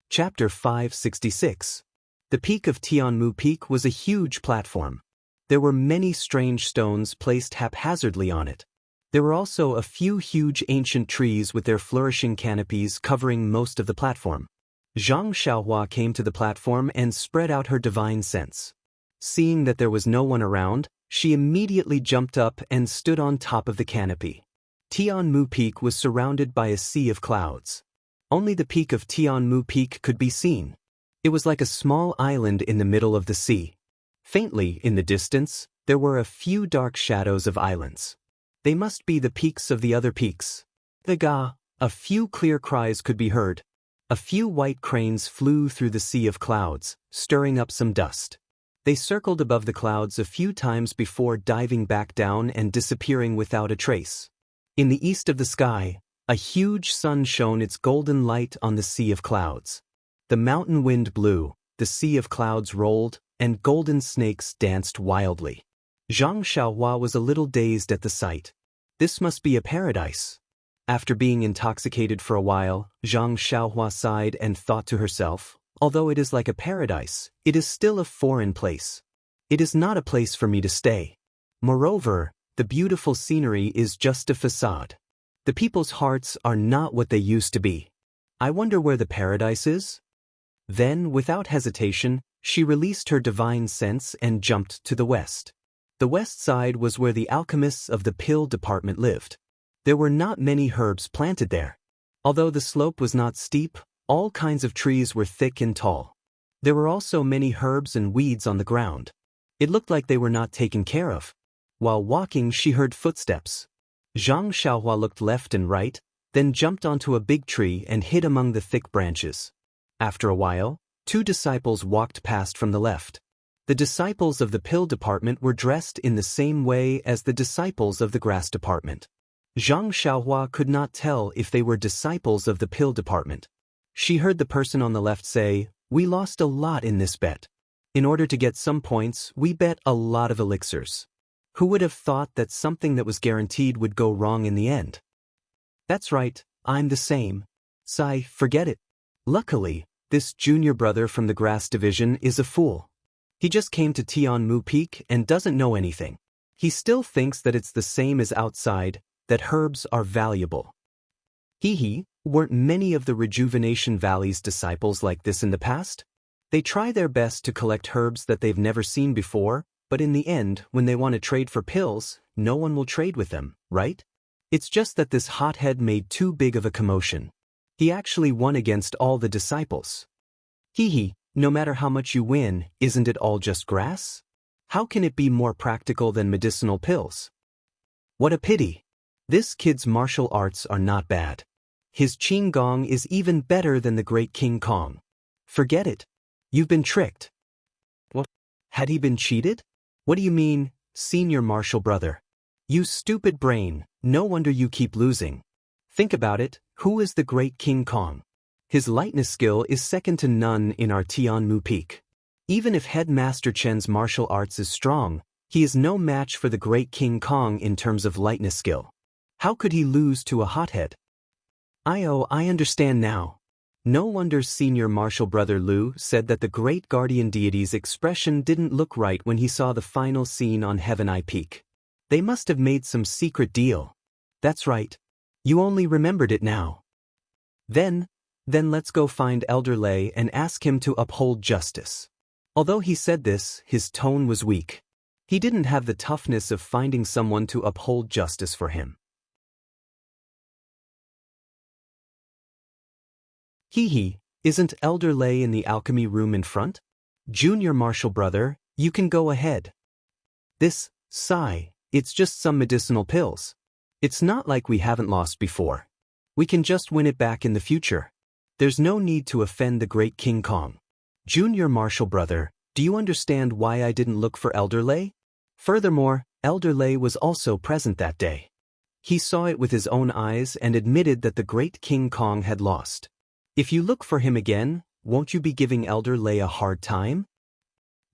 Chapter 566. The peak of Tianmu Peak was a huge platform. There were many strange stones placed haphazardly on it. There were also a few huge ancient trees with their flourishing canopies covering most of the platform. Zhang Xiaohua came to the platform and spread out her divine sense. Seeing that there was no one around, she immediately jumped up and stood on top of the canopy. Tianmu Peak was surrounded by a sea of clouds. Only the peak of Tianmu Peak could be seen. It was like a small island in the middle of the sea. Faintly, in the distance, there were a few dark shadows of islands. They must be the peaks of the other peaks. A few clear cries could be heard. A few white cranes flew through the sea of clouds, stirring up some dust. They circled above the clouds a few times before diving back down and disappearing without a trace. In the east of the sky, a huge sun shone its golden light on the sea of clouds. The mountain wind blew, the sea of clouds rolled, and golden snakes danced wildly. Zhang Xiaohua was a little dazed at the sight. This must be a paradise. After being intoxicated for a while, Zhang Xiaohua sighed and thought to herself, although it is like a paradise, it is still a foreign place. It is not a place for me to stay. Moreover, the beautiful scenery is just a facade. The people's hearts are not what they used to be. I wonder where the paradise is? Then, without hesitation, she released her divine sense and jumped to the west. The west side was where the alchemists of the pill department lived. There were not many herbs planted there. Although the slope was not steep, all kinds of trees were thick and tall. There were also many herbs and weeds on the ground. It looked like they were not taken care of. While walking, she heard footsteps. Zhang Xiaohua looked left and right, then jumped onto a big tree and hid among the thick branches. After a while, two disciples walked past from the left. The disciples of the pill department were dressed in the same way as the disciples of the grass department. Zhang Xiaohua could not tell if they were disciples of the pill department. She heard the person on the left say, "We lost a lot in this bet. In order to get some points, we bet a lot of elixirs. Who would have thought that something that was guaranteed would go wrong in the end?" "That's right, I'm the same. Sai, forget it." Luckily, this junior brother from the grass division is a fool. He just came to Tianmu Peak and doesn't know anything. He still thinks that it's the same as outside, that herbs are valuable. Weren't many of the Rejuvenation Valley's disciples like this in the past? They try their best to collect herbs that they've never seen before, but in the end, when they want to trade for pills, no one will trade with them, right? It's just that this hothead made too big of a commotion. He actually won against all the disciples. No matter how much you win, isn't it all just grass? How can it be more practical than medicinal pills? What a pity. This kid's martial arts are not bad. His Qinggong is even better than the great King Kong. Forget it. You've been tricked. What? Had he been cheated? What do you mean, senior martial brother? You stupid brain, no wonder you keep losing. Think about it, who is the great King Kong? His lightness skill is second to none in our Tianmu Peak. Even if Headmaster Chen's martial arts is strong, he is no match for the great King Kong in terms of lightness skill. How could he lose to a hothead? I understand now. No wonder senior martial brother Lu said that the great guardian deity's expression didn't look right when he saw the final scene on Heaven Eye Peak. They must have made some secret deal. That's right. You only remembered it now. Then let's go find Elder Lei and ask him to uphold justice. Although he said this, his tone was weak. He didn't have the toughness of finding someone to uphold justice for him. Isn't Elder Lei in the alchemy room in front? Junior martial brother, you can go ahead. It's just some medicinal pills. It's not like we haven't lost before. We can just win it back in the future. There's no need to offend the great King Kong. Junior martial brother, do you understand why I didn't look for Elder Lei? Furthermore, Elder Lei was also present that day. He saw it with his own eyes and admitted that the great King Kong had lost. If you look for him again, won't you be giving Elder Lei a hard time?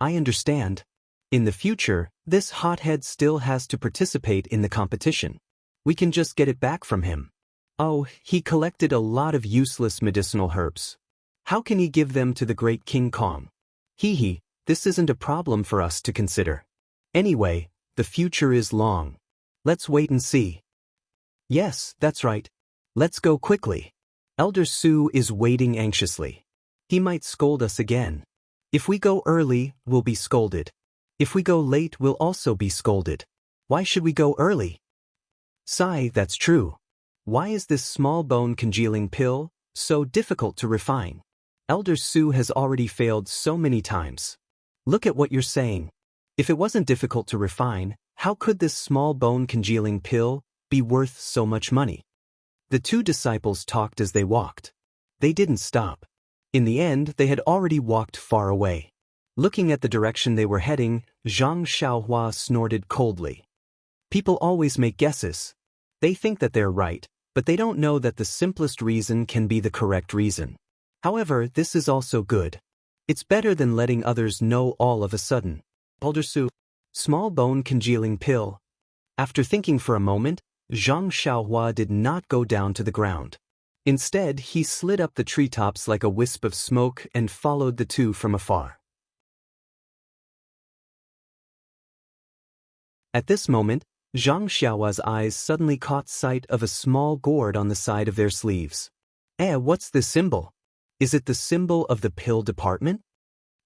I understand. In the future, this hothead still has to participate in the competition. We can just get it back from him. Oh, he collected a lot of useless medicinal herbs. How can he give them to the great King Kong? This isn't a problem for us to consider. Anyway, the future is long. Let's wait and see. Yes, that's right. Let's go quickly. Elder Su is waiting anxiously. He might scold us again. If we go early, we'll be scolded. If we go late, we'll also be scolded. Why should we go early? Sai, that's true. Why is this small bone congealing pill so difficult to refine? Elder Su has already failed so many times. Look at what you're saying. If it wasn't difficult to refine, how could this small bone congealing pill be worth so much money? The two disciples talked as they walked. They didn't stop. In the end, they had already walked far away. Looking at the direction they were heading, Zhang Xiaohua snorted coldly. People always make guesses. They think that they're right, but they don't know that the simplest reason can be the correct reason. However, this is also good. It's better than letting others know all of a sudden. Elder Su, small bone congealing pill. After thinking for a moment, Zhang Xiaohua did not go down to the ground. Instead, he slid up the treetops like a wisp of smoke and followed the two from afar. At this moment, Zhang Xiaohua's eyes suddenly caught sight of a small gourd on the side of their sleeves. What's this symbol? Is it the symbol of the pill department?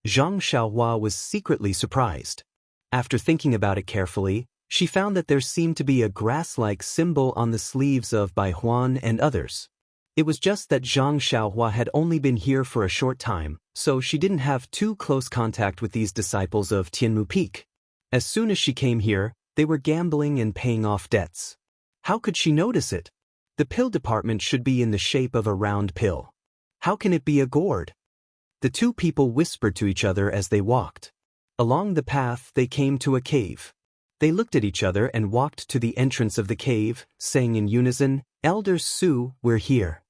Zhang Xiaohua was secretly surprised. After thinking about it carefully, she found that there seemed to be a grass-like symbol on the sleeves of Bai Huan and others. It was just that Zhang Xiaohua had only been here for a short time, so she didn't have too close contact with these disciples of Tianmu Peak. As soon as she came here, they were gambling and paying off debts. How could she notice it? The pill department should be in the shape of a round pill. How can it be a gourd? The two people whispered to each other as they walked. Along the path they came to a cave. They looked at each other and walked to the entrance of the cave, saying in unison, "Elder Su, we're here."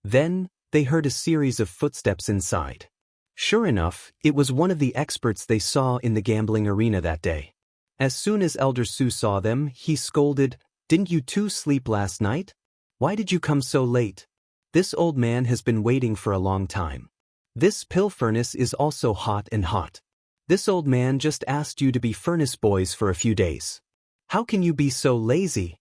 Then, they heard a series of footsteps inside. Sure enough, it was one of the experts they saw in the gambling arena that day. As soon as Elder Su saw them, he scolded, "Didn't you two sleep last night? Why did you come so late? This old man has been waiting for a long time. This pill furnace is also hot and hot. This old man just asked you to be furnace boys for a few days. How can you be so lazy?"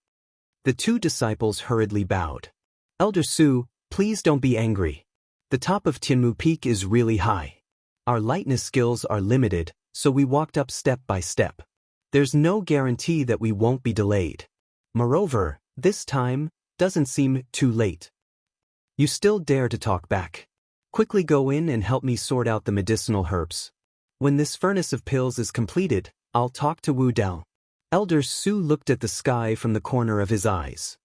The two disciples hurriedly bowed. "Elder Su, please don't be angry. The top of Tianmu Peak is really high. Our lightness skills are limited, so we walked up step by step. There's no guarantee that we won't be delayed. Moreover, this time doesn't seem too late. You still dare to talk back? Quickly go in and help me sort out the medicinal herbs. When this furnace of pills is completed, I'll talk to Wu Dao." Elder Su looked at the sky from the corner of his eyes.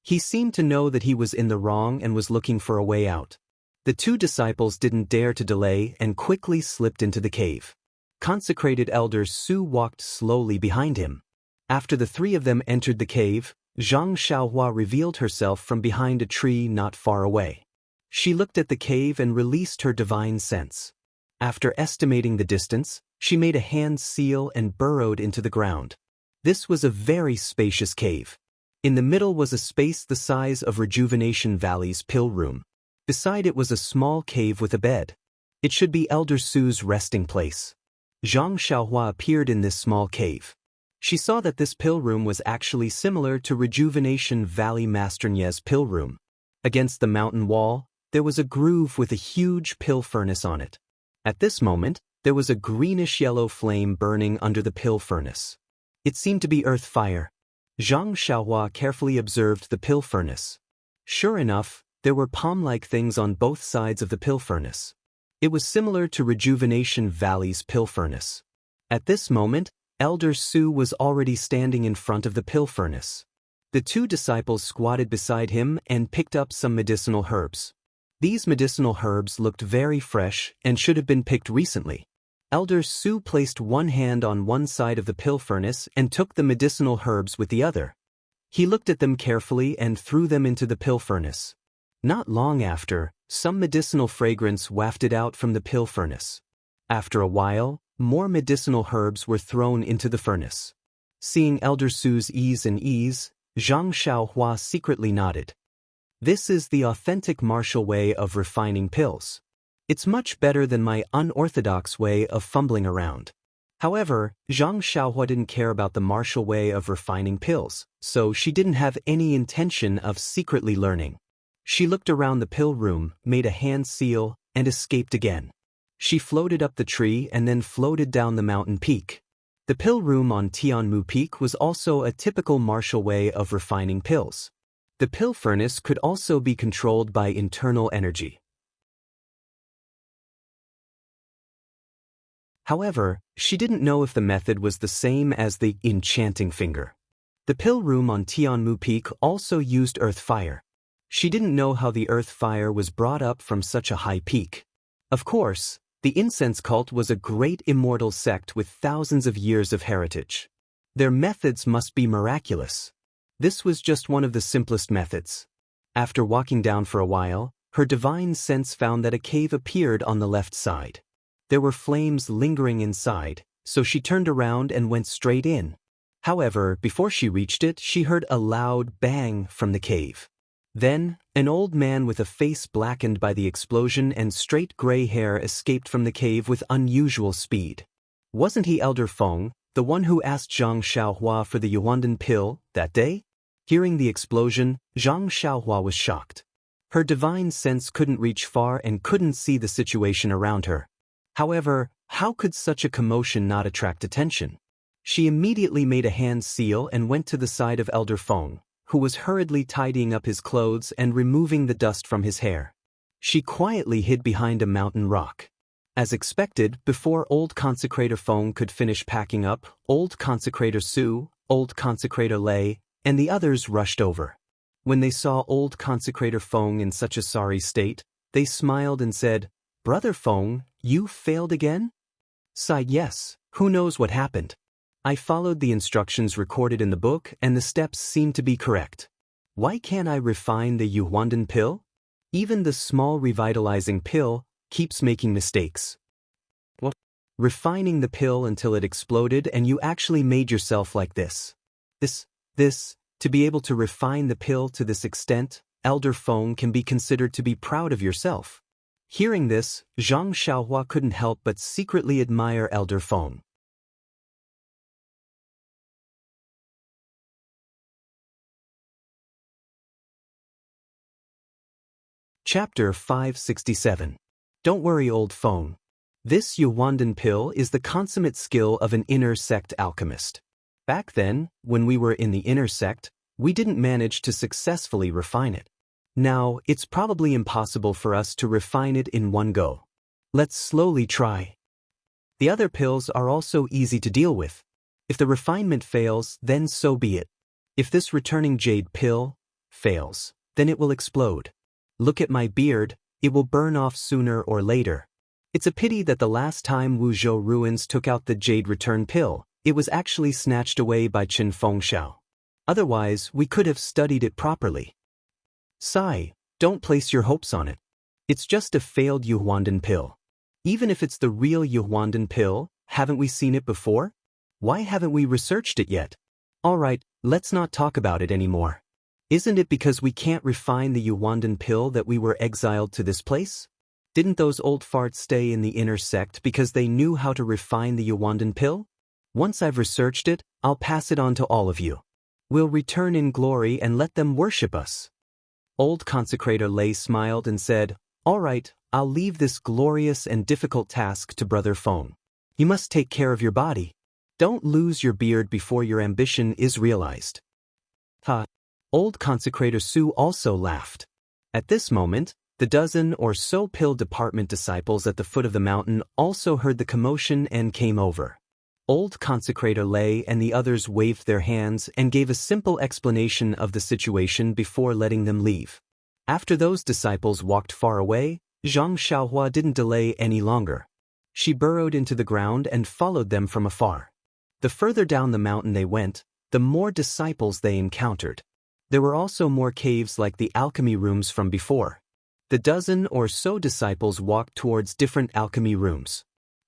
He seemed to know that he was in the wrong and was looking for a way out. The two disciples didn't dare to delay and quickly slipped into the cave. Consecrated Elder Su walked slowly behind him. After the three of them entered the cave, Zhang Xiaohua revealed herself from behind a tree not far away. She looked at the cave and released her divine sense. After estimating the distance, she made a hand seal and burrowed into the ground. This was a very spacious cave. In the middle was a space the size of Rejuvenation Valley's pill room. Beside it was a small cave with a bed. It should be Elder Su's resting place. Zhang Xiaohua appeared in this small cave. She saw that this pill room was actually similar to Rejuvenation Valley Master Nie's pill room. Against the mountain wall, there was a groove with a huge pill furnace on it. At this moment, there was a greenish-yellow flame burning under the pill furnace. It seemed to be earth fire. Zhang Xiaohua carefully observed the pill furnace. Sure enough, there were palm-like things on both sides of the pill furnace. It was similar to Rejuvenation Valley's pill furnace. At this moment, Elder Su was already standing in front of the pill furnace. The two disciples squatted beside him and picked up some medicinal herbs. These medicinal herbs looked very fresh and should have been picked recently. Elder Su placed one hand on one side of the pill furnace and took the medicinal herbs with the other. He looked at them carefully and threw them into the pill furnace. Not long after, some medicinal fragrance wafted out from the pill furnace. After a while, more medicinal herbs were thrown into the furnace. Seeing Elder Su's ease, Zhang Xiaohua secretly nodded. This is the authentic martial way of refining pills. It's much better than my unorthodox way of fumbling around. However, Zhang Xiaohua didn't care about the martial way of refining pills, so she didn't have any intention of secretly learning. She looked around the pill room, made a hand seal, and escaped again. She floated up the tree and then floated down the mountain peak. The pill room on Tianmu Peak was also a typical martial way of refining pills. The pill furnace could also be controlled by internal energy. However, she didn't know if the method was the same as the enchanting finger. The pill room on Tianmu Peak also used earth fire. She didn't know how the earth fire was brought up from such a high peak. Of course, the incense cult was a great immortal sect with thousands of years of heritage. Their methods must be miraculous. This was just one of the simplest methods. After walking down for a while, her divine sense found that a cave appeared on the left side. There were flames lingering inside, so she turned around and went straight in. However, before she reached it, she heard a loud bang from the cave. Then, an old man with a face blackened by the explosion and straight gray hair escaped from the cave with unusual speed. Wasn't he Elder Feng, the one who asked Zhang Xiaohua for the Yuandan pill that day? Hearing the explosion, Zhang Xiaohua was shocked. Her divine sense couldn't reach far and couldn't see the situation around her. However, how could such a commotion not attract attention? She immediately made a hand seal and went to the side of Elder Feng, who was hurriedly tidying up his clothes and removing the dust from his hair. She quietly hid behind a mountain rock. As expected, before old Consecrator Feng could finish packing up, old Consecrator Su, old Consecrator Lei, and the others rushed over. When they saw old Consecrator Feng in such a sorry state, they smiled and said, "Brother Feng, you failed again?" Sighed, "Yes, who knows what happened? I followed the instructions recorded in the book and the steps seem to be correct. Why can't I refine the Yuhuandan pill? Even the small revitalizing pill keeps making mistakes." "What? Refining the pill until it exploded and you actually made yourself like this? To be able to refine the pill to this extent, Elder Feng can be considered to be proud of yourself." Hearing this, Zhang Xiaohua couldn't help but secretly admire Elder Feng. Chapter 567. Don't worry, old Feng. This Yuhuandan pill is the consummate skill of an inner sect alchemist. Back then, when we were in the inner sect, we didn't manage to successfully refine it. Now, it's probably impossible for us to refine it in one go. Let's slowly try. The other pills are also easy to deal with. If the refinement fails, then so be it. If this returning jade pill fails, then it will explode. Look at my beard, it will burn off sooner or later. It's a pity that the last time Wuzhou ruins took out the jade return pill, it was actually snatched away by Qin Fengxiao. Otherwise, we could have studied it properly. Sigh, don't place your hopes on it. It's just a failed Yuhuandan pill. Even if it's the real Yuhuandan pill, haven't we seen it before? Why haven't we researched it yet? Alright, let's not talk about it anymore. Isn't it because we can't refine the Yuhuandan pill that we were exiled to this place? Didn't those old farts stay in the inner sect because they knew how to refine the Yuhuandan pill? Once I've researched it, I'll pass it on to all of you. We'll return in glory and let them worship us. Old Consecrator Lei smiled and said, "Alright, I'll leave this glorious and difficult task to Brother Feng. You must take care of your body. Don't lose your beard before your ambition is realized." Ha! Old Consecrator Su also laughed. At this moment, the dozen or so pill department disciples at the foot of the mountain also heard the commotion and came over. Old Consecrator Lei and the others waved their hands and gave a simple explanation of the situation before letting them leave. After those disciples walked far away, Zhang Xiaohua didn't delay any longer. She burrowed into the ground and followed them from afar. The further down the mountain they went, the more disciples they encountered. There were also more caves like the alchemy rooms from before. The dozen or so disciples walked towards different alchemy rooms.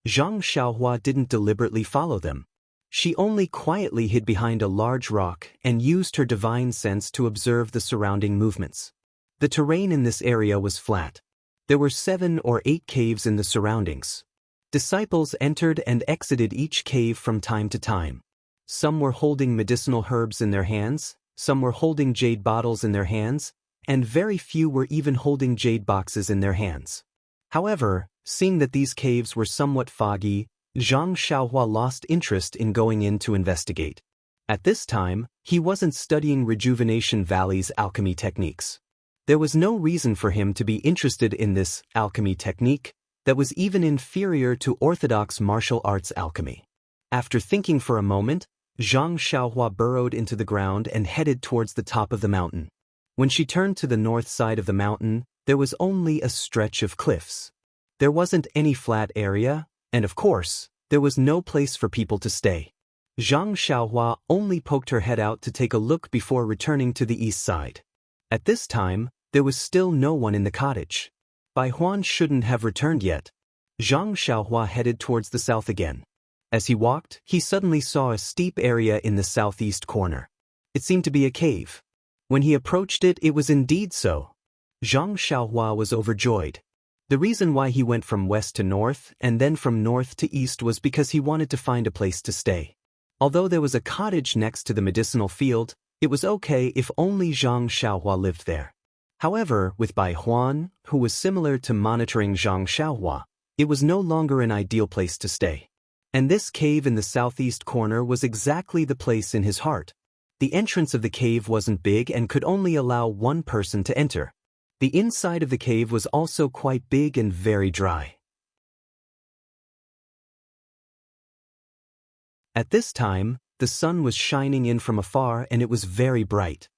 Zhang Xiaohua didn't deliberately follow them. She only quietly hid behind a large rock and used her divine sense to observe the surrounding movements. The terrain in this area was flat. There were 7 or 8 caves in the surroundings. Disciples entered and exited each cave from time to time. Some were holding medicinal herbs in their hands, some were holding jade bottles in their hands, and very few were even holding jade boxes in their hands. However, seeing that these caves were somewhat foggy, Zhang Xiaohua lost interest in going in to investigate. At this time, he wasn't studying Rejuvenation Valley's alchemy techniques. There was no reason for him to be interested in this alchemy technique that was even inferior to orthodox martial arts alchemy. After thinking for a moment, Zhang Xiaohua burrowed into the ground and headed towards the top of the mountain. When she turned to the north side of the mountain, there was only a stretch of cliffs. There wasn't any flat area, and of course, there was no place for people to stay. Zhang Xiaohua only poked her head out to take a look before returning to the east side. At this time, there was still no one in the cottage. Bai Huan shouldn't have returned yet. Zhang Xiaohua headed towards the south again. As he walked, he suddenly saw a steep area in the southeast corner. It seemed to be a cave. When he approached it, it was indeed so. Zhang Xiaohua was overjoyed. The reason why he went from west to north and then from north to east was because he wanted to find a place to stay. Although there was a cottage next to the medicinal field, it was okay if only Zhang Xiaohua lived there. However, with Bai Huan, who was similar to monitoring Zhang Xiaohua, it was no longer an ideal place to stay. And this cave in the southeast corner was exactly the place in his heart. The entrance of the cave wasn't big and could only allow one person to enter. The inside of the cave was also quite big and very dry. At this time, the sun was shining in from afar and it was very bright.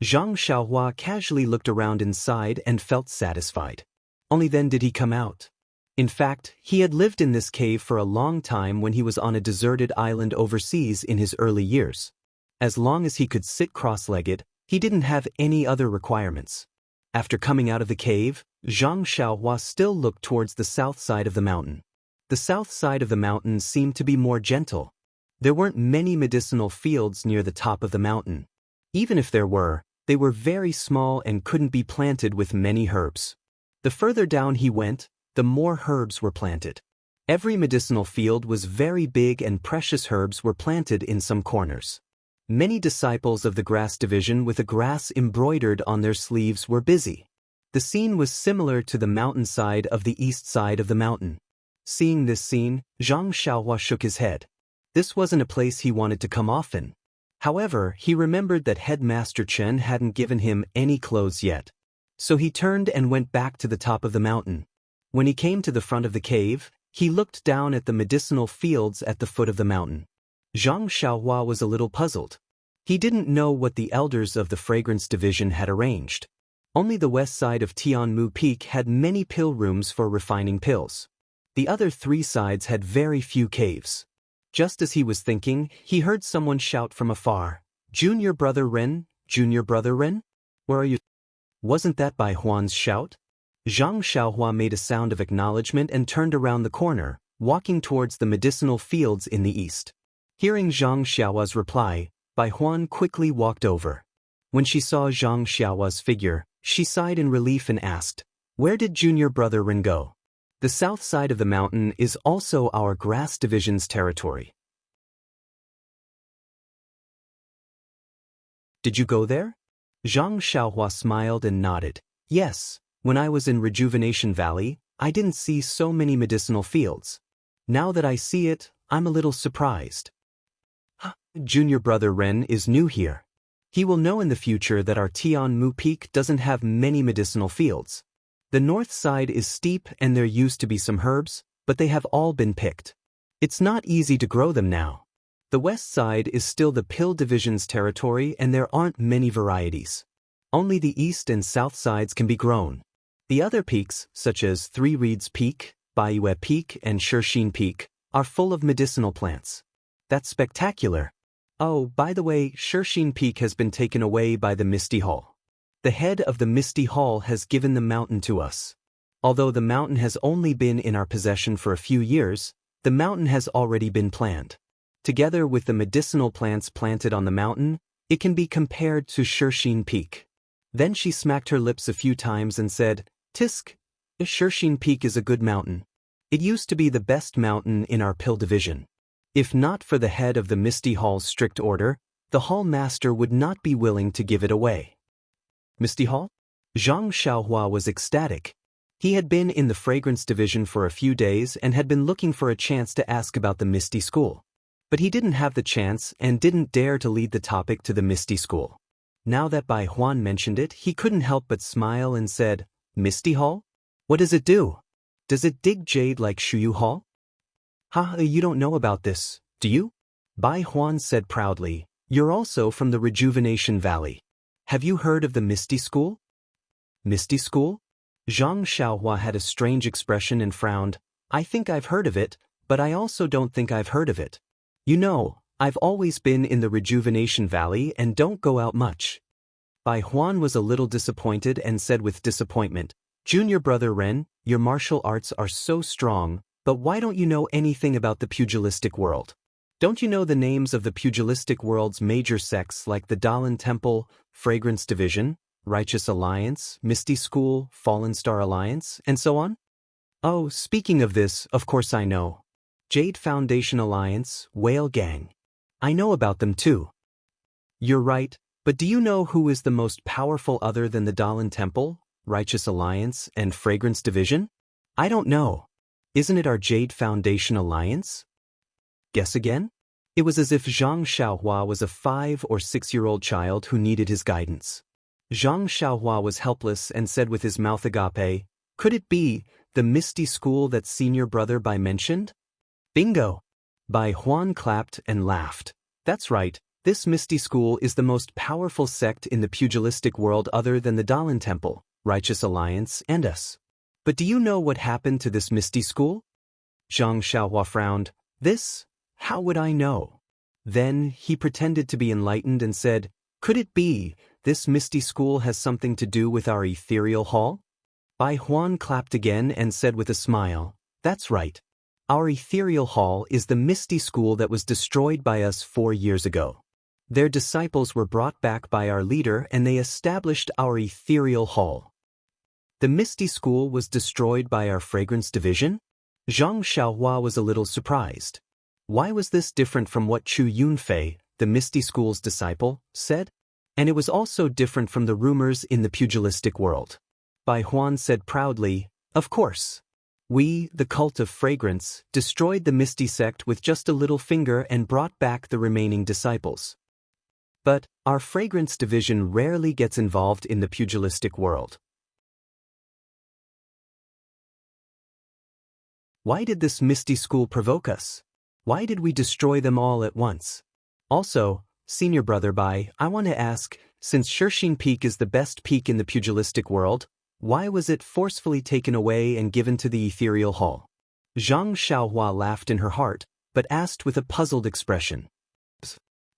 Zhang Xiaohua casually looked around inside and felt satisfied. Only then did he come out. In fact, he had lived in this cave for a long time when he was on a deserted island overseas in his early years. As long as he could sit cross-legged, he didn't have any other requirements. After coming out of the cave, Zhang Xiaohua still looked towards the south side of the mountain. The south side of the mountain seemed to be more gentle. There weren't many medicinal fields near the top of the mountain. Even if there were, they were very small and couldn't be planted with many herbs. The further down he went, the more herbs were planted. Every medicinal field was very big and precious herbs were planted in some corners. Many disciples of the grass division with a grass embroidered on their sleeves were busy. The scene was similar to the mountainside of the east side of the mountain. Seeing this scene, Zhang Xiaohua shook his head. This wasn't a place he wanted to come often. However, he remembered that Headmaster Chen hadn't given him any clothes yet. So he turned and went back to the top of the mountain. When he came to the front of the cave, he looked down at the medicinal fields at the foot of the mountain. Zhang Xiaohua was a little puzzled. He didn't know what the elders of the fragrance division had arranged. Only the west side of Tianmu Peak had many pill rooms for refining pills. The other three sides had very few caves. Just as he was thinking, he heard someone shout from afar, "Junior Brother Ren, Junior Brother Ren? Where are you?" Wasn't that Bai Huan's shout? Zhang Xiaohua made a sound of acknowledgement and turned around the corner, walking towards the medicinal fields in the east. Hearing Zhang Xiaohua's reply, Bai Huan quickly walked over. When she saw Zhang Xiaohua's figure, she sighed in relief and asked, "Where did Junior Brother Ren go?" The south side of the mountain is also our grass division's territory. Did you go there? Zhang Xiaohua smiled and nodded. Yes, when I was in Rejuvenation Valley, I didn't see so many medicinal fields. Now that I see it, I'm a little surprised. Junior Brother Ren is new here. He will know in the future that our Tianmu Peak doesn't have many medicinal fields. The north side is steep and there used to be some herbs, but they have all been picked. It's not easy to grow them now. The west side is still the pill division's territory and there aren't many varieties. Only the east and south sides can be grown. The other peaks, such as Three Reeds Peak, Baiyue Peak and Shixin Peak, are full of medicinal plants. That's spectacular. Oh, by the way, Shixin Peak has been taken away by the Misty Hall. The head of the Misty Hall has given the mountain to us. Although the mountain has only been in our possession for a few years, the mountain has already been planned. Together with the medicinal plants planted on the mountain, it can be compared to Shixin Peak. Then she smacked her lips a few times and said, "Tisk, Shixin Peak is a good mountain. It used to be the best mountain in our pill division. If not for the head of the Misty Hall's strict order, the hall master would not be willing to give it away." Misty Hall? Zhang Xiaohua was ecstatic. He had been in the fragrance division for a few days and had been looking for a chance to ask about the Misty School. But he didn't have the chance and didn't dare to lead the topic to the Misty School. Now that Bai Huan mentioned it, he couldn't help but smile and said, "Misty Hall? What does it do? Does it dig jade like Shuyu Hall?" You don't know about this, do you? Bai Huan said proudly, "You're also from the Rejuvenation Valley. Have you heard of the Misty School?" Misty School? Zhang Xiaohua had a strange expression and frowned. "I think I've heard of it, but I also don't think I've heard of it. You know, I've always been in the Rejuvenation Valley and don't go out much." Bai Huan was a little disappointed and said with disappointment, "Junior Brother Ren, your martial arts are so strong, but why don't you know anything about the pugilistic world? Don't you know the names of the pugilistic world's major sects like the Dalan Temple, Fragrance Division, Righteous Alliance, Misty School, Fallen Star Alliance, and so on?" "Oh, speaking of this, of course I know. Jade Foundation Alliance, Whale Gang. I know about them too." "You're right, but do you know who is the most powerful other than the Dalan Temple, Righteous Alliance, and Fragrance Division?" "I don't know. Isn't it our Jade Foundation Alliance?" "Guess again?" It was as if Zhang Xiaohua was a 5 or 6-year-old child who needed his guidance. Zhang Xiaohua was helpless and said with his mouth agape, "Could it be the misty school that senior brother Bai mentioned?" Bingo! Bai Huan clapped and laughed. "That's right, this misty school is the most powerful sect in the pugilistic world other than the Dalan Temple, Righteous Alliance, and us. But do you know what happened to this misty school?" Zhang Xiaohua frowned. "This? How would I know?" Then he pretended to be enlightened and said, "Could it be this misty school has something to do with our ethereal hall?" Bai Huan clapped again and said with a smile, "That's right. Our ethereal hall is the misty school that was destroyed by us 4 years ago. Their disciples were brought back by our leader and they established our ethereal hall." The misty school was destroyed by our fragrance division? Zhang Xiaohua was a little surprised. Why was this different from what Chu Yunfei, the misty school's disciple, said? And it was also different from the rumors in the pugilistic world. Bai Huan said proudly, "Of course. We, the cult of fragrance, destroyed the misty sect with just a little finger and brought back the remaining disciples. But our fragrance division rarely gets involved in the pugilistic world." Why did this misty school provoke us? Why did we destroy them all at once? Also, senior brother Bai, I want to ask, since Shixin Peak is the best peak in the pugilistic world, why was it forcefully taken away and given to the ethereal hall? Zhang Xiaohua laughed in her heart, but asked with a puzzled expression.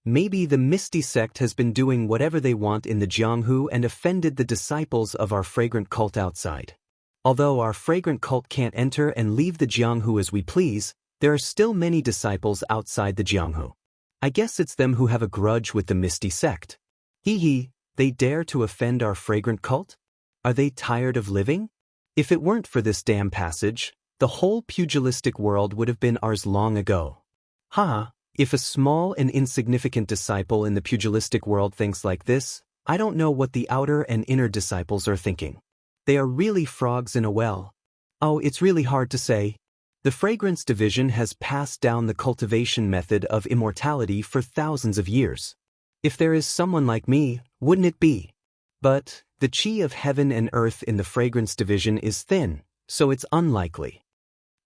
Maybe the misty sect has been doing whatever they want in the Jianghu and offended the disciples of our fragrant cult outside. Although our fragrant cult can't enter and leave the Jianghu as we please, there are still many disciples outside the Jianghu. I guess it's them who have a grudge with the misty sect. Hee, they dare to offend our fragrant cult? Are they tired of living? If it weren't for this damn passage, the whole pugilistic world would have been ours long ago. Ha! If a small and insignificant disciple in the pugilistic world thinks like this, I don't know what the outer and inner disciples are thinking. They are really frogs in a well. Oh, it's really hard to say. The fragrance division has passed down the cultivation method of immortality for thousands of years. If there is someone like me, wouldn't it be? But the chi of heaven and earth in the fragrance division is thin, so it's unlikely.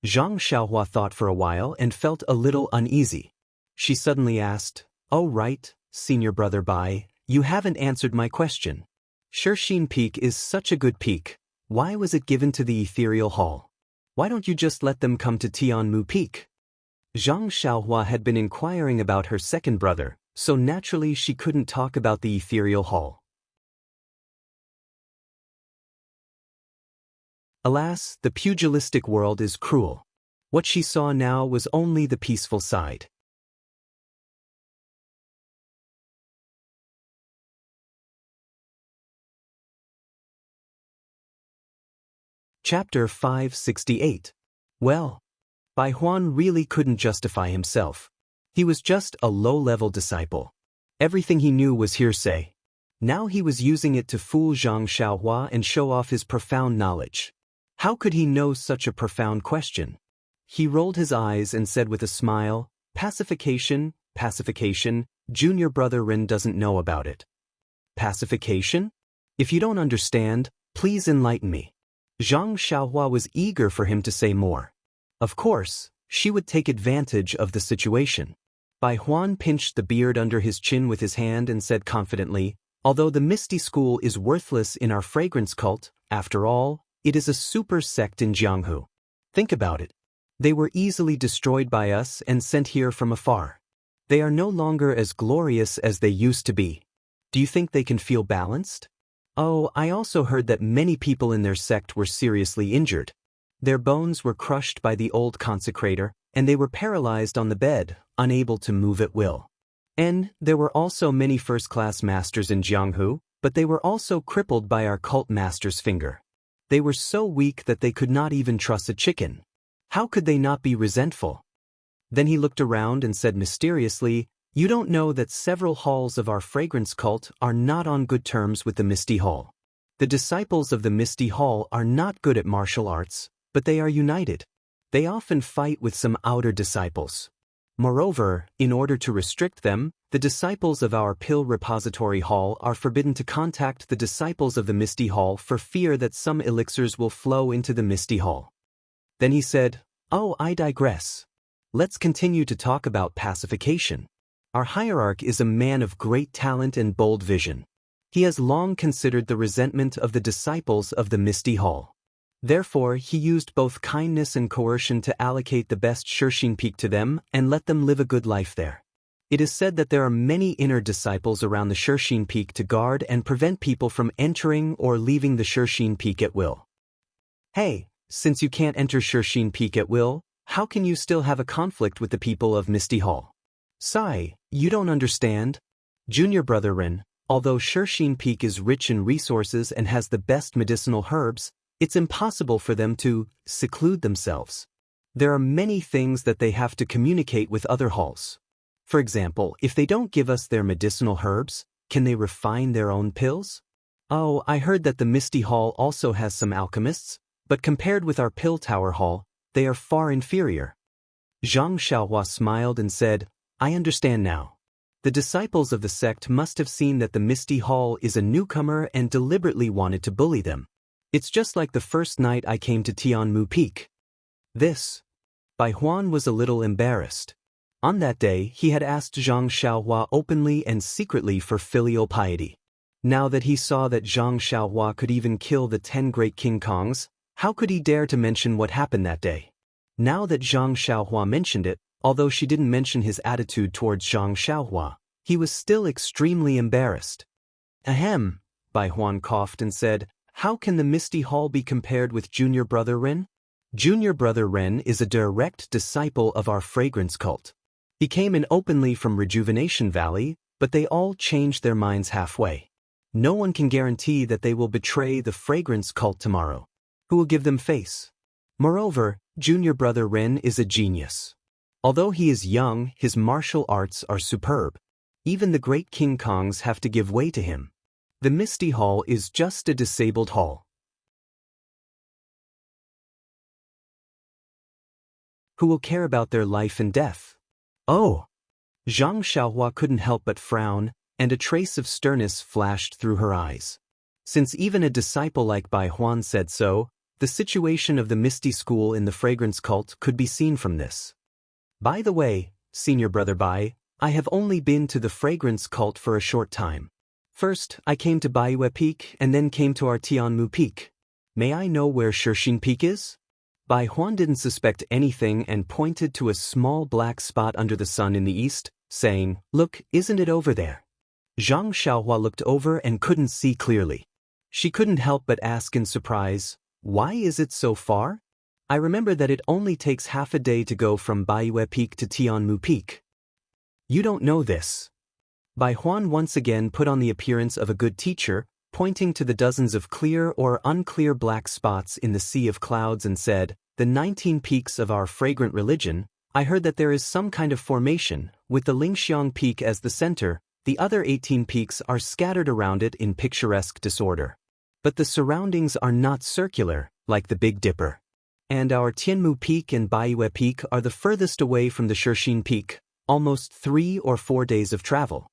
Zhang Xiaohua thought for a while and felt a little uneasy. She suddenly asked, "Oh right, senior brother Bai, you haven't answered my question. Shixin Peak is such a good peak. Why was it given to the ethereal hall? Why don't you just let them come to Tianmu Peak?" Zhang Xiaohua had been inquiring about her second brother, so naturally she couldn't talk about the ethereal hall. Alas, the pugilistic world is cruel. What she saw now was only the peaceful side. Chapter 568. Well, Bai Huan really couldn't justify himself. He was just a low-level disciple. Everything he knew was hearsay. Now he was using it to fool Zhang Xiaohua and show off his profound knowledge. How could he know such a profound question? He rolled his eyes and said with a smile, "Pacification, pacification, junior brother Rin doesn't know about it." Pacification? If you don't understand, please enlighten me. Zhang Xiaohua was eager for him to say more. Of course, she would take advantage of the situation. Bai Huan pinched the beard under his chin with his hand and said confidently, "Although the Misty School is worthless in our fragrance cult, after all, it is a super sect in Jianghu. Think about it. They were easily destroyed by us and sent here from afar. They are no longer as glorious as they used to be. Do you think they can feel balanced? Oh, I also heard that many people in their sect were seriously injured. Their bones were crushed by the old consecrator, and they were paralyzed on the bed, unable to move at will. And there were also many first-class masters in Jianghu, but they were also crippled by our cult master's finger. They were so weak that they could not even truss a chicken. How could they not be resentful?" Then he looked around and said mysteriously, "You don't know that several halls of our fragrance cult are not on good terms with the Misty Hall. The disciples of the Misty Hall are not good at martial arts, but they are united. They often fight with some outer disciples. Moreover, in order to restrict them, the disciples of our Pill Repository Hall are forbidden to contact the disciples of the Misty Hall for fear that some elixirs will flow into the Misty Hall. Then he said, "Oh, I digress. Let's continue to talk about pacification. Our hierarch is a man of great talent and bold vision. He has long considered the resentment of the disciples of the Misty Hall. Therefore, he used both kindness and coercion to allocate the best Shershin Peak to them and let them live a good life there. It is said that there are many inner disciples around the Shershin Peak to guard and prevent people from entering or leaving the Shershin Peak at will. Hey, since you can't enter Shershin Peak at will, how can you still have a conflict with the people of Misty Hall? Sai, you don't understand. Junior brother Ren, although Shershin Peak is rich in resources and has the best medicinal herbs, it's impossible for them to seclude themselves. There are many things that they have to communicate with other halls. For example, if they don't give us their medicinal herbs, can they refine their own pills? Oh, I heard that the Misty Hall also has some alchemists, but compared with our Pill Tower Hall, they are far inferior. Zhang Xiaohua smiled and said, I understand now. The disciples of the sect must have seen that the Misty Hall is a newcomer and deliberately wanted to bully them. It's just like the first night I came to Tianmu Peak. Bai Huan was a little embarrassed. On that day, he had asked Zhang Xiaohua openly and secretly for filial piety. Now that he saw that Zhang Xiaohua could even kill the 10 great King Kongs, how could he dare to mention what happened that day? Now that Zhang Xiaohua mentioned it, although she didn't mention his attitude towards Zhang Xiaohua, he was still extremely embarrassed. Ahem, Bai Huan coughed and said, how can the Misty Hall be compared with Junior Brother Ren? Junior Brother Ren is a direct disciple of our fragrance cult. He came in openly from Rejuvenation Valley, but they all changed their minds halfway. No one can guarantee that they will betray the fragrance cult tomorrow. Who will give them face? Moreover, Junior Brother Ren is a genius. Although he is young, his martial arts are superb. Even the great King Kongs have to give way to him. The Misty Hall is just a disabled hall. Who will care about their life and death? Oh! Zhang Xiaohua couldn't help but frown, and a trace of sternness flashed through her eyes. Since even a disciple like Bai Huan said so, the situation of the Misty School in the fragrance cult could be seen from this. By the way, Senior Brother Bai, I have only been to the fragrance cult for a short time. First, I came to Baiyue Peak and then came to our Tianmu Peak. May I know where Shershin Peak is? Bai Huan didn't suspect anything and pointed to a small black spot under the sun in the east, saying, Look, isn't it over there? Zhang Xiaohua looked over and couldn't see clearly. She couldn't help but ask in surprise, why is it so far? I remember that it only takes half a day to go from Baiyue Peak to Tianmu Peak. You don't know this. Bai Huan once again put on the appearance of a good teacher, pointing to the dozens of clear or unclear black spots in the sea of clouds and said, the 19 peaks of our fragrant religion, I heard that there is some kind of formation, with the Lingxiang Peak as the center, the other 18 peaks are scattered around it in picturesque disorder. But the surroundings are not circular, like the Big Dipper. And our Tianmu Peak and Baiyue Peak are the furthest away from the Shershin Peak, almost 3 or 4 days of travel.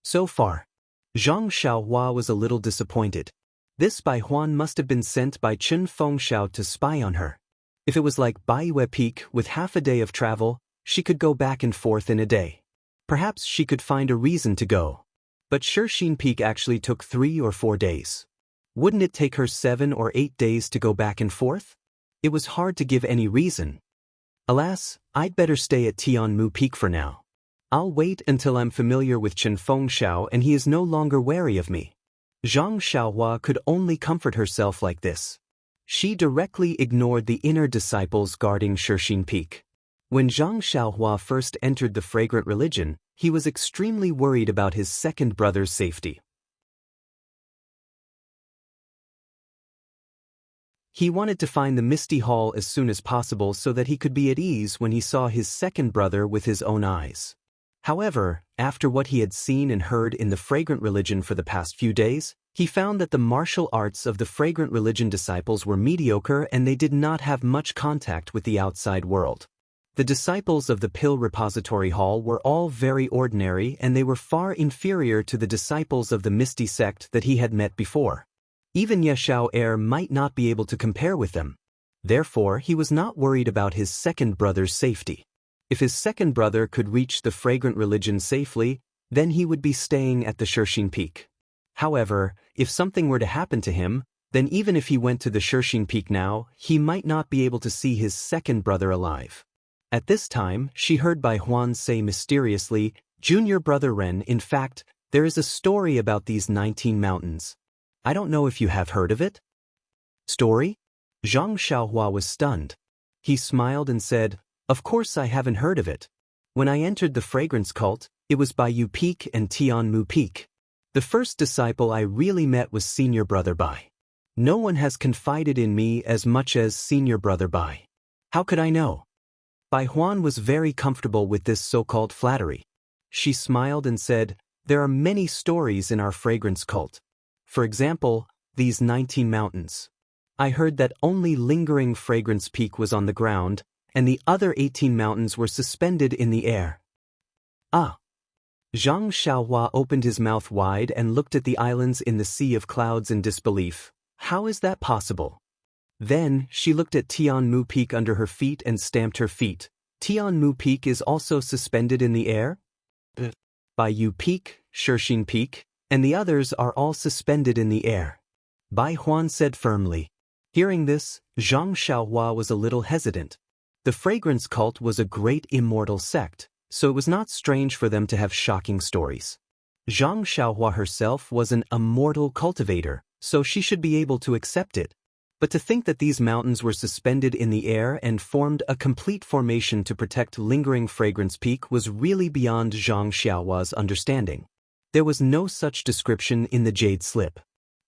So far, Zhang Xiaohua was a little disappointed. This Bai Huan must have been sent by Chen Fengxiao to spy on her. If it was like Baiyue Peak with half a day of travel, she could go back and forth in a day. Perhaps she could find a reason to go. But Shershin Peak actually took 3 or 4 days. Wouldn't it take her 7 or 8 days to go back and forth? It was hard to give any reason. Alas, I'd better stay at Tianmu Peak for now. I'll wait until I'm familiar with Chen Fengxiao and he is no longer wary of me. Zhang Xiaohua could only comfort herself like this. She directly ignored the inner disciples guarding Shershin Peak. When Zhang Xiaohua first entered the fragrant religion, he was extremely worried about his second brother's safety. He wanted to find the Misty Hall as soon as possible so that he could be at ease when he saw his second brother with his own eyes. However, after what he had seen and heard in the fragrant religion for the past few days, he found that the martial arts of the fragrant religion disciples were mediocre and they did not have much contact with the outside world. The disciples of the Pill Repository Hall were all very ordinary, and they were far inferior to the disciples of the Misty sect that he had met before. Even Yeshao Air might not be able to compare with them. Therefore, he was not worried about his second brother's safety. If his second brother could reach the fragrant religion safely, then he would be staying at the Shirxin Peak. However, if something were to happen to him, then even if he went to the Shirxin Peak now, he might not be able to see his second brother alive. At this time, she heard Bai Huan say mysteriously, "Junior brother Ren, in fact, there is a story about these 19 mountains. I don't know if you have heard of it." Story? Zhang Xiaohua was stunned. He smiled and said, "Of course I haven't heard of it. When I entered the fragrance cult, it was Baiyu Peak and Tianmu Peak. The first disciple I really met was senior brother Bai. No one has confided in me as much as senior brother Bai. How could I know?" Bai Huan was very comfortable with this so-called flattery. She smiled and said, "There are many stories in our fragrance cult. For example, these 19 mountains. I heard that only lingering fragrance peak was on the ground, and the other 18 mountains were suspended in the air." Ah! Zhang Xiaohua opened his mouth wide and looked at the islands in the sea of clouds in disbelief. How is that possible? Then, she looked at Tianmu Peak under her feet and stamped her feet. Tianmu Peak is also suspended in the air? Baiyu Peak, Shirxin Peak, and the others are all suspended in the air. Bai Huan said firmly. Hearing this, Zhang Xiaohua was a little hesitant. The fragrance cult was a great immortal sect, so it was not strange for them to have shocking stories. Zhang Xiaohua herself was an immortal cultivator, so she should be able to accept it. But to think that these mountains were suspended in the air and formed a complete formation to protect lingering fragrance peak was really beyond Zhang Xiaohua's understanding. There was no such description in the jade slip.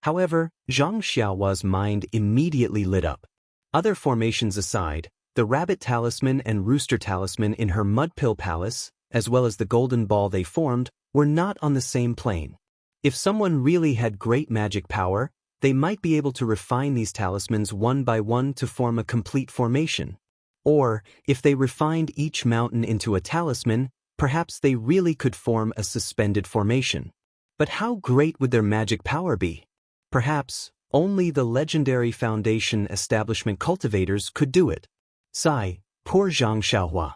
However, Zhang Xiaohua's mind immediately lit up. Other formations aside, the rabbit talisman and rooster talisman in her mud pill palace, as well as the golden ball they formed, were not on the same plane. If someone really had great magic power, they might be able to refine these talismans one by one to form a complete formation. Or, if they refined each mountain into a talisman, perhaps they really could form a suspended formation. But how great would their magic power be? Perhaps, only the legendary Foundation establishment cultivators could do it. Sigh, poor Zhang Xiaohua.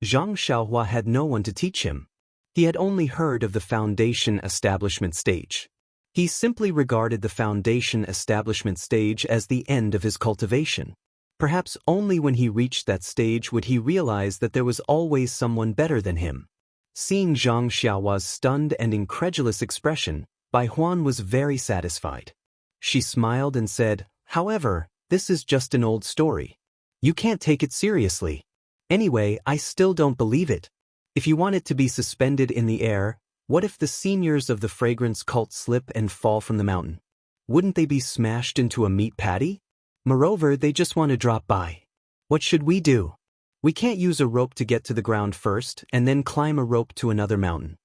Zhang Xiaohua had no one to teach him. He had only heard of the Foundation establishment stage. He simply regarded the Foundation establishment stage as the end of his cultivation. Perhaps only when he reached that stage would he realize that there was always someone better than him. Seeing Zhang Xiaohua's stunned and incredulous expression, Bai Huan was very satisfied. She smiled and said, "However, this is just an old story. You can't take it seriously. Anyway, I still don't believe it. If you want it to be suspended in the air, what if the seniors of the fragrance cult slip and fall from the mountain? Wouldn't they be smashed into a meat patty? Moreover, they just want to drop by. What should we do? We can't use a rope to get to the ground first and then climb a rope to another mountain."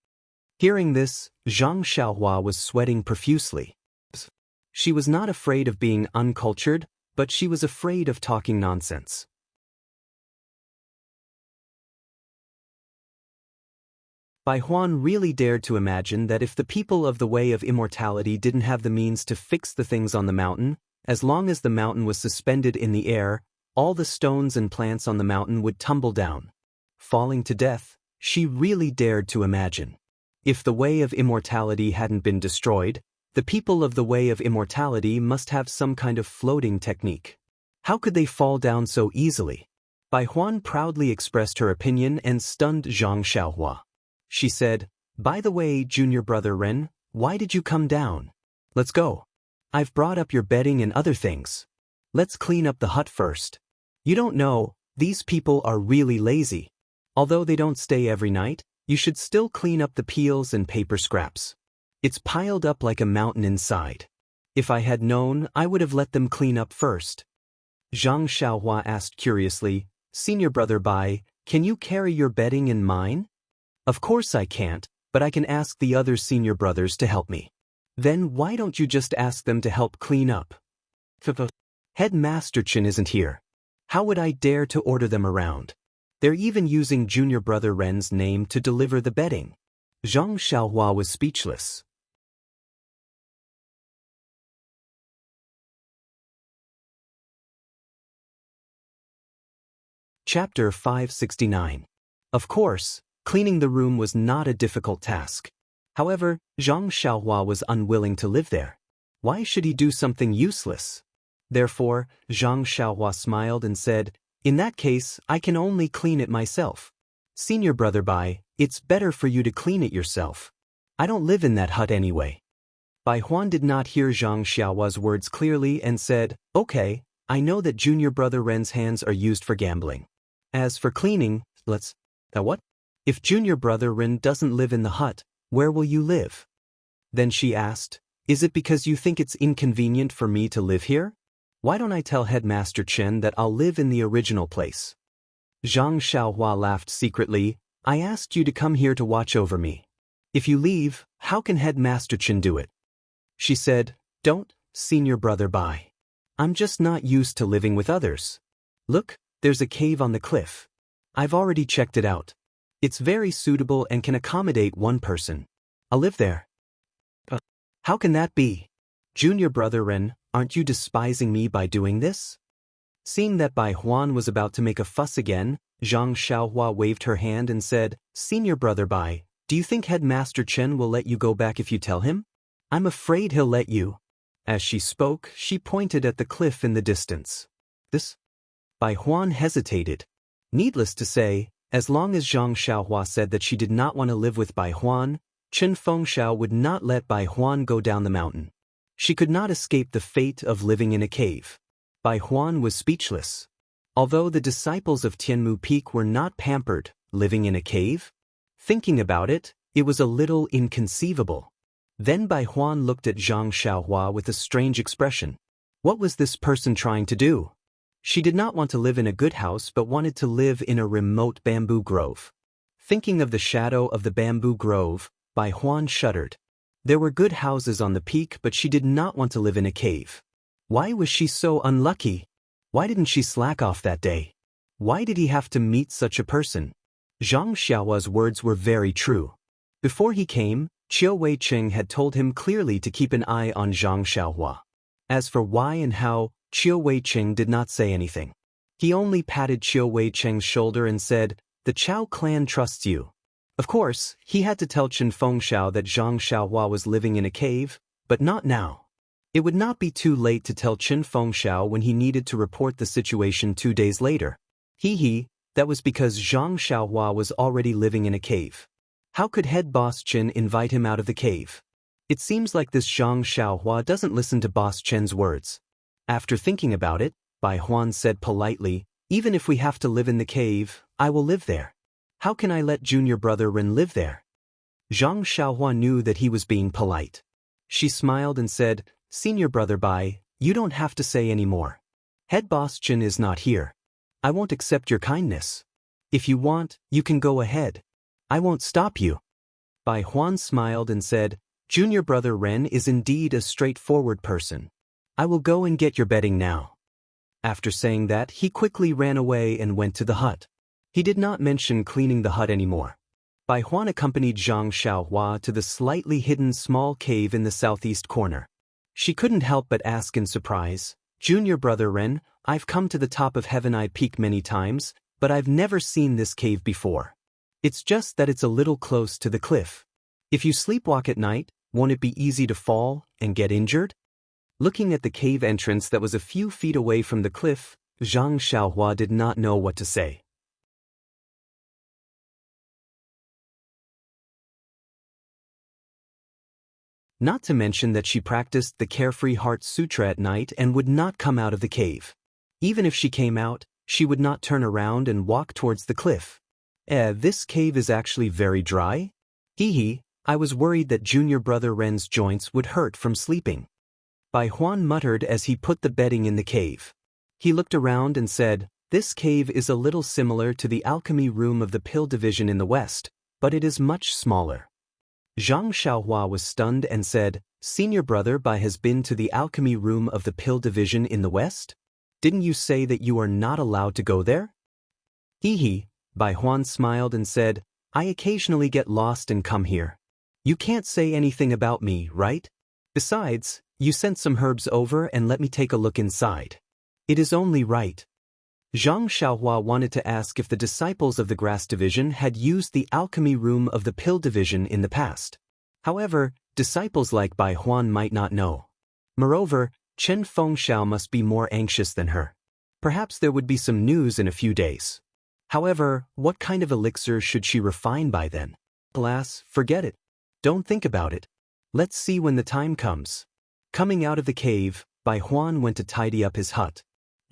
Hearing this, Zhang Xiaohua was sweating profusely. She was not afraid of being uncultured, but she was afraid of talking nonsense. Bai Huan really dared to imagine that if the people of the Way of Immortality didn't have the means to fix the things on the mountain, as long as the mountain was suspended in the air, all the stones and plants on the mountain would tumble down. Falling to death, she really dared to imagine. If the Way of Immortality hadn't been destroyed, the people of the Way of Immortality must have some kind of floating technique. How could they fall down so easily? Bai Huan proudly expressed her opinion and stunned Zhang Xiaohua. She said, "By the way, junior brother Ren, why did you come down? Let's go. I've brought up your bedding and other things. Let's clean up the hut first. You don't know, these people are really lazy. Although they don't stay every night, you should still clean up the peels and paper scraps. It's piled up like a mountain inside. If I had known, I would have let them clean up first." Zhang Xiaohua asked curiously, "Senior brother Bai, can you carry your bedding and mine?" "Of course I can't, but I can ask the other senior brothers to help me." "Then why don't you just ask them to help clean up?" "Headmaster Chen isn't here. How would I dare to order them around?" They're even using junior brother Ren's name to deliver the bedding. Zhang Xiaohua was speechless. Chapter 569. Of course, cleaning the room was not a difficult task. However, Zhang Xiaohua was unwilling to live there. Why should he do something useless? Therefore, Zhang Xiaohua smiled and said, "In that case, I can only clean it myself. Senior brother Bai, it's better for you to clean it yourself. I don't live in that hut anyway." Bai Huan did not hear Zhang Xiaohua's words clearly and said, "Okay, I know that junior brother Ren's hands are used for gambling. As for cleaning, what? If junior brother Ren doesn't live in the hut, where will you live?" Then she asked, "Is it because you think it's inconvenient for me to live here? Why don't I tell Headmaster Chen that I'll live in the original place?" Zhang Xiaohua laughed secretly. "I asked you to come here to watch over me. If you leave, how can Headmaster Chen do it?" She said, "Don't, senior brother Bai. I'm just not used to living with others. Look, there's a cave on the cliff. I've already checked it out. It's very suitable and can accommodate one person. I'll live there." "How can that be? Junior brother Ren, aren't you despising me by doing this?" Seeing that Bai Huan was about to make a fuss again, Zhang Xiaohua waved her hand and said, "Senior brother Bai, do you think Headmaster Chen will let you go back if you tell him? I'm afraid he'll let you." As she spoke, she pointed at the cliff in the distance. "This?" Bai Huan hesitated. Needless to say, as long as Zhang Xiaohua said that she did not want to live with Bai Huan, Chen Fengxiao would not let Bai Huan go down the mountain. She could not escape the fate of living in a cave. Bai Huan was speechless. Although the disciples of Tianmu Peak were not pampered, living in a cave? Thinking about it, it was a little inconceivable. Then Bai Huan looked at Zhang Xiaohua with a strange expression. What was this person trying to do? She did not want to live in a good house but wanted to live in a remote bamboo grove. Thinking of the shadow of the bamboo grove, Bai Huan shuddered. There were good houses on the peak but she did not want to live in a cave. Why was she so unlucky? Why didn't she slack off that day? Why did he have to meet such a person? Zhang Xiaohua's words were very true. Before he came, Qiu Weicheng had told him clearly to keep an eye on Zhang Xiaohua. As for why and how, Qiu Weicheng did not say anything. He only patted Qiu Weicheng's shoulder and said, "The Chao clan trusts you." Of course, he had to tell Chen Fengxiao that Zhang Xiaohua was living in a cave, but not now. It would not be too late to tell Chen Fengxiao when he needed to report the situation 2 days later. That was because Zhang Xiaohua was already living in a cave. How could head boss Chen invite him out of the cave? It seems like this Zhang Xiaohua doesn't listen to boss Chen's words. After thinking about it, Bai Huan said politely, "Even if we have to live in the cave, I will live there. How can I let junior brother Ren live there?" Zhang Xiaohua knew that he was being polite. She smiled and said, "Senior brother Bai, you don't have to say any more. Head boss Chen is not here. I won't accept your kindness. If you want, you can go ahead. I won't stop you." Bai Huan smiled and said, "Junior brother Ren is indeed a straightforward person. I will go and get your bedding now." After saying that, he quickly ran away and went to the hut. He did not mention cleaning the hut anymore. Bai Huan accompanied Zhang Xiaohua to the slightly hidden small cave in the southeast corner. She couldn't help but ask in surprise, "Junior brother Ren, I've come to the top of Heaven Eye Peak many times, but I've never seen this cave before. It's just that it's a little close to the cliff. If you sleepwalk at night, won't it be easy to fall and get injured?" Looking at the cave entrance that was a few feet away from the cliff, Zhang Xiaohua did not know what to say. Not to mention that she practiced the Carefree Heart Sutra at night and would not come out of the cave. Even if she came out, she would not turn around and walk towards the cliff. This cave is actually very dry? I was worried that junior brother Ren's joints would hurt from sleeping. Bai Huan muttered as he put the bedding in the cave. He looked around and said, "This cave is a little similar to the alchemy room of the pill division in the west, but it is much smaller." Zhang Xiaohua was stunned and said, "Senior brother Bai has been to the alchemy room of the pill division in the west? Didn't you say that you are not allowed to go there?" Bai Huan smiled and said, I occasionally get lost and come here. You can't say anything about me, right? Besides, you sent some herbs over and let me take a look inside. It is only right. Zhang Xiaohua wanted to ask if the disciples of the Grass Division had used the alchemy room of the Pill Division in the past. However, disciples like Bai Huan might not know. Moreover, Chen Fengxiao must be more anxious than her. Perhaps there would be some news in a few days. However, what kind of elixir should she refine by then? Alas, forget it. Don't think about it. Let's see when the time comes. Coming out of the cave, Bai Huan went to tidy up his hut.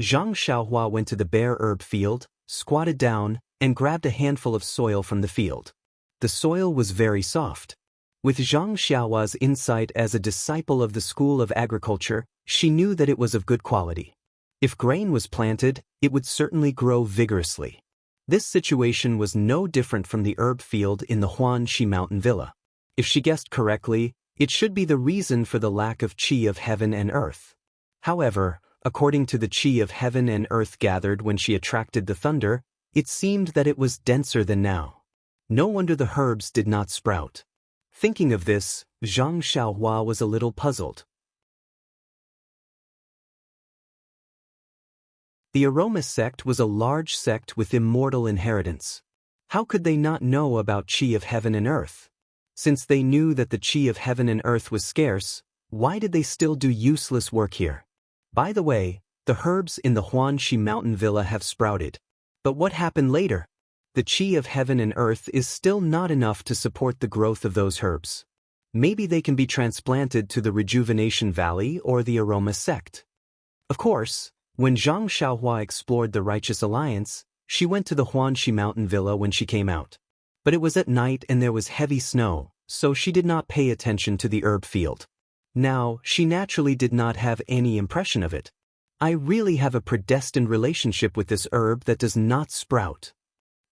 Zhang Xiaohua went to the bare herb field, squatted down, and grabbed a handful of soil from the field. The soil was very soft. With Zhang Xiaohua's insight as a disciple of the School of Agriculture, she knew that it was of good quality. If grain was planted, it would certainly grow vigorously. This situation was no different from the herb field in the Huanxi mountain villa. If she guessed correctly, it should be the reason for the lack of qi of heaven and earth. However, according to the qi of heaven and earth gathered when she attracted the thunder, it seemed that it was denser than now. No wonder the herbs did not sprout. Thinking of this, Zhang Xiaohua was a little puzzled. The Aroma sect was a large sect with immortal inheritance. How could they not know about qi of heaven and earth? Since they knew that the qi of heaven and earth was scarce, why did they still do useless work here? By the way, the herbs in the Huanxi mountain villa have sprouted. But what happened later? The qi of heaven and earth is still not enough to support the growth of those herbs. Maybe they can be transplanted to the Rejuvenation Valley or the Aroma sect. Of course, when Zhang Xiaohua explored the Righteous Alliance, she went to the Huanxi mountain villa when she came out. But it was at night and there was heavy snow, so she did not pay attention to the herb field. Now, she naturally did not have any impression of it. I really have a predestined relationship with this herb that does not sprout.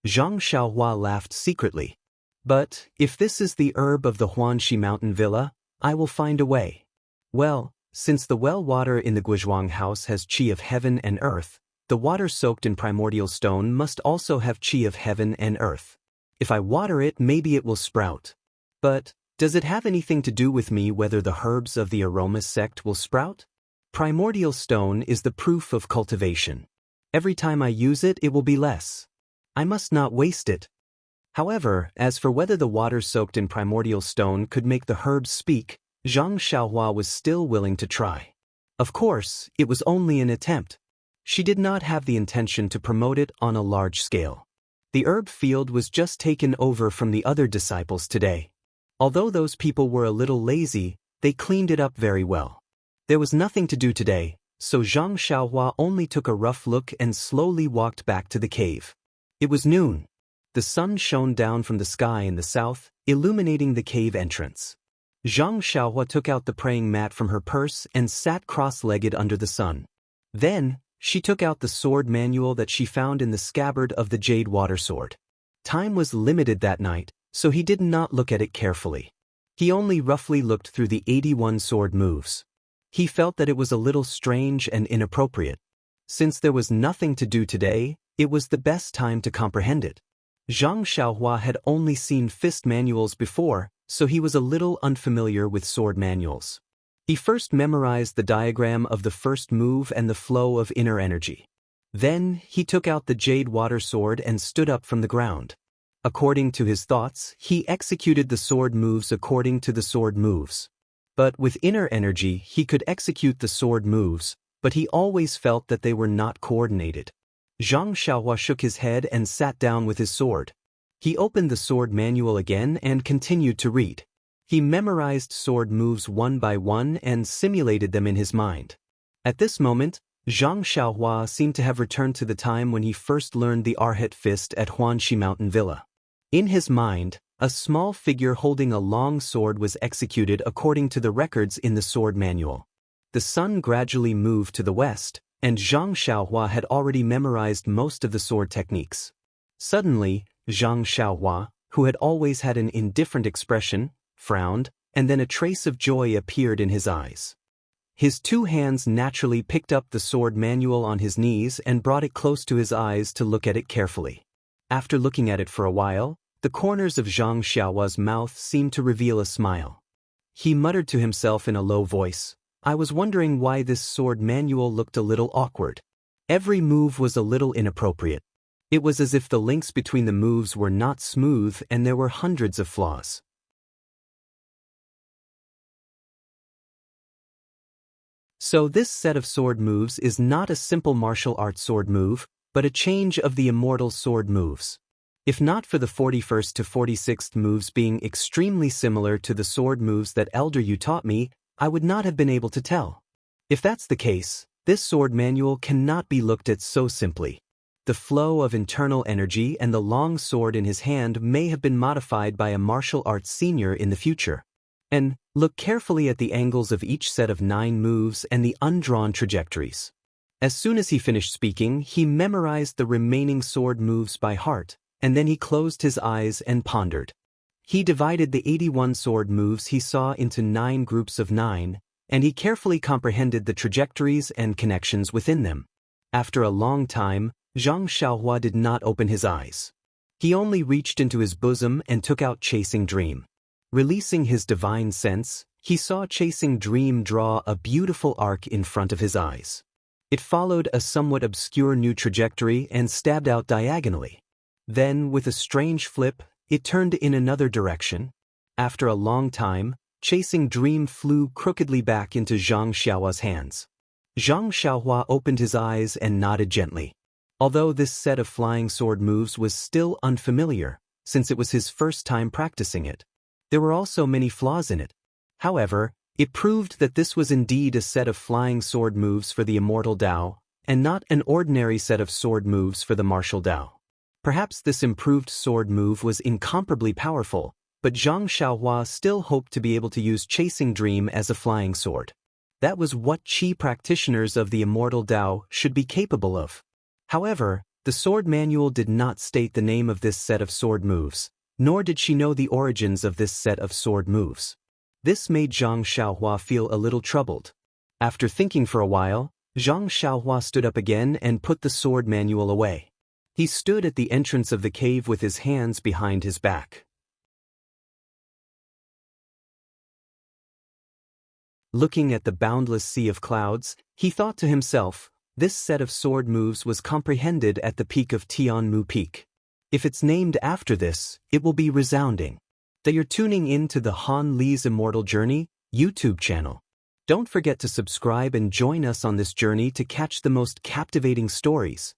Zhang Xiaohua laughed secretly. But, if this is the herb of the Huanxi mountain villa, I will find a way. Well, since the well water in the Guizhuang house has qi of heaven and earth, the water soaked in primordial stone must also have qi of heaven and earth. If I water it, maybe it will sprout. But, does it have anything to do with me whether the herbs of the Aroma sect will sprout? Primordial stone is the proof of cultivation. Every time I use it, it will be less. I must not waste it. However, as for whether the water soaked in primordial stone could make the herbs speak, Zhang Xiaohua was still willing to try. Of course, it was only an attempt. She did not have the intention to promote it on a large scale. The herb field was just taken over from the other disciples today. Although those people were a little lazy, they cleaned it up very well. There was nothing to do today, so Zhang Xiaohua only took a rough look and slowly walked back to the cave. It was noon. The sun shone down from the sky in the south, illuminating the cave entrance. Zhang Xiaohua took out the praying mat from her purse and sat cross-legged under the sun. Then, she took out the sword manual that she found in the scabbard of the jade water sword. Time was limited that night, so he did not look at it carefully. He only roughly looked through the 81 sword moves. He felt that it was a little strange and inappropriate. Since there was nothing to do today, it was the best time to comprehend it. Zhang Xiaohua had only seen fist manuals before, so he was a little unfamiliar with sword manuals. He first memorized the diagram of the first move and the flow of inner energy. Then, he took out the jade water sword and stood up from the ground. According to his thoughts, he executed the sword moves according to the sword moves. But with inner energy, he could execute the sword moves, but he always felt that they were not coordinated. Zhang Xiaohua shook his head and sat down with his sword. He opened the sword manual again and continued to read. He memorized sword moves one by one and simulated them in his mind. At this moment, Zhang Xiaohua seemed to have returned to the time when he first learned the Arhat fist at Huanxi Mountain Villa. In his mind, a small figure holding a long sword was executed according to the records in the sword manual. The sun gradually moved to the west, and Zhang Xiaohua had already memorized most of the sword techniques. Suddenly, Zhang Xiaohua, who had always had an indifferent expression, frowned, and then a trace of joy appeared in his eyes. His two hands naturally picked up the sword manual on his knees and brought it close to his eyes to look at it carefully. After looking at it for a while, the corners of Zhang Xiaohua's mouth seemed to reveal a smile. He muttered to himself in a low voice, "I was wondering why this sword manual looked a little awkward. Every move was a little inappropriate. It was as if the links between the moves were not smooth and there were hundreds of flaws." So this set of sword moves is not a simple martial arts sword move, but a change of the Immortal sword moves. If not for the 41st to 46th moves being extremely similar to the sword moves that Elder Yu taught me, I would not have been able to tell. If that's the case, this sword manual cannot be looked at so simply. The flow of internal energy and the long sword in his hand may have been modified by a martial arts senior in the future. And look carefully at the angles of each set of 9 moves and the undrawn trajectories. As soon as he finished speaking, he memorized the remaining sword moves by heart, and then he closed his eyes and pondered. He divided the 81 sword moves he saw into 9 groups of 9, and he carefully comprehended the trajectories and connections within them. After a long time, Zhang Xiaohua did not open his eyes. He only reached into his bosom and took out Chasing Dream. Releasing his divine sense, he saw Chasing Dream draw a beautiful arc in front of his eyes. It followed a somewhat obscure new trajectory and stabbed out diagonally. Then, with a strange flip, it turned in another direction. After a long time, Chasing Dream flew crookedly back into Zhang Xiaohua's hands. Zhang Xiaohua opened his eyes and nodded gently. Although this set of flying sword moves was still unfamiliar, since it was his first time practicing it, there were also many flaws in it. However, it proved that this was indeed a set of flying sword moves for the Immortal Dao, and not an ordinary set of sword moves for the Martial Dao. Perhaps this improved sword move was incomparably powerful, but Zhang Xiaohua still hoped to be able to use Chasing Dream as a flying sword. That was what Qi practitioners of the Immortal Dao should be capable of. However, the sword manual did not state the name of this set of sword moves, nor did she know the origins of this set of sword moves. This made Zhang Xiaohua feel a little troubled. After thinking for a while, Zhang Xiaohua stood up again and put the sword manual away. He stood at the entrance of the cave with his hands behind his back. Looking at the boundless sea of clouds, he thought to himself, this set of sword moves was comprehended at the peak of Tianmu Peak. If it's named after this, it will be resounding. That you're tuning in to the Han Li's Immortal Journey YouTube channel. Don't forget to subscribe and join us on this journey to catch the most captivating stories.